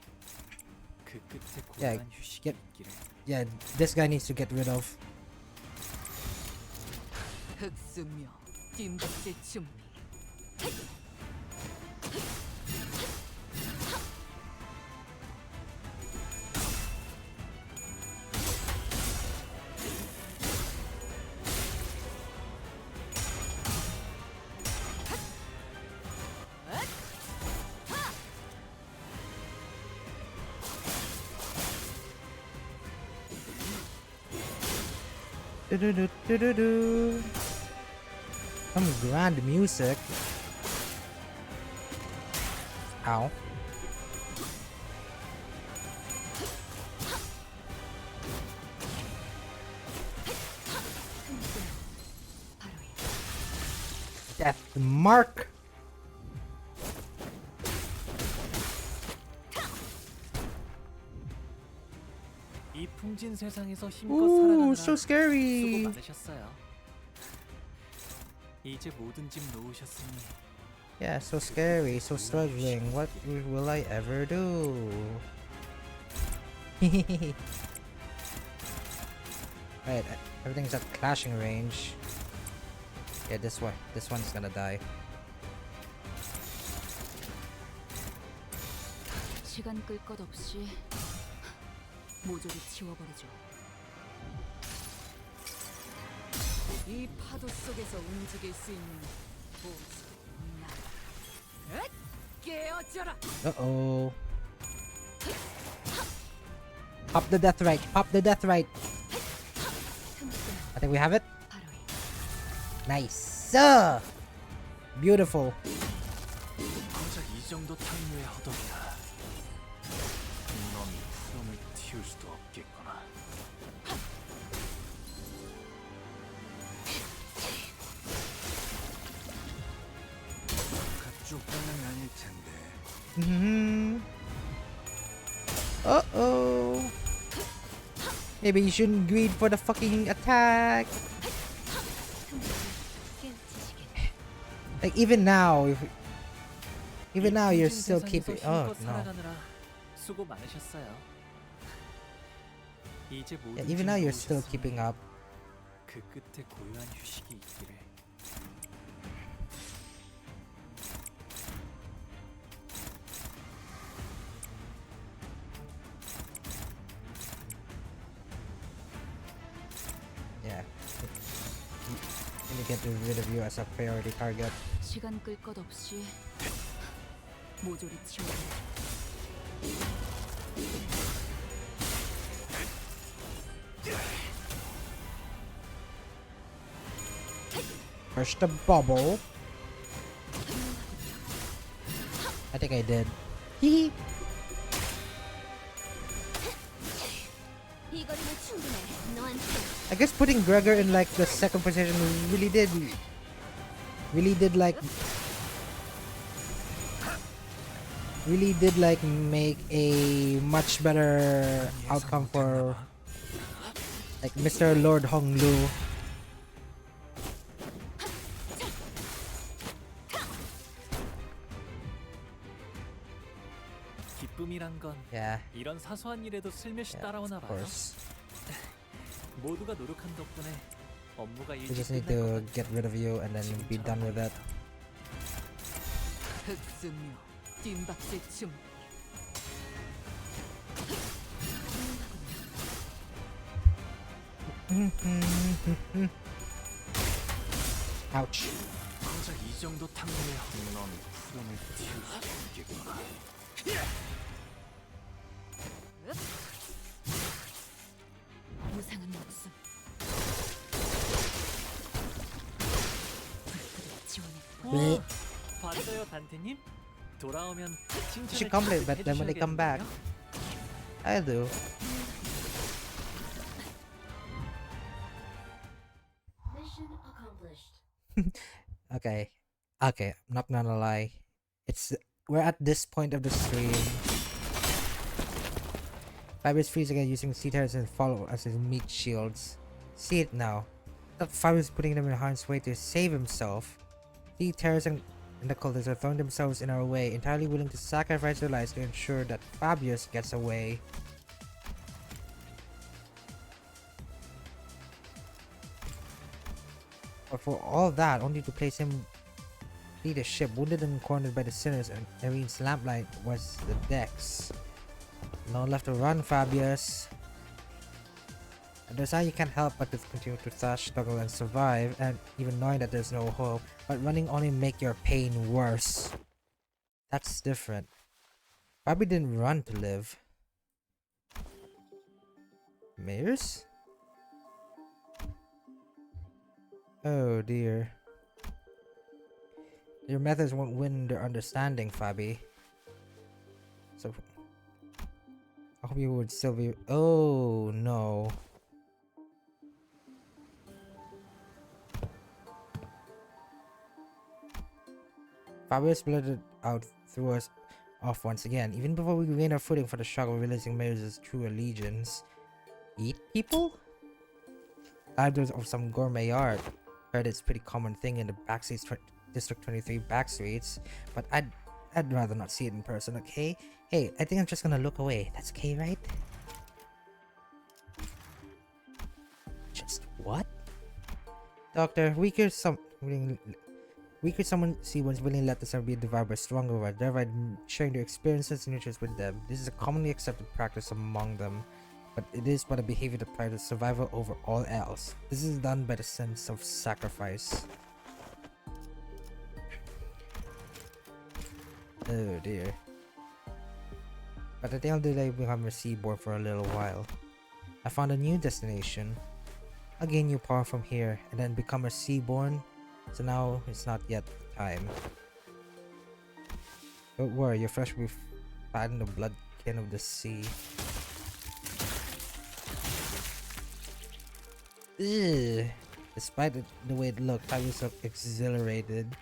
그 끝에 Yeah, 고요한 휴식이 get- 있기를. Yeah, this guy needs to get rid of. 흑수며 뒷박질 준비. Do-do-do-do-do-do. Some grand music. Ow. 바로 이 Death mark. 이 풍진 세상에서 힘껏 Ooh, 살아가느라 so scary. 수고 많으셨어요. 이제 모든 짐 놓으셨으니 Yeah, so scary, so struggling. What will I ever do? Right, everything's at clashing range. Yeah, this one's gonna die. 시간 끌 것 없이 모조리 치워버리죠. 이 파도 속에서 움직일 수 있는 보스 나. 깨어져라. Uh-oh. Pop the death right. Pop the death right. I think we have it. 바로 이 Nice. Beautiful. 고작 이 정도 탕류의 허덕이다. 놈이 푸름을 틔울 수도 없겠구나. 그쪽 방향이 아닐 텐데. Uh-oh. Maybe you shouldn't greed for the fucking attack. 깨우치시게. Like even now, even 이 now you're 풍진 still 세상에서 keeping. 힘껏 Oh no. 살아가느라 수고 많으셨어요. 이제 모든 Yeah, even 짐 now you're still 놓으셨으니 keeping up. 그 끝에 고요한 휴식이 있기를. me get rid of you as a priority target. 시간 끌 것 없이 모조리 치워버려. Push the bubble. I think I did. Hee. 이 거리면 충분해. 너한테 I guess putting Gregor in like the second position really did like make a much better outcome for like Mr. Lord Honglu. 기쁨이란 건 Yeah, 이런 사소한 일에도 슬며시 yeah, 따라오나 of 봐요. course. 모두가 노력한 덕분에 업무가 We 일찍 just need 끝날 것 to 같아. get rid of you and then be done with it. 흑수묘 뜀박질 춤. Ouch. 고작 이 정도 탐내야 넌 푸름을 틔울 수 있겠구나. 무상은 없음. 불길을 지원해. Bleh. 봤어요, 단테님? 돌아오면 You 칭찬을 should compliment 가득 them when they come back. 해주셔야겠는데요? I do. Mission accomplished. Okay. Okay, I'm not gonna lie. We're at this point of the stream. Fabius frees again using sea terrors and follow as his meat shields. See it now. That Fabius putting them in harm's way to save himself. Sea terrors and the cultists are throwing themselves in our way, entirely willing to sacrifice their lives to ensure that Fabius gets away. But for all that, only to place him lead a ship wounded and cornered by the sinners, and Irene's lamplight was the decks. No left to run, Fabius. Understand you can't help but to continue to thrash, struggle, and survive, and even knowing that there's no hope, but running only make your pain worse. That's different. Fabi didn't run to live. Mayors? Oh dear. Your methods won't win their understanding, Fabi. So I hope you would still be. Oh no. Fabius blurted out threw us off once again, even before we gained our footing for the shock of realizing Mayor's true allegiance. Eat people? Idlers of some gourmet art. Heard it's a pretty common thing in the backstreets, District 23 backstreets, but I'd rather not see it in person, okay? Hey, I think I'm just gonna look away. That's okay, right? Just what? Doctor, weaker someone see one's willing to let the be devoured by stronger ones, thereby sharing their experiences and interests with them. This is a commonly accepted practice among them, but it is but a behavior that prioritizes survival over all else. This is done by the sense of sacrifice. Oh dear. But I think I'll delay become a seaboard for a little while. I found a new destination. I'll gain new power from here and then become a seaborn. So now it's not yet the time. Don't worry, your flesh will be fat in the bloodkin of the sea. Ugh. Despite the way it looked, I was so exhilarated.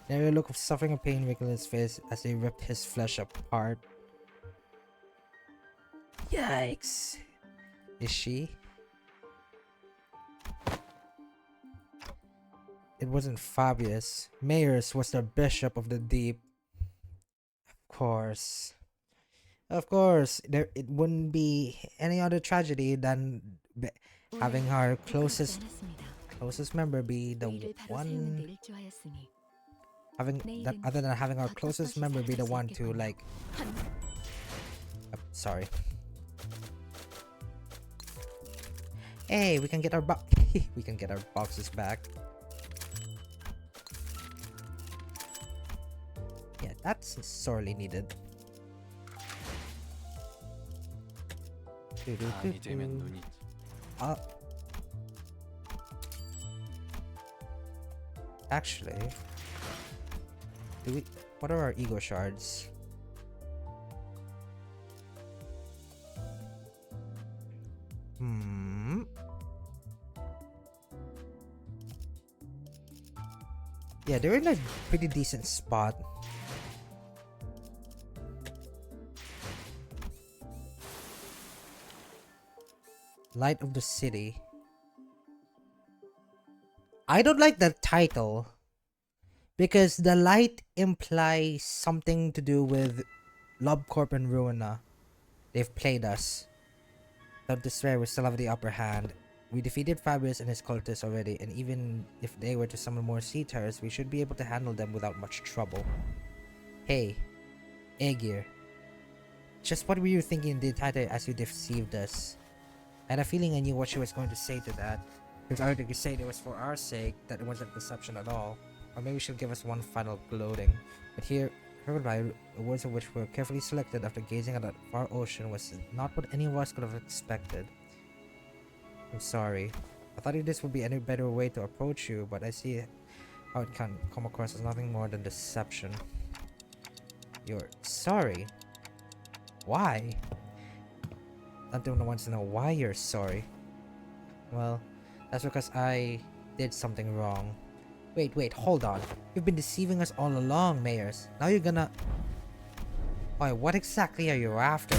There a look of suffering and pain wrinkled his face as they ripped his flesh apart. Yikes! Is she? It wasn't Fabius. Mayors was the bishop of the deep. Of course. Of course, it wouldn't be any other tragedy than having our closest member be the one other than having our closest member be the one to like sorry. Hey, we can get our boxes back. That's sorely needed. 밤이 되면 눈이 Actually, what are our ego shards? Yeah, they're in a pretty decent spot. Light of the City. I don't like the title because the light implies something to do with LobCorp and Ruina. They've played us. Don't despair, we still have the upper hand. We defeated Fabius and his cultists already, and even if they were to summon more sea terrors, we should be able to handle them without much trouble. Hey, Aegir. Just what were you thinking the entire time as you deceived us? I had a feeling I knew what she was going to say to that. If I were to say it was for our sake, that it wasn't deception at all. Or maybe she'll give us one final gloating. But here, her reply, the words of which were carefully selected after gazing at that far ocean, was not what any of us could have expected. I'm sorry. I thought this would be any better way to approach you, but I see how it can come across as nothing more than deception. You're sorry? Why? Everyone wants to know why you're sorry. Well, that's because I did something wrong. Wait, hold on. You've been deceiving us all along, Mayors. Now you're gonna... Why, what exactly are you after?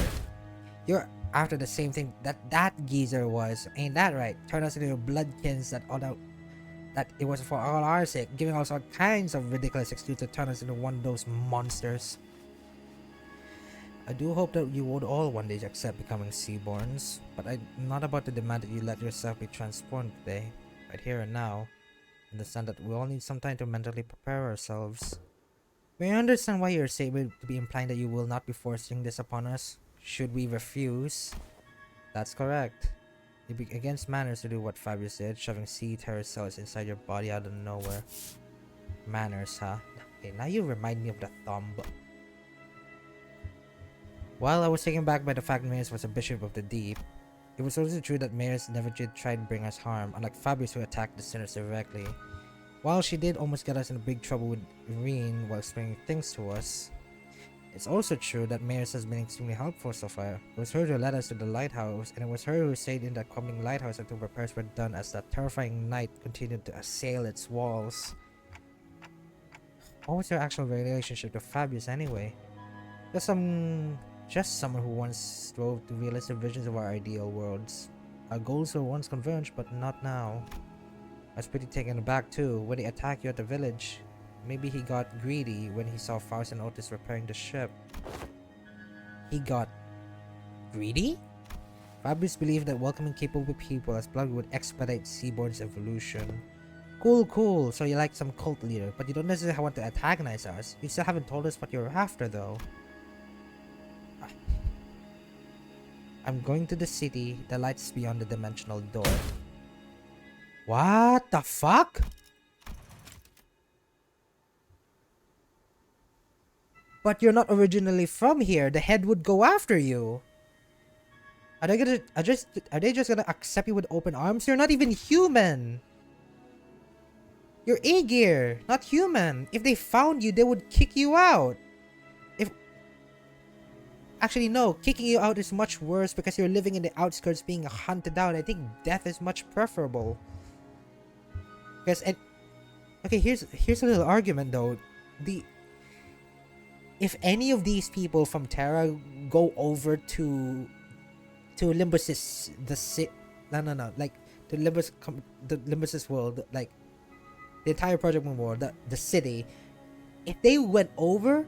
You're after the same thing that geezer was. Ain't that right? Turn us into bloodkins that it was for all our sake, giving us all kinds of ridiculous excuses to turn us into one of those monsters. I do hope that you would all one day accept becoming Seaborns, but I'm not about to demand that you let yourself be transformed today, right here and now. Understand that we all need some time to mentally prepare ourselves. May I understand why you're able to be implying that you will not be forcing this upon us? Should we refuse? That's correct. It'd be against manners to do what Fabius did, shoving sea terror cells inside your body out of nowhere. Manners, huh? Okay, now you remind me of the thumb. While I was taken back by the fact Mayors was a bishop of the deep, it was also true that Mayors never did try to bring us harm, unlike Fabius who attacked the sinners directly. While she did almost get us in big trouble with Irene while explaining things to us, it's also true that Mayors has been extremely helpful so far. It was her who led us to the lighthouse, and it was her who stayed in that crumbling lighthouse until repairs were done as that terrifying night continued to assail its walls. What was your actual relationship to Fabius anyway? Just someone who once strove to realize the visions of our ideal worlds. Our goals were once converged, but not now. I was pretty taken aback too when they attacked you at the village. Maybe he got greedy when he saw Faust and Otis repairing the ship. He got greedy? Fabius believed that welcoming capable people as blood would expedite Seaborn's evolution. Cool. So you're like some cult leader, but you don't necessarily want to antagonize us. You still haven't told us what you're after though. I'm going to the city that lights beyond the dimensional door. What the fuck? But you're not originally from here. The head would go after you. Are they just gonna accept you with open arms? You're not even human. You're Aegir, not human. If they found you, they would kick you out. Actually, no. Kicking you out is much worse because you're living in the outskirts being hunted down. I think death is much preferable. Okay, here's a little argument though. If any of these people from Terra go over to Limbus's like the Limbus's world, like the entire Project Moon world, the city, if they went over,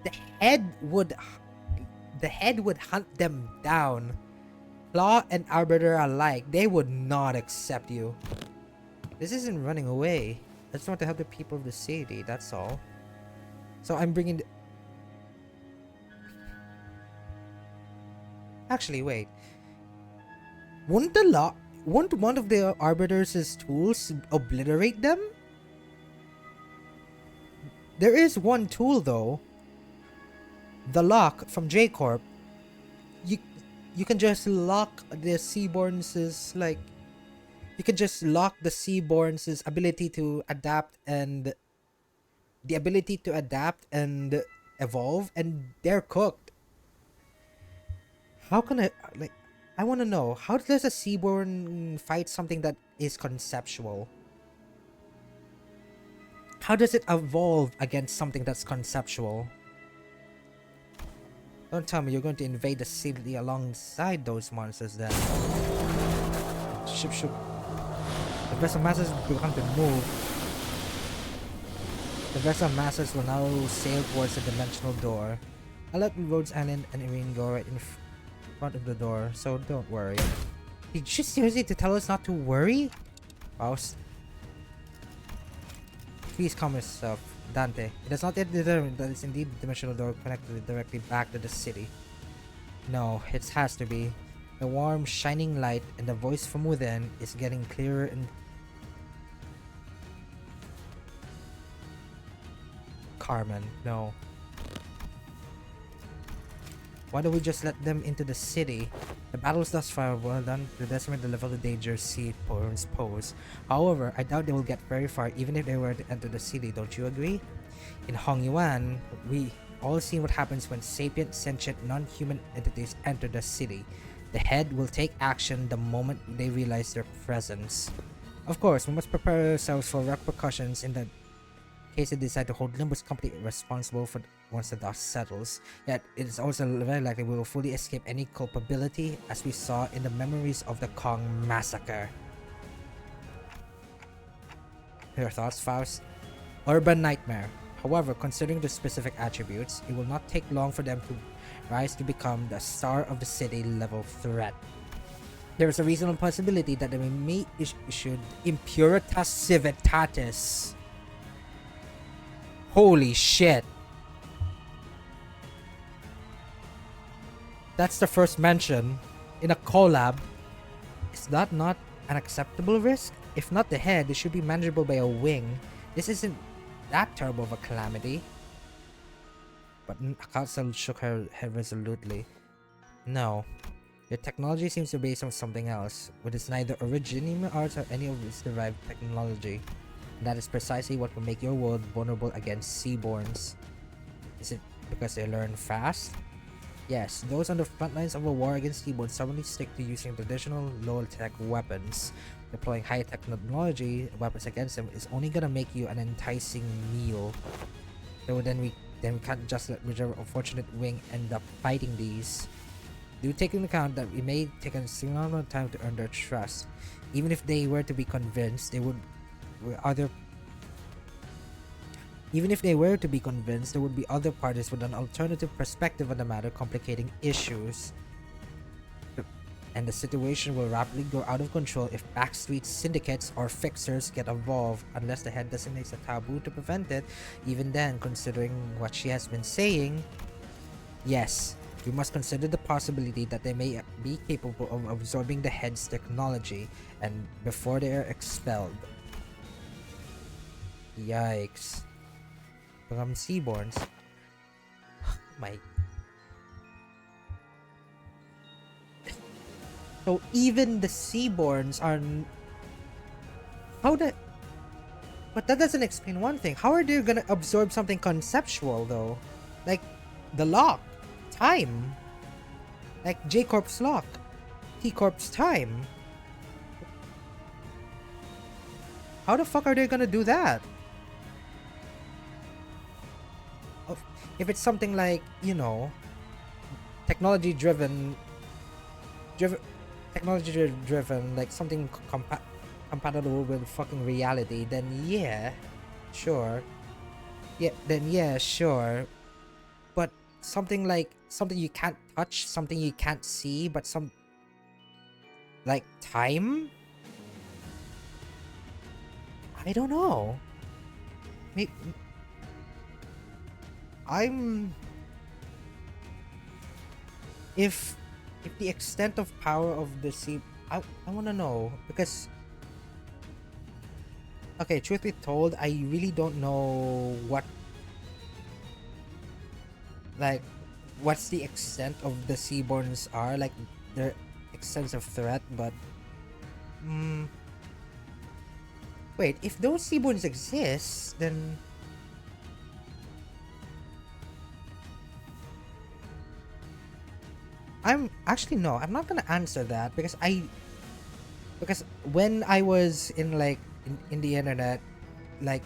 the head would hunt them down. Law and Arbiter alike, they would not accept you. This isn't running away. I just want to help the people of the city, that's all. So I'm bringing... Actually, wait. Wouldn't one of the Arbiter's tools obliterate them? There is one tool though. the lock from J Corp, you can just lock the Seaborns' like you can just lock the Seaborns' ability to adapt and evolve, and they're cooked. How can I want to know, how does a Seaborn fight something that is conceptual? How does it evolve against something that's conceptual? Don't tell me you're going to invade the city alongside those monsters then. Ship should... The vessel masses began to move. The vessel masses will now sail towards the dimensional door. I'll let Rhodes Island and Irene go right in front of the door, so don't worry. Did you seriously to tell us not to worry? Faust. Please calm yourself, Dante. It is not yet determined that it's indeed the dimensional door connected directly back to the city. No, it has to be. The warm, shining light and the voice from within is getting clearer and... Carmen, no. Why don't we just let them into the city? The battles thus far have well done to decimate the level of danger Seaborns pose. However, I doubt they will get very far even if they were to enter the city, don't you agree? In Hongyuan, we all seen what happens when sapient, sentient, non-human entities enter the city. The head will take action the moment they realize their presence. Of course, we must prepare ourselves for repercussions in the case they decide to hold Limbus Company responsible for once the dust settles. Yet, it is also very likely we will fully escape any culpability, as we saw in the memories of the Kong massacre. Your thoughts, Faust? Urban nightmare. However, considering the specific attributes, it will not take long for them to rise to become the star of the city level threat. There is a reasonable possibility that they may issue Impuritas Civitatis. Holy shit. That's the first mention in a collab. Is that not an acceptable risk? If not the head, it should be manageable by a wing. This isn't that terrible of a calamity. But Akatsu shook her head resolutely. No. Your technology seems to be based on something else, which is neither originium arts or any of its derived technology. And that is precisely what will make your world vulnerable against Seaborns. Is it because they learn fast? Yes, those on the front lines of a war against Seaborns suddenly stick to using traditional low-tech weapons. Deploying high-tech technology weapons against them is only gonna make you an enticing meal. So then we can't just let whichever unfortunate wing end up fighting these. Do take into account that it may take a similar amount of time to earn their trust. Even if they were to be convinced, there would be other parties with an alternative perspective on the matter, complicating issues. And the situation will rapidly go out of control if backstreet syndicates or fixers get involved, unless the head designates a taboo to prevent it. Even then, considering what she has been saying, yes, we must consider the possibility that they may be capable of absorbing the head's technology and before they are expelled. Yikes. Become Seaborns. My. So even the Seaborns are... But that doesn't explain one thing. How are they gonna absorb something conceptual though? Like the lock. Time. Like J-Corp's lock. T-Corp's time. How the fuck are they gonna do that? If it's something like, you know, technology driven, like something compatible with fucking reality, then yeah, sure. Yeah, sure. But something you can't touch, something you can't see, but some like time? I don't know. Maybe if the extent of power of the sea, I want to know, because okay, truth be told, I really don't know what, like, what's the extent of the Seaborns are, like their extent of threat, but wait, if those Seaborns exist, then I'm actually no, I'm not gonna answer that because when I was in like in the internet, like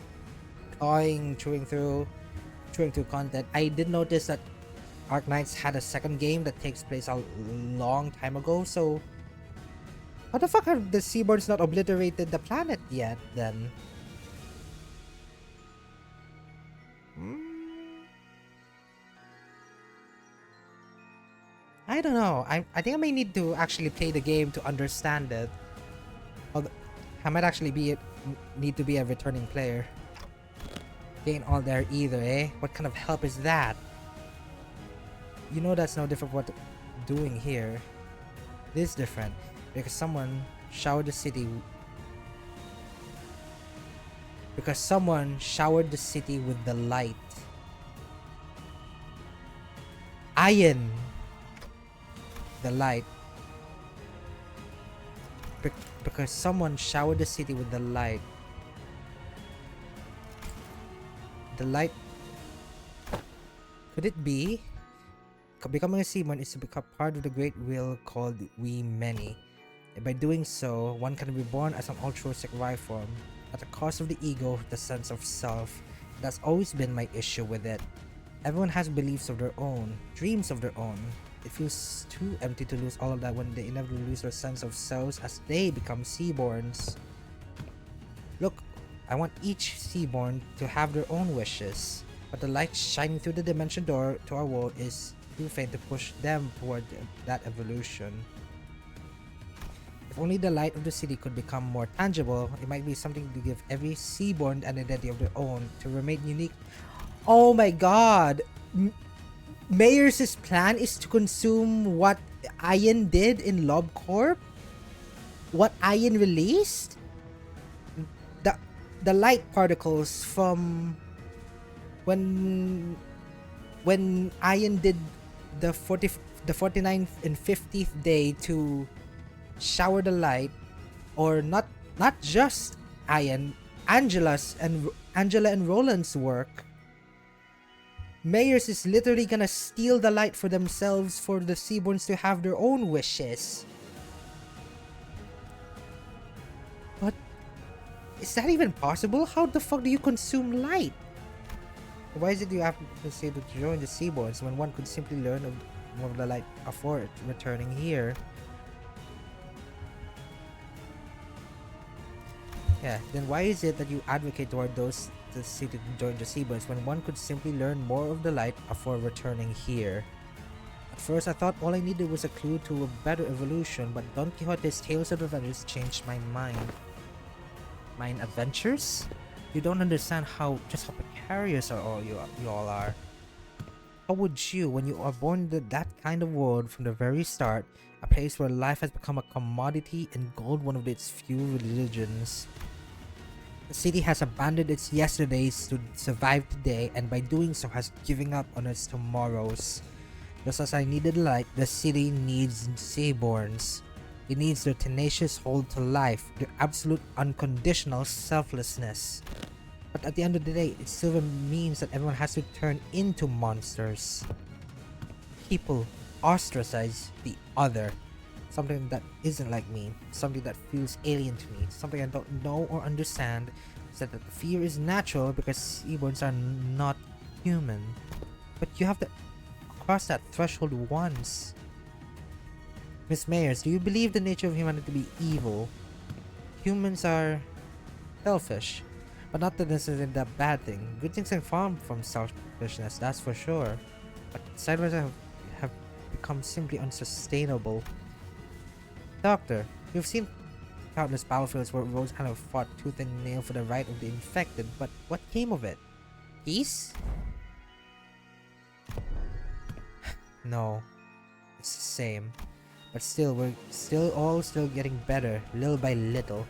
chewing through content, I did notice that Arknights had a second game that takes place a long time ago. So how the fuck have the Seaborns not obliterated the planet yet then? I don't know. I think I may need to actually play the game to understand it. I might actually need to be a returning player. Ain't all there either, eh? What kind of help is that? You know that's no different from what I'm doing here. It is different because someone showered the city. Because someone showered the city with the light. Iron. The light. Because someone showered the city with the light. The light. Could it be? Becoming a Seaborn is to become part of the great will called We Many. And by doing so, one can be born as an altruistic life form, at the cost of the ego, the sense of self. That's always been my issue with it. Everyone has beliefs of their own, dreams of their own. It feels too empty to lose all of that when they inevitably lose their sense of selves as they become Seaborns. Look, I want each Seaborn to have their own wishes, but the light shining through the dimension door to our world is too faint to push them toward that evolution. If only the light of the city could become more tangible, it might be something to give every Seaborn an identity of their own, to remain unique. Oh my god! Mayor's plan is to consume what Ian did in LobCorp? What Ian released? The light particles from when Ian did the 49th and 50th day to shower the light, or not just Ian, Angela and Roland's work. Mayors is literally gonna steal the light for themselves for the Seaborns to have their own wishes. But is that even possible? How the fuck do you consume light? Why is it you have to say to join the Seaborns when one could simply learn of the light before returning here? Yeah, then why is it that you advocate toward those to join the Seaborns when one could simply learn more of the light before returning here? At first, I thought all I needed was a clue to a better evolution, but Don Quixote's Tales of Adventures changed my mind. Mine adventures? You don't understand just how precarious you all are. How would you, when you are born into that kind of world from the very start, a place where life has become a commodity and gold one of its few religions? The city has abandoned its yesterdays to survive today, and by doing so has given up on its tomorrows. Just as I needed light, the city needs Seaborns. It needs their tenacious hold to life, their absolute unconditional selflessness. But at the end of the day, it still means that everyone has to turn into monsters. People ostracize the other. Something that isn't like me, something that feels alien to me, something I don't know or understand. Said that the fear is natural because Seaborns are not human. But you have to cross that threshold once. Miss Mayers, do you believe the nature of humanity to be evil? Humans are selfish, but not necessarily that bad thing. Good things can come from selfishness, that's for sure. But sideways have become simply unsustainable. Doctor, you've seen countless battlefields where roads kind of fought tooth and nail for the right of the infected, but what came of it? Peace? No, it's the same. But still, we're all still getting better, little by little.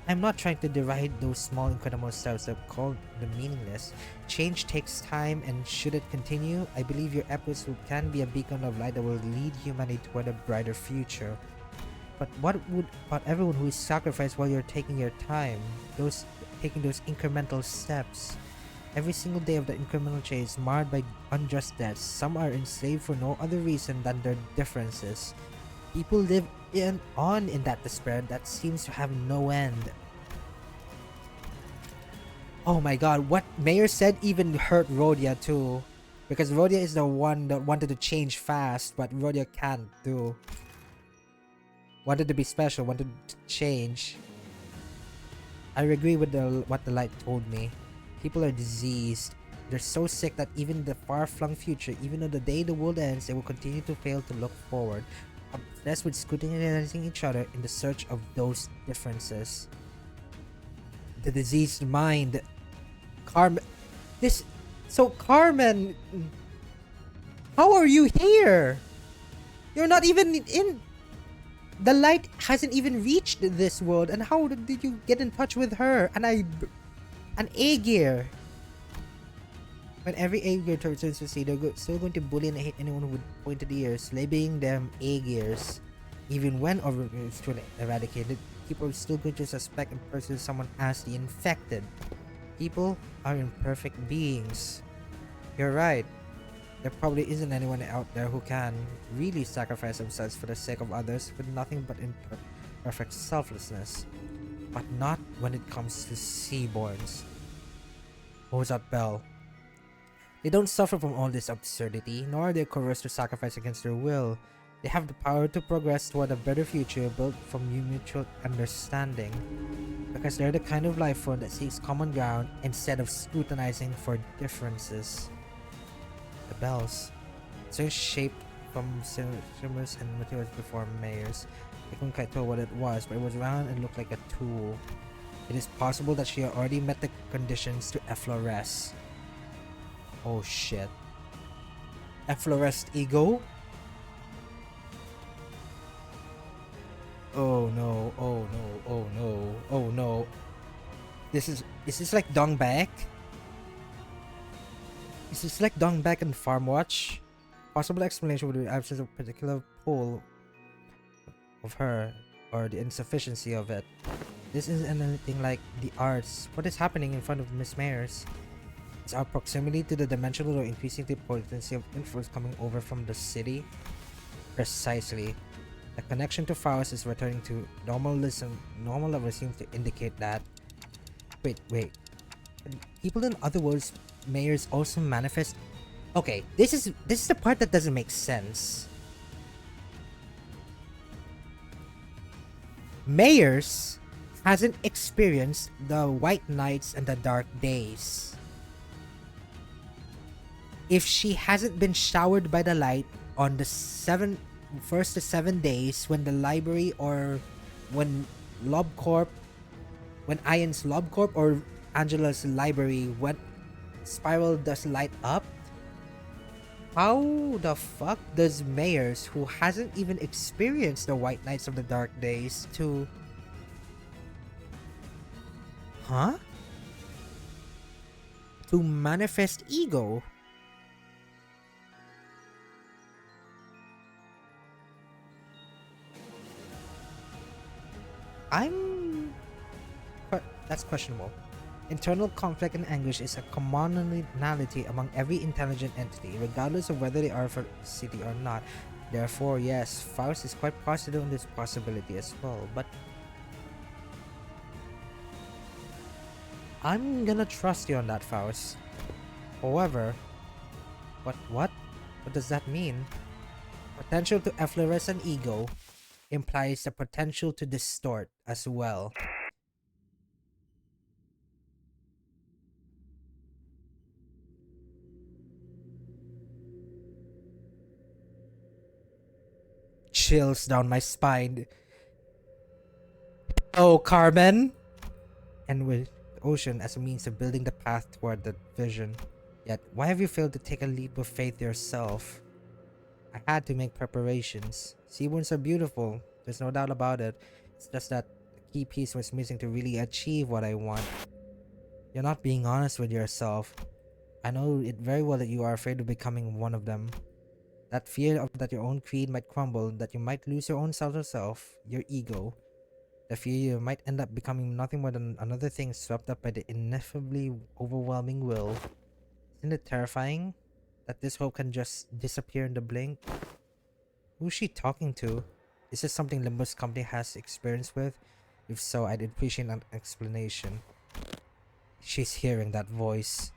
I'm not trying to deride those small incremental steps that call them meaningless. Change takes time, and should it continue, I believe your efforts can be a beacon of light that will lead humanity toward a brighter future. But what would about everyone who is sacrificed while you're taking your time? Taking those incremental steps. Every single day of the incremental change is marred by unjust deaths. Some are enslaved for no other reason than their differences. People live on in that despair that seems to have no end. Oh my god, what Mayor said even hurt Rhodia too. Because Rhodia is the one that wanted to change fast, but Rhodia can't do. Wanted to be special, wanted to change. I agree with what the light told me. People are diseased. They're so sick that even the far-flung future, even on the day the world ends, they will continue to fail to look forward, obsessed with scrutinizing each other in the search of those differences. The diseased mind. Carmen. Carmen, how are you here? You're not even in. The light hasn't even reached this world, and how did you get in touch with her? An Aegir. When every Aegir turns to see, they're still going to bully and hate anyone with pointed ears, labeling them Aegirs. Even when Overgrowth is truly eradicated, people are still going to suspect and pursue someone as the infected. People are imperfect beings. You're right. There probably isn't anyone out there who can really sacrifice themselves for the sake of others with nothing but imperfect selflessness. But not when it comes to Seaborns. What was that bell? They don't suffer from all this absurdity, nor are they coerced to sacrifice against their will. They have the power to progress toward a better future built from mutual understanding. Because they're the kind of life form that seeks common ground instead of scrutinizing for differences. The bells. So shaped from swimmers and materials before mayors. I couldn't quite tell what it was, but it was round and looked like a tool. It is possible that she had already met the conditions to effloresce. Oh shit. Effloresced ego? Oh no, oh no, oh no, oh no. Is this like Dongbak? Is this like Dongbak and Farmwatch? Possible explanation would be the absence of a particular pull of her, or the insufficiency of it. This isn't anything like the arts. What is happening in front of Miss Mayers? Is our proximity to the dimensional or increasing the potency of influence coming over from the city? Precisely. The connection to Faust is returning to normal level seems to indicate that. Wait. People in other worlds, Mayors also manifest. Okay, this is the part that doesn't make sense. Mayors hasn't experienced the white nights and the dark days. If she hasn't been showered by the light on the first 7 days when the library or when Ian's LobCorp or Angela's library spiraled does light up, how the fuck does Mayors, who hasn't even experienced the white nights of the dark days, to manifest ego? That's questionable. Internal conflict and anguish is a commonality among every intelligent entity, regardless of whether they are for the city or not. Therefore, yes, Faust is quite positive on this possibility as well, but I'm gonna trust you on that, Faust. However, what does that mean? Potential to effloresce an ego implies the potential to distort as well. Chills down my spine. Oh, Carmen! And with the ocean as a means of building the path toward that vision. Yet, why have you failed to take a leap of faith yourself? I had to make preparations. Seaborns are beautiful. There's no doubt about it. It's just that the key piece was missing to really achieve what I want. You're not being honest with yourself. I know it very well that you are afraid of becoming one of them. That fear of that your own creed might crumble, that you might lose your own sense of self, your ego. The fear you might end up becoming nothing more than another thing swept up by the ineffably overwhelming will. Isn't it terrifying that this hope can just disappear in the blink? Who's she talking to? Is this something Limbus Company has experience with? If so, I'd appreciate an explanation. She's hearing that voice.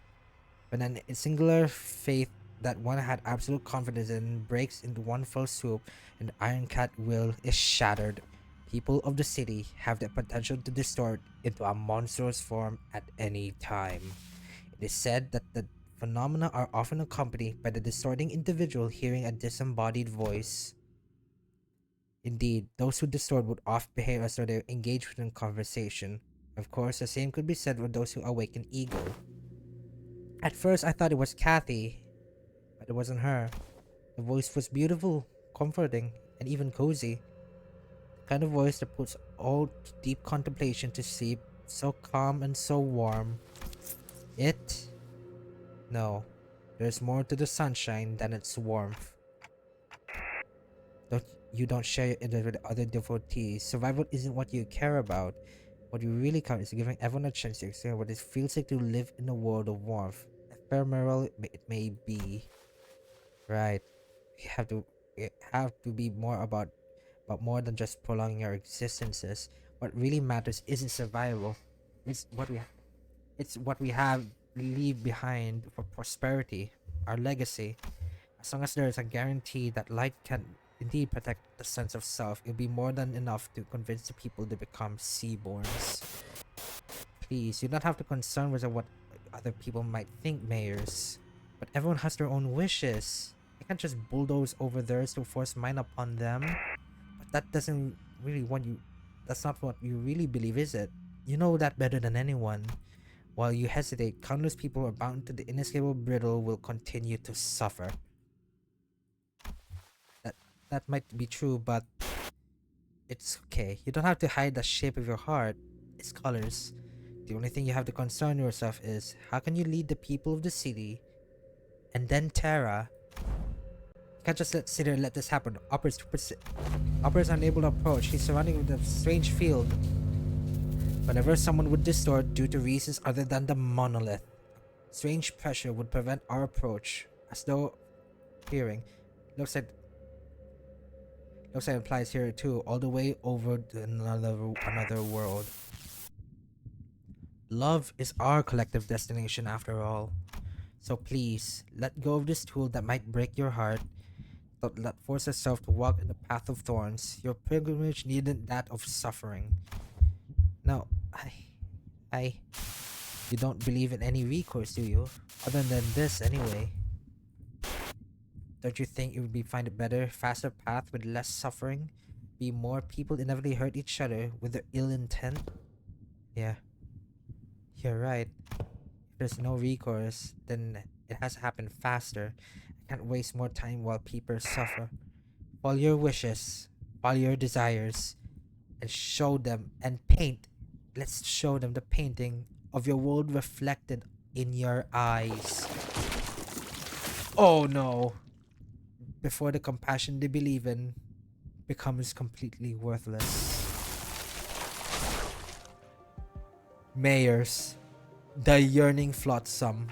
When a singular faith that one had absolute confidence in breaks into one fell swoop and the Iron Cat will is shattered, people of the city have the potential to distort into a monstrous form at any time. It is said that the phenomena are often accompanied by the distorting individual hearing a disembodied voice. Indeed, those who distort would oft behave as though they engaged in conversation. Of course, the same could be said for those who awaken ego. At first, I thought it was Kathy, but it wasn't her. The voice was beautiful, comforting, and even cozy. The kind of voice that puts all deep contemplation to sleep, so calm and so warm. No, there's more to the sunshine than its warmth. You don't share it with other devotees. Survival isn't what you care about. What you really care is giving everyone a chance to experience what it feels like to live in a world of warmth. Ephemeral it may be. Right. You have to be more about more than just prolonging your existences. What really matters isn't survival. It's what we have leave behind for prosperity, our legacy. As long as there is a guarantee that light can indeed protect the sense of self, it'll be more than enough to convince the people to become seaborns. Please, you don't have to concern with what other people might think, mayors. But everyone has their own wishes. I can't just bulldoze over theirs to force mine upon them. But that doesn't really want you. That's not what you really believe, is it? You know that better than anyone. While you hesitate, countless people who are bound to the inescapable brittle will continue to suffer. That might be true, but it's okay. You don't have to hide the shape of your heart, its colors. The only thing you have to concern yourself is, how can you lead the people of the city? And then Terra. You can't just sit there and let this happen. Opera's unable to approach. He's surrounded with a strange field. Whenever someone would distort due to reasons other than the monolith, strange pressure would prevent our approach, as though hearing. Looks like it implies here too, all the way over to another world. Love is our collective destination after all. So please, let go of this tool that might break your heart. Don't let force yourself to walk in the path of thorns. Your pilgrimage needn't that of suffering. No, you don't believe in any recourse, do you? Other than this, anyway. Don't you think it would find a better, faster path with less suffering? Be more people inevitably hurt each other with their ill intent? Yeah. You're right. If there's no recourse, then it has to happen faster. I can't waste more time while people suffer. Follow your wishes, follow your desires, and show them and paint. Let's show them the painting of your world reflected in your eyes. Oh no. Before the compassion they believe in becomes completely worthless. Mayors, the yearning flotsam.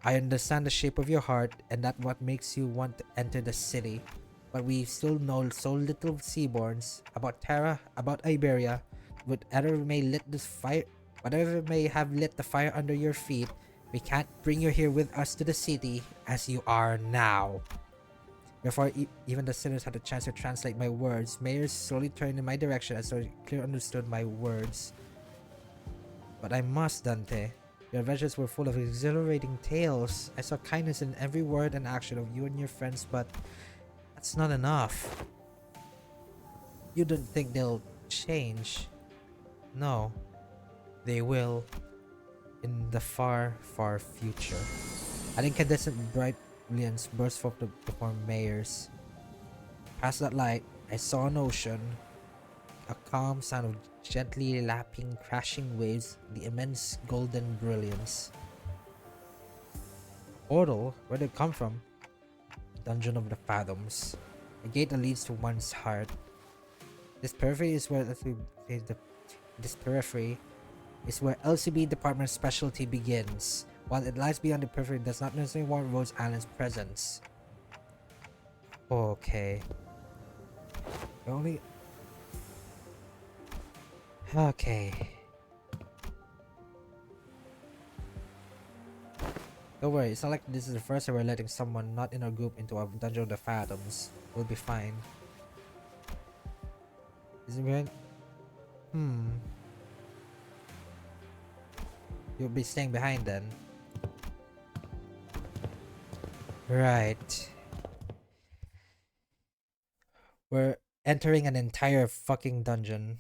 I understand the shape of your heart and that what makes you want to enter the city, but we still know so little of Seaborns, about Terra, about Iberia. Whatever may have lit the fire under your feet, we can't bring you here with us to the city as you are now. Before even the sinners had a chance to translate my words, mayors slowly turned in my direction as though they clearly understood my words. But I must, Dante. Your adventures were full of exhilarating tales. I saw kindness in every word and action of you and your friends, but that's not enough. You don't think they'll change? No, they will. In the far, far future. An incandescent bright brilliance burst forth before mayors. Past that light, I saw an ocean. A calm sound of gently lapping, crashing waves, the immense golden brilliance. Portal? Where did it come from? Dungeon of the Fathoms. A gate that leads to one's heart. This periphery is where this periphery is where LCB department specialty begins. While it lies beyond the periphery, it does not necessarily warrant Rose Island's presence. Okay. Only. Okay. Don't worry, it's not like this is the first time we're letting someone not in our group into a Dungeon of the Fathoms. We'll be fine. Isn't it? You'll be staying behind then. Right. We're entering an entire fucking dungeon.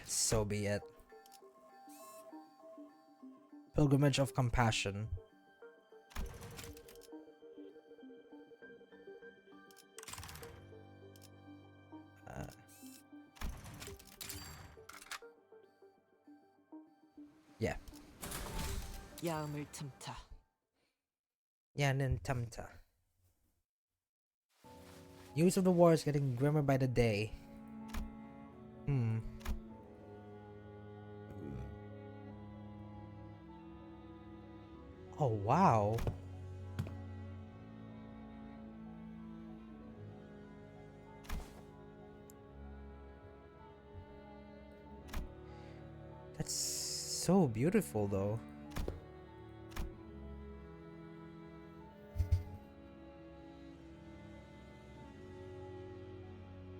So be it. Pilgrimage of Compassion. Yeah. 야음을 틈타. Yanin Tumta. News of the war is getting grimmer by the day. Oh wow. That's so beautiful though.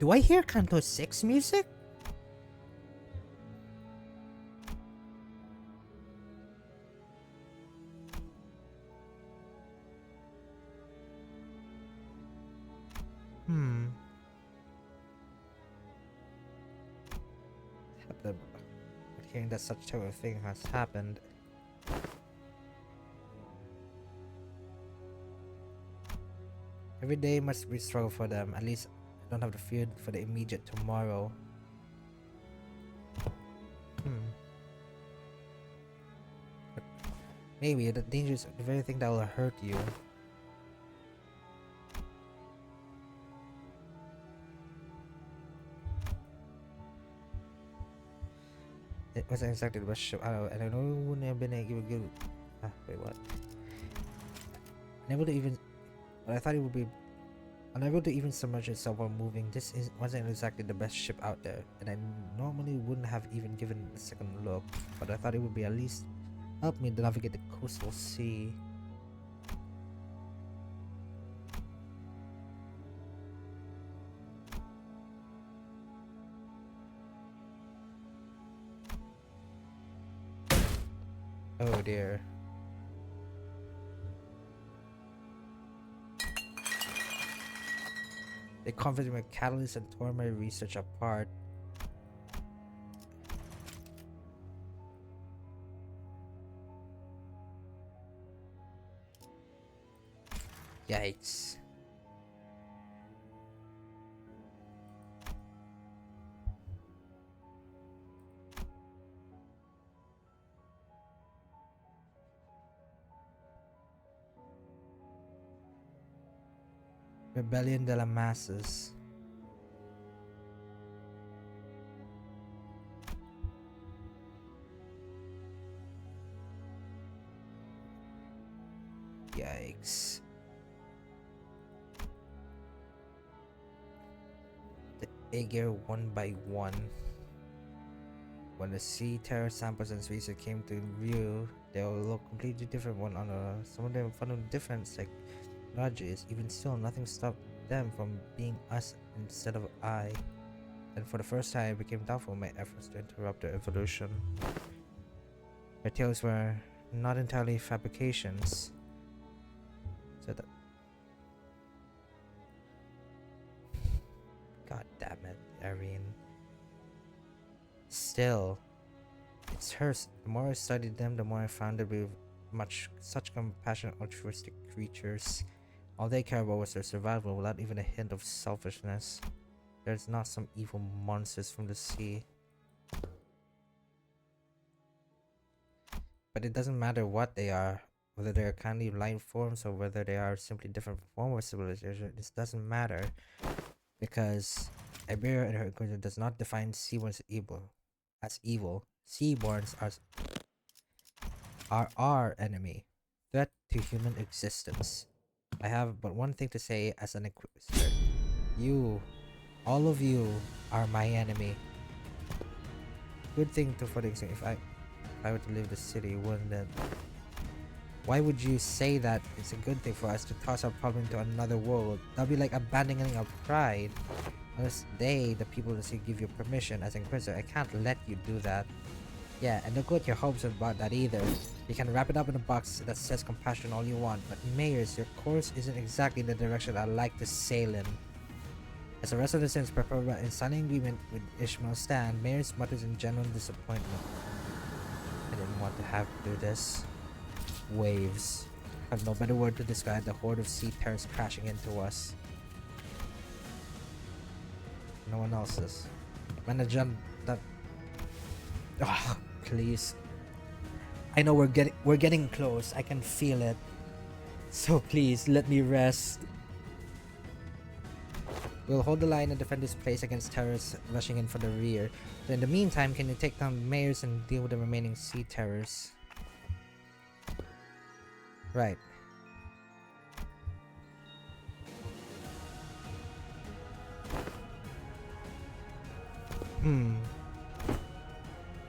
Do I hear Canto 6 music? Hearing that such type of thing has happened. Every day must be struggle for them. At least I don't have to fear for the immediate tomorrow. But maybe the danger is the very thing that will hurt you. It wasn't exactly the best ship. And I know it wouldn't have been able to give. Wait, what? Unable to even. But I thought it would be unable to even submerge itself while moving. Wasn't exactly the best ship out there, and I normally wouldn't have even given it a second look. But I thought it would be at least help me navigate the coastal sea. Oh dear. They confident with Catalyst and tore my research apart. Yikes. Rebellion de la Masses. Yikes. The Aegir one by one. When the sea terror samples and species came to view, they all look completely different one another. Some of them found different technologies. Even still, nothing stopped them from being us instead of I. And for the first time, it became doubtful my efforts to interrupt their evolution. Their tales were not entirely fabrications. So that. God damn it, Irene. Still, it's hers. The more I studied them, the more I found them to be such compassionate, altruistic creatures. All they care about was their survival without even a hint of selfishness. There's not some evil monsters from the sea. But it doesn't matter what they are, whether they are kindly life forms or whether they are simply different forms of civilization. This doesn't matter because Iberia and her culture does not define seaborns as evil. Seaborns are our enemy, threat to human existence. I have but one thing to say as an Inquisitor. You, all of you, are my enemy. Good thing to for the example, if I were to leave the city, wouldn't it? Why would you say that it's a good thing for us to toss our problem into another world? That'd be like abandoning our pride. Unless they, the people that give you permission as Inquisitor, I can't let you do that. Yeah, and don't get your hopes about that either. You can wrap it up in a box that says compassion all you want, but Mayors, your course isn't exactly the direction I like to sail in. As the rest of the Sims prepare in signing agreement with Ishmael Stan, Mayors mutters in genuine disappointment. I didn't want to have to do this. Waves. I have no better word to describe the horde of sea terrors crashing into us. No one else's. Manager that. Ah, please. I know we're getting close. I can feel it. So please let me rest. We'll hold the line and defend this place against terrorists rushing in from the rear. So in the meantime, can you take down Mayors and deal with the remaining sea terrors? Right.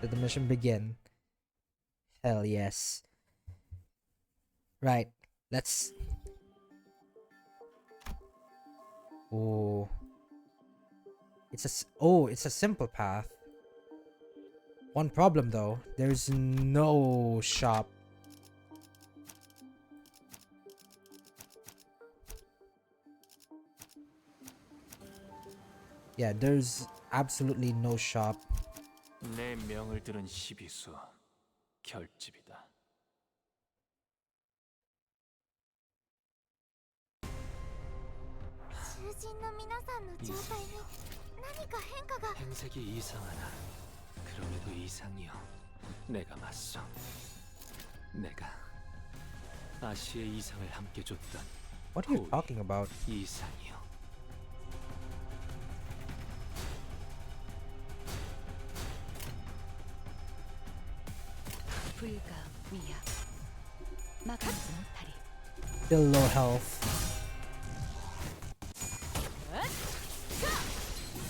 Did the mission begin? Hell yes. Right. Let's... Oh. It's a simple path. One problem though, there's no shop. Yeah, there's absolutely no shop. 내 명을 들은 시비수 결집이다. 囚人の皆さんの状態に何か変化が 행색이 이상하다. 그럼에도 이상이요. 내가 맞서. 내가 아시의 이상을 함께 줬던 What are you talking about? 이상이요. 불가 위야. 막아내지 못하리. Still low health.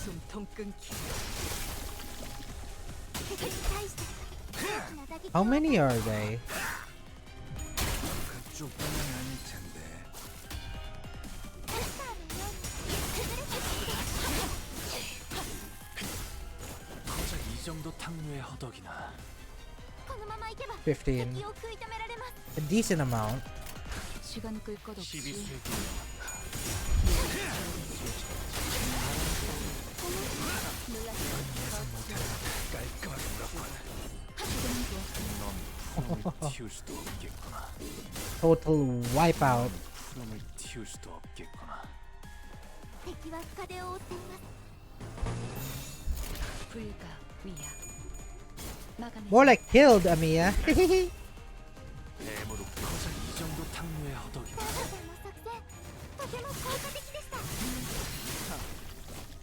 숨통 끊기. How many are they? 그쪽 방향이 아닐 텐데. 고작 이 정도 탕류의 허덕이나. 15. A decent amount. 시간 끌 것 없이 시비수의 깔끔하게 물었군. 넌 푸름을 틔울 수도 없겠구나. Total wipeout. 푸름을 틔울 수도 없겠구나. 불가 위야. 막아내지 More like killed, Amiya. 대무로 고작 이 정도 탕류의 허덕이나.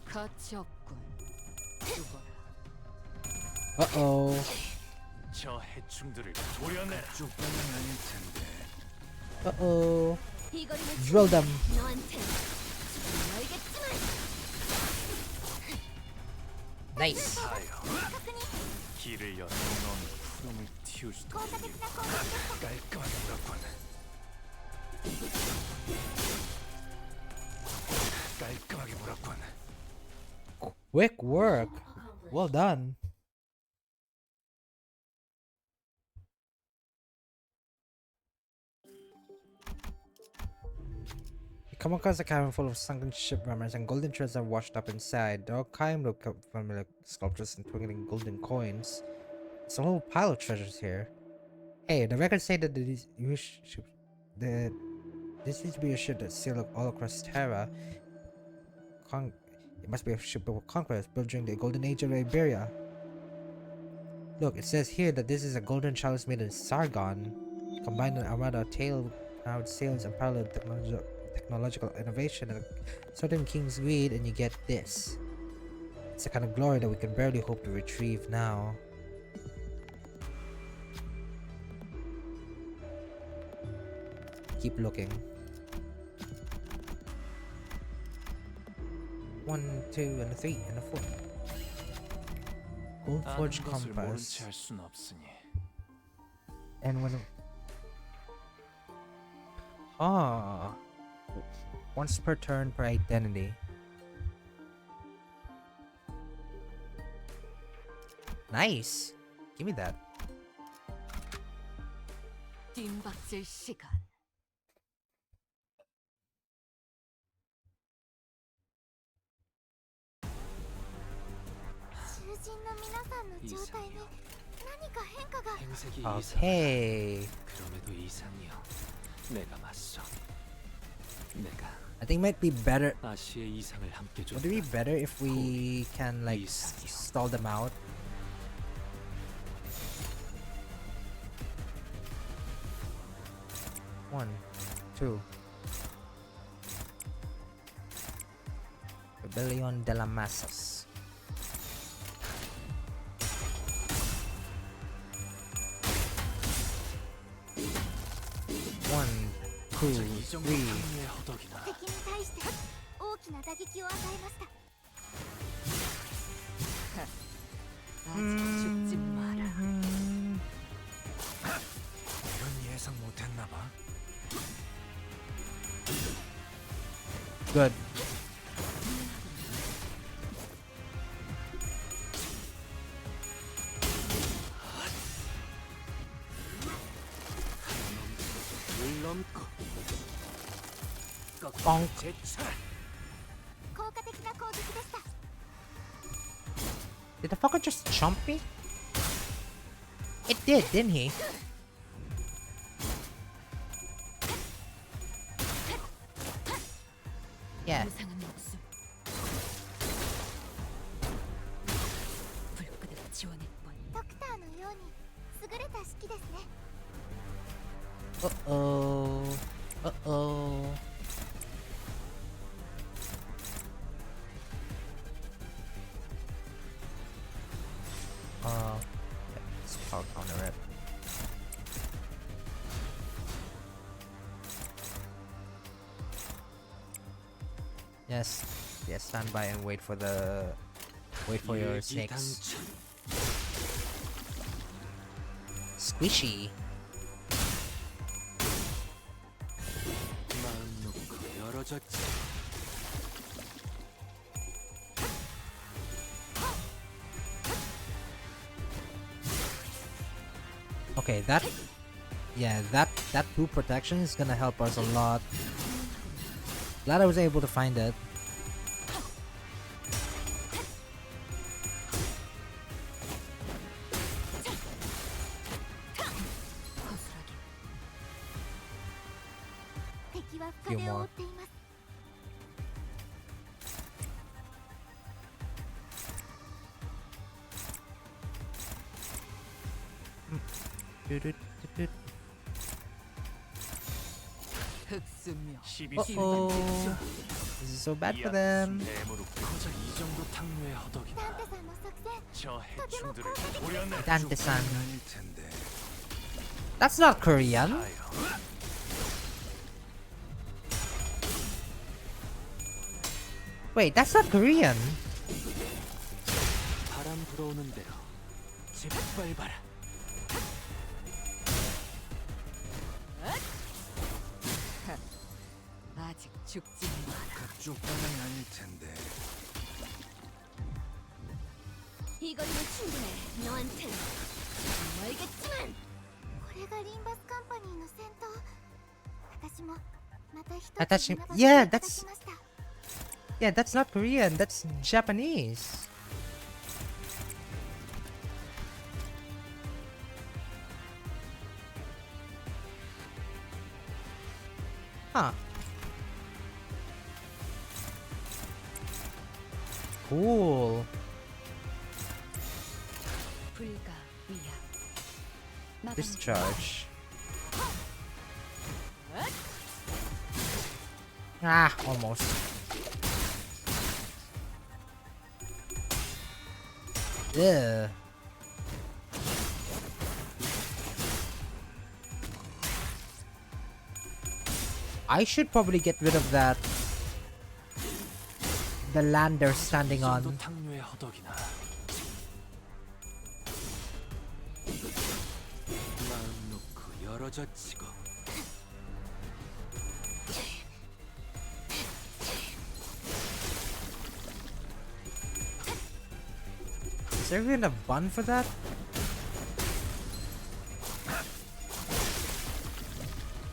가치 없군. 죽어라. Uh-oh. 저 해충들을 도려내. 그쪽 방향이 아닐 텐데. Uh-oh. Drill them. Nice. 길을 열어. 넌 푸름을 틔울 수도 없겠구나. 깔끔하게 물었군. 깔끔하게 물었군. Quick work. Well done. You come across a cavern full of sunken ship remnants and golden treasures are washed up inside. There are kind of familiar sculptures and twinkling golden coins. It's a whole pile of treasures here. Hey, the records say that This seems to be a ship that sailed all across Terra. It must be a ship of conquest built during the golden age of Iberia. Look, it says here that this is a golden chalice made in Sargon. Combine an armada tail-proud sails and parallel technological innovation and a certain king's greed, and you get this. It's a kind of glory that we can barely hope to retrieve now. Keep looking. 1, 2, and a 3, and a 4. Gold forged 아는 것을 모른 compass. 채 할 순 없으니. And when once per turn per identity. Nice. Give me that. 뒷박질 시간. 행색이 이상. Okay. 그럼에도 이상이요. 내가 맞서. 내가 I think it might be better. 아시의 이상을 함께 줬다. Would it be better if we can like stall them out? One, two. Rebellion de la Masas. One, two, 이 정도 three. 탕후의 허덕이나. 敵に対して大きな打撃を与えました 아직 죽지 마라. 이런 예상 못했나 봐. Good. 물 넘고. Bonk. 제차. 効果的な攻撃でした Did the fucker just jump me? It did, didn't he? Yeah. 무상한 목숨. 불끄대로 지원할 뿐. ドクターのように優れた指揮ですね Uh-oh. Uh-oh. Let's power counter it. Yes. Yes, stand by and wait for your snakes. Squishy. 마음 놓고 열어졌지. Okay, that blue protection is gonna help us a lot. Glad I was able to find it. 거슬하게. 敵は深手を負っています 흑수묘. Uh-oh. This is so bad for them. 고작 이 정도 탕후의 허덕이나. ダンテさんの作戦 저 해충들을 도려내. Dante-san. 아닐 텐데. That's not Korean. Wait, that's not Korean. 바람 불어오는 대로 짓밟아라. 아직 죽지 마라. 그쪽 방향이 아닐 텐데. 이거리면 충분해 너한텐 알겠지만 これがリンバスカンパニーの戦闘私もまた一つ私学ばせて Yeah, いただ that's- きました Yeah, that's not Korean. That's Japanese. Huh. Cool. 불가 위압. 마감. Discharge. Ah, almost. Yeah. I should probably get rid of that. The land they're standing on. 탕류의 허덕이나 마음 놓고 열어젖히고 Is there even a bun for that?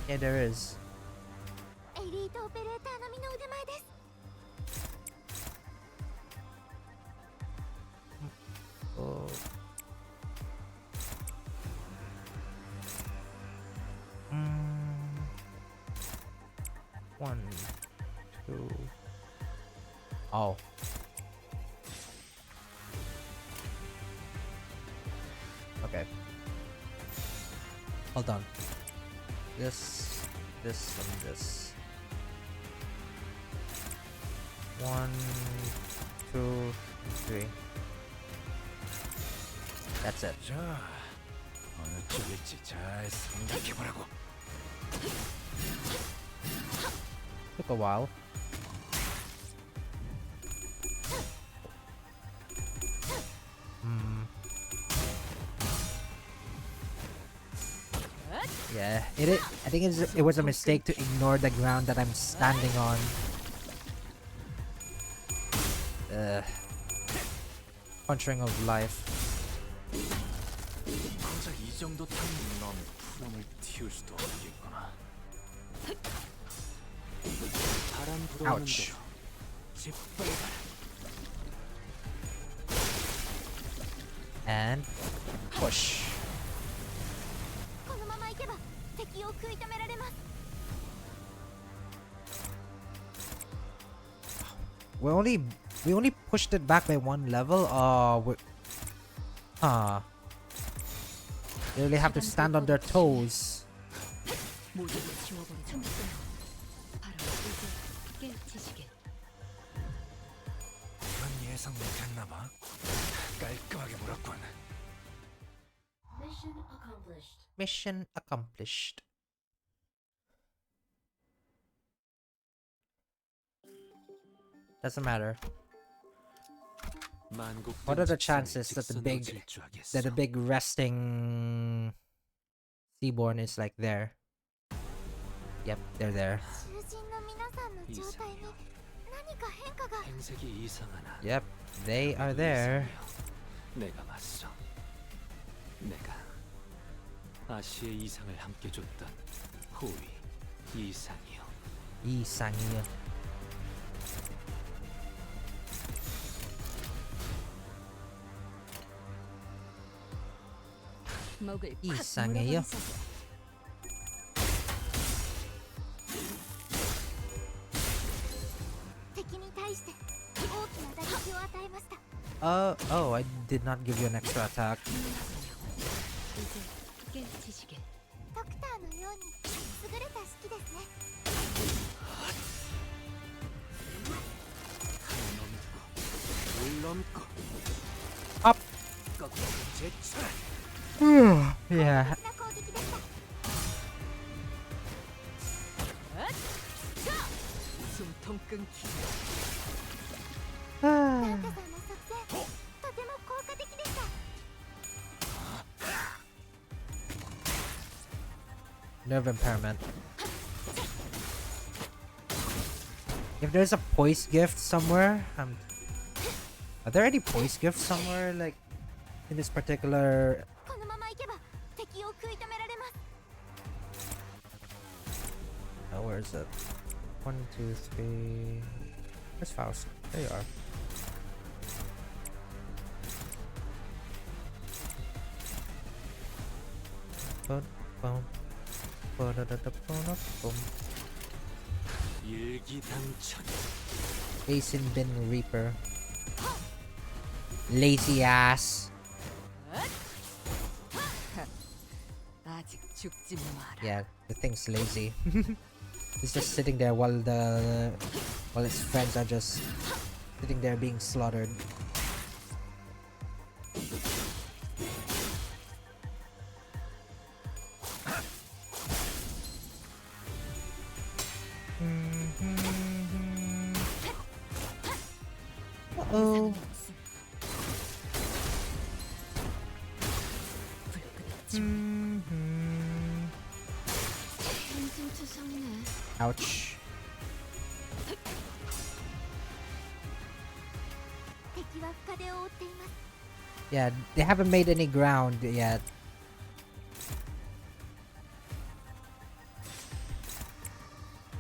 Yeah, there is. エリートオペレーター並みの腕前です。 Oh. One, two. Oh. Okay. Hold on. This, and this. 1, 2, 3. That's it. 자, 어느 쪽일지 잘 생각해보라고. Took a while. Yeah, I think it was a mistake to ignore the ground that I'm standing on. Punching of life. 정작 이 정도 넌 푸름을 틔울 수도 없겠구나. 바람 불어오는 Ouch. 대로 짓밟아라. And push. このまま行けば敵を食い止められます。 We only pushed it back by 1 level. They really have to stand on their toes. 모두를 지워버리자. 바로 이제 깨우치시길. 난 예상 못했나봐. 깔끔하게 물었군. Mission accomplished. Doesn't matter. What are the chances that the big resting Seaborn is like there? Yep, they're there. 囚人の皆さんの状態に何か変化が。 행색이 이상하나. Yep, they are there. 내가 맞서. 내가 아시의 이상을 함께 줬던 호위 이상이요. 이상이요. 목을 콱 이상해요. 물어버리자. 敵に対して大きな打撃を与えました。 Oh, I did not give you an extra attack. 이제 깨우치시길. ドクターのように優れた式ですね。 물넘고 Up. 거꾸로 제쳐라. Yeah. な攻撃でした。 숨통 끊기. サンタさんの作戦とても効果的でした。 Nerve impairment. If there's a poise gift somewhere, are there any poise gifts somewhere, like, in this particular... このまま行けば敵を食い止められます。 Oh, where is it? 1, 2, 3... Where's Faust? There you are. Boom, boom. Boom. 일기당천. Basin Bin Reaper. Lazy ass. 아직 죽지 마라. Yeah, the thing's lazy. It's just sitting there while its friends are just sitting there being slaughtered. Uh-oh. 엔진 투성이네. Ouch. 敵は深手を負っています。 Yeah, they haven't made any ground yet.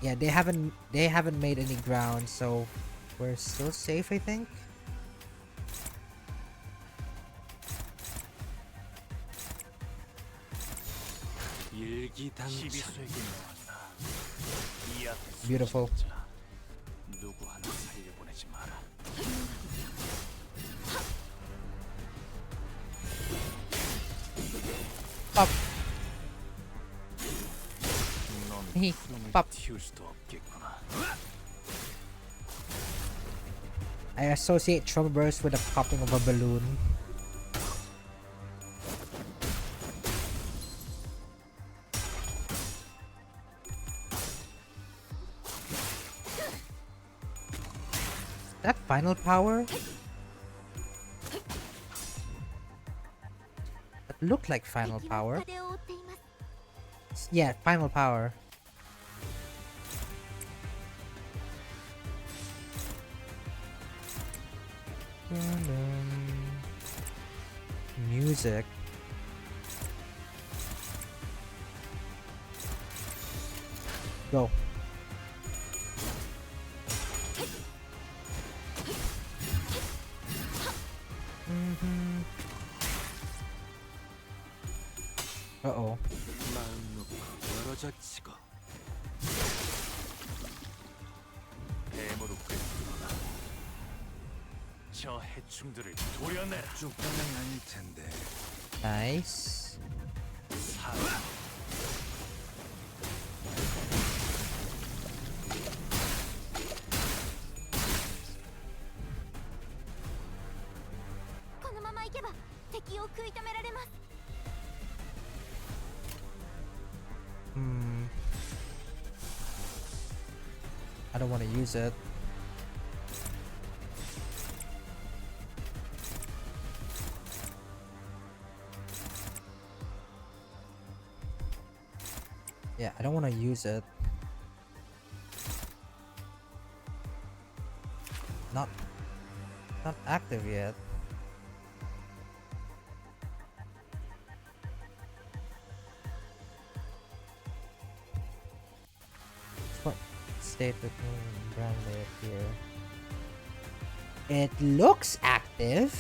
Yeah, they haven't made any ground, so we're still safe, I think. 일기당천. Beautiful. 누구 하나 살려보내지 마라. Pop. 넌 Hehe. 푸름을 Pop. 틔울 수도 없겠구나. I associate Trump burst with the popping of a balloon. That final power? That looked like final 敵は power. 深手を負っています。 Yeah, final power. Music. Go. Uh-oh. 마음 놓고 열어져 치고. 뱀으로 꿰뚫어라. 저 해충들을 도려내라. 쪽방은 아닐 텐데. Nice. 살아. このまま行けば敵を食い止められます。 I don't want to use it. Yeah, I don't want to use it. Not active yet. What state the brand may appear? It looks active.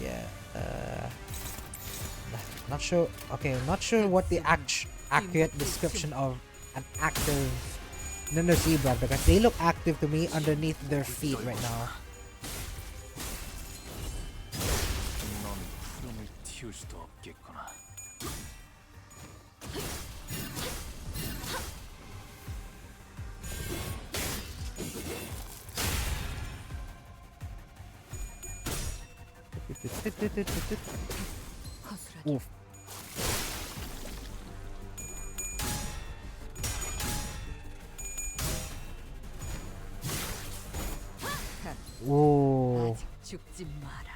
Yeah. Not sure. Okay, not sure what the accurate description of an active Lunacy brand, because they look active to me underneath their feet right now. 넌 푸름을 틔울 수도 없겠구나. 허술하게. Oof. Ooh. 아직 죽지 마라.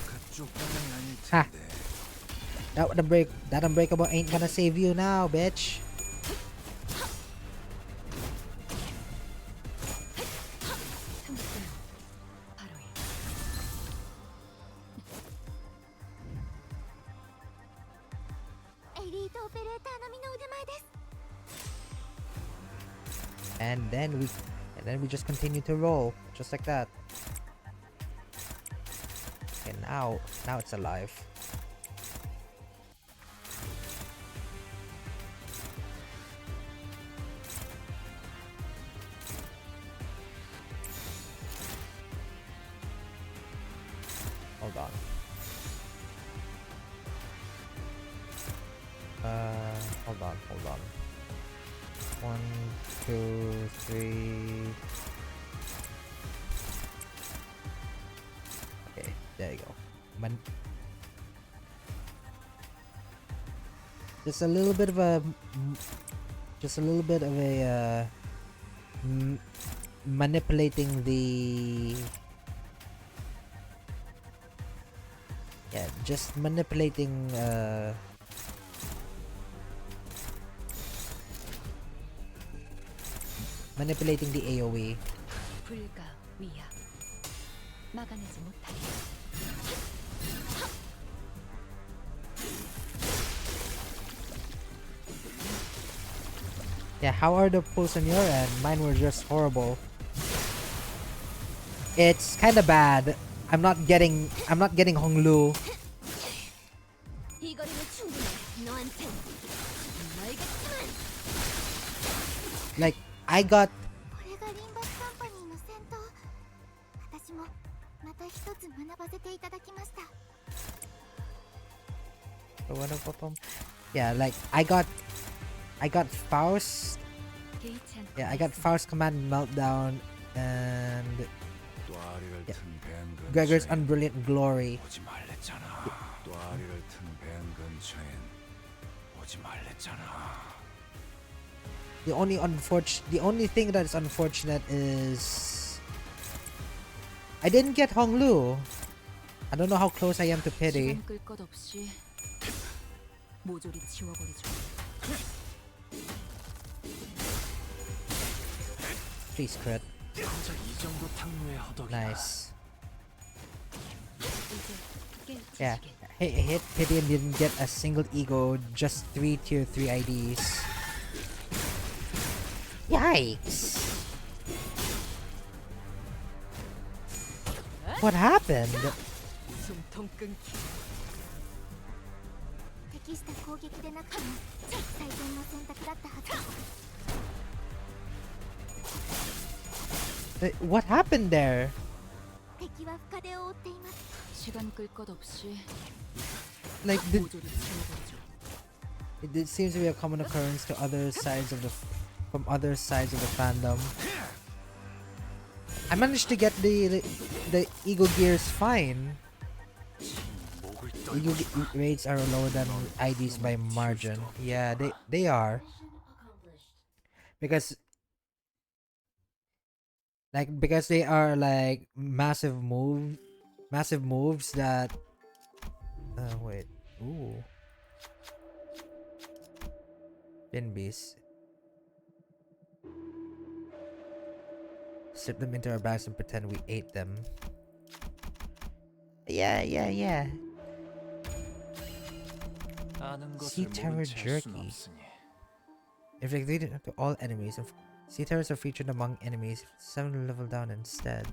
그쪽 방향이 아닐 Ha. 텐데. That unbreakable ain't gonna save you now, bitch. 바로 이. 엘리트 오페레이터のみの腕前です。 And then we just continue to roll just like that. And now it's alive. on. Hold on. 1, 2, 3. Okay, there you go. Just a little bit of a manipulating the just manipulating the AoE. 불가 위야. 막아내지 못하리. Yeah, how are the pulls on your end? Mine were just horrible. It's kind of bad. I'm not getting Honglu. 이 거리는 충분해. 너한텐 알겠지만. Like I got これがリンバスカンパニーの戦闘。私もまた一つ学ばせていただきました。yeah, like I got Faust. 개의치 않고 Yeah, I got Faust Command Meltdown and 또아리를 튼 밴 Gregor's 근처엔 Unbrilliant Glory. 오지 말랬잖아. 또아리를 튼 밴 근처엔 오지 말랬잖아. The only thing that is unfortunate is I didn't get Honglu. I don't know how close I am to pity. 시간 끌 것 없이 모조리 지워버리죠. Please crit. 정작 이 정도 탕로의 허덕이야. Nice. 이제 Yeah. 깨우치시게. Hit pity and didn't get a single ego, just 3 tier 3 IDs. Yikes! What happened? 숨통 끊기. 適した攻撃でなくても最善の選択だったはず。 What happened there? 敵は深手を負っています。 시간 끌 것 없이 Like 모조리 지워버리죠. it seems to be a common occurrence to other sides of the fandom. I managed to get the ego gears fine. 목을 Ego rates are lower than IDs by margin. Yeah, they are. Because they are like massive moves that wait. Ooh. Binbeast. Slip them into our bags and pretend we ate them. Yeah. 아는 Sea 것을 Terror 모른 채할 순 Jerky. 없으니. Inflicted to all enemies. Sea terrors are featured among enemies. 7 level down instead.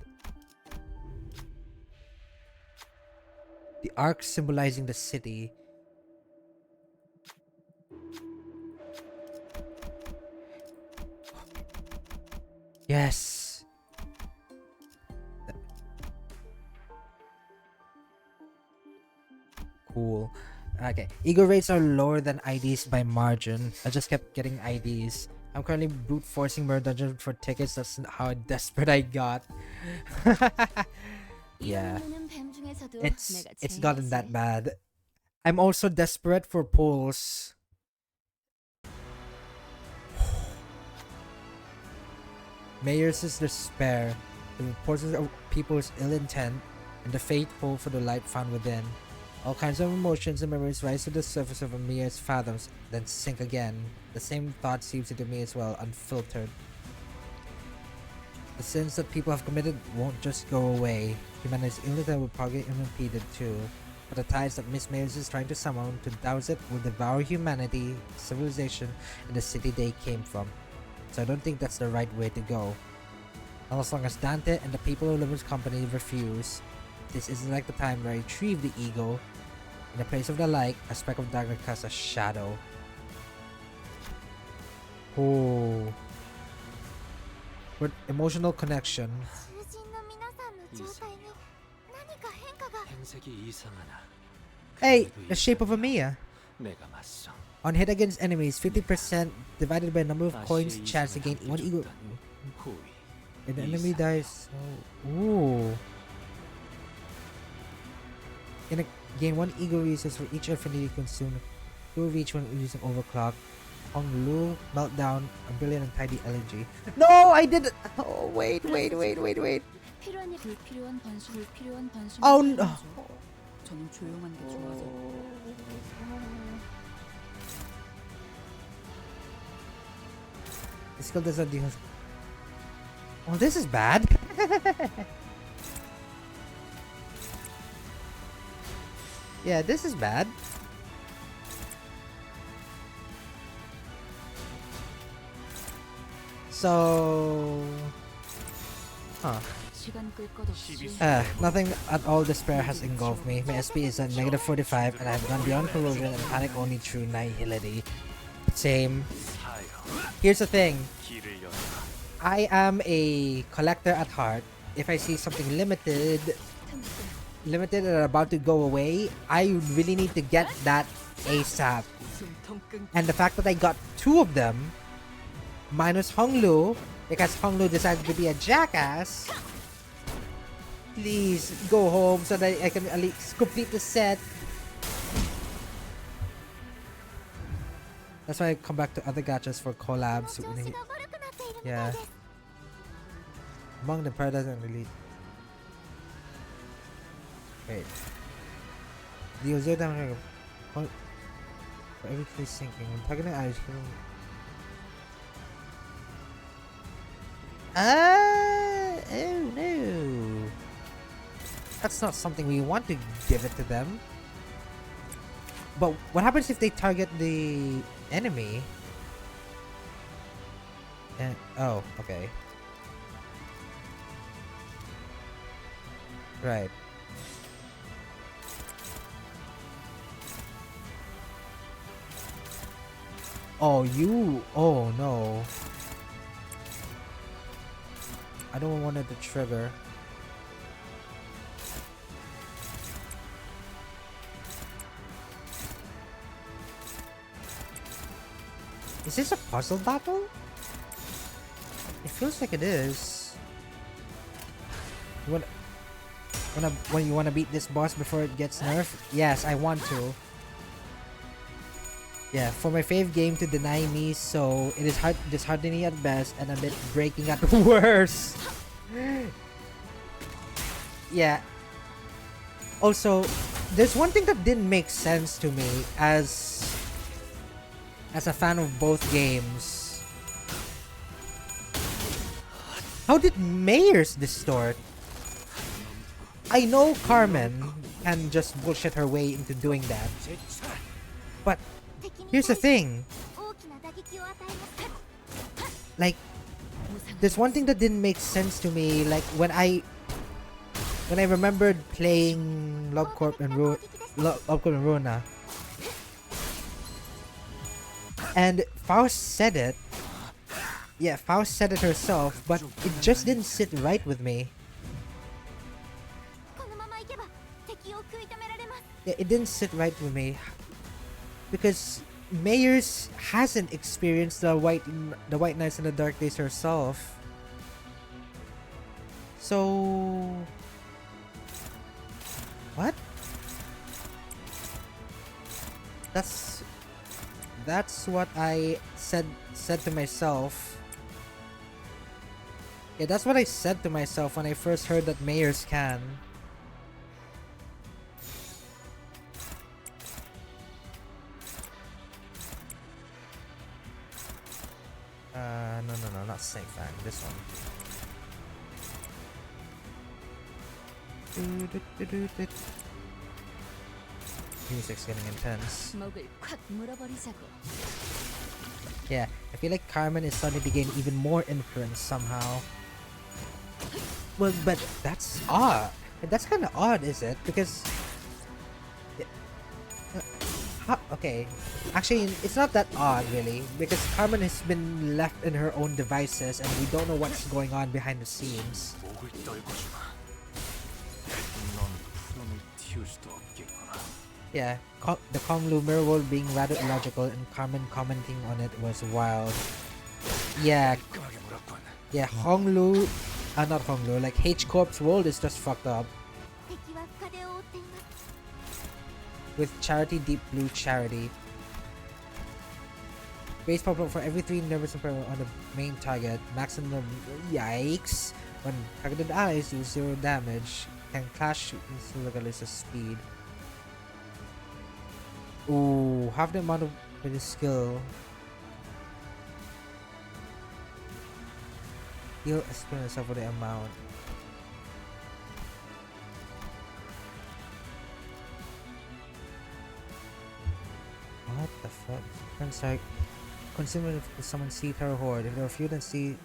The arc symbolizing the city. Yes. Cool. Okay. Ego rates are lower than IDs by margin. I just kept getting IDs. I'm currently brute forcing Murder Dungeon for tickets. That's how desperate I got. Yeah. It's gotten that bad. I'm also desperate for pulls. Mayor's despair, the reports of people's ill intent, and the faithful for the light found within. All kinds of emotions and memories rise to the surface of a mayor's fathoms, then sink again. The same thought seeps into me as well, unfiltered. The sins that people have committed won't just go away. Humanity's illness will probably be impeded too. But the tides that Miss Mayors is trying to summon to douse it will devour humanity, civilization, and the city they came from. So I don't think that's the right way to go. Not as long as Dante and the people of Limbus Company refuse. This isn't like the time where I retrieve the ego. In the place of the light, a speck of darkness casts a shadow. Oh. With emotional connection. 囚人の皆さんの状態に何か変化が。 생색이 이상하나. Hey, the shape of a Mia. 내가 맞서. On hit against enemies, 50% divided by number of coins chance to gain one ego. 호위. If the enemy dies, ooh. Gain one ego resource for each infinity consumed. Two of each when using overclock. Hong Lu, meltdown, a brilliant and tidy elegy. No, I did it. Oh wait. 필요한 불필요한 단수. Oh no. 저는 조용한 게 좋아서. The skill does not deal. Oh, this is bad. Yeah, this is bad. So, 시간 끌 것 없이. nothing at all despair has engulfed me. My SP is at negative 45 and I have gone beyond corrosion and panic only through nihility. Same. Here's the thing. 길을 열어. I am a collector at heart. If I see something limited and about to go away, I really need to get that ASAP. 숨통 끊기. And the fact that I got two of them, minus Honglu, because Honglu decided to be a jackass. Please go home so that I can at least complete the set. That's why I come back to other gachas for collabs. 調子が悪くなっているみたい Yeah. です Among the Paradise and Elite. Wait. The Ozeo damage for every place sinking. When targeting eyes. Oh no. That's not something we want to give it to them. But what happens if they target the enemy? And oh, okay. Right. Oh, you. Oh no. I don't want it to trigger. Is this a puzzle battle? It feels like it is. When you wanna beat this boss before it gets nerfed? Yes, I want to. Yeah, for my fave game to deny me, so it is disheartening at best and a bit breaking at worst. Yeah. Also, there's one thing that didn't make sense to me as a fan of both games. How did Mayors distort? I know Carmen can just bullshit her way into doing that. But here's the thing. 大きな打撃を与えます Like, there's one thing that didn't make sense to me. Like when I remembered playing Lovecorp and Runa, and Faust said it. Yeah, Faust said it herself, but it just didn't sit right with me. このままいけば敵を食い止められます Yeah, it didn't sit right with me because Mayors hasn't experienced the White Knights and the Dark Days herself. So what? That's what I said to myself. Yeah, that's what I said to myself when I first heard that Mayors can. No, not Snake Fang. This one. Music's getting intense. 목을 콱 물어버리자고. Yeah, I feel like Carmen is starting to gain even more influence somehow. Well, but that's odd. That's kind of odd, is it? Because... okay. Actually, it's not that odd, really. Because Carmen has been left in her own devices and we don't know what's going on behind the scenes. 목을 떨궈주마. 넌 푸름을 튀어 키울 수도 없겠구나. Yeah, the Kong Lu mirror world being rather illogical and Carmen commenting on it was wild. Yeah, 끔하게 물었군. yeah, Hong Lu, not Hong Lu, like H Corp's world is just fucked up. 敵は深手を負っています。 With Charity Deep Blue Charity. Base pop up for every 3 nervous impairment on the main target. Maximum yikes. When targeted allies do 0 damage. Can clash regardless of speed. Ooh, half the amount of with his skill. Heal experience over the amount. What the fuck? Turns like consumer if someone see terror horde. If there are few then seashell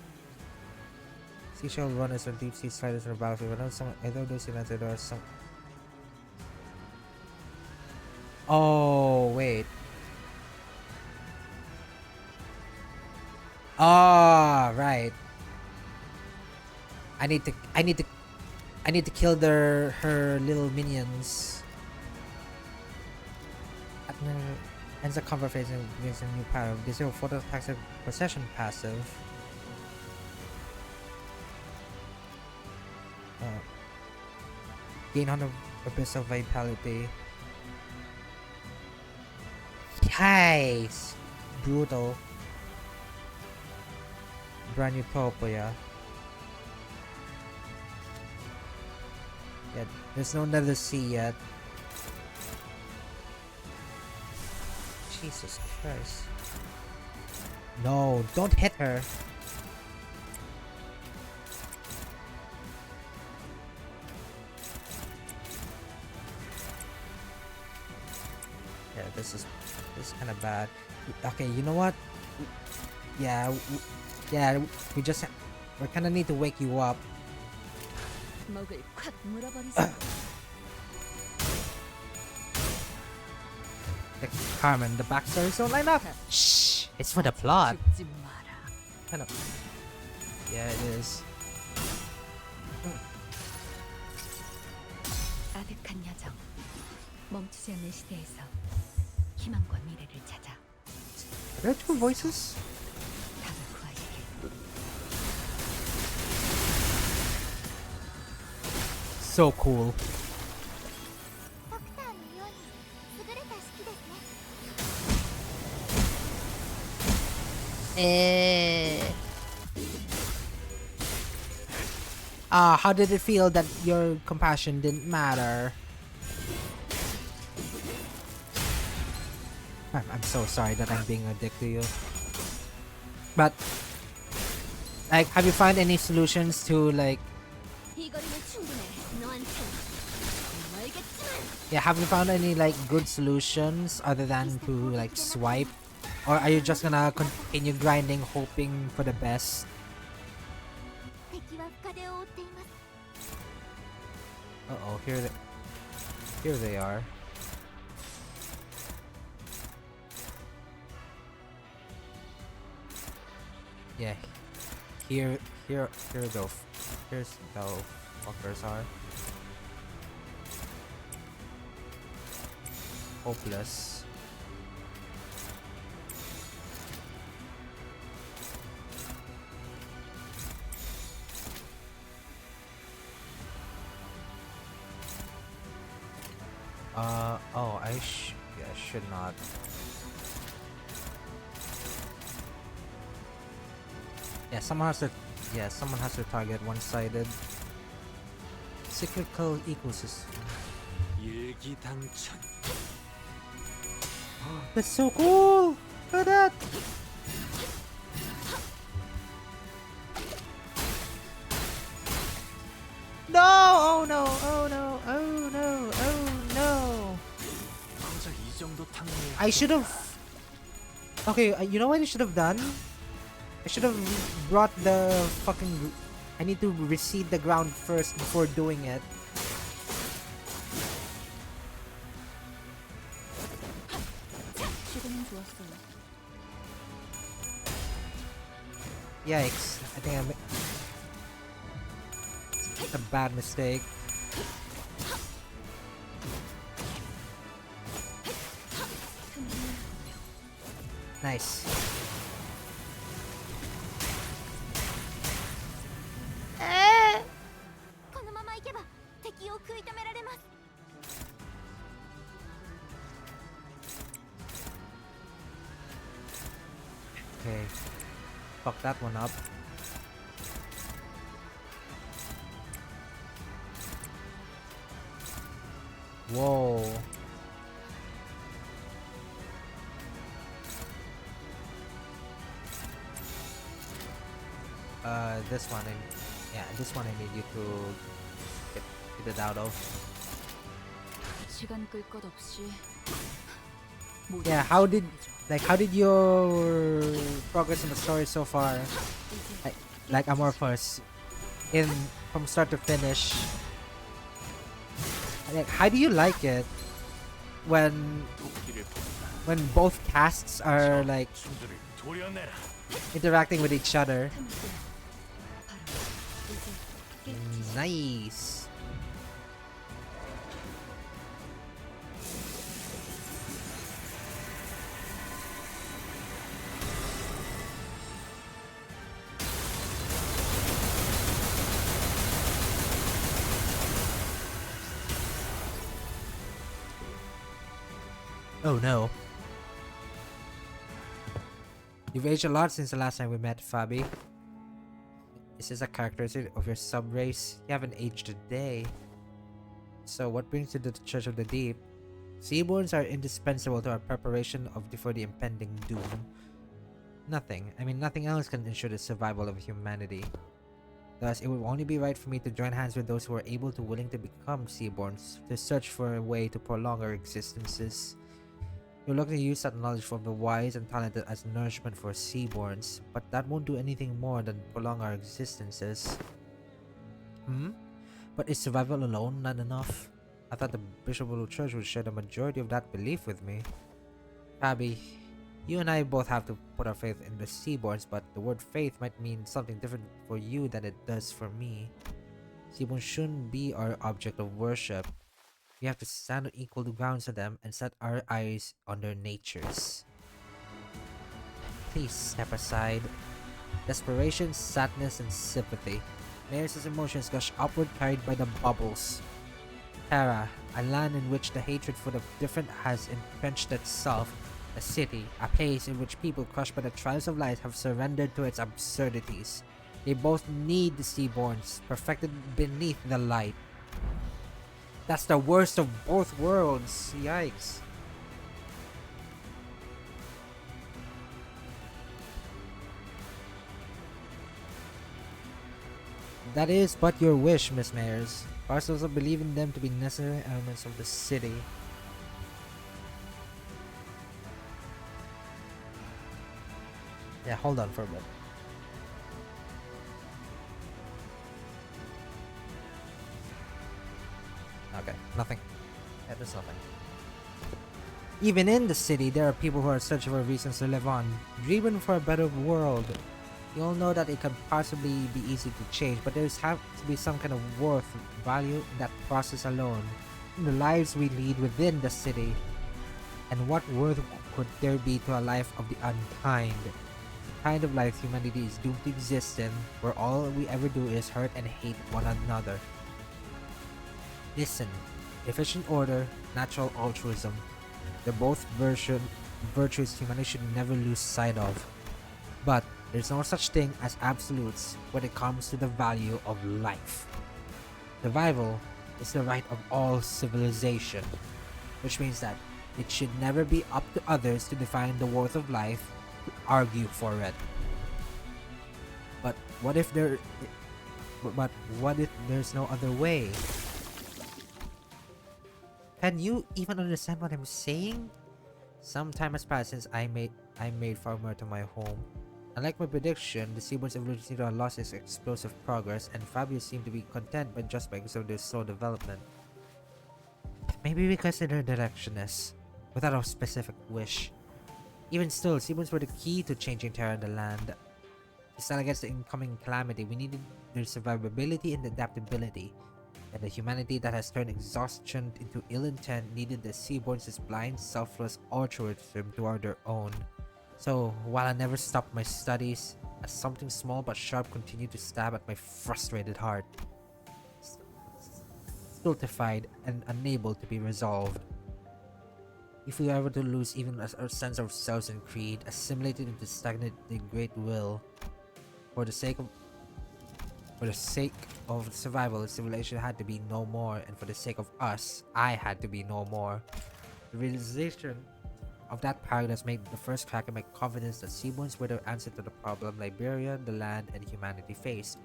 runners or deep sea sliders on the battlefield. Either of those events there are some. Oh wait. Ah, right. I need to kill her little minions. Ends the combat phase and gives a new power. This is a photo attacks a possession passive. Gain 100 abyssal vitality. Nice! Brutal. Brand new purple, yeah. Yeah, there's no Nether Sea yet. Jesus Christ. No, don't hit her. Yeah, this is kind of bad. Okay, you know what? Yeah, we kind of need to wake you up. 먹을 콱 물어버리세요. Carmen, the backstories don't line up. Shh, it's for the plot. 죽지 마라. Kind of. Yeah, it is. 아득한 여정. 멈추지 않는 시대에서 희망과 미래를 찾아 Are there 2 voices? 답을 구하시길. So cool. ドクターのように優れた式ですね。 How did it feel that your compassion didn't matter? I'm so sorry that I'm being a dick to you. But, like, have you found any solutions to, like, 이 거리면 충분해. 너한텐 정말 알겠지만. yeah, have you found any, like, good solutions other than to, like, swipe? Or are you just gonna continue grinding, hoping for the best? 敵は深手を負っています。 Uh-oh, here they are. Yeah, here the here's the fuckers are. Hopeless. Oh, I should not. Yeah, someone has to target one-sided. Cyclical ecosystem. 일기당천. That's so cool! Look at that! No! Oh no! Oh no! Oh no! Oh no! 정작 이 정도 탕후루에 I should have. Okay, you know what I should have done? I should have brought the fucking. I need to reseed the ground first before doing it. 시도는 좋았어요. Yikes! I think I made a bad mistake. Nice. このまま行けば敵を食い止められます。 Okay. Fuck that one up. Whoa. This one, this one I need you to get it out of. 시간 끌 것 없이. Yeah, how did your progress in the story so far, like Amorphous, in from start to finish? Like, how do you like it when both casts are like interacting with each other? Nice. Oh no. You've aged a lot since the last time we met, Fabi. Is this a characteristic of your sub-race? You haven't aged a day. So what brings you to the Church of the Deep? Seaborns are indispensable to our preparation for the impending doom. Nothing. I mean, nothing else can ensure the survival of humanity. Thus, it would only be right for me to join hands with those who are willing to become Seaborns, to search for a way to prolong our existences. You're looking to use that knowledge from the wise and talented as nourishment for Seaborns, but that won't do anything more than prolong our existences. But is survival alone not enough? I thought the Bishop of the Church would share the majority of that belief with me. Abby, you and I both have to put our faith in the Seaborns, but the word faith might mean something different for you than it does for me. Seaborns shouldn't be our object of worship. We have to stand on equal grounds to them and set our eyes on their natures. Please step aside. Desperation, sadness, and sympathy. Maris' emotions gush upward, carried by the bubbles. Terra, a land in which the hatred for the different has entrenched itself. A city, a place in which people crushed by the trials of life have surrendered to its absurdities. They both need the Seaborns, perfected beneath the light. That's the worst of both worlds. Yikes. That is but your wish, Miss Mayers. Parcels of believe in them to be necessary elements of the city. Yeah, hold on for a bit. Okay, nothing. Yeah, there's nothing. Even in the city, there are people who are searching for reasons to live on, dreaming for a better world. You all know that it can possibly be easy to change, but there's have to be some kind of worth, value in that process alone, in the lives we lead within the city. And what worth could there be to a life of the unkind? The kind of life humanity is doomed to exist in, where all we ever do is hurt and hate one another. Listen, efficient order, natural altruism. They're both virtues humanity should never lose sight of. But there's no such thing as absolutes when it comes to the value of life. Survival is the right of all civilization, which means that it should never be up to others to define the worth of life, to argue for it. But what if there's no other way? Can you even understand what I'm saying? Some time has passed since I made Farmer to my home. Unlike my prediction, the Seaborns evolution seemed to have lost its explosive progress, and Fabio seemed to be content by their slow development. Maybe because of their directionists, without a specific wish. Even still, Seaborns were the key to changing Terra and the land. To stand against the incoming calamity, we needed their survivability and adaptability. And the humanity that has turned exhaustion into ill intent needed the Seaborns' blind, selfless altruism toward their own. So, while I never stopped my studies, as something small but sharp continued to stab at my frustrated heart. Stultified and unable to be resolved. If we ever to lose even our sense of selves and creed, assimilated into stagnant the great will, for the sake of survival, civilization had to be no more, and for the sake of us, I had to be no more. The realization of that paradox made the first crack in my confidence that seaborns were the answer to the problem Liberia, the land, and humanity faced.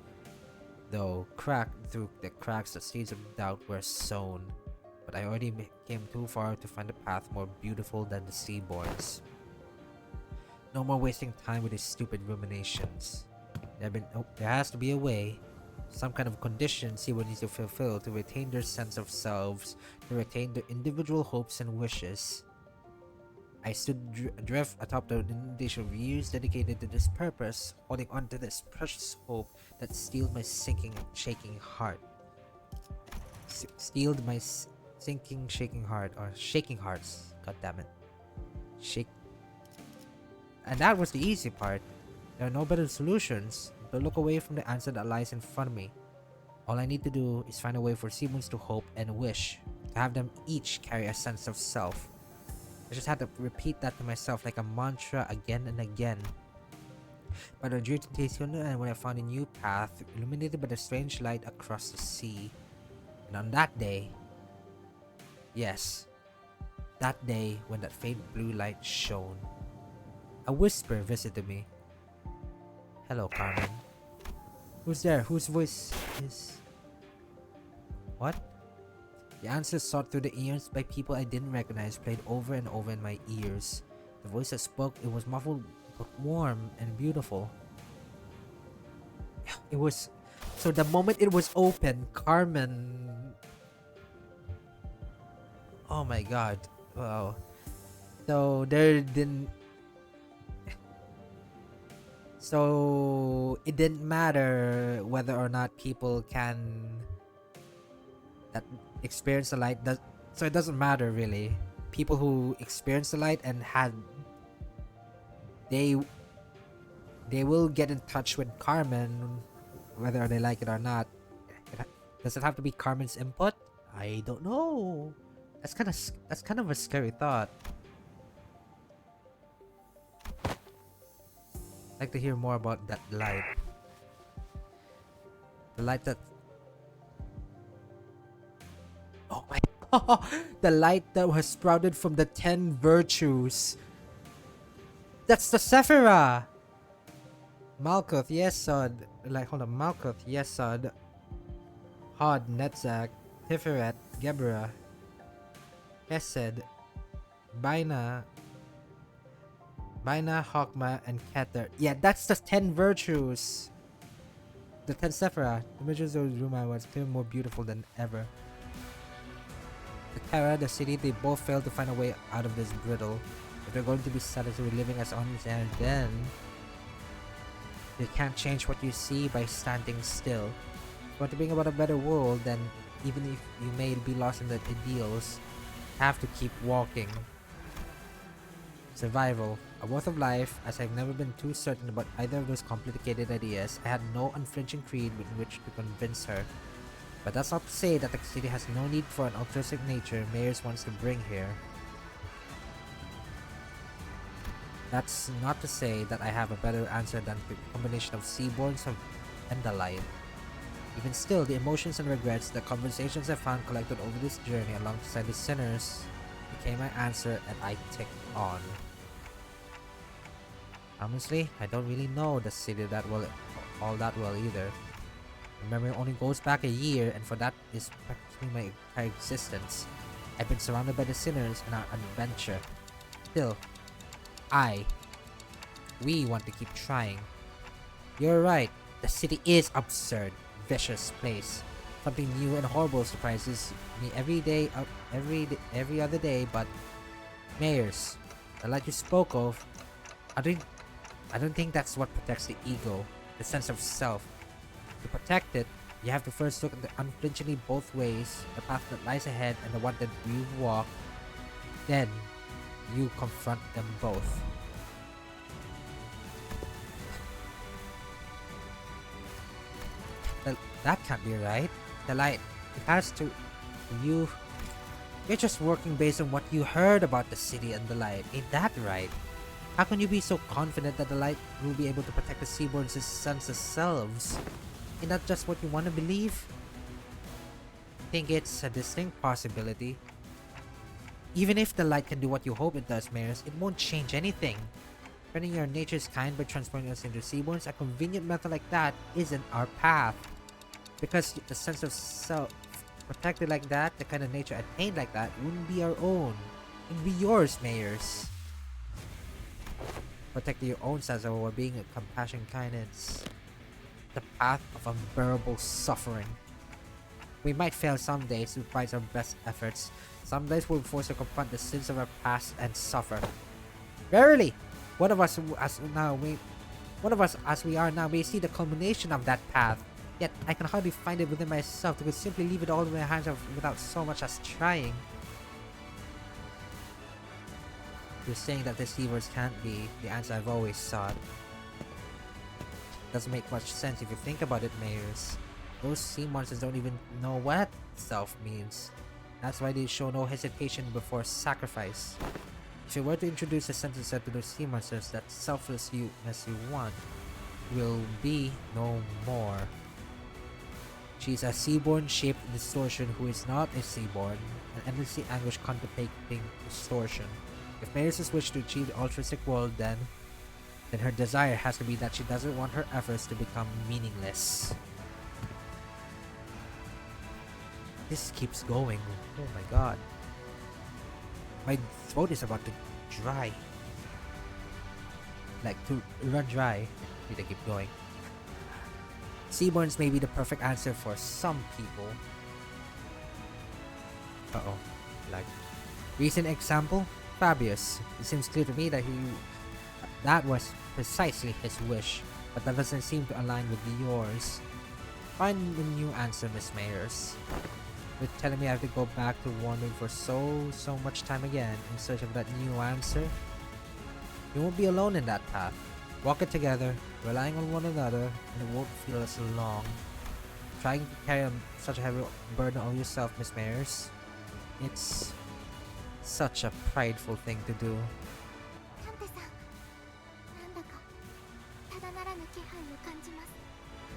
Though cracked through the cracks, the seeds of doubt were sown. But I already came too far to find a path more beautiful than the seaborns. No more wasting time with these stupid ruminations. There has to be a way, some kind of condition seaborns need to fulfill to retain their sense of selves, to retain their individual hopes and wishes. I stood adrift atop the inundation of years dedicated to this purpose, holding on to this precious hope that steeled my sinking and shaking heart. Steeled my sinking, shaking heart, or shaking hearts. God damn it. And that was the easy part. There are no better solutions, but look away from the answer that lies in front of me. All I need to do is find a way for seaborns to hope and wish, to have them each carry a sense of self. I just had to repeat that to myself like a mantra again and again. But I drew to Taysuna, and when I found a new path, illuminated by the strange light across the sea. And on that day, yes, that day when that faint blue light shone, a whisper visited me. Hello, Carmen. Who's there? Whose voice is... What? The answers sought through the ears by people I didn't recognize played over and over in my ears. The voice that spoke, it was muffled but warm and beautiful. It was... So the moment it was open, Carmen... Oh my god. Wow. So there didn't... So it didn't matter whether or not people can... that experience the light does, so it doesn't matter really. People who experience the light and had they will get in touch with Carmen whether they like it or not. Does it have to be Carmen's input? I don't know. That's kind of a scary thought. I'd like to hear more about that light. The light that... Oh my god! The light that was sprouted from the 10 virtues. That's the Sephira! Malkuth, Yesod. Like, hold on. Malkuth, Yesod. Hod, Netzach. Tiferet, Gebra. Hesed. Baina, Hokmah, and Keter. Yeah, that's the 10 virtues. The 10 Sephira. The images of Ruma was clearly more beautiful than ever. The Terra, the city, they both failed to find a way out of this brittle. If they're going to be satisfied living as on his end, then you can't change what you see by standing still. If you want to bring about a better world, then even if you may be lost in the ideals, you have to keep walking. Survival, a worth of life. As I've never been too certain about either of those complicated ideas, I had no unflinching creed with which to convince her. But that's not to say that the city has no need for an altruistic nature Mayors wants to bring here. That's not to say that I have a better answer than the combination of seaborns and the light. Even still, the emotions and regrets, the conversations I found collected over this journey alongside the sinners became my answer, and I ticked on. Honestly, I don't really know the city all that well either. My memory only goes back a year, and for that is practically my entire existence. I've been surrounded by the sinners and our adventure. Still, we want to keep trying. You're right, the city is absurd, vicious place. Something new and horrible surprises me every other day, but Mayors, the light you spoke of, I don't think that's what protects the ego, the sense of self. To protect it, you have to first look at the unflinchingly both ways, the path that lies ahead and the one that you walk. Then, you confront them both. That can't be right. The light, it has to... You're just working based on what you heard about the city and the light. Ain't that right? How can you be so confident that the light will be able to protect the Seaborn's sense of selves? Ain't that just what you want to believe? I think it's a distinct possibility. Even if the light can do what you hope it does, Maris, it won't change anything. Spreading your nature's kind by transforming us into Seaborns, a convenient method like that isn't our path. Because the sense of self protected like that, the kind of nature attained like that, wouldn't be our own. It would be yours, Mayors. Protecting your own sense of well-being and compassion and kindness. The path of unbearable suffering. We might fail some days despite our best efforts. Some days we'll be forced to confront the sins of our past and suffer. Verily, one of us as we are now may see the culmination of that path. Yet I can hardly find it within myself to simply leave it all in my hands without so much as trying. You're saying that the Seaborns can't be the answer I've always sought. Doesn't make much sense if you think about it, Mayors. Those sea monsters don't even know what self means. That's why they show no hesitation before sacrifice. If you were to introduce a sentence to those sea monsters, that selflessness you want will be no more. She's a Seaborn shaped distortion who is not a Seaborn, and endlessly anguish contemplating distortion. If Maris wishes to achieve the altruistic world, then her desire has to be that she doesn't want her efforts to become meaningless. This keeps going. Oh my god. My throat is about to dry. Like, to run dry. Need to keep going. Seaborns may be the perfect answer for some people. Uh-oh. Like, recent example? Fabius. It seems clear to me that that was precisely his wish, but that doesn't seem to align with yours. Find a new answer, Miss Mayors. You're telling me I have to go back to wandering for so much time again in search of that new answer? You won't be alone in that path. Walk it together, relying on one another, and it won't feel as long. Trying to carry such a heavy burden on yourself, Miss Mayors. It's such a prideful thing to do.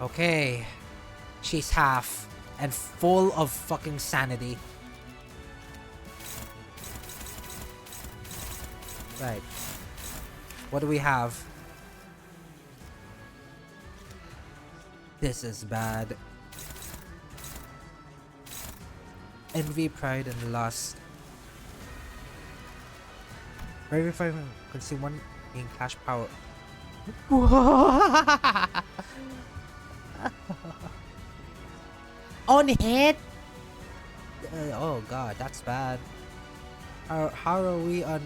Okay. She's half and full of fucking sanity. Right. What do we have? This is bad. Envy, pride, and lust. Verify consume one in cash power. On hit! Oh god, that's bad. How are we on...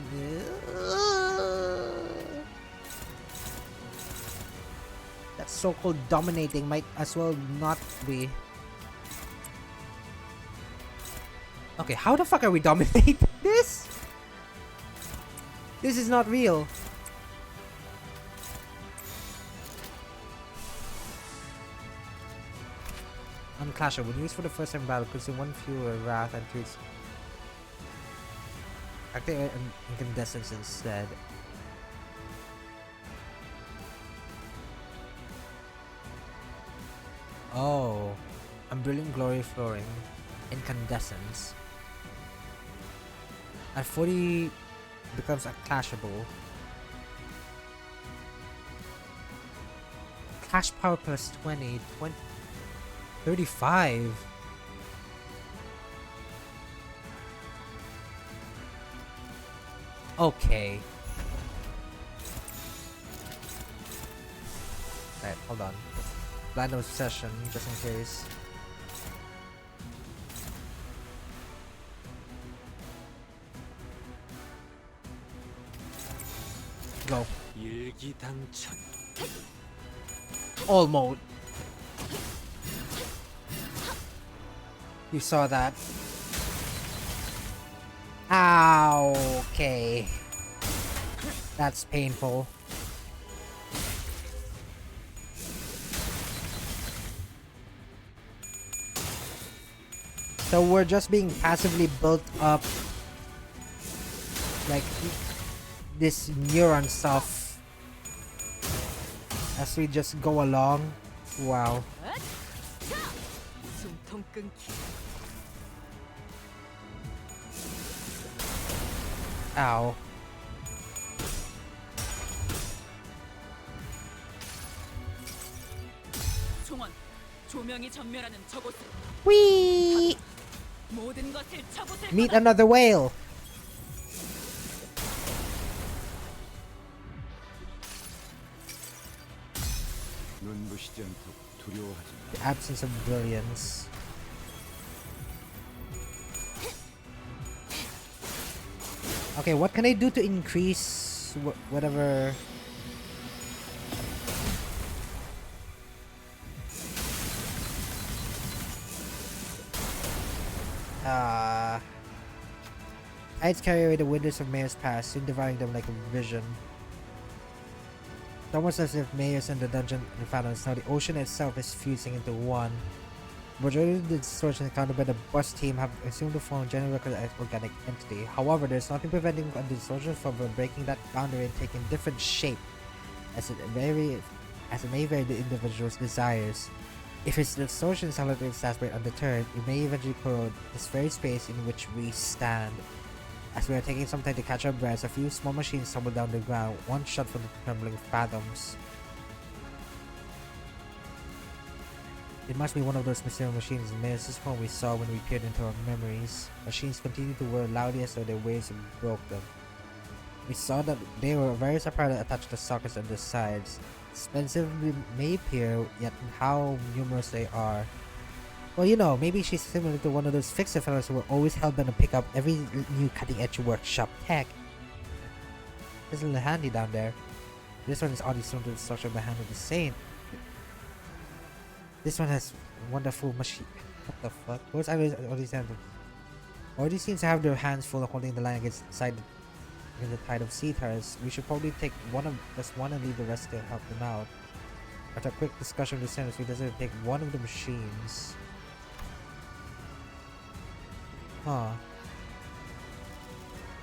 That so-called dominating might as well not be. Okay, how the fuck are we dominating this? This is not real. Unclasher, when used for the first time in battle, consume one fewer wrath and treats. Activate incandescence instead. Oh, I'm brilliant glory flooring. Incandescence. At 40 becomes unclashable. Clash power plus 20, 35. Okay. Right, hold on. Blind obsession, just in case. Go. All mode. You saw that. Ow, okay. That's painful. So we're just being passively built up like this neuron stuff as we just go along. Wow. 숨통 끊기. Ow. 총원, 조명이 전멸하는 저곳을 Whee! 모든 것을 쳐부술 Meet 거다. another whale. 눈부시지 않도록 두려워하지 마. The absence of brilliance. Okay, what can I do to increase whatever? Tides carry away the windows of Mayor's past, soon devouring them like a vision. It's almost as if Mayor's in the dungeon and Phantoms. Now the ocean itself is fusing into one. Majority of the distortions encountered by the bus team have assumed the form of general record as organic entity. However, there's nothing preventing the distortions from breaking that boundary and taking different shape, as it may vary the individual's desires. If its distortions are let to exacerbate undeterred, it may eventually corrode this very space in which we stand. As we are taking some time to catch our breaths, a few small machines tumble down the ground, one shot from the trembling fathoms. It must be one of those mysterious machines in Mayor's home we saw when we peered into our memories. Machines continued to whir loudly as though their waves broke them. We saw that they were various apparatus attached to sockets on their sides. Expensive may appear, yet how numerous they are. Well, you know, maybe she's similar to one of those fixer fellows who were always hell-bent to pick up every new cutting-edge workshop tech. It's a little handy down there. This one is oddly similar to the structure of the Hand of the Saint. This one has wonderful machine. What the fuck? What's all these hands? All these seems to have their hands full of holding the line against the tide of sea tires. We should probably take just one and leave the rest to help them out. After a quick discussion with the senators, we decided to take one of the machines. Huh.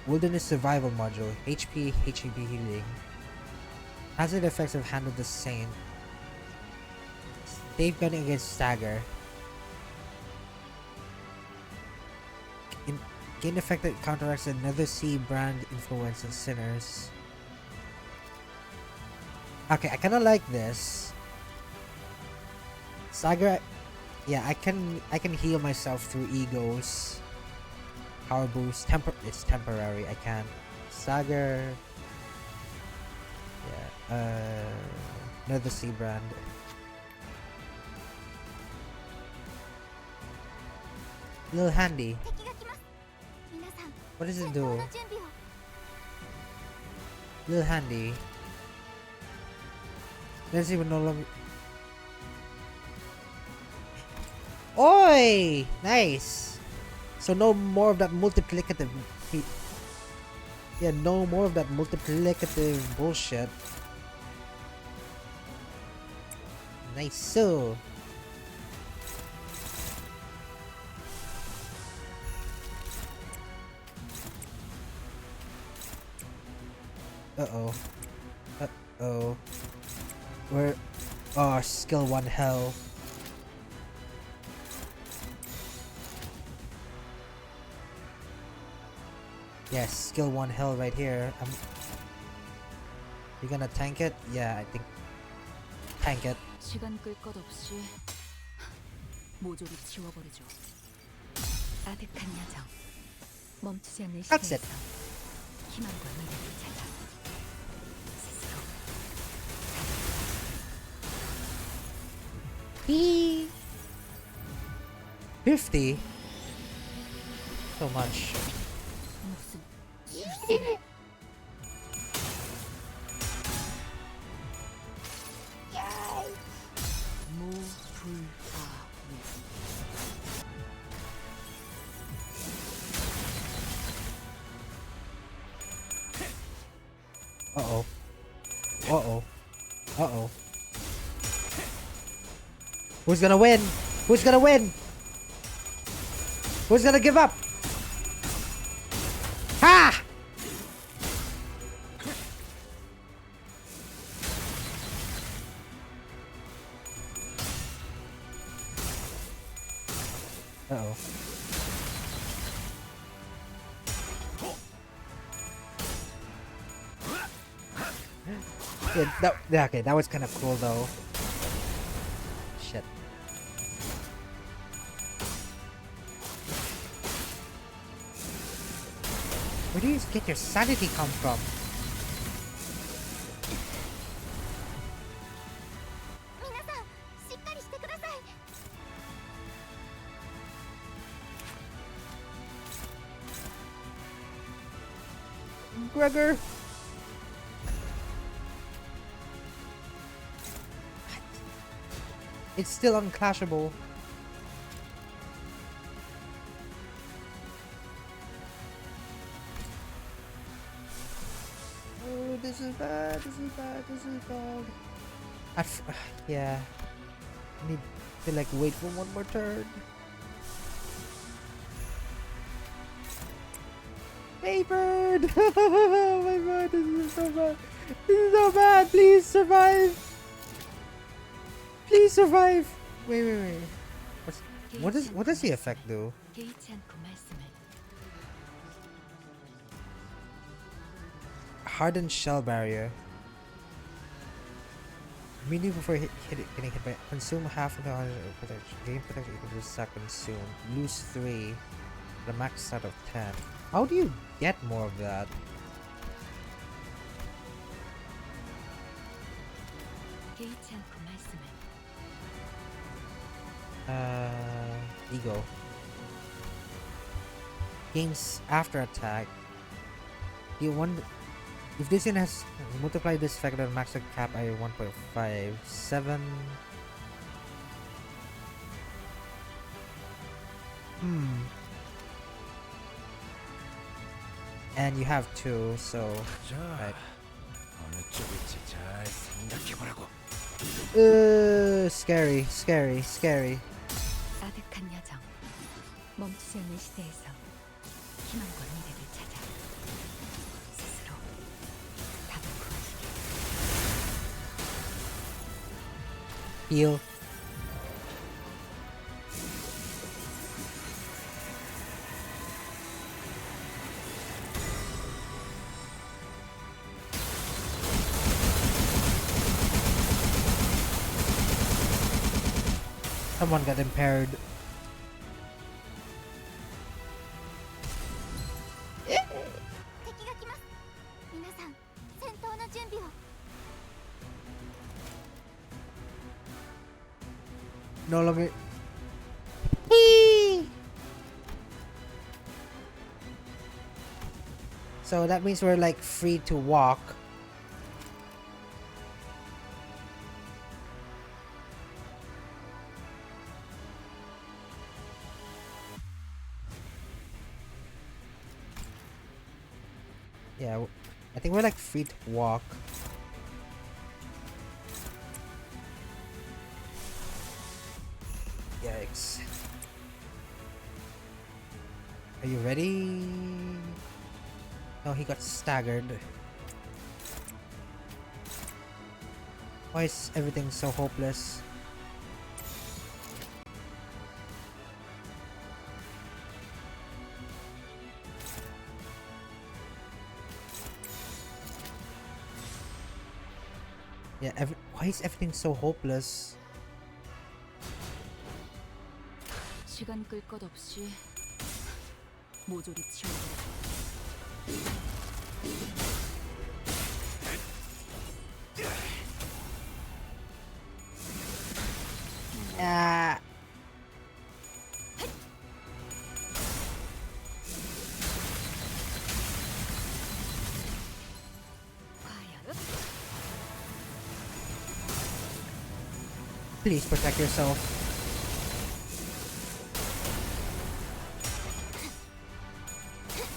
Wilderness Survival Module. HP, HEB healing. Hazard effects of Hand of the Saint. Safeguarding against stagger. Gain effect that counteracts another sea brand influence on sinners. Okay, I kinda like this. Stagger, yeah, I can heal myself through egos. Power boost, it's temporary. I can't. Stagger. Yeah, another sea brand. Little handy. What does it do? Little handy. Let's even no longer. Oi! Nice! So no more of that multiplicative. Yeah, no more of that multiplicative bullshit. Nice. So. Uh-oh. Uh-oh. We're... Oh, skill 1 hell. Yes, skill 1 hell right here. You gonna tank it? Yeah, I think... Tank it. 시간 끌 것 없이 모조리 지워버리죠. 아득한 여정. 멈추지 않는 That's it. 시대에서 희망과 미래를 찾아. 스스로 50? So much. 무슨 술수를 Uh-oh. Uh-oh. Uh-oh. Who's gonna win? Who's gonna win? Who's gonna give up? Ha! Uh-oh. Yeah, okay, that was kind of cool though. Shit. Where do you get your sanity come from? Gregor! It's still unclashable. Oh, this is bad, this is bad, this is bad. Yeah. I need to like wait for one more turn. Papered! Oh my god, this is so bad. This is so bad. Please survive. Please survive. Wait. What does the effect do? 개의치 않고 말씀을. Hardened shell barrier. Immediately before getting hit by consume half of the protection. Gain protection equal to the set consumed. Lose 3. The max out of 10. How do you get more of that? 개의치 않고 말씀을. Ego. Gains after attack. You wonder if this unit has multiplied this factor max cap by 1.5. 7. And you have 2, so right. Scary. 아득한 여정. 멈추지 않는 시대에서 희망과 미래를 찾아 스스로 답을 구하시길. Heal. Someone got impaired. No longer. So that means we're like free to walk. Yeah, I think we're like free to walk. Yikes. Are you ready? No, he got staggered. Why is everything so hopeless? Yeah, why is everything so hopeless? 시간 끌 것 없이 모조리 치워. Ah. Please protect yourself.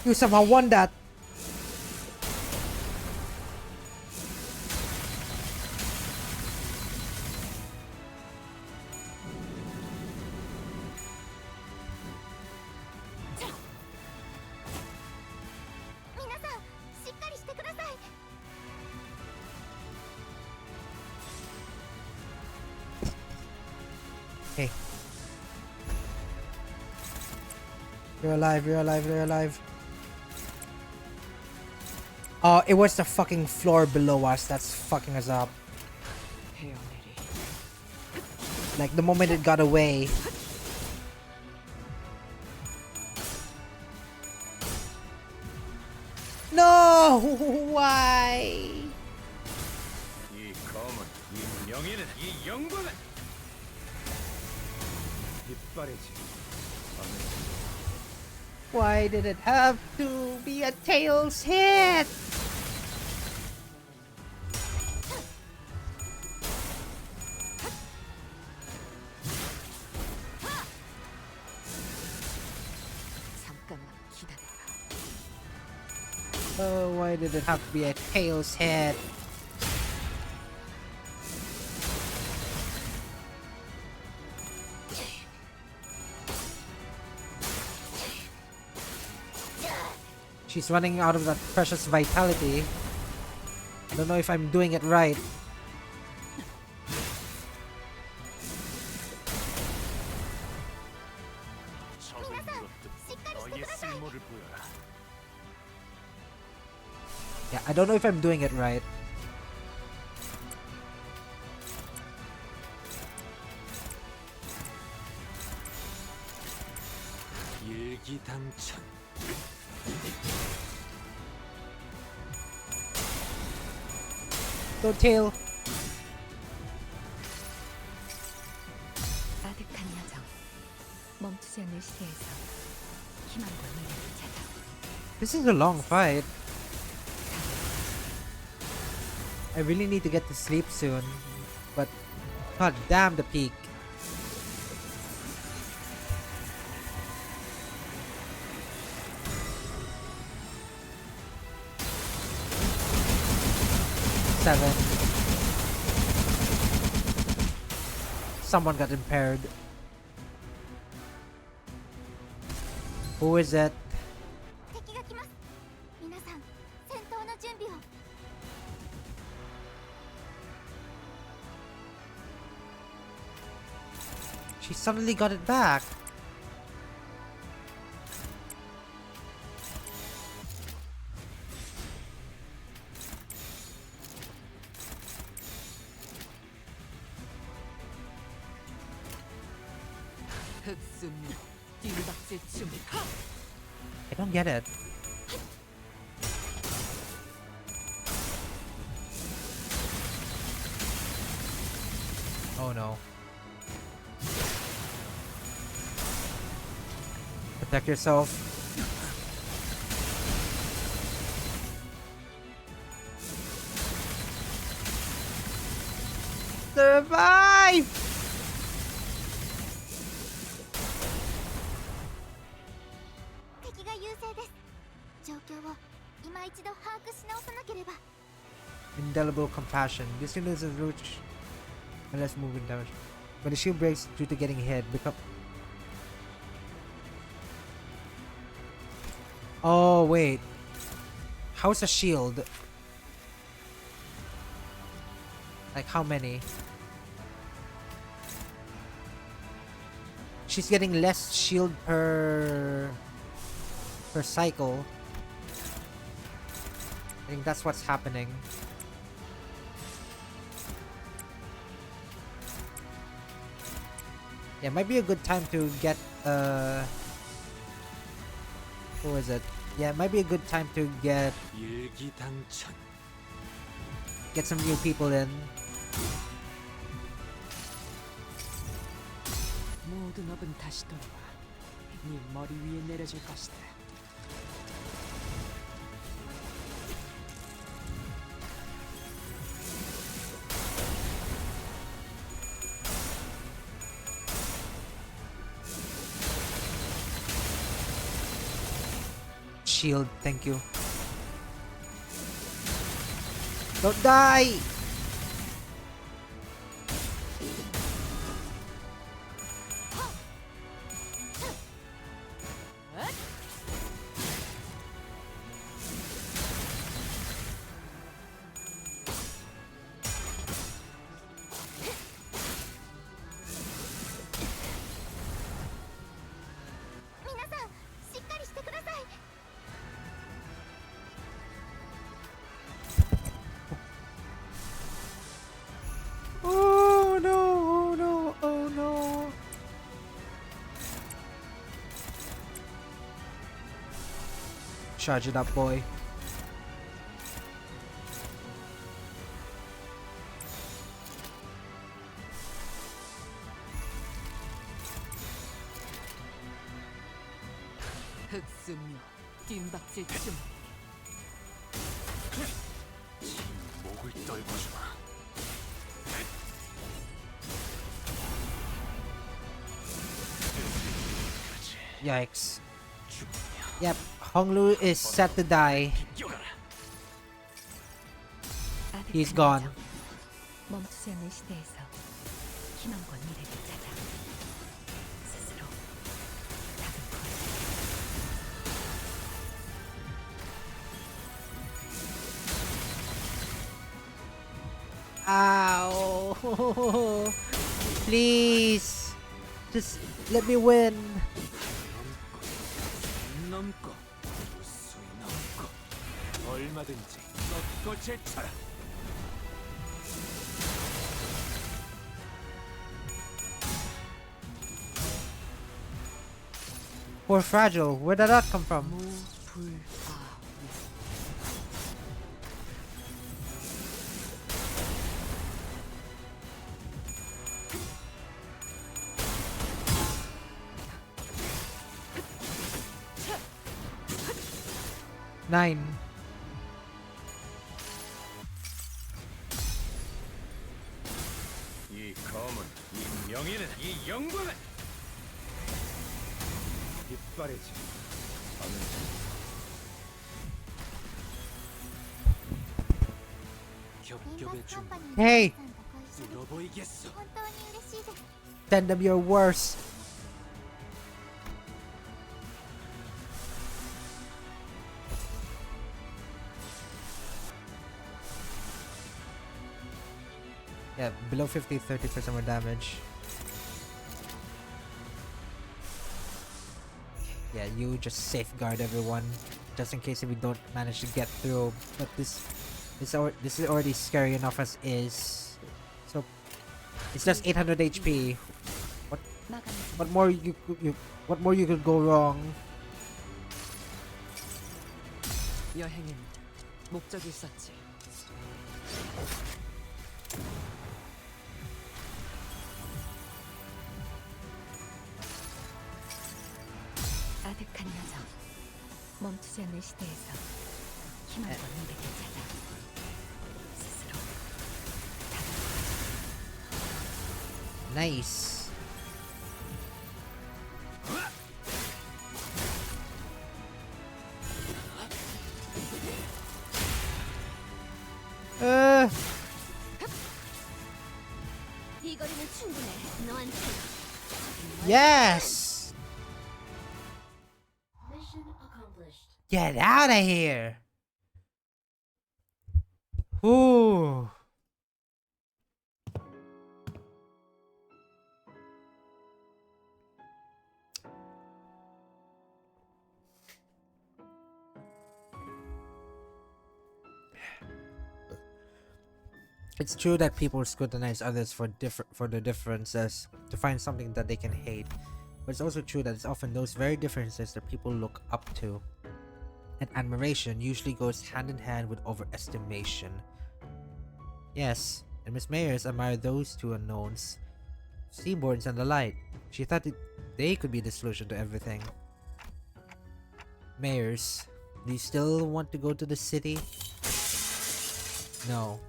You somehow won that. Hey. You're alive, you're alive, you're alive. Oh, it was the fucking floor below us that's fucking us up. Like, the moment it got away. No! Why? 이 검은, 이 명예는, 이 영광은 이빨이지. Why did it have to be a tails hit? 잠깐만 기다려라. Oh, why did it have to be a tails hit? She's running out of that precious vitality. I don't know if I'm doing it right. Yeah, I don't know if I'm doing it right. 일기당천. Go tail. 아득한 여정. 멈추지 않는 시대에서 희망과 미래를 찾아. This is a long fight. I really need to get to sleep soon. But god damn the peak. Seven. Someone got impaired. Who is it? 敵が来ます。皆さん、戦闘の準備を。 She suddenly got it back. 흑순미 뒤박질 준비. I don't get it. Oh no. Protect yourself. Survive! Indelible compassion. This unit is a roach unless moving damage. When the shield breaks due to getting hit, become. Oh wait. How's a shield? Like how many? She's getting less shield per cycle. I think that's what's happening. Yeah, might be a good time to get who is it? Yeah, it might be a good time to get some new people in. 모든 업은 다시 돌아와. 네 머리 위에 내려질 것이다. Shield, thank you. Don't die! Charge it up, boy. 흑순묘 뜀박질 춤. 목을 떨궈주마. Yikes. Yep, Honglu is set to die. He's gone. 멈추지 않는 시대에서 희망과 미래를 찾아 스스로 Ow! Please, just let me win. 넘고 무수히 넘고 얼마든지 썩고 제쳐라. Poor Fragile, where did that come from? 무불아. 9. 이 검은, 이 명예는, 이 영광은 빗발이지. 겹겹의 중 Hey, 뚫어보이겠어. 本当に嬉しいです。 send them your worst. Yeah, below 50, 30% more damage. Yeah, you just safeguard everyone, just in case if we don't manage to get through. But this is already scary enough as is. So it's just 800 HP. What more you could go wrong? 여행은 목적이 있었지. 아득한 여정. 멈추지 않는 시대에서 희망과 미래를 찾아 스스로 Nice. 이 거리는 충분해. 너한테. Yes. Get out of here. Ooh. It's true that people scrutinize others for their differences to find something that they can hate, but it's also true that it's often those very differences that people look up to. And admiration usually goes hand in hand with overestimation. Yes, and Miss Mayers admired those two unknowns, Seaborns and the light. She thought they could be the solution to everything. Mayers, do you still want to go to the city? No.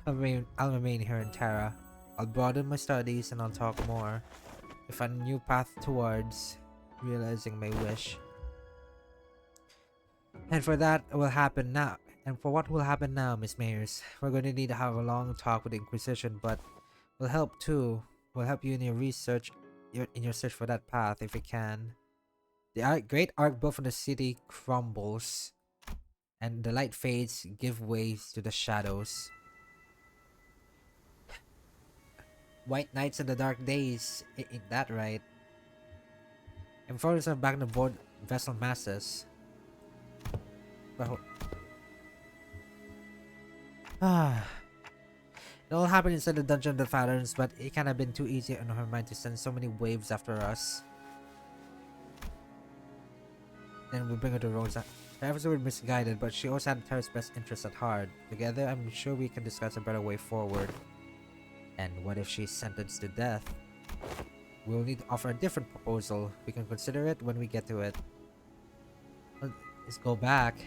I'll remain here in Terra. I'll broaden my studies and I'll talk more to find a new path towards realizing my wish. And for that will happen now. And for what will happen now, Miss Mayers, we're going to need to have a long talk with the Inquisition, but we'll help too. We'll help you in your research, in your search for that path if we can. The great arc built from the city crumbles, and the light fades, give way to the shadows. White nights and the dark days, ain't that right? And before us back on the board vessel masses. But it all happened inside the dungeon of the Patterns, but it can't have been too easy on her mind to send so many waves after us. Then we bring her to Rhodes. Her efforts were misguided, but she also had Tara's best interests at heart. Together, I'm sure we can discuss a better way forward. And what if she's sentenced to death? We'll need to offer a different proposal. We can consider it when we get to it. Let's go back.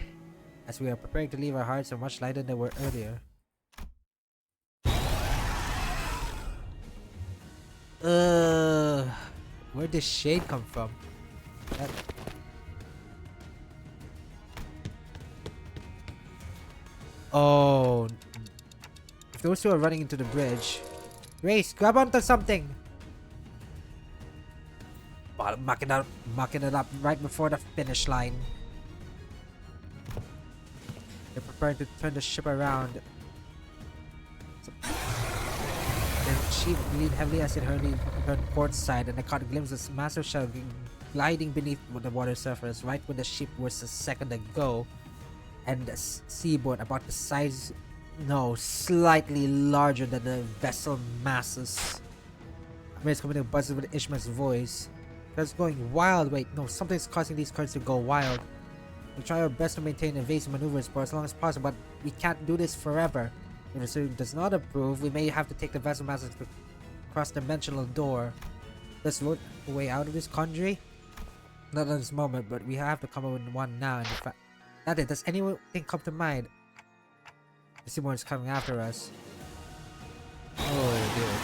As we are preparing to leave, our hearts are much lighter than they were earlier. Where did shade come from? Oh. If those two are running into the bridge. Grace, grab onto something! Mucking it up right before the finish line. They're preparing to turn the ship around. The ship leaned heavily as it hurried turned port side, and I caught a glimpse of a massive shadow gliding beneath the water surface right when the ship was a second ago. And the seaboard about the size, no, slightly larger than the vessel masses. Amira's coming to buzzes with Ishmael's voice. That's going wild. Wait, no, something's causing these currents to go wild. We try our best to maintain evasive maneuvers for as long as possible, but we can't do this forever. If the student does not approve, we may have to take the vessel masses to cross-dimensional door. Let's vote a way out of this quandary. Not at this moment, but we have to come up with one now. And in fact, does anything come to mind? The Seaborn is coming after us. Oh dear.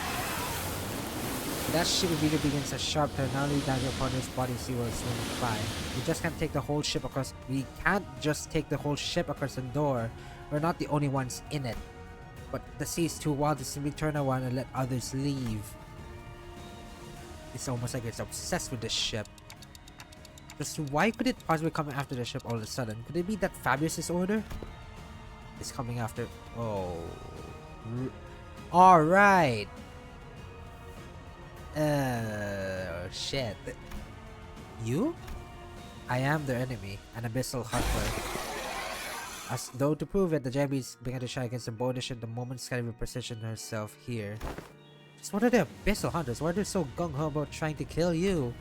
That ship immediately begins a sharp turn, now lead down your opponent's body seaward swimming by. We just can't take the whole ship across. We can't just take the whole ship across the door. We're not the only ones in it. But the sea is too wild to simply turn around and let others leave. It's almost like it's obsessed with this ship. Just why could it possibly come after the ship all of a sudden? Could it be that Fabius's order is coming after? Oh, all right. Shit. You? I am their enemy, an abyssal hunter. As though to prove it, the Japanese began to shy against the border ship the moment Skyrim positioned herself here. Just what are the abyssal hunters? Why are they so gung-ho about trying to kill you?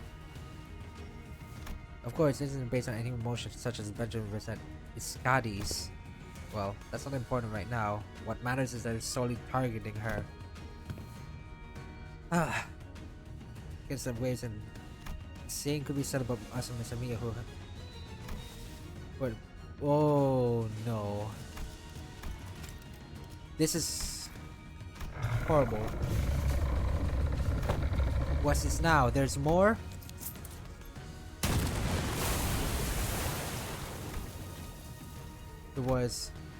Of course, this isn't based on any emotion such as Benjamin versus Iskadi's. Well, that's not important right now. What matters is that it's solely targeting her. Against the waves, and same could be said about us and Miss Amiya who... But... Oh no. This is... horrible. What's this now? There's more?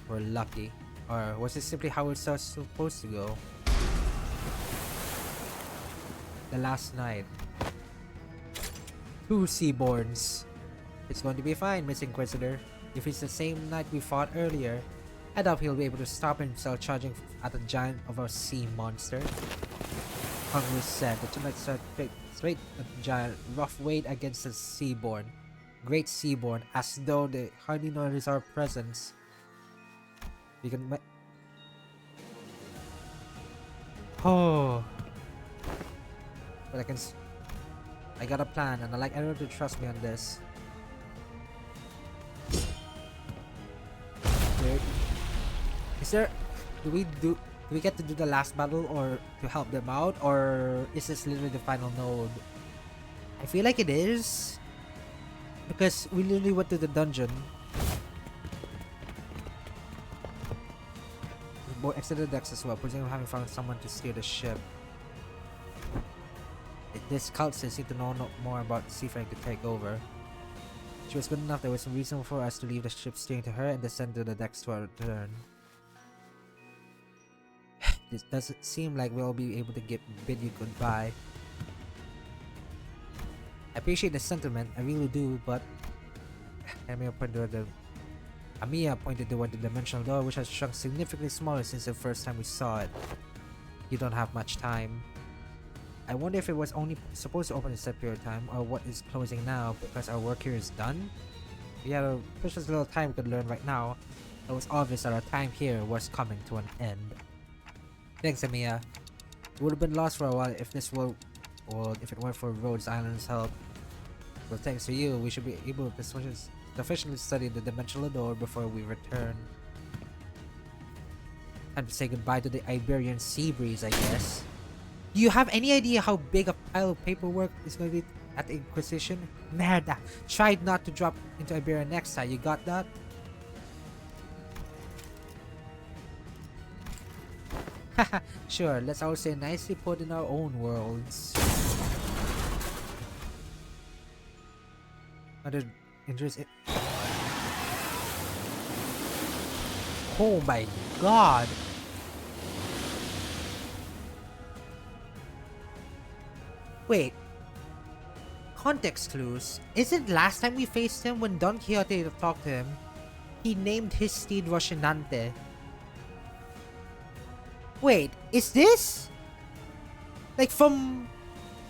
We're lucky. Or was this simply how it's supposed to go? The last night. 2 Seaborns. It's going to be fine, Miss Inquisitor. If it's the same night we fought earlier, I doubt he'll be able to stop himself charging at the giant of a sea monster. Hungry said, the two knights started straight at the giant, rough weight against the Seaborn. Great Seaborn, as though they hardly notice our presence. We can oh. But I got a plan, and I like everyone to trust me on this. Wait. Do we get to do the last battle or to help them out, or is this literally the final node? I feel like it is, because we literally went to the dungeon. We both exited the decks as well, presumably having found someone to steer the ship. This cultist seemed to know more about seafaring to take over. She was good enough, there was some reason for us to leave the ship steering to her and descend to the decks to our return. It doesn't seem like we'll be able to bid you goodbye. I appreciate the sentiment, I really do, but... Amiya pointed toward the dimensional door, which has shrunk significantly smaller since the first time we saw it. You don't have much time. I wonder if it was only supposed to open in a set period of time, or what is closing now because our work here is done? We had a precious little time we could learn right now. It was obvious that our time here was coming to an end. Thanks, Amiya. We would have been lost for a while if this world, if it weren't for Rhodes Island's help. Well, thanks to you, we should be able to sufficiently study the dimensional door before we return. Time to say goodbye to the Iberian sea breeze, I guess. Do you have any idea how big a pile of paperwork is going to be at the Inquisition? Merda! Try not to drop into Iberia next time, you got that? Haha, sure, let's all say nicely put in our own worlds. Other interest. Oh my god! Wait. Context clues. Isn't last time we faced him when Don Quixote talked to him, he named his steed Rocinante? Wait, is this like from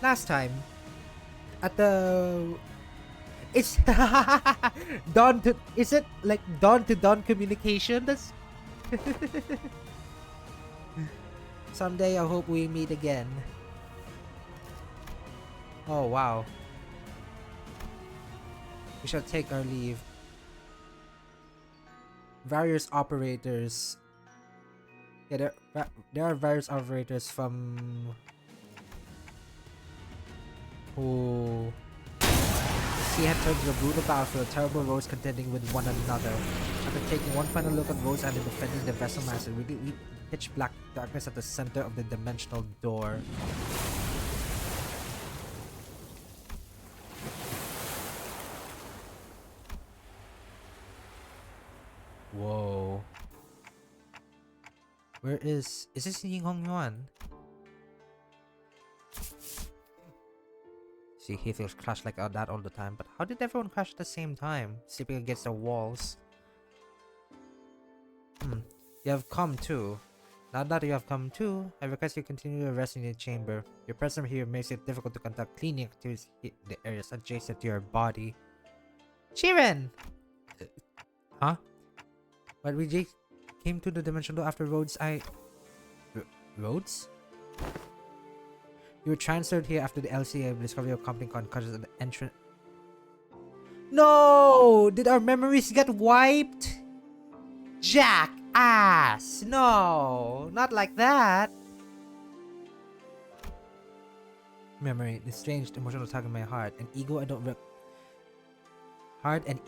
last time at the it's Dawn to, is it like Dawn to Dawn communication? That's someday I hope we meet again. Oh wow. We shall take our leave. Various operators. Yeah, there are various operators from who see had turned to a brutal battlefield, terrible roads contending with one another. After taking one final look at Rose and defending the vessel master, really pitch black darkness at the center of the dimensional door. Whoa. Where is this Ying Hong Yuan? See, he feels crashed like that all the time, but how did everyone crash at the same time, sleeping against the walls? You have come too. Now that you have come too, I request you continue to rest in your chamber. Your presence here makes it difficult to conduct cleaning activities in the areas adjacent to your body. Shiren! Huh? But we just came to the dimensional door after Rhodes. Rhodes? You were transferred here after the LCA discovery of company concussions at the entrance. No! Did our memories get wiped? Jack ass! No! Not like that! Memory, the strange emotional tug in my heart, an ego I don't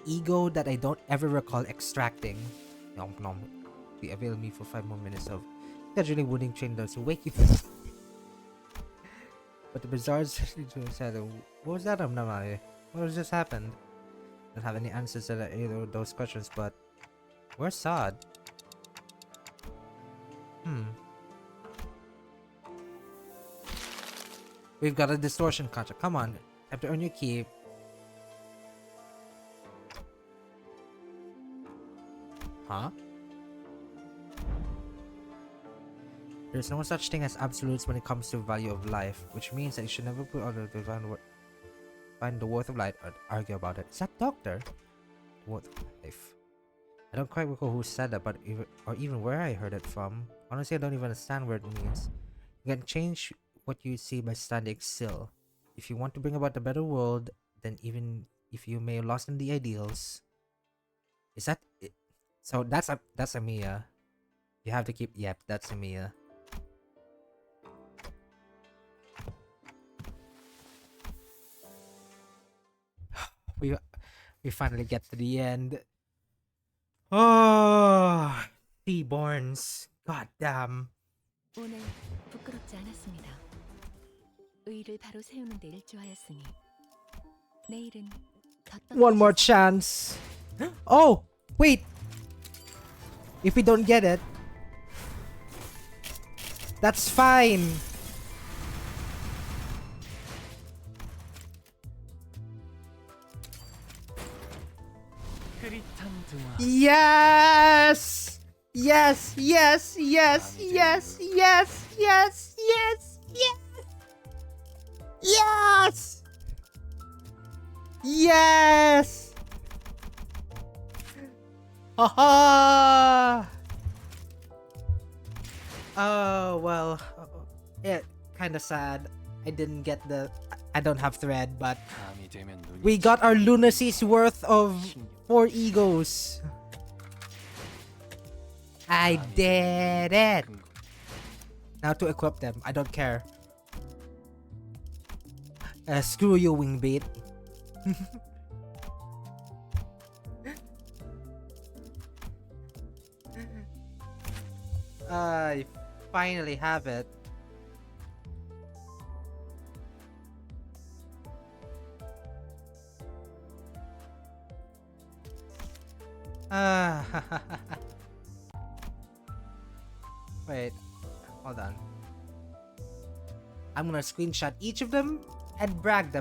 ego that I don't ever recall extracting. Nom nom. Be available me for 5 more minutes of gradually wounding train does to wake you. But the bizarre said, what was that? What just happened? Don't have any answers to either of those questions, but where's Sod? We've got a distortion contract. Come on, have to earn your keep. Huh? There's no such thing as absolutes when it comes to value of life, which means that you should never put other to find the worth of life or argue about it. Is that doctor? Worth of life. I don't quite recall who said that, but even where I heard it from. Honestly, I don't even understand what it means. You can change what you see by standing still. If you want to bring about a better world, then even if you may have lost in the ideals. Is that it? So that's Amiya. You have to keep. Yep, that's Amiya. We finally get to the end. Oh, Seaborns. God damn. 오늘 부끄럽지 않았습니다. 의의를 바로 세우는 데 일조하였으니 내일은 더 One more chance. Oh, wait. If we don't get it, that's fine. Yes! Yes, yes, yes, yes, yes, yes, yes, yes. Yes! Yes! Haha! Oh, well, yeah, kind of sad. I didn't get the. I don't have thread, but 밤이 되면 눈이 we got our Lunacy's worth of 4 egos. I did it. 큰 거. Now to equip them. I don't care. Screw you, Wingbeat. I finally have it. Wait, hold on. I'm gonna screenshot each of them and brag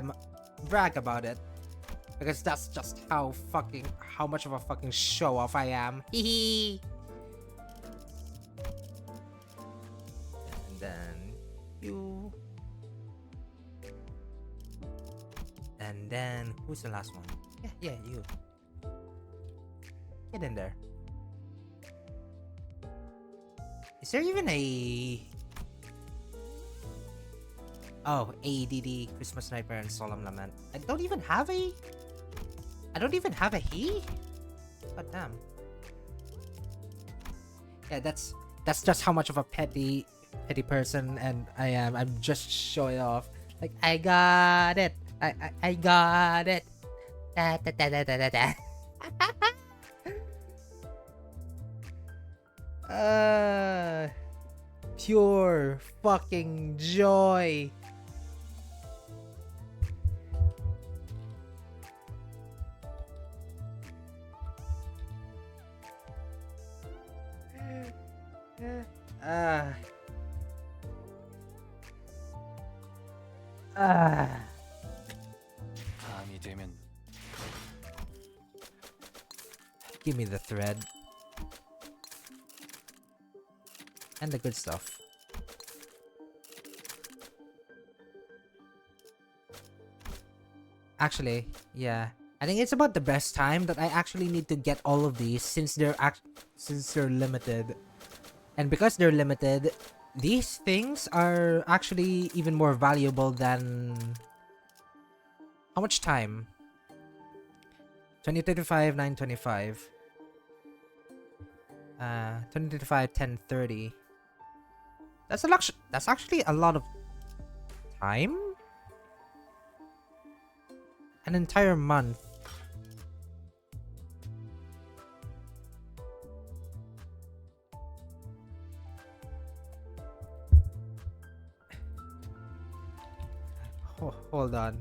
about it, because that's just how much of a fucking show off I am. Hehe. And then you, and then who's the last one? Yeah, you. Get in there. Is there even a... Oh, ADD, Christmas Sniper, and Solemn Lament. I don't even have a he? God damn. Yeah, that's just how much of a petty person and I am. I'm just showing off. Like, I got it. I got it. Da da da da da da. Pure fucking joy. 밤이 되면 Give me the thread. And the good stuff. Actually, yeah. I think it's about the best time that I actually need to get all of these since they're limited. And because they're limited, these things are actually even more valuable than... How much time? 2035, 925. 2035, 1030. That's actually a lot of time? An entire month. Hold on.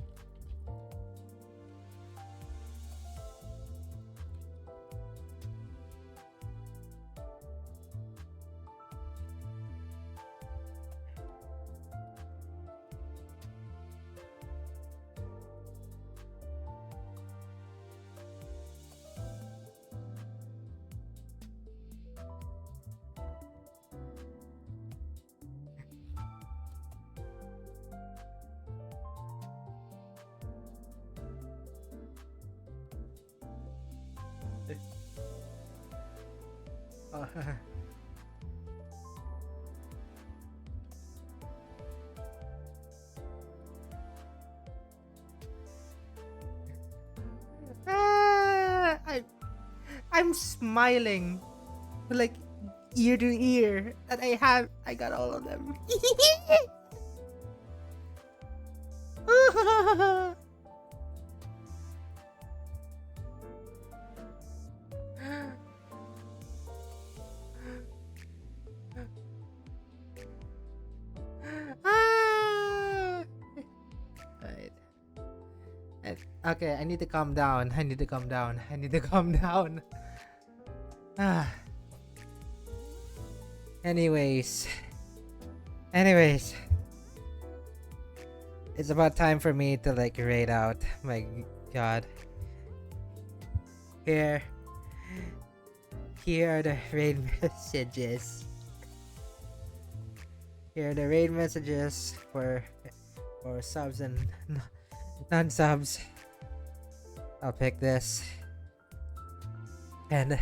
I'm smiling, like ear to ear that I got all of them. Alright. Okay, I need to calm down. I need to calm down. Anyways, it's about time for me to like raid out. My god. Here are the raid messages. Here are the raid messages for subs and non-subs. I'll pick this. And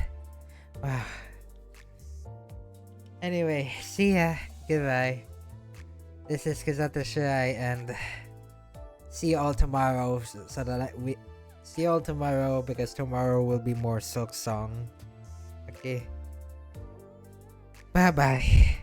wow. Anyway, see ya. Goodbye. This is Kazata Shai, and see you all tomorrow. So that we see you all tomorrow, because tomorrow will be more Silk Song. Okay. Bye bye.